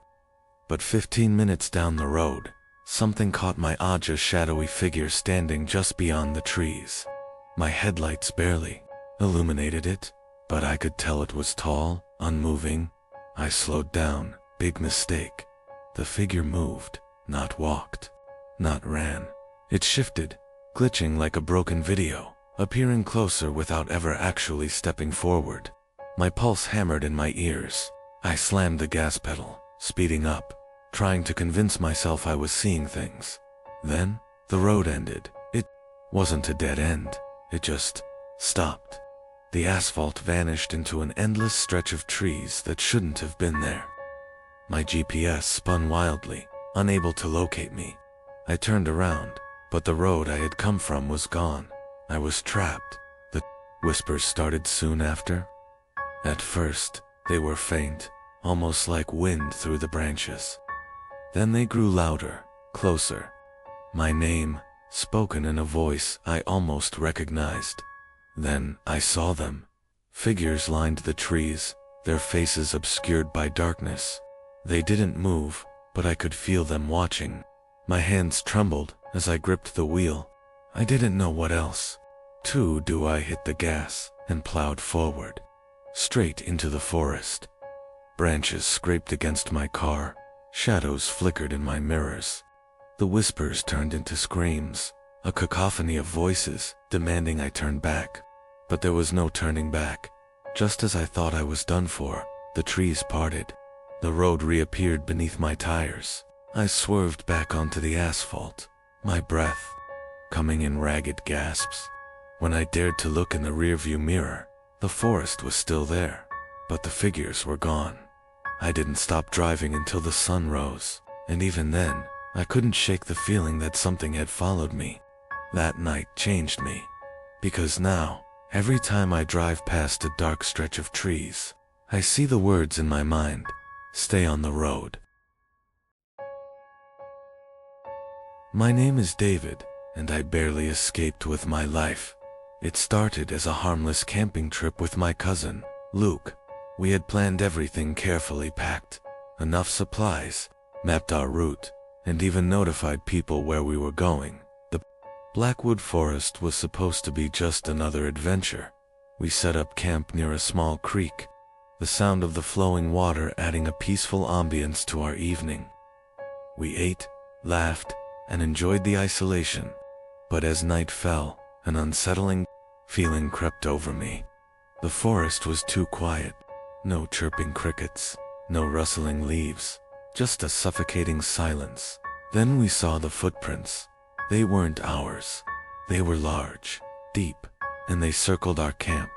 But 15 minutes down the road, something caught my eye, a shadowy figure standing just beyond the trees. My headlights barely illuminated it, but I could tell it was tall, unmoving. I slowed down. Big mistake. The figure moved, not walked, not ran. It shifted, glitching like a broken video, appearing closer without ever actually stepping forward. My pulse hammered in my ears. I slammed the gas pedal, speeding up, trying to convince myself I was seeing things. Then, the road ended. It wasn't a dead end. It just stopped. The asphalt vanished into an endless stretch of trees that shouldn't have been there. My GPS spun wildly, unable to locate me. I turned around, but the road I had come from was gone. I was trapped. The whispers started soon after. At first, they were faint, almost like wind through the branches. Then they grew louder, closer. My name, spoken in a voice I almost recognized. Then I saw them. Figures lined the trees, their faces obscured by darkness. They didn't move, but I could feel them watching. My hands trembled as I gripped the wheel. I didn't know what else to do. I hit the gas and plowed forward, straight into the forest. Branches scraped against my car. Shadows flickered in my mirrors. The whispers turned into screams, a cacophony of voices demanding I turn back. But there was no turning back. Just as I thought I was done for, the trees parted. The road reappeared beneath my tires. I swerved back onto the asphalt, my breath coming in ragged gasps. When I dared to look in the rearview mirror, the forest was still there, but the figures were gone. I didn't stop driving until the sun rose, and even then, I couldn't shake the feeling that something had followed me. That night changed me, because now, every time I drive past a dark stretch of trees, I see the words in my mind, "Stay on the road." My name is David, and I barely escaped with my life. It started as a harmless camping trip with my cousin, Luke. We had planned everything carefully, packed enough supplies, mapped our route, and even notified people where we were going. The Blackwood Forest was supposed to be just another adventure. We set up camp near a small creek, the sound of the flowing water adding a peaceful ambience to our evening. We ate, laughed, and enjoyed the isolation, but as night fell, an unsettling feeling crept over me. The forest was too quiet. No chirping crickets, no rustling leaves, just a suffocating silence. Then we saw the footprints. They weren't ours. They were large, deep, and they circled our camp.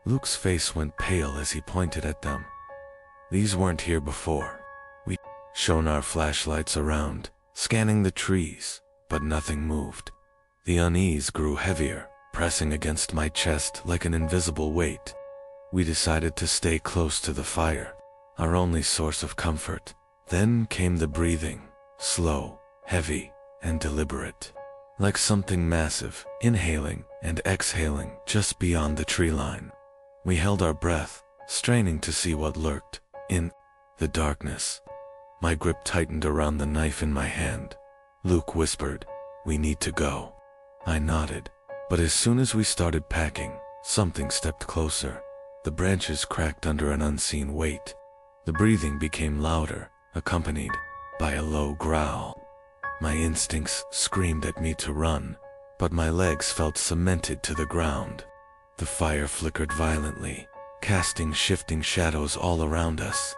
Luke's face went pale as he pointed at them. These weren't here before. We shone our flashlights around, scanning the trees, but nothing moved. The unease grew heavier, pressing against my chest like an invisible weight. We decided to stay close to the fire, our only source of comfort. Then came the breathing, slow, heavy, and deliberate, like something massive, inhaling and exhaling just beyond the tree line. We held our breath, straining to see what lurked in the darkness. My grip tightened around the knife in my hand. Luke whispered, "We need to go." I nodded, but as soon as we started packing, something stepped closer. The branches cracked under an unseen weight. The breathing became louder, accompanied by a low growl. My instincts screamed at me to run, but my legs felt cemented to the ground. The fire flickered violently, casting shifting shadows all around us.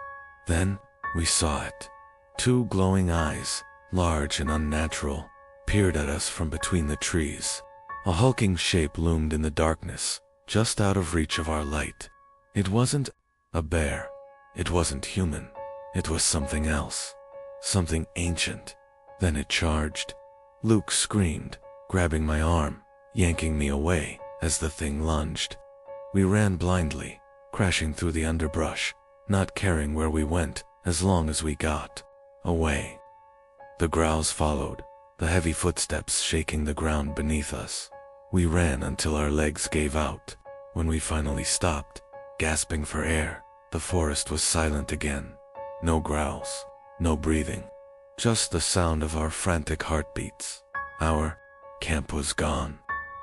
Then we saw it. Two glowing eyes, large and unnatural, peered at us from between the trees. A hulking shape loomed in the darkness, just out of reach of our light. It wasn't a bear. It wasn't human. It was something else. Something ancient. Then it charged. Luke screamed, grabbing my arm, yanking me away as the thing lunged. We ran blindly, crashing through the underbrush, not caring where we went as long as we got away. The growls followed, the heavy footsteps shaking the ground beneath us. We ran until our legs gave out. When we finally stopped, gasping for air, the forest was silent again. No growls, no breathing, just the sound of our frantic heartbeats. Our camp was gone.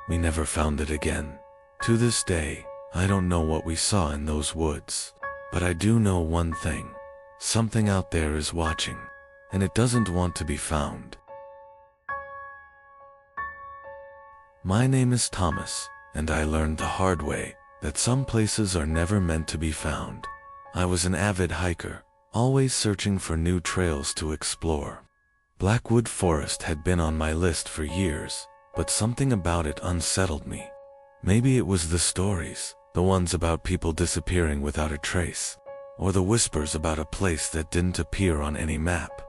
We never found it again. To this day, I don't know what we saw in those woods, but I do know one thing. Something out there is watching, and it doesn't want to be found. My name is Thomas, and I learned the hard way that some places are never meant to be found. I was an avid hiker, always searching for new trails to explore. Blackwood Forest had been on my list for years, but something about it unsettled me. Maybe it was the stories, the ones about people disappearing without a trace, or the whispers about a place that didn't appear on any map.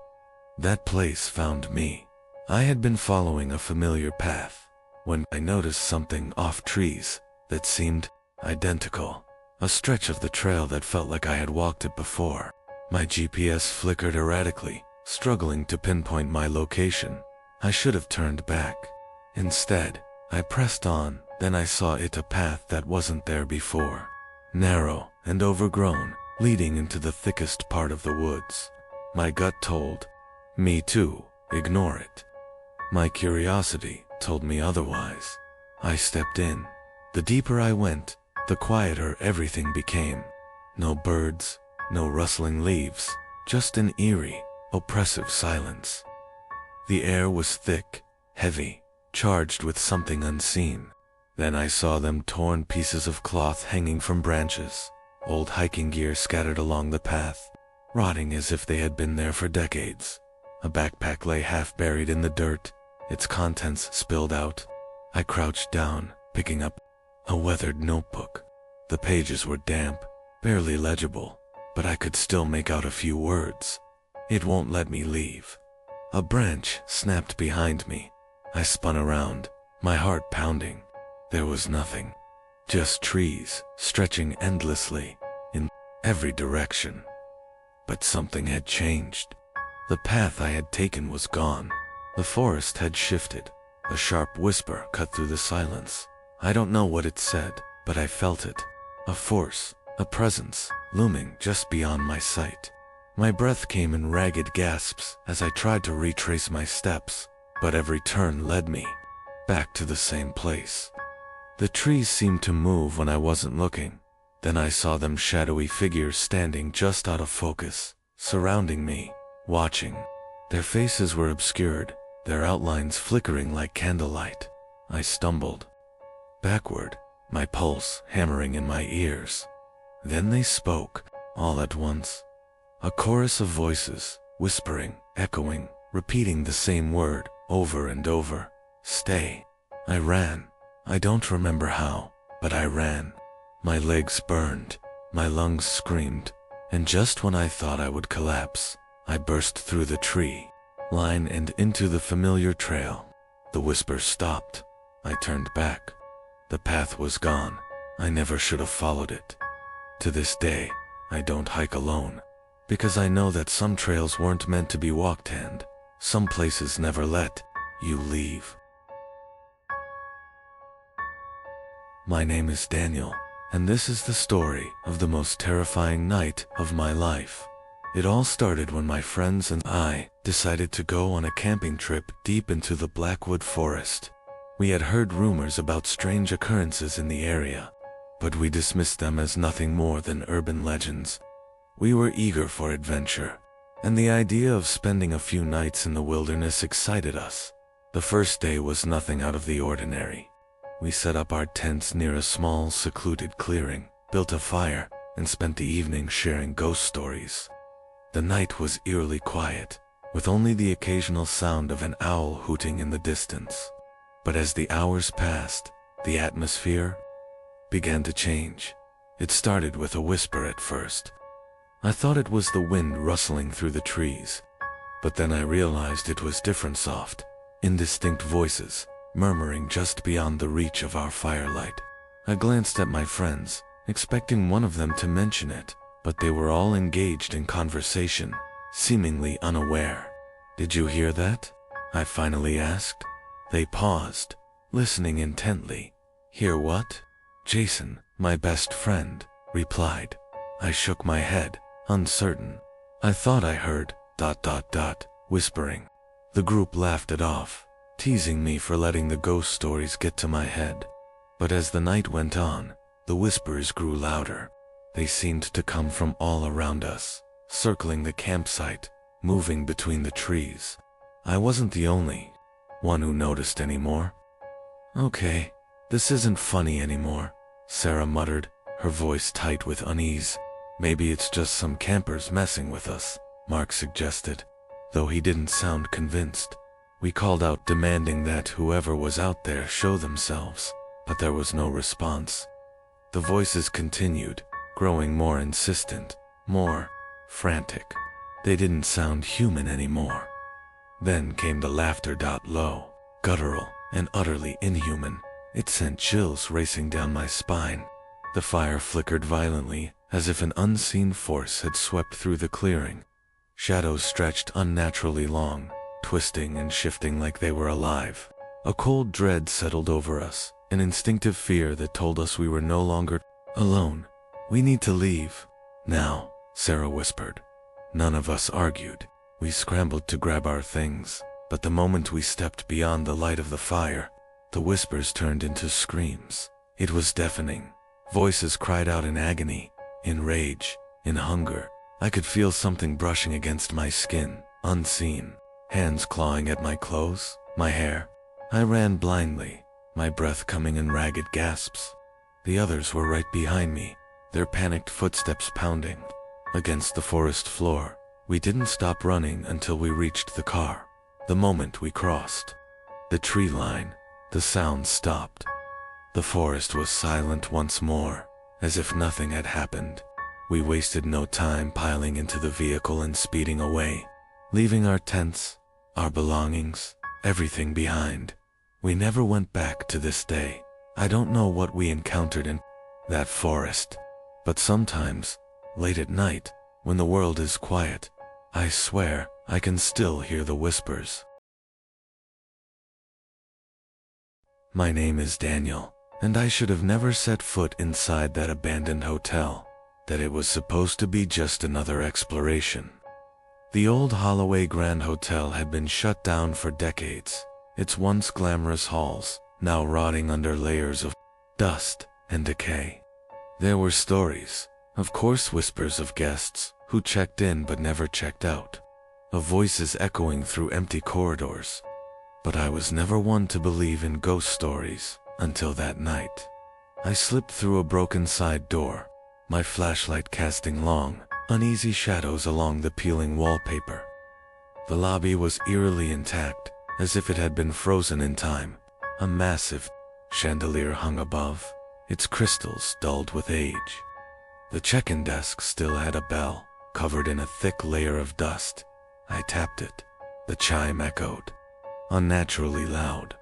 That place found me. I had been following a familiar path when I noticed something off trees that seemed identical. A stretch of the trail that felt like I had walked it before. My GPS flickered erratically, struggling to pinpoint my location. I should have turned back. Instead, I pressed on, then I saw a path that wasn't there before. Narrow and overgrown, leading into the thickest part of the woods. My gut told me to ignore it. My curiosity told me otherwise. I stepped in. The deeper I went, the quieter everything became. No birds, no rustling leaves, just an eerie, oppressive silence. The air was thick, heavy, charged with something unseen. Then I saw them torn pieces of cloth hanging from branches, old hiking gear scattered along the path, rotting as if they had been there for decades. A backpack lay half buried in the dirt, its contents spilled out. I crouched down, picking up a weathered notebook. The pages were damp, barely legible, but I could still make out a few words. "It won't let me leave." A branch snapped behind me. I spun around, my heart pounding. There was nothing, just trees stretching endlessly in every direction. But something had changed. The path I had taken was gone. The forest had shifted. A sharp whisper cut through the silence. I don't know what it said, but I felt it. A force, a presence, looming just beyond my sight. My breath came in ragged gasps as I tried to retrace my steps, but every turn led me back to the same place. The trees seemed to move when I wasn't looking. Then I saw them shadowy figures standing just out of focus, surrounding me, watching. Their faces were obscured, their outlines flickering like candlelight. I stumbled backward, my pulse hammering in my ears. Then they spoke, all at once. A chorus of voices, whispering, echoing, repeating the same word, over and over. Stay. I ran. I don't remember how, but I ran. My legs burned, my lungs screamed, and just when I thought I would collapse, I burst through the tree line and into the familiar trail. The whispers stopped. I turned back. The path was gone. I never should have followed it. To this day, I don't hike alone, because I know that some trails weren't meant to be walked and some places never let you leave. My name is Daniel, and this is the story of the most terrifying night of my life. It all started when my friends and I decided to go on a camping trip deep into the Blackwood forest. We had heard rumors about strange occurrences in the area, but we dismissed them as nothing more than urban legends. We were eager for adventure, and the idea of spending a few nights in the wilderness excited us. The first day was nothing out of the ordinary. We set up our tents near a small, secluded clearing, built a fire, and spent the evening sharing ghost stories. The night was eerily quiet, with only the occasional sound of an owl hooting in the distance. But as the hours passed, the atmosphere began to change. It started with a whisper at first. I thought it was the wind rustling through the trees, but then I realized it was different, soft, indistinct voices, murmuring just beyond the reach of our firelight. I glanced at my friends, expecting one of them to mention it, but they were all engaged in conversation, seemingly unaware. "Did you hear that?" I finally asked. They paused, listening intently. "Hear what?" "Jason, my best friend, replied." I shook my head, uncertain. "I thought I heard ... whispering." The group laughed it off, teasing me for letting the ghost stories get to my head. But as the night went on, the whispers grew louder. They seemed to come from all around us, circling the campsite, moving between the trees. I wasn't the only one who noticed anymore. "Okay, this isn't funny anymore," Sarah muttered, her voice tight with unease. "Maybe it's just some campers messing with us," Mark suggested, though he didn't sound convinced. We called out, demanding that whoever was out there show themselves, but there was no response. The voices continued, growing more insistent, more frantic. They didn't sound human anymore. Then came the laughter, low, guttural, and utterly inhuman. It sent chills racing down my spine. The fire flickered violently, as if an unseen force had swept through the clearing. Shadows stretched unnaturally long, twisting and shifting like they were alive. A cold dread settled over us, an instinctive fear that told us we were no longer alone. "We need to leave now," Sarah whispered. None of us argued. We scrambled to grab our things, but the moment we stepped beyond the light of the fire, the whispers turned into screams. It was deafening. Voices cried out in agony, in rage, in hunger. I could feel something brushing against my skin, unseen, hands clawing at my clothes, my hair. I ran blindly, my breath coming in ragged gasps. The others were right behind me, their panicked footsteps pounding against the forest floor. We didn't stop running until we reached the car. The moment we crossed the tree line, the sound stopped. The forest was silent once more, as if nothing had happened. We wasted no time piling into the vehicle and speeding away, leaving our tents, our belongings, everything behind. We never went back to this day. I don't know what we encountered in that forest, but sometimes, late at night, when the world is quiet, I swear I can still hear the whispers. My name is Daniel, and I should have never set foot inside that abandoned hotel, that it was supposed to be just another exploration. The old Holloway Grand Hotel had been shut down for decades, its once glamorous halls now rotting under layers of dust and decay. There were stories, of course, whispers of guests who checked in but never checked out, of voices echoing through empty corridors. But I was never one to believe in ghost stories until that night. I slipped through a broken side door, my flashlight casting long, uneasy shadows along the peeling wallpaper. The lobby was eerily intact, as if it had been frozen in time. A massive chandelier hung above, its crystals dulled with age. The check-in desk still had a bell, covered in a thick layer of dust. I tapped it. The chime echoed, unnaturally loud.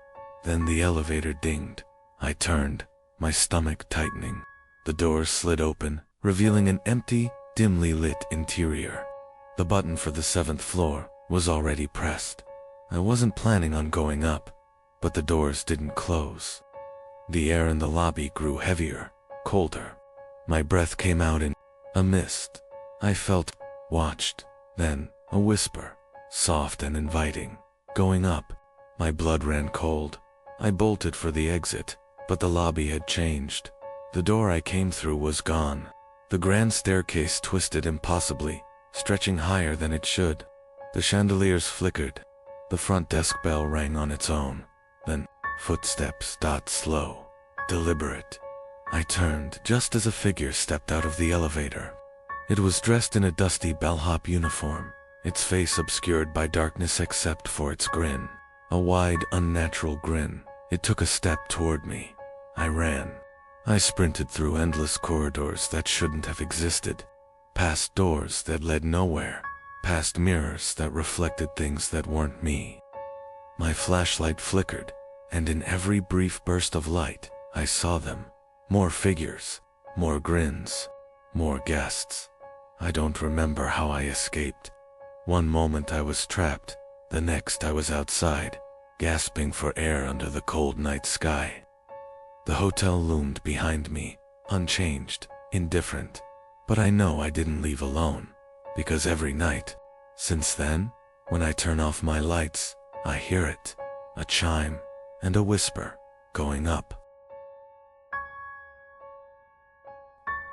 Then the elevator dinged. I turned, my stomach tightening. The doors slid open, revealing an empty, dimly lit interior. The button for the 7th floor was already pressed. I wasn't planning on going up, but the doors didn't close. The air in the lobby grew heavier, colder. My breath came out in a mist. I felt watched, then a whisper, soft and inviting. Going up, my blood ran cold. I bolted for the exit, but the lobby had changed. The door I came through was gone. The grand staircase twisted impossibly, stretching higher than it should. The chandeliers flickered. The front desk bell rang on its own. Then, footsteps, slow, deliberate. I turned just as a figure stepped out of the elevator. It was dressed in a dusty bellhop uniform, its face obscured by darkness except for its grin. A wide, unnatural grin. It took a step toward me. I ran. I sprinted through endless corridors that shouldn't have existed, past doors that led nowhere, past mirrors that reflected things that weren't me. My flashlight flickered, and in every brief burst of light, I saw them. More figures, more grins, more guests. I don't remember how I escaped. One moment I was trapped, the next I was outside, gasping for air under the cold night sky. The hotel loomed behind me, unchanged, indifferent. But I know I didn't leave alone, because every night, since then, when I turn off my lights, I hear it, a chime, and a whisper, going up.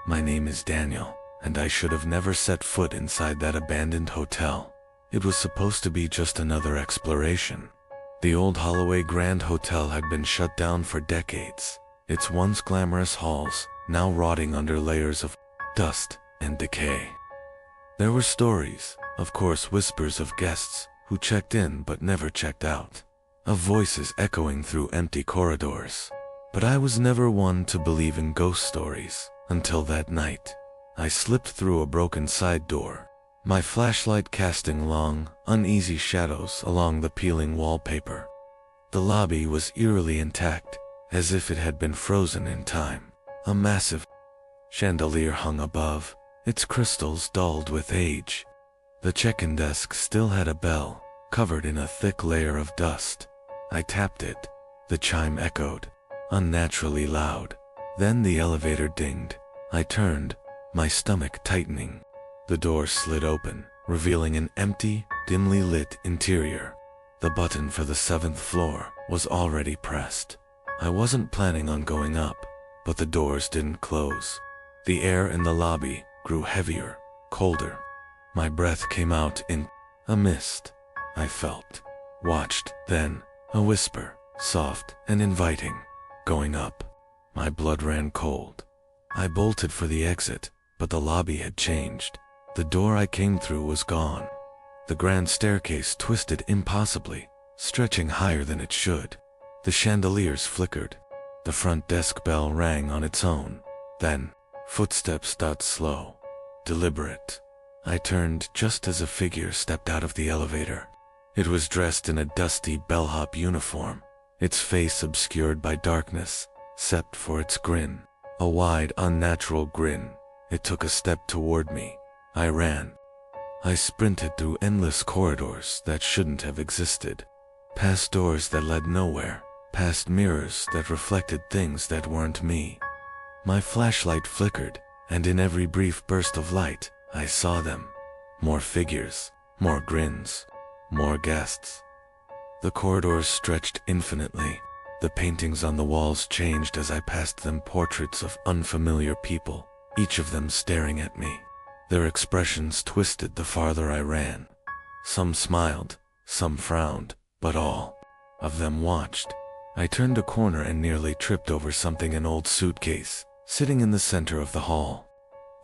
My name is Daniel, and I should have never set foot inside that abandoned hotel. It was supposed to be just another exploration. The old Holloway Grand Hotel had been shut down for decades, its once glamorous halls now rotting under layers of dust and decay. There were stories, of course, whispers of guests who checked in but never checked out, of voices echoing through empty corridors. But I was never one to believe in ghost stories until that night. I slipped through a broken side door, my flashlight casting long, uneasy shadows along the peeling wallpaper. The lobby was eerily intact, as if it had been frozen in time. A massive chandelier hung above, its crystals dulled with age. The check-in desk still had a bell, covered in a thick layer of dust. I tapped it. The chime echoed, unnaturally loud. Then the elevator dinged. I turned, my stomach tightening. The door slid open, revealing an empty, dimly lit interior. The button for the 7th floor was already pressed. I wasn't planning on going up, but the doors didn't close. The air in the lobby grew heavier, colder. My breath came out in a mist. I felt, watched, then a whisper, soft and inviting, going up. My blood ran cold. I bolted for the exit, but the lobby had changed. The door I came through was gone. The grand staircase twisted impossibly, stretching higher than it should. The chandeliers flickered. The front desk bell rang on its own. Then, footsteps slow, deliberate. I turned just as a figure stepped out of the elevator. It was dressed in a dusty bellhop uniform, its face obscured by darkness, except for its grin. A wide, unnatural grin. It took a step toward me. I ran. I sprinted through endless corridors that shouldn't have existed, past doors that led nowhere, past mirrors that reflected things that weren't me. My flashlight flickered, and in every brief burst of light, I saw them. More figures, more grins, more guests. The corridors stretched infinitely. The paintings on the walls changed as I passed them, portraits of unfamiliar people, each of them staring at me. Their expressions twisted the farther I ran. Some smiled, some frowned, but all of them watched. I turned a corner and nearly tripped over something, an old suitcase, sitting in the center of the hall.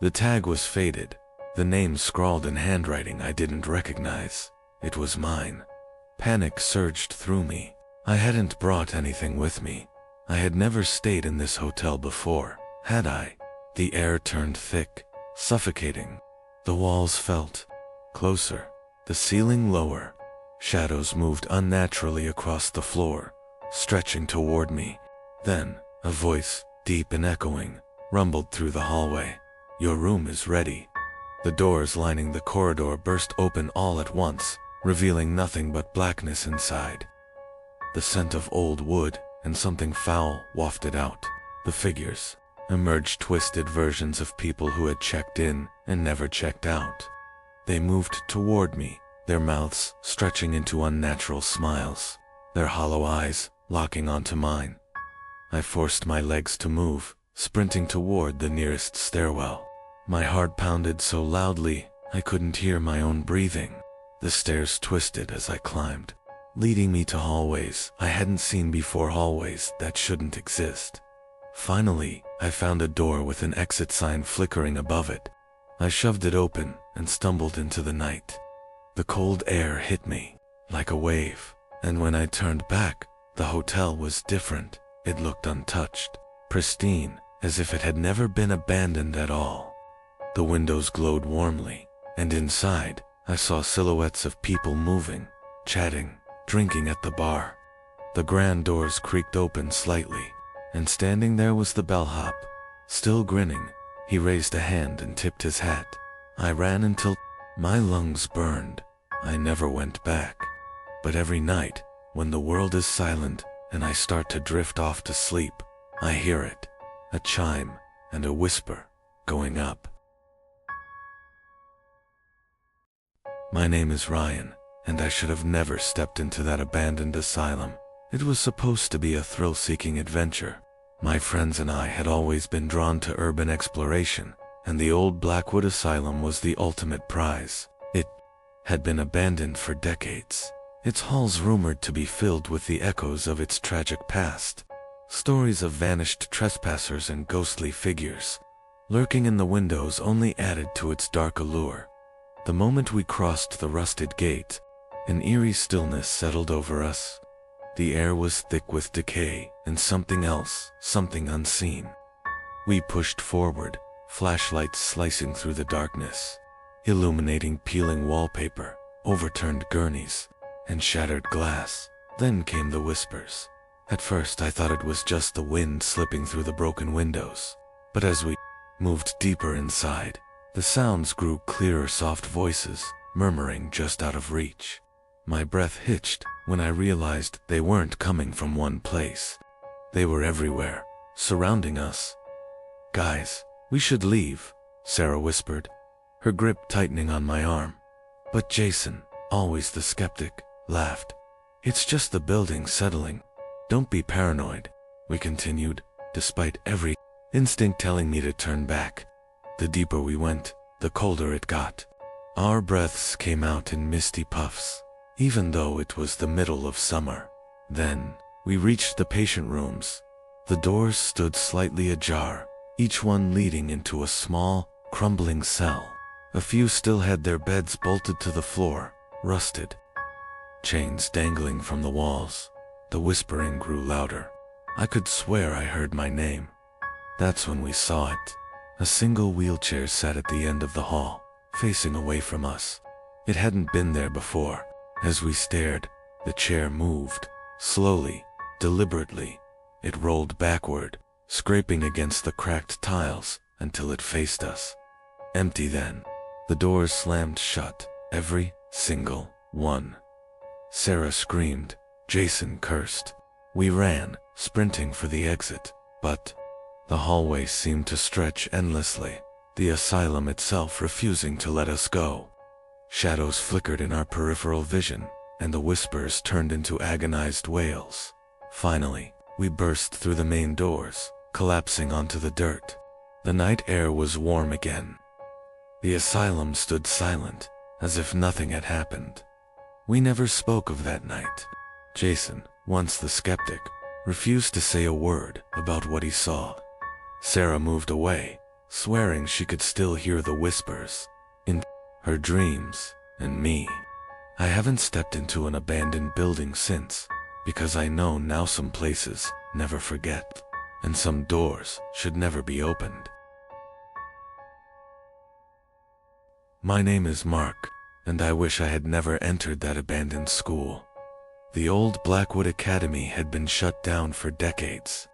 The tag was faded, the name scrawled in handwriting I didn't recognize. It was mine. Panic surged through me. I hadn't brought anything with me. I had never stayed in this hotel before, had I? The air turned thick, suffocating. The walls felt closer, the ceiling lower. Shadows moved unnaturally across the floor, stretching toward me. Then, a voice, deep and echoing, rumbled through the hallway. "Your room is ready." The doors lining the corridor burst open all at once, revealing nothing but blackness inside. The scent of old wood and something foul wafted out. The figures emerged, twisted versions of people who had checked in and never checked out. They moved toward me, their mouths stretching into unnatural smiles, their hollow eyes locking onto mine. I forced my legs to move, sprinting toward the nearest stairwell. My heart pounded so loudly I couldn't hear my own breathing. The stairs twisted as I climbed, leading me to hallways I hadn't seen before, hallways that shouldn't exist. Finally, I found a door with an exit sign flickering above it. I shoved it open and stumbled into the night. The cold air hit me like a wave, and when I turned back, the hotel was different. It looked untouched, pristine, as if it had never been abandoned at all. The windows glowed warmly, and inside, I saw silhouettes of people moving, chatting, drinking at the bar. The grand doors creaked open slightly, and standing there was the bellhop. Still grinning, he raised a hand and tipped his hat. I ran until my lungs burned. I never went back. But every night, when the world is silent and I start to drift off to sleep, I hear it, a chime and a whisper going up. My name is Ryan, and I should have never stepped into that abandoned asylum. It was supposed to be a thrill-seeking adventure. My friends and I had always been drawn to urban exploration, and the old Blackwood Asylum was the ultimate prize. It had been abandoned for decades, its halls rumored to be filled with the echoes of its tragic past. Stories of vanished trespassers and ghostly figures lurking in the windows only added to its dark allure. The moment we crossed the rusted gate, an eerie stillness settled over us. The air was thick with decay and something else, something unseen. We pushed forward, flashlights slicing through the darkness, illuminating peeling wallpaper, overturned gurneys, and shattered glass. Then came the whispers. At first I thought it was just the wind slipping through the broken windows, but as we moved deeper inside, the sounds grew clearer, soft voices, murmuring just out of reach. My breath hitched when I realized they weren't coming from one place. They were everywhere, surrounding us. "Guys, we should leave," Sarah whispered, her grip tightening on my arm. But Jason, always the skeptic, laughed. "It's just the building settling. Don't be paranoid," we continued, despite every instinct telling me to turn back. The deeper we went, the colder it got. Our breaths came out in misty puffs, even though it was the middle of summer. Then, we reached the patient rooms. The doors stood slightly ajar, each one leading into a small, crumbling cell. A few still had their beds bolted to the floor, rusted chains dangling from the walls. The whispering grew louder. I could swear I heard my name. That's when we saw it. A single wheelchair sat at the end of the hall, facing away from us. It hadn't been there before. As we stared, the chair moved, slowly, deliberately. It rolled backward, scraping against the cracked tiles until it faced us. Empty then. The doors slammed shut, every single one. Sarah screamed. Jason cursed. We ran, sprinting for the exit, but the hallway seemed to stretch endlessly, the asylum itself refusing to let us go. Shadows flickered in our peripheral vision, and the whispers turned into agonized wails. Finally, We burst through the main doors, collapsing onto the dirt. The night air was warm again. The asylum stood silent, as if nothing had happened. We never spoke of that night. Jason, once the skeptic, refused to say a word about what he saw. Sarah moved away, swearing she could still hear the whispers in her dreams, and me. I haven't stepped into an abandoned building since, because I know now some places never forget, and some doors should never be opened. My name is Mark, and I wish I had never entered that abandoned school. The old Blackwood Academy had been shut down for decades,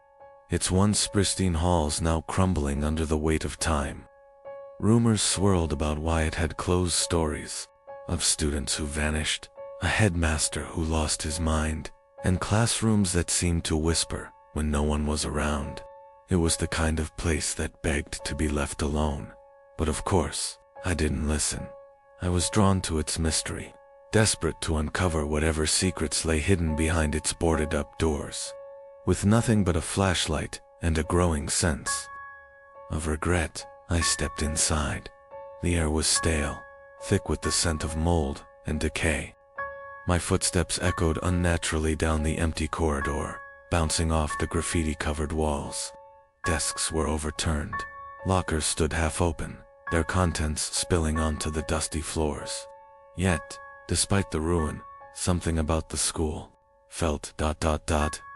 its once pristine halls now crumbling under the weight of time. Rumors swirled about why it had closed, stories of students who vanished, a headmaster who lost his mind, and classrooms that seemed to whisper when no one was around. It was the kind of place that begged to be left alone. But of course, I didn't listen. I was drawn to its mystery, desperate to uncover whatever secrets lay hidden behind its boarded-up doors. With nothing but a flashlight and a growing sense of regret, I stepped inside. The air was stale, thick with the scent of mold and decay. My footsteps echoed unnaturally down the empty corridor, bouncing off the graffiti-covered walls. Desks were overturned. Lockers stood half open, their contents spilling onto the dusty floors. Yet, despite the ruin, something about the school felt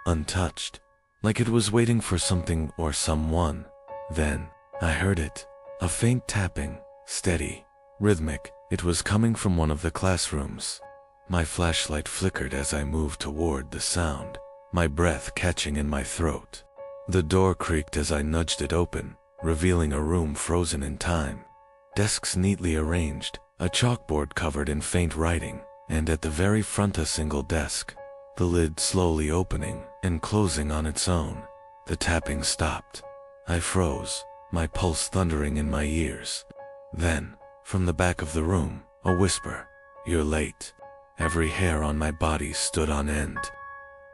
untouched, like it was waiting for something or someone. Then, I heard it. A faint tapping, steady, rhythmic. It was coming from one of the classrooms. My flashlight flickered as I moved toward the sound, my breath catching in my throat. The door creaked as I nudged it open, revealing a room frozen in time. Desks neatly arranged, a chalkboard covered in faint writing, and at the very front a single desk. The lid slowly opening and closing on its own. The tapping stopped. I froze, my pulse thundering in my ears. Then, from the back of the room, a whisper, "You're late." Every hair on my body stood on end.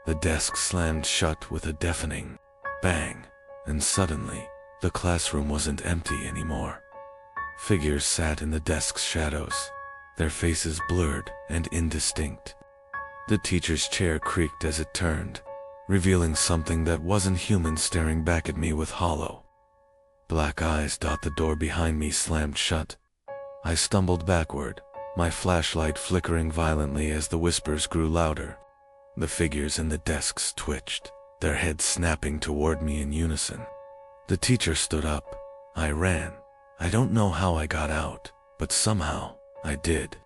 The desk slammed shut with a deafening bang, and suddenly, the classroom wasn't empty anymore. Figures sat in the desk's shadows, their faces blurred and indistinct. The teacher's chair creaked as it turned, revealing something that wasn't human staring back at me with hollow black eyes. The door behind me slammed shut. I stumbled backward, my flashlight flickering violently as the whispers grew louder. The figures in the desks twitched, their heads snapping toward me in unison. The teacher stood up. I ran. I don't know how I got out, but somehow, I did.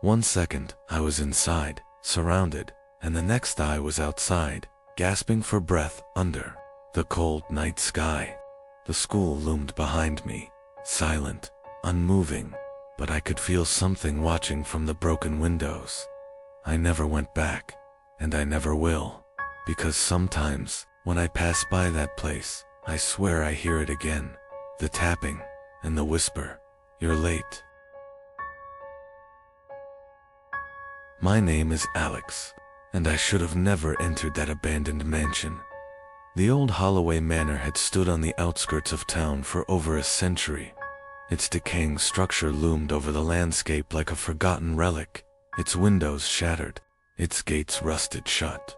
1 second, I was inside, surrounded, and the next I was outside, gasping for breath under the cold night sky. The school loomed behind me, silent, unmoving, but I could feel something watching from the broken windows. I never went back, and I never will, because sometimes, when I pass by that place, I swear I hear it again, the tapping, and the whisper, "You're late." My name is Alex, and I should have never entered that abandoned mansion. The old Holloway Manor had stood on the outskirts of town for over a century. Its decaying structure loomed over the landscape like a forgotten relic, its windows shattered, its gates rusted shut.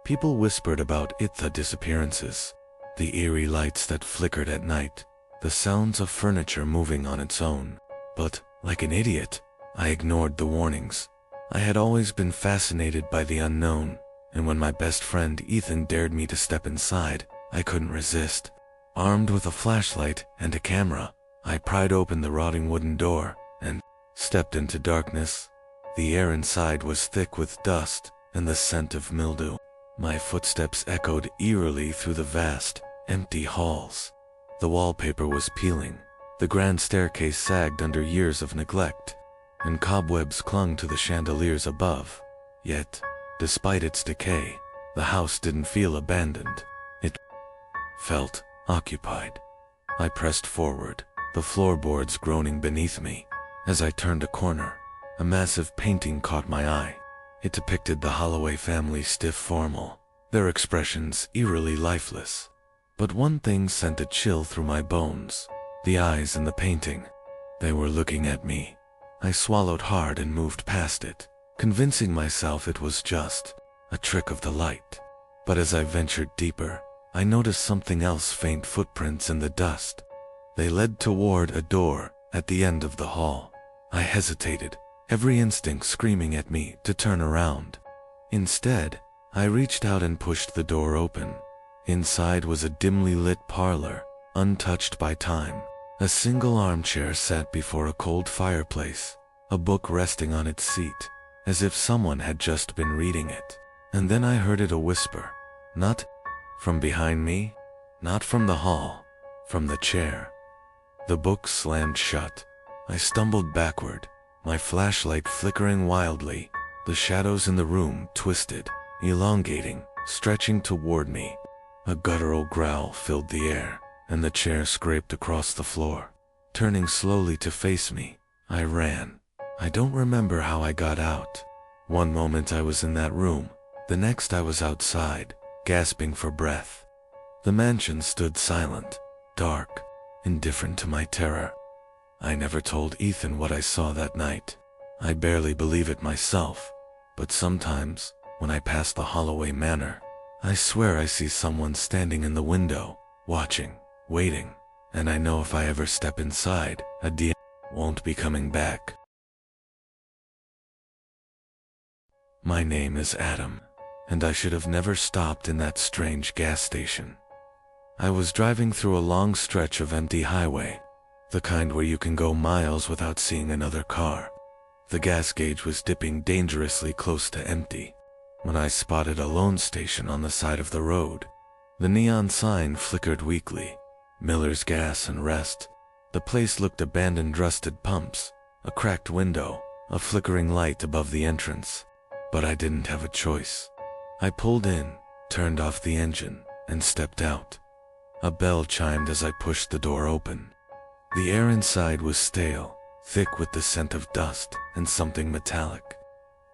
People whispered about it, the disappearances, the eerie lights that flickered at night, the sounds of furniture moving on its own. But, like an idiot, I ignored the warnings. I had always been fascinated by the unknown, and when my best friend Ethan dared me to step inside, I couldn't resist. Armed with a flashlight and a camera, I pried open the rotting wooden door and stepped into darkness. The air inside was thick with dust and the scent of mildew. My footsteps echoed eerily through the vast, empty halls. The wallpaper was peeling, the grand staircase sagged under years of neglect, and cobwebs clung to the chandeliers above. Yet, despite its decay, the house didn't feel abandoned. It felt occupied. I pressed forward, the floorboards groaning beneath me. As I turned a corner, a massive painting caught my eye. It depicted the Holloway family stiff formal, their expressions eerily lifeless. But one thing sent a chill through my bones. The eyes in the painting. They were looking at me. I swallowed hard and moved past it, convincing myself it was just a trick of the light. But as I ventured deeper, I noticed something else: faint footprints in the dust. They led toward a door at the end of the hall. I hesitated, every instinct screaming at me to turn around. Instead, I reached out and pushed the door open. Inside was a dimly lit parlor, untouched by time. A single armchair sat before a cold fireplace, a book resting on its seat, as if someone had just been reading it. And then I heard it, a whisper. Not from behind me, not from the hall, from the chair. The book slammed shut. I stumbled backward, my flashlight flickering wildly. The shadows in the room twisted, elongating, stretching toward me. A guttural growl filled the air, and the chair scraped across the floor. Turning slowly to face me, I ran. I don't remember how I got out. One moment I was in that room, the next I was outside, gasping for breath. The mansion stood silent, dark, indifferent to my terror. I never told Ethan what I saw that night. I barely believe it myself, but sometimes, when I pass the Holloway Manor, I swear I see someone standing in the window, watching, waiting, and I know if I ever step inside, a demon won't be coming back. My name is Adam, and I should have never stopped in that strange gas station. I was driving through a long stretch of empty highway, the kind where you can go miles without seeing another car. The gas gauge was dipping dangerously close to empty, when I spotted a lone station on the side of the road. The neon sign flickered weakly. Miller's Gas and Rest. The place looked abandoned. Rusted pumps, a cracked window, a flickering light above the entrance. But I didn't have a choice. I pulled in, turned off the engine, and stepped out. A bell chimed as I pushed the door open. The air inside was stale, thick with the scent of dust and something metallic.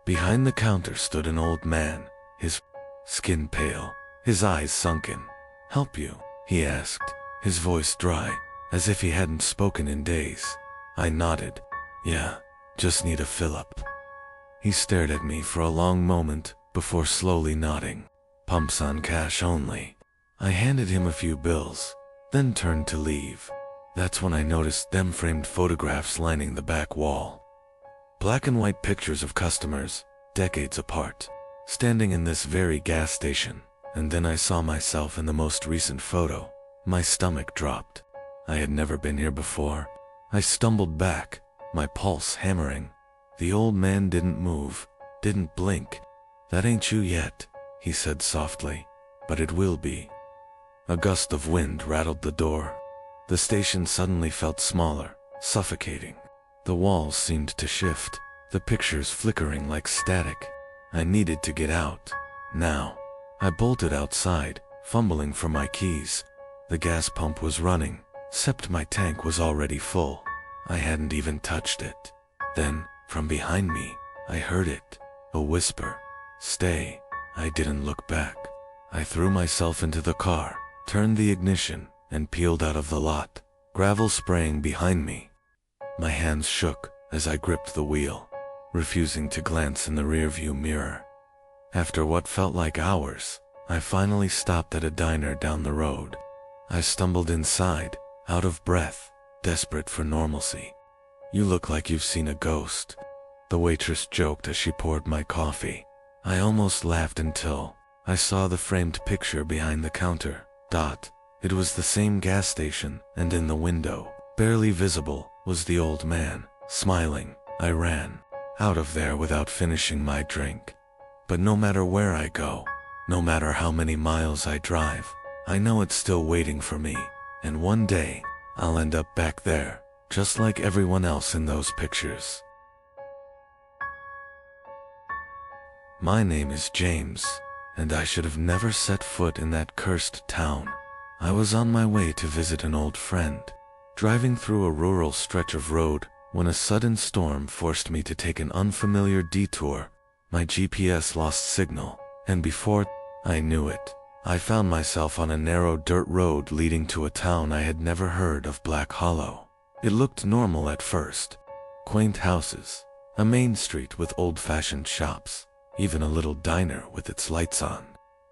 Behind the counter stood an old man, his skin pale, his eyes sunken. "Help you?" he asked, his voice dry, as if he hadn't spoken in days. I nodded. "Yeah, just need a fill-up." He stared at me for a long moment before slowly nodding. "Pumps on cash only." I handed him a few bills, then turned to leave. That's when I noticed them framed photographs lining the back wall. Black and white pictures of customers, decades apart, standing in this very gas station. And then I saw myself in the most recent photo. My stomach dropped. I had never been here before. I stumbled back, my pulse hammering. The old man didn't move, didn't blink. "That ain't you yet," he said softly, "but it will be." A gust of wind rattled the door. The station suddenly felt smaller, suffocating. The walls seemed to shift, the pictures flickering like static. I needed to get out, now. I bolted outside, fumbling for my keys. The gas pump was running, except my tank was already full. I hadn't even touched it. Then, from behind me, I heard it, a whisper. "Stay." I didn't look back. I threw myself into the car, turned the ignition, and peeled out of the lot, gravel spraying behind me. My hands shook as I gripped the wheel, refusing to glance in the rearview mirror. After what felt like hours, I finally stopped at a diner down the road. I stumbled inside, out of breath, desperate for normalcy. "You look like you've seen a ghost," the waitress joked as she poured my coffee. I almost laughed until I saw the framed picture behind the counter. It was the same gas station, and in the window, barely visible, was the old man, smiling. I ran out of there without finishing my drink. But no matter where I go, no matter how many miles I drive, I know it's still waiting for me, and one day, I'll end up back there, just like everyone else in those pictures. My name is James, and I should have never set foot in that cursed town. I was on my way to visit an old friend, driving through a rural stretch of road when a sudden storm forced me to take an unfamiliar detour. My GPS lost signal, and before I knew it. I found myself on a narrow dirt road leading to a town I had never heard of, Black Hollow. It looked normal at first. Quaint houses, a main street with old-fashioned shops, even a little diner with its lights on.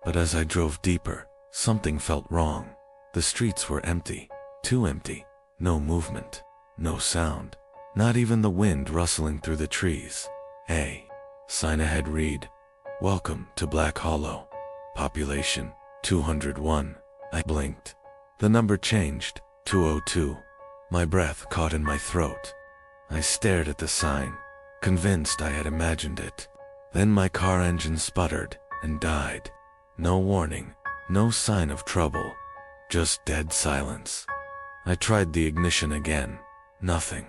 But as I drove deeper, something felt wrong. The streets were empty, too empty. No movement, no sound, not even the wind rustling through the trees. A sign ahead read, "Welcome to Black Hollow. Population 201. I blinked. The number changed, 202. My breath caught in my throat. I stared at the sign, convinced I had imagined it. Then my car engine sputtered and died. No warning, no sign of trouble, just dead silence. I tried the ignition again. Nothing.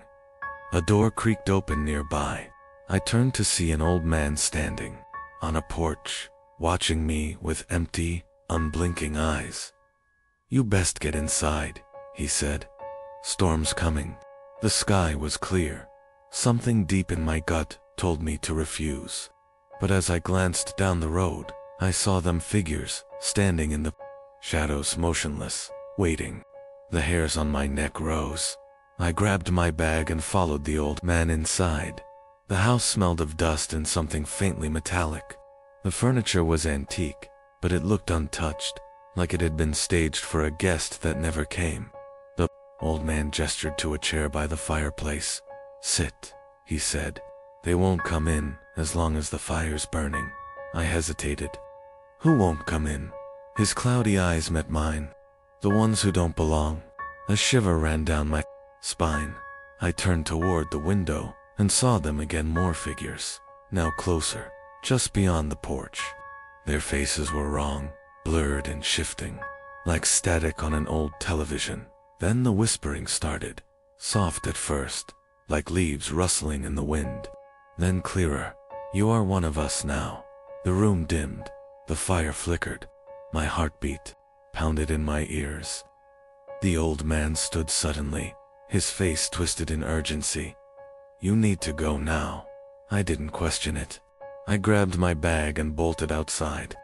A door creaked open nearby. I turned to see an old man standing on a porch, watching me with empty, unblinking eyes. "You best get inside," he said. "Storm's coming." The sky was clear. Something deep in my gut told me to refuse. But as I glanced down the road, I saw them figures standing in the shadows, motionless, waiting. The hairs on my neck rose. I grabbed my bag and followed the old man inside. The house smelled of dust and something faintly metallic. The furniture was antique, but it looked untouched, like it had been staged for a guest that never came. The old man gestured to a chair by the fireplace. "Sit," he said. "They won't come in as long as the fire's burning." I hesitated. "Who won't come in?" His cloudy eyes met mine. "The ones who don't belong." A shiver ran down my spine. I turned toward the window and saw them again, more figures, now closer, just beyond the porch. Their faces were wrong, blurred and shifting, like static on an old television. Then the whispering started, soft at first, like leaves rustling in the wind. Then clearer. "You are one of us now." The room dimmed. The fire flickered. My heartbeat pounded in my ears. The old man stood suddenly, his face twisted in urgency. "You need to go now." I didn't question it. I grabbed my bag and bolted outside.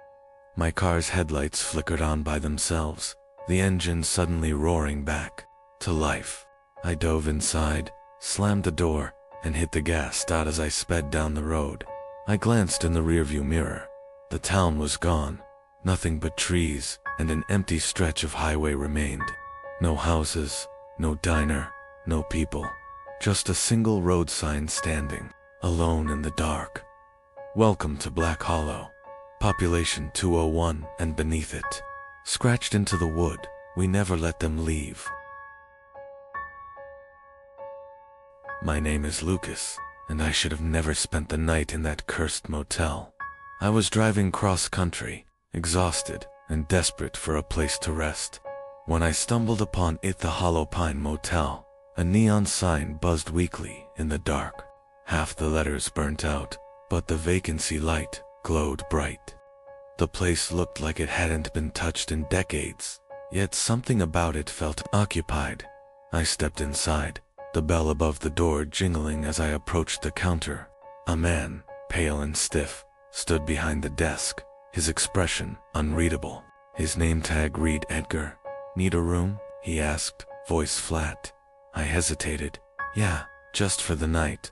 My car's headlights flickered on by themselves, the engine suddenly roaring back to life. I dove inside, slammed the door, and hit the gas as I sped down the road. I glanced in the rearview mirror. The town was gone. Nothing but trees and an empty stretch of highway remained. No houses, no diner, no people. Just a single road sign standing, alone in the dark. "Welcome to Black Hollow. Population 201," and beneath it, scratched into the wood, "We never let them leave." My name is Lucas, and I should have never spent the night in that cursed motel. I was driving cross-country, exhausted and desperate for a place to rest, when I stumbled upon it, the Hollow Pine Motel. A neon sign buzzed weakly in the dark. Half the letters burnt out, but the vacancy light glowed bright. The place looked like it hadn't been touched in decades, yet something about it felt occupied. I stepped inside, the bell above the door jingling as I approached the counter. A man, pale and stiff, stood behind the desk, his expression unreadable. His name tag read Edgar. "Need a room?" he asked, voice flat. I hesitated. "Yeah, just for the night."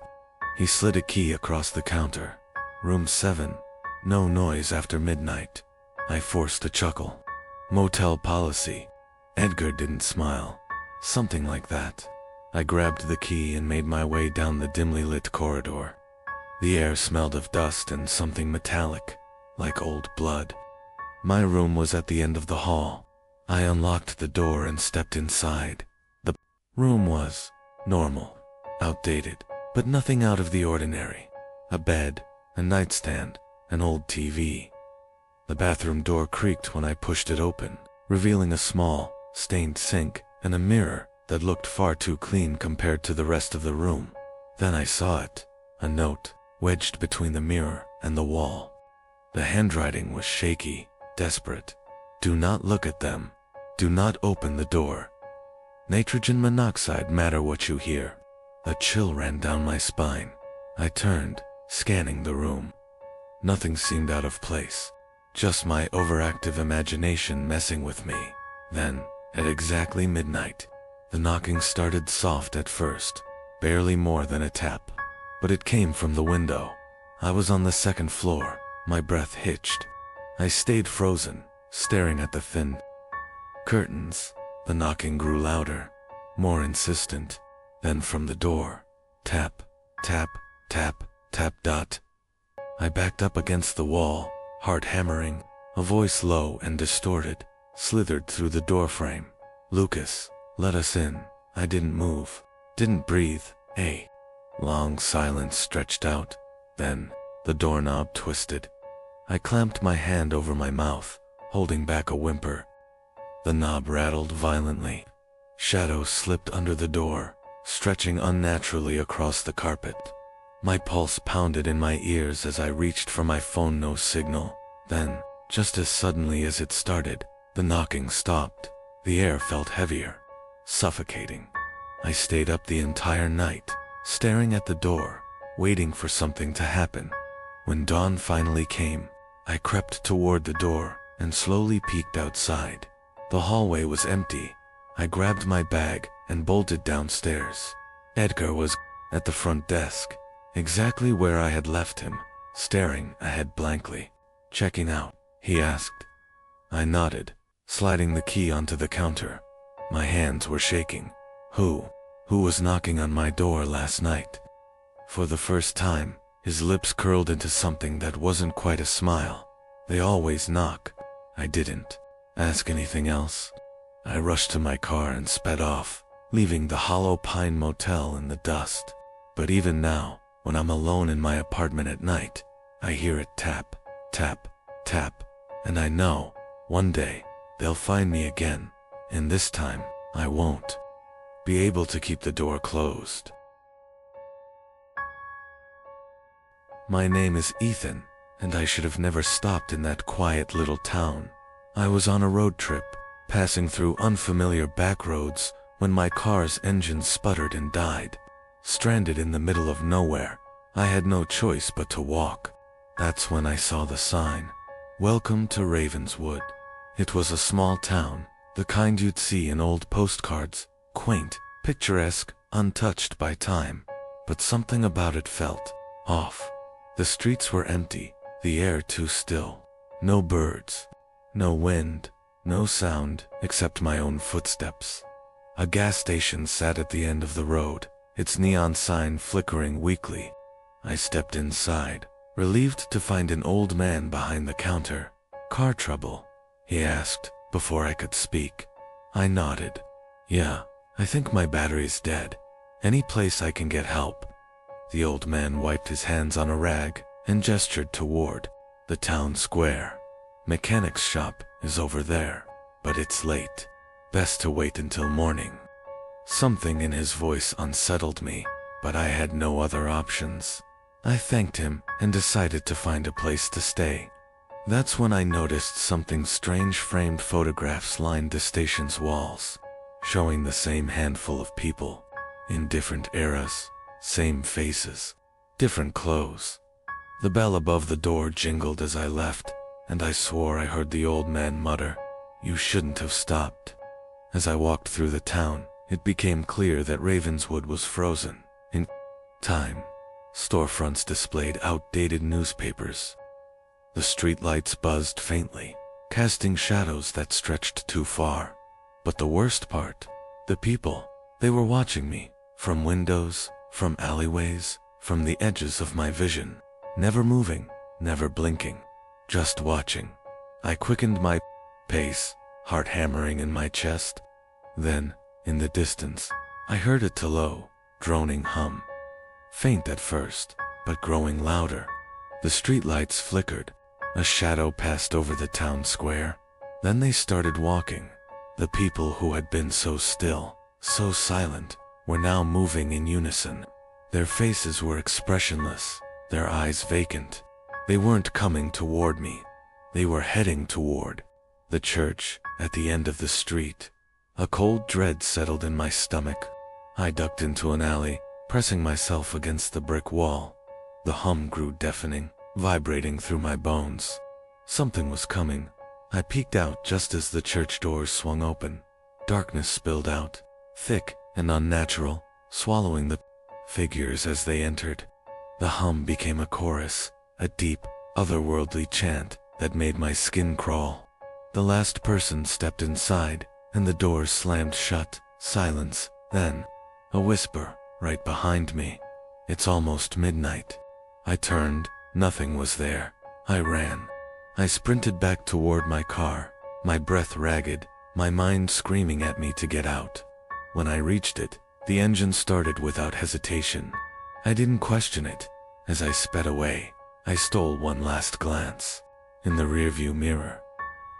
He slid a key across the counter. "Room 7. No noise after midnight." I forced a chuckle. "Motel policy." Edgar didn't smile. "Something like that." I grabbed the key and made my way down the dimly lit corridor. The air smelled of dust and something metallic, like old blood. My room was at the end of the hall. I unlocked the door and stepped inside. The room was normal, outdated, but nothing out of the ordinary. A bed, a nightstand, an old TV. The bathroom door creaked when I pushed it open, revealing a small, stained sink and a mirror that looked far too clean compared to the rest of the room. Then I saw it, a note, wedged between the mirror and the wall. The handwriting was shaky, desperate. "Do not look at them. Do not open the door. Nitrogen monoxide matter what you hear." A chill ran down my spine. I turned, scanning the room. Nothing seemed out of place. just my overactive imagination messing with me. Then, at exactly midnight, the knocking started soft at first, barely more than a tap. But it came from the window. I was on the second floor, my breath hitched. I stayed frozen, staring at the thin curtains. The knocking grew louder, more insistent. Then from the door, tap, tap, tap, tap, dot. I backed up against the wall, heart hammering. A voice low and distorted slithered through the doorframe. "Lucas, let us in." I didn't move, didn't breathe. A long silence stretched out. Then, the doorknob twisted. I clamped my hand over my mouth, holding back a whimper. The knob rattled violently. Shadows slipped under the door, stretching unnaturally across the carpet. My pulse pounded in my ears as I reached for my phone. No signal. Then, just as suddenly as it started, the knocking stopped. The air felt heavier, suffocating. I stayed up the entire night, staring at the door, waiting for something to happen. When dawn finally came, I crept toward the door and slowly peeked outside. The hallway was empty. I grabbed my bag and bolted downstairs. Edgar was at the front desk, exactly where I had left him, staring ahead blankly. "Checking out?" he asked. I nodded, sliding the key onto the counter. My hands were shaking. Who was knocking on my door last night? For the first time, his lips curled into something that wasn't quite a smile. They always knock. I didn't ask anything else. I rushed to my car and sped off, leaving the Hollow Pine Motel in the dust. But even now, when I'm alone in my apartment at night, I hear it tap, tap, tap, and I know, one day, they'll find me again, and this time, I won't be able to keep the door closed. My name is Ethan, and I should have never stopped in that quiet little town. I was on a road trip, passing through unfamiliar back roads when my car's engine sputtered and died. Stranded in the middle of nowhere, I had no choice but to walk. That's when I saw the sign, "Welcome to Ravenswood." It was a small town, the kind you'd see in old postcards, quaint, picturesque, untouched by time. But something about it felt off. The streets were empty, the air too still. No birds, no wind, no sound except my own footsteps. A gas station sat at the end of the road, its neon sign flickering weakly. I stepped inside, relieved to find an old man behind the counter. "Car trouble?" he asked, before I could speak. I nodded. "Yeah, I think my battery's dead. Any place I can get help?" The old man wiped his hands on a rag and gestured toward the town square. "Mechanic's shop is over there, but it's late. Best to wait until morning." Something in his voice unsettled me, but I had no other options. I thanked him and decided to find a place to stay. That's when I noticed something strange. Framed photographs lined the station's walls, showing the same handful of people, in different eras, same faces, different clothes. The bell above the door jingled as I left, and I swore I heard the old man mutter, "You shouldn't have stopped." As I walked through the town, it became clear that Ravenswood was frozen in time. Storefronts displayed outdated newspapers. The streetlights buzzed faintly, casting shadows that stretched too far. But the worst part, the people, they were watching me, from windows, from alleyways, from the edges of my vision, never moving, never blinking, just watching. I quickened my pace, heart hammering in my chest. Then, in the distance, I heard a low, droning hum. Faint at first, but growing louder. The streetlights flickered. A shadow passed over the town square. Then they started walking. The people who had been so still, so silent, were now moving in unison. Their faces were expressionless, their eyes vacant. They weren't coming toward me. They were heading toward the church at the end of the street. A cold dread settled in my stomach. I ducked into an alley, pressing myself against the brick wall. The hum grew deafening, vibrating through my bones. Something was coming. I peeked out just as the church doors swung open. Darkness spilled out, thick and unnatural, swallowing the figures as they entered. The hum became a chorus, a deep, otherworldly chant that made my skin crawl. The last person stepped inside, and the doors slammed shut. Silence, then a whisper right behind me. "It's almost midnight." I turned, nothing was there. I ran. I sprinted back toward my car, my breath ragged, my mind screaming at me to get out. When I reached it, the engine started without hesitation. I didn't question it. As I sped away, I stole one last glance. In the rearview mirror,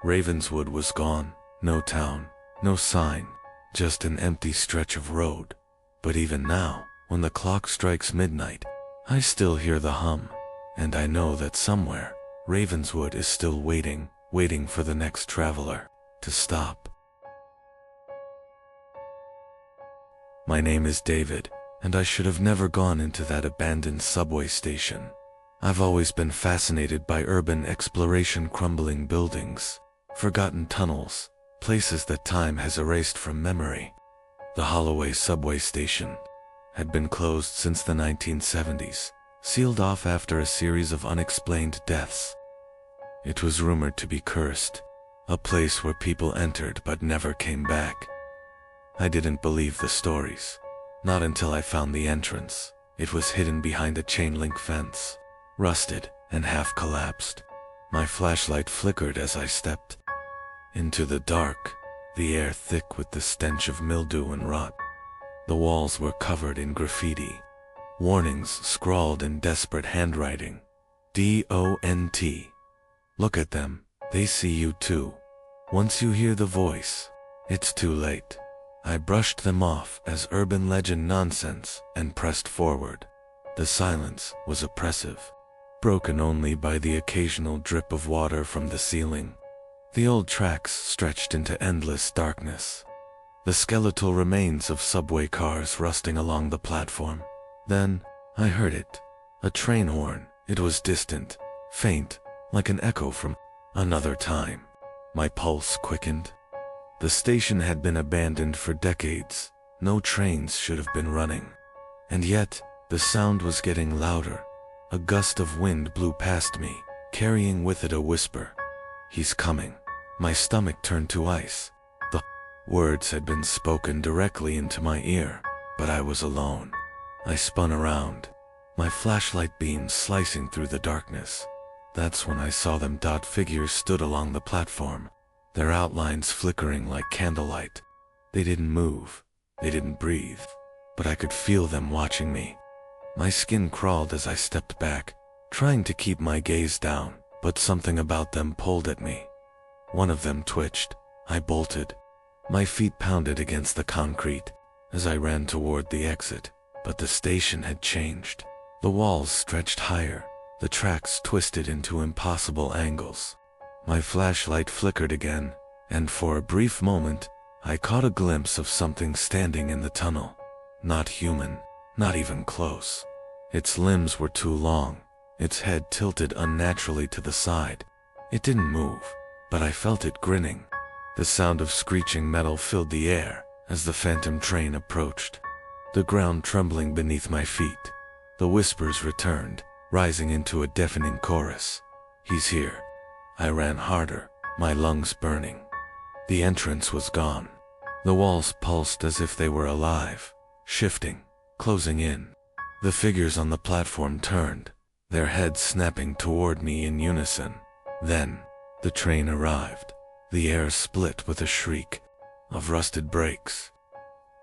Ravenswood was gone. No town, no sign, just an empty stretch of road. But even now, when the clock strikes midnight, I still hear the hum, and I know that somewhere, Ravenswood is still waiting for the next traveler to stop. My name is David, and I should have never gone into that abandoned subway station. I've always been fascinated by urban exploration, crumbling buildings, forgotten tunnels, places that time has erased from memory. The Holloway subway station had been closed since the 1970s, sealed off after a series of unexplained deaths. It was rumored to be cursed, a place where people entered but never came back. I didn't believe the stories, not until I found the entrance. It was hidden behind a chain-link fence, rusted and half collapsed. My flashlight flickered as I stepped into the dark, the air thick with the stench of mildew and rot. The walls were covered in graffiti, warnings scrawled in desperate handwriting. "Don't. Look at them, they see you too. Once you hear the voice, it's too late." I brushed them off as urban legend nonsense and pressed forward. The silence was oppressive, broken only by the occasional drip of water from the ceiling. The old tracks stretched into endless darkness, the skeletal remains of subway cars rusting along the platform. Then, I heard it. A train horn. It was distant, faint, like an echo from another time. My pulse quickened. The station had been abandoned for decades. No trains should have been running. And yet, the sound was getting louder. A gust of wind blew past me, carrying with it a whisper. "He's coming." My stomach turned to ice. The words had been spoken directly into my ear, but I was alone. I spun around, my flashlight beams slicing through the darkness. That's when I saw them. Figures stood along the platform, their outlines flickering like candlelight. They didn't move, they didn't breathe, but I could feel them watching me. My skin crawled as I stepped back, trying to keep my gaze down, but something about them pulled at me. One of them twitched. I bolted. My feet pounded against the concrete as I ran toward the exit, but the station had changed. The walls stretched higher, the tracks twisted into impossible angles. My flashlight flickered again, and for a brief moment, I caught a glimpse of something standing in the tunnel. Not human, not even close. Its limbs were too long, its head tilted unnaturally to the side. It didn't move, but I felt it grinning. The sound of screeching metal filled the air as the phantom train approached, the ground trembling beneath my feet. The whispers returned, rising into a deafening chorus. "He's here." I ran harder, my lungs burning. The entrance was gone. The walls pulsed as if they were alive, shifting, closing in. The figures on the platform turned, their heads snapping toward me in unison. Then, the train arrived. The air split with a shriek of rusted brakes.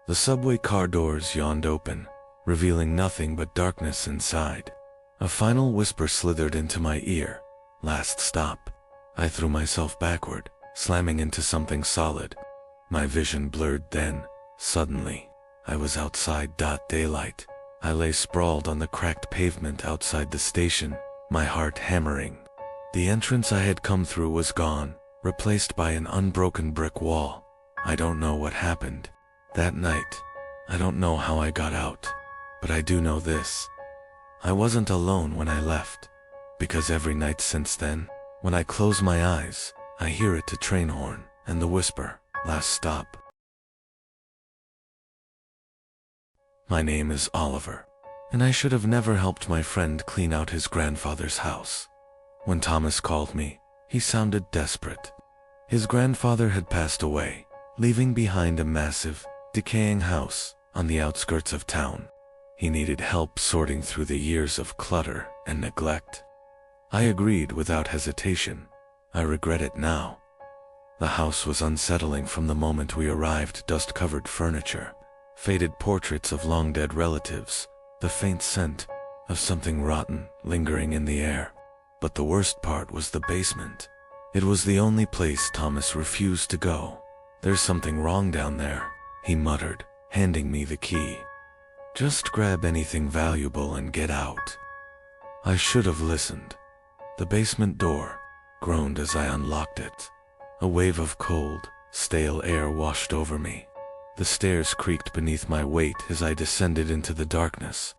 The subway car doors yawned open, revealing nothing but darkness inside. A final whisper slithered into my ear. "Last stop." I threw myself backward, slamming into something solid. My vision blurred then. Suddenly, I was outside. Daylight. I lay sprawled on the cracked pavement outside the station, my heart hammering. The entrance I had come through was gone, replaced by an unbroken brick wall. I don't know what happened that night. I don't know how I got out. But I do know this. I wasn't alone when I left, because every night since then, When I close my eyes, I hear it to train horn, and the whisper, "Last stop." My name is Oliver, and I should have never helped my friend clean out his grandfather's house. When Thomas called me, he sounded desperate. His grandfather had passed away, leaving behind a massive, decaying house on the outskirts of town. He needed help sorting through the years of clutter and neglect. I agreed without hesitation. I regret it now. The house was unsettling from the moment we arrived. Dust-covered furniture, faded portraits of long-dead relatives, the faint scent of something rotten lingering in the air. But the worst part was the basement. It was the only place Thomas refused to go. "There's something wrong down there," he muttered, handing me the key. "Just grab anything valuable and get out." I should have listened. The basement door groaned as I unlocked it. A wave of cold, stale air washed over me. The stairs creaked beneath my weight as I descended into the darkness.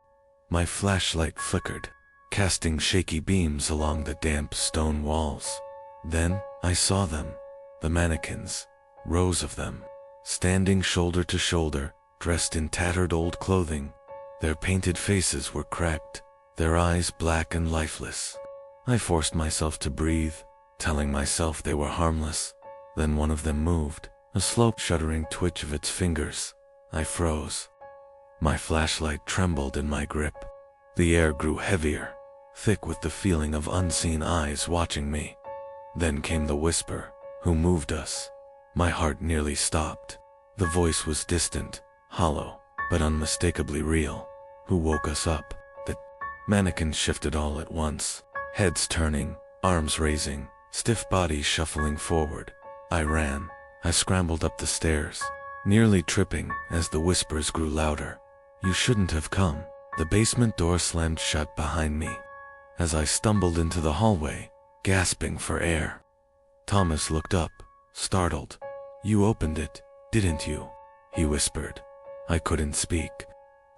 My flashlight flickered, casting shaky beams along the damp stone walls. Then I saw them, the mannequins, rows of them, standing shoulder to shoulder, dressed in tattered old clothing. Their painted faces were cracked, their eyes black and lifeless. I forced myself to breathe, telling myself they were harmless. Then one of them moved, a slow, shuddering twitch of its fingers. I froze. My flashlight trembled in my grip. The air grew heavier, thick with the feeling of unseen eyes watching me. Then came the whisper, "Who moved us?" My heart nearly stopped. The voice was distant, hollow, but unmistakably real. "Who woke us up?" The mannequins shifted all at once, heads turning, arms raising, stiff bodies shuffling forward. I ran. I scrambled up the stairs, nearly tripping as the whispers grew louder. "You shouldn't have come." The basement door slammed shut behind me. As I stumbled into the hallway, gasping for air, Thomas looked up, startled. "You opened it, didn't you?" he whispered. I couldn't speak.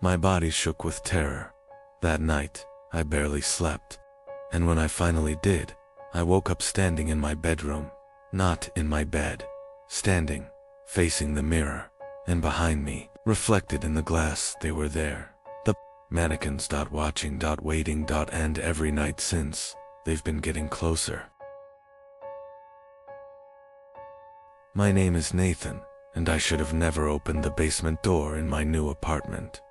My body shook with terror. That night, I barely slept. And when I finally did, I woke up standing in my bedroom, not in my bed, standing, facing the mirror, and behind me, reflected in the glass, they were there. The mannequins. Watching. Waiting. And every night since, they've been getting closer. My name is Nathan, and I should have never opened the basement door in my new apartment.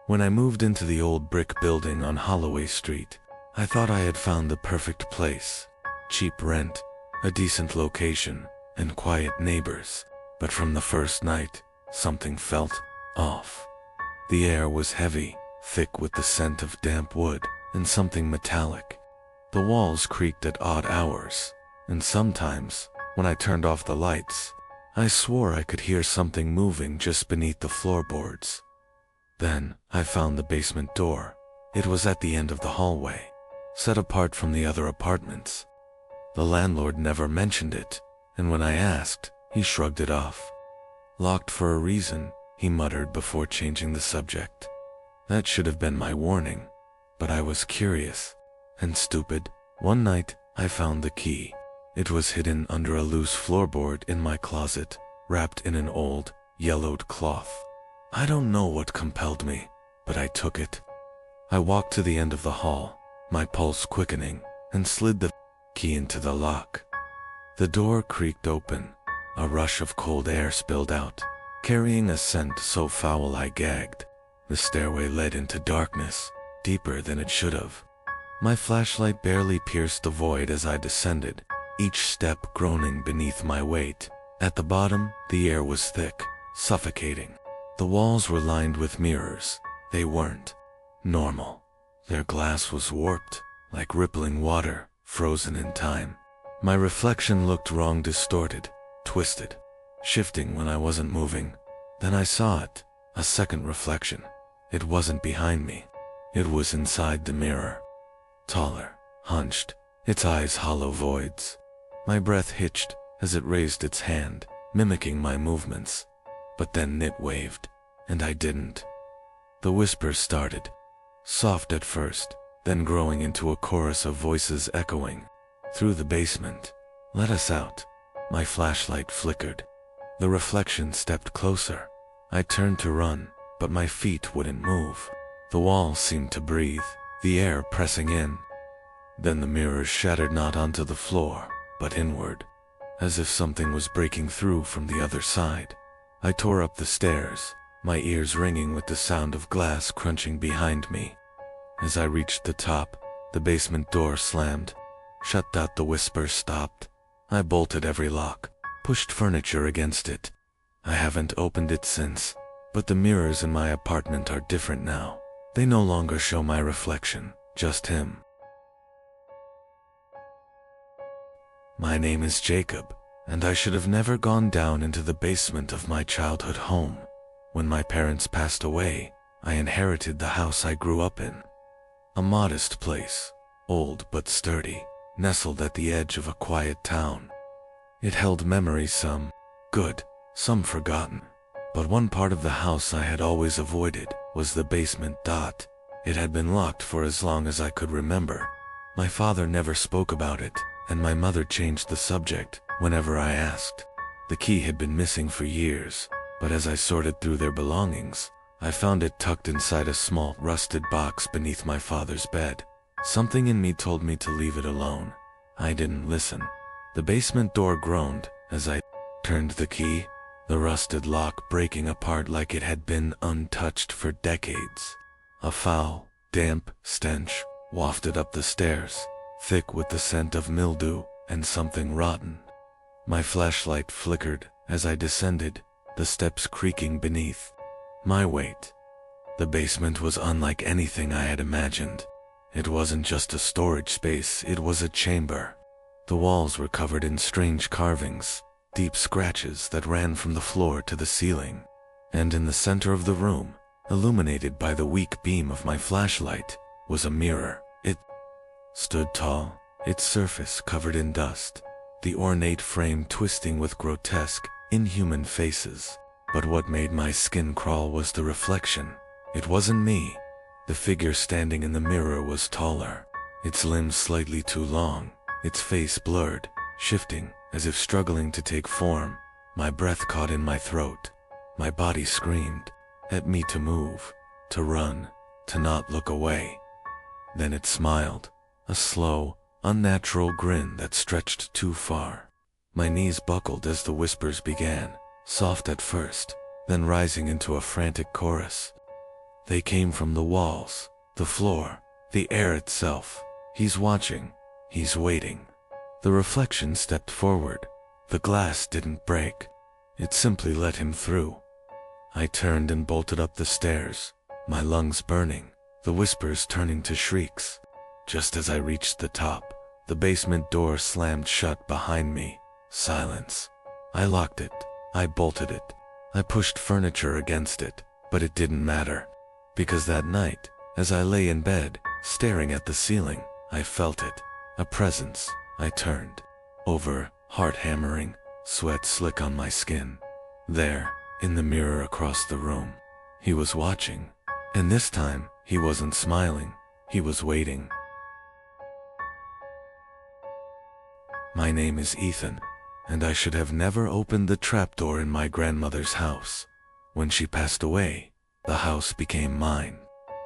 When I moved into the old brick building on Holloway Street, I thought I had found the perfect place. Cheap rent, a decent location, and quiet neighbors. But from the first night, something felt off. The air was heavy, thick with the scent of damp wood, and something metallic. The walls creaked at odd hours, and sometimes, when I turned off the lights, I swore I could hear something moving just beneath the floorboards. Then, I found the basement door. It was at the end of the hallway, set apart from the other apartments. The landlord never mentioned it, and when I asked, he shrugged it off. "Locked for a reason," he muttered before changing the subject. That should have been my warning, but I was curious and stupid. One night, I found the key. It was hidden under a loose floorboard in my closet, wrapped in an old, yellowed cloth. I don't know what compelled me, but I took it. I walked to the end of the hall, my pulse quickening, and slid the key into the lock. The door creaked open. A rush of cold air spilled out, carrying a scent so foul I gagged. The stairway led into darkness, deeper than it should have. My flashlight barely pierced the void as I descended, each step groaning beneath my weight. At the bottom, the air was thick, suffocating. The walls were lined with mirrors. They weren't normal. Their glass was warped, like rippling water, frozen in time. My reflection looked wrong, distorted, twisted, shifting when I wasn't moving. Then I saw it, a second reflection. It wasn't behind me. It was inside the mirror. Taller, hunched, its eyes hollow voids. My breath hitched as it raised its hand, mimicking my movements. But then it waved, and I didn't. The whispers started, soft at first, then growing into a chorus of voices echoing. Through the basement. Let us out. My flashlight flickered. The reflection stepped closer. I turned to run, but my feet wouldn't move. The walls seemed to breathe, the air pressing in. Then the mirrors shattered not onto the floor, but inward, as if something was breaking through from the other side. I tore up the stairs, my ears ringing with the sound of glass crunching behind me. As I reached the top, the basement door slammed. Shut that, the whispers stopped. I bolted every lock, pushed furniture against it. I haven't opened it since, but the mirrors in my apartment are different now. They no longer show my reflection, just him. My name is Jacob, and I should have never gone down into the basement of my childhood home. When my parents passed away, I inherited the house I grew up in. A modest place, old but sturdy, nestled at the edge of a quiet town. It held memories, some good, some forgotten. But one part of the house I had always avoided was the basement. It had been locked for as long as I could remember. My father never spoke about it, and my mother changed the subject whenever I asked. The key had been missing for years, but as I sorted through their belongings, I found it tucked inside a small, rusted box beneath my father's bed. Something in me told me to leave it alone. I didn't listen. The basement door groaned as I turned the key, the rusted lock breaking apart like it had been untouched for decades. A foul, damp stench wafted up the stairs, thick with the scent of mildew and something rotten. My flashlight flickered as I descended, the steps creaking beneath my weight. The basement was unlike anything I had imagined. It wasn't just a storage space, it was a chamber. The walls were covered in strange carvings, deep scratches that ran from the floor to the ceiling. And in the center of the room, illuminated by the weak beam of my flashlight, was a mirror. It stood tall, its surface covered in dust, the ornate frame twisting with grotesque, inhuman faces. But what made my skin crawl was the reflection. It wasn't me. The figure standing in the mirror was taller, its limbs slightly too long, its face blurred, shifting, as if struggling to take form. My breath caught in my throat. My body screamed at me to move, to run, to not look away. Then it smiled, a slow, unnatural grin that stretched too far. My knees buckled as the whispers began, soft at first, then rising into a frantic chorus. They came from the walls, the floor, the air itself. He's watching. He's waiting. The reflection stepped forward. The glass didn't break. It simply let him through. I turned and bolted up the stairs, my lungs burning, the whispers turning to shrieks. Just as I reached the top, the basement door slammed shut behind me. Silence. I locked it. I bolted it. I pushed furniture against it, but it didn't matter. Because that night, as I lay in bed, staring at the ceiling, I felt it. A presence. I turned over, heart hammering, sweat slick on my skin. There, in the mirror across the room, he was watching. And this time, he wasn't smiling. He was waiting. My name is Ethan, and I should have never opened the trapdoor in my grandmother's house. When she passed away, the house became mine.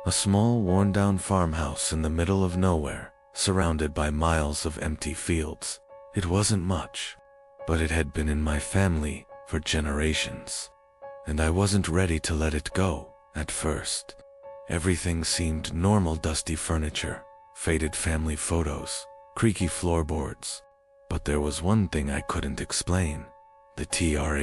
A small, worn-down farmhouse in the middle of nowhere, surrounded by miles of empty fields. It wasn't much, but it had been in my family for generations. And I wasn't ready to let it go at first. Everything seemed normal: dusty furniture, faded family photos, creaky floorboards. But there was one thing I couldn't explain. The trapdoor.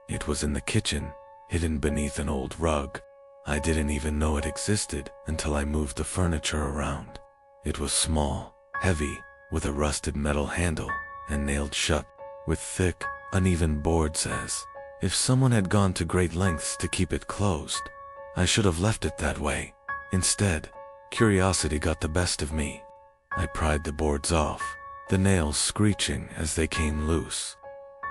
It was in the kitchen, hidden beneath an old rug. I didn't even know it existed until I moved the furniture around. It was small, heavy, with a rusted metal handle, and nailed shut with thick, uneven boards as if someone had gone to great lengths to keep it closed. I should have left it that way. Instead, curiosity got the best of me. I pried the boards off, the nails screeching as they came loose.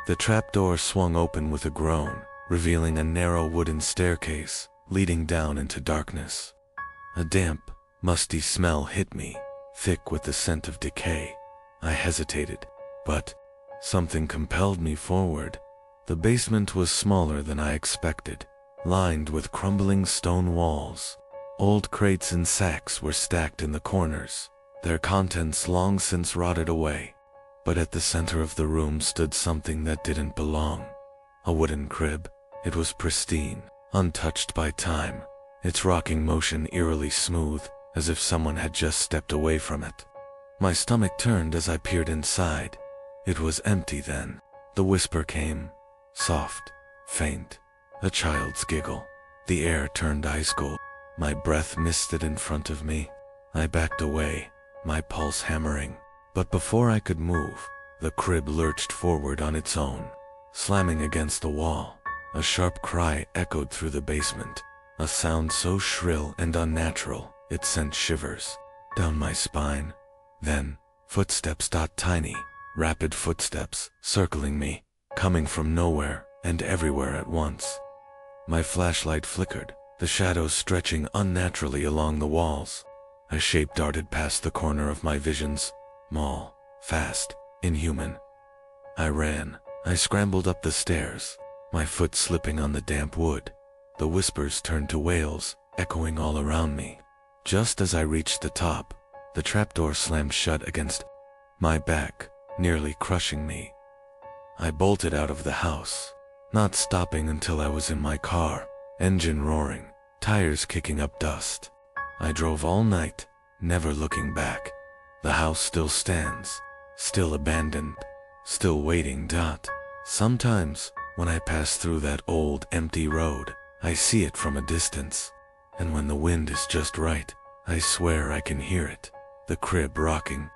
The trapdoor swung open with a groan, revealing a narrow wooden staircase leading down into darkness. A damp, musty smell hit me, thick with the scent of decay. I hesitated, but something compelled me forward. The basement was smaller than I expected, lined with crumbling stone walls. Old crates and sacks were stacked in the corners, their contents long since rotted away. But at the center of the room stood something that didn't belong. A wooden crib. It was pristine, untouched by time, its rocking motion eerily smooth, as if someone had just stepped away from it. My stomach turned as I peered inside. It was empty then. The whisper came, soft, faint, a child's giggle. The air turned ice cold. My breath misted in front of me. I backed away, my pulse hammering. But before I could move, the crib lurched forward on its own, slamming against the wall. A sharp cry echoed through the basement, a sound so shrill and unnatural, it sent shivers down my spine. Then, footsteps. Tiny, rapid footsteps, circling me, coming from nowhere and everywhere at once. My flashlight flickered, the shadows stretching unnaturally along the walls. A shape darted past the corner of my visions, small, fast, inhuman. I ran. I scrambled up the stairs, my foot slipping on the damp wood. The whispers turned to wails, echoing all around me. Just as I reached the top, the trapdoor slammed shut against my back, nearly crushing me. I bolted out of the house, not stopping until I was in my car, engine roaring, tires kicking up dust. I drove all night, never looking back. The house still stands, still abandoned, still waiting. Sometimes, when I pass through that old, empty road, I see it from a distance. And when the wind is just right, I swear I can hear it, the crib rocking.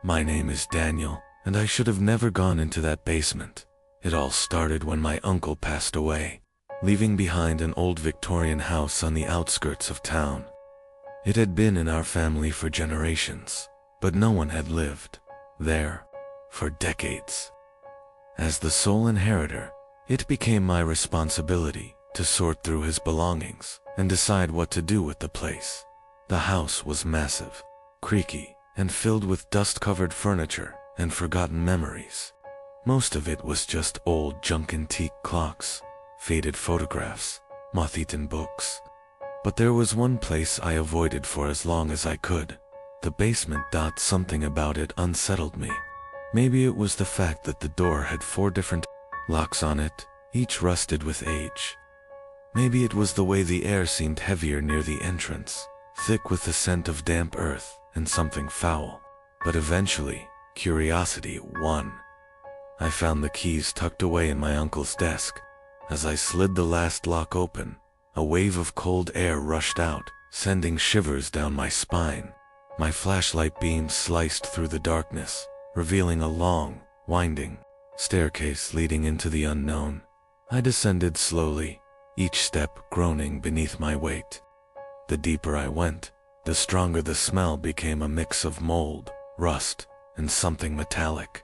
My name is Daniel, and I should have never gone into that basement. It all started when my uncle passed away, leaving behind an old Victorian house on the outskirts of town. It had been in our family for generations, but no one had lived there for decades. As the sole inheritor, it became my responsibility to sort through his belongings and decide what to do with the place. The house was massive, creaky, and filled with dust-covered furniture and forgotten memories. Most of it was just old junk, antique clocks, faded photographs, moth-eaten books. But there was one place I avoided for as long as I could. The basement. Something about it unsettled me. Maybe it was the fact that the door had 4 different locks on it, each rusted with age. Maybe it was the way the air seemed heavier near the entrance, thick with the scent of damp earth and something foul. But eventually, curiosity won. I found the keys tucked away in my uncle's desk. As I slid the last lock open, a wave of cold air rushed out, sending shivers down my spine. My flashlight beam sliced through the darkness, revealing a long, winding staircase leading into the unknown. I descended slowly, each step groaning beneath my weight. The deeper I went, the stronger the smell became, a mix of mold, rust, and something metallic.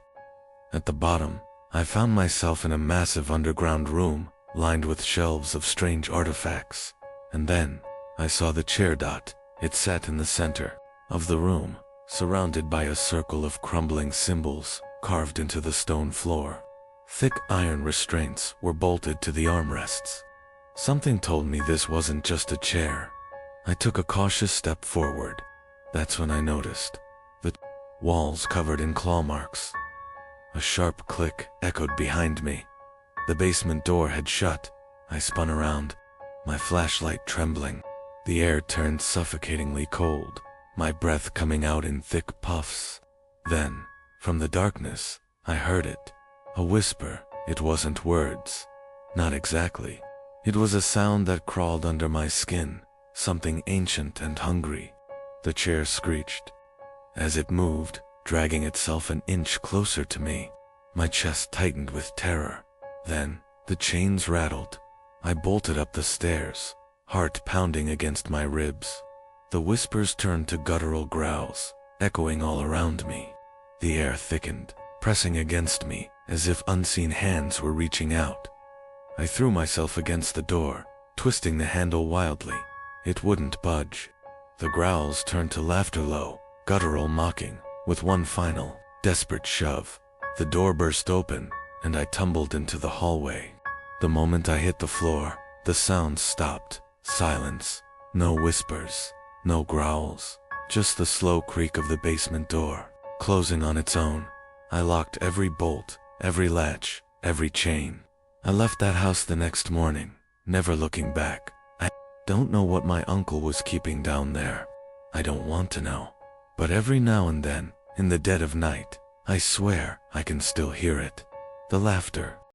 At the bottom, I found myself in a massive underground room, lined with shelves of strange artifacts. And then, I saw the chair. It sat in the center of the room, surrounded by a circle of crumbling symbols carved into the stone floor. Thick iron restraints were bolted to the armrests. Something told me this wasn't just a chair. I took a cautious step forward. That's when I noticed the walls covered in claw marks. A sharp click echoed behind me. The basement door had shut. I spun around, my flashlight trembling. The air turned suffocatingly cold, my breath coming out in thick puffs. Then, from the darkness, I heard it. A whisper. It wasn't words. Not exactly. It was a sound that crawled under my skin, something ancient and hungry. The chair screeched. As it moved, dragging itself an inch closer to me, my chest tightened with terror. Then, the chains rattled. I bolted up the stairs, heart pounding against my ribs. The whispers turned to guttural growls, echoing all around me. The air thickened, pressing against me, as if unseen hands were reaching out. I threw myself against the door, twisting the handle wildly. It wouldn't budge. The growls turned to laughter, low, guttural mocking. With one final, desperate shove, the door burst open, and I tumbled into the hallway. The moment I hit the floor, the sounds stopped. Silence. No whispers. No growls. Just the slow creak of the basement door, closing on its own. I locked every bolt, every latch, every chain. I left that house the next morning, never looking back. I don't know what my uncle was keeping down there. I don't want to know. But every now and then, in the dead of night, I swear I can still hear it. The laughter,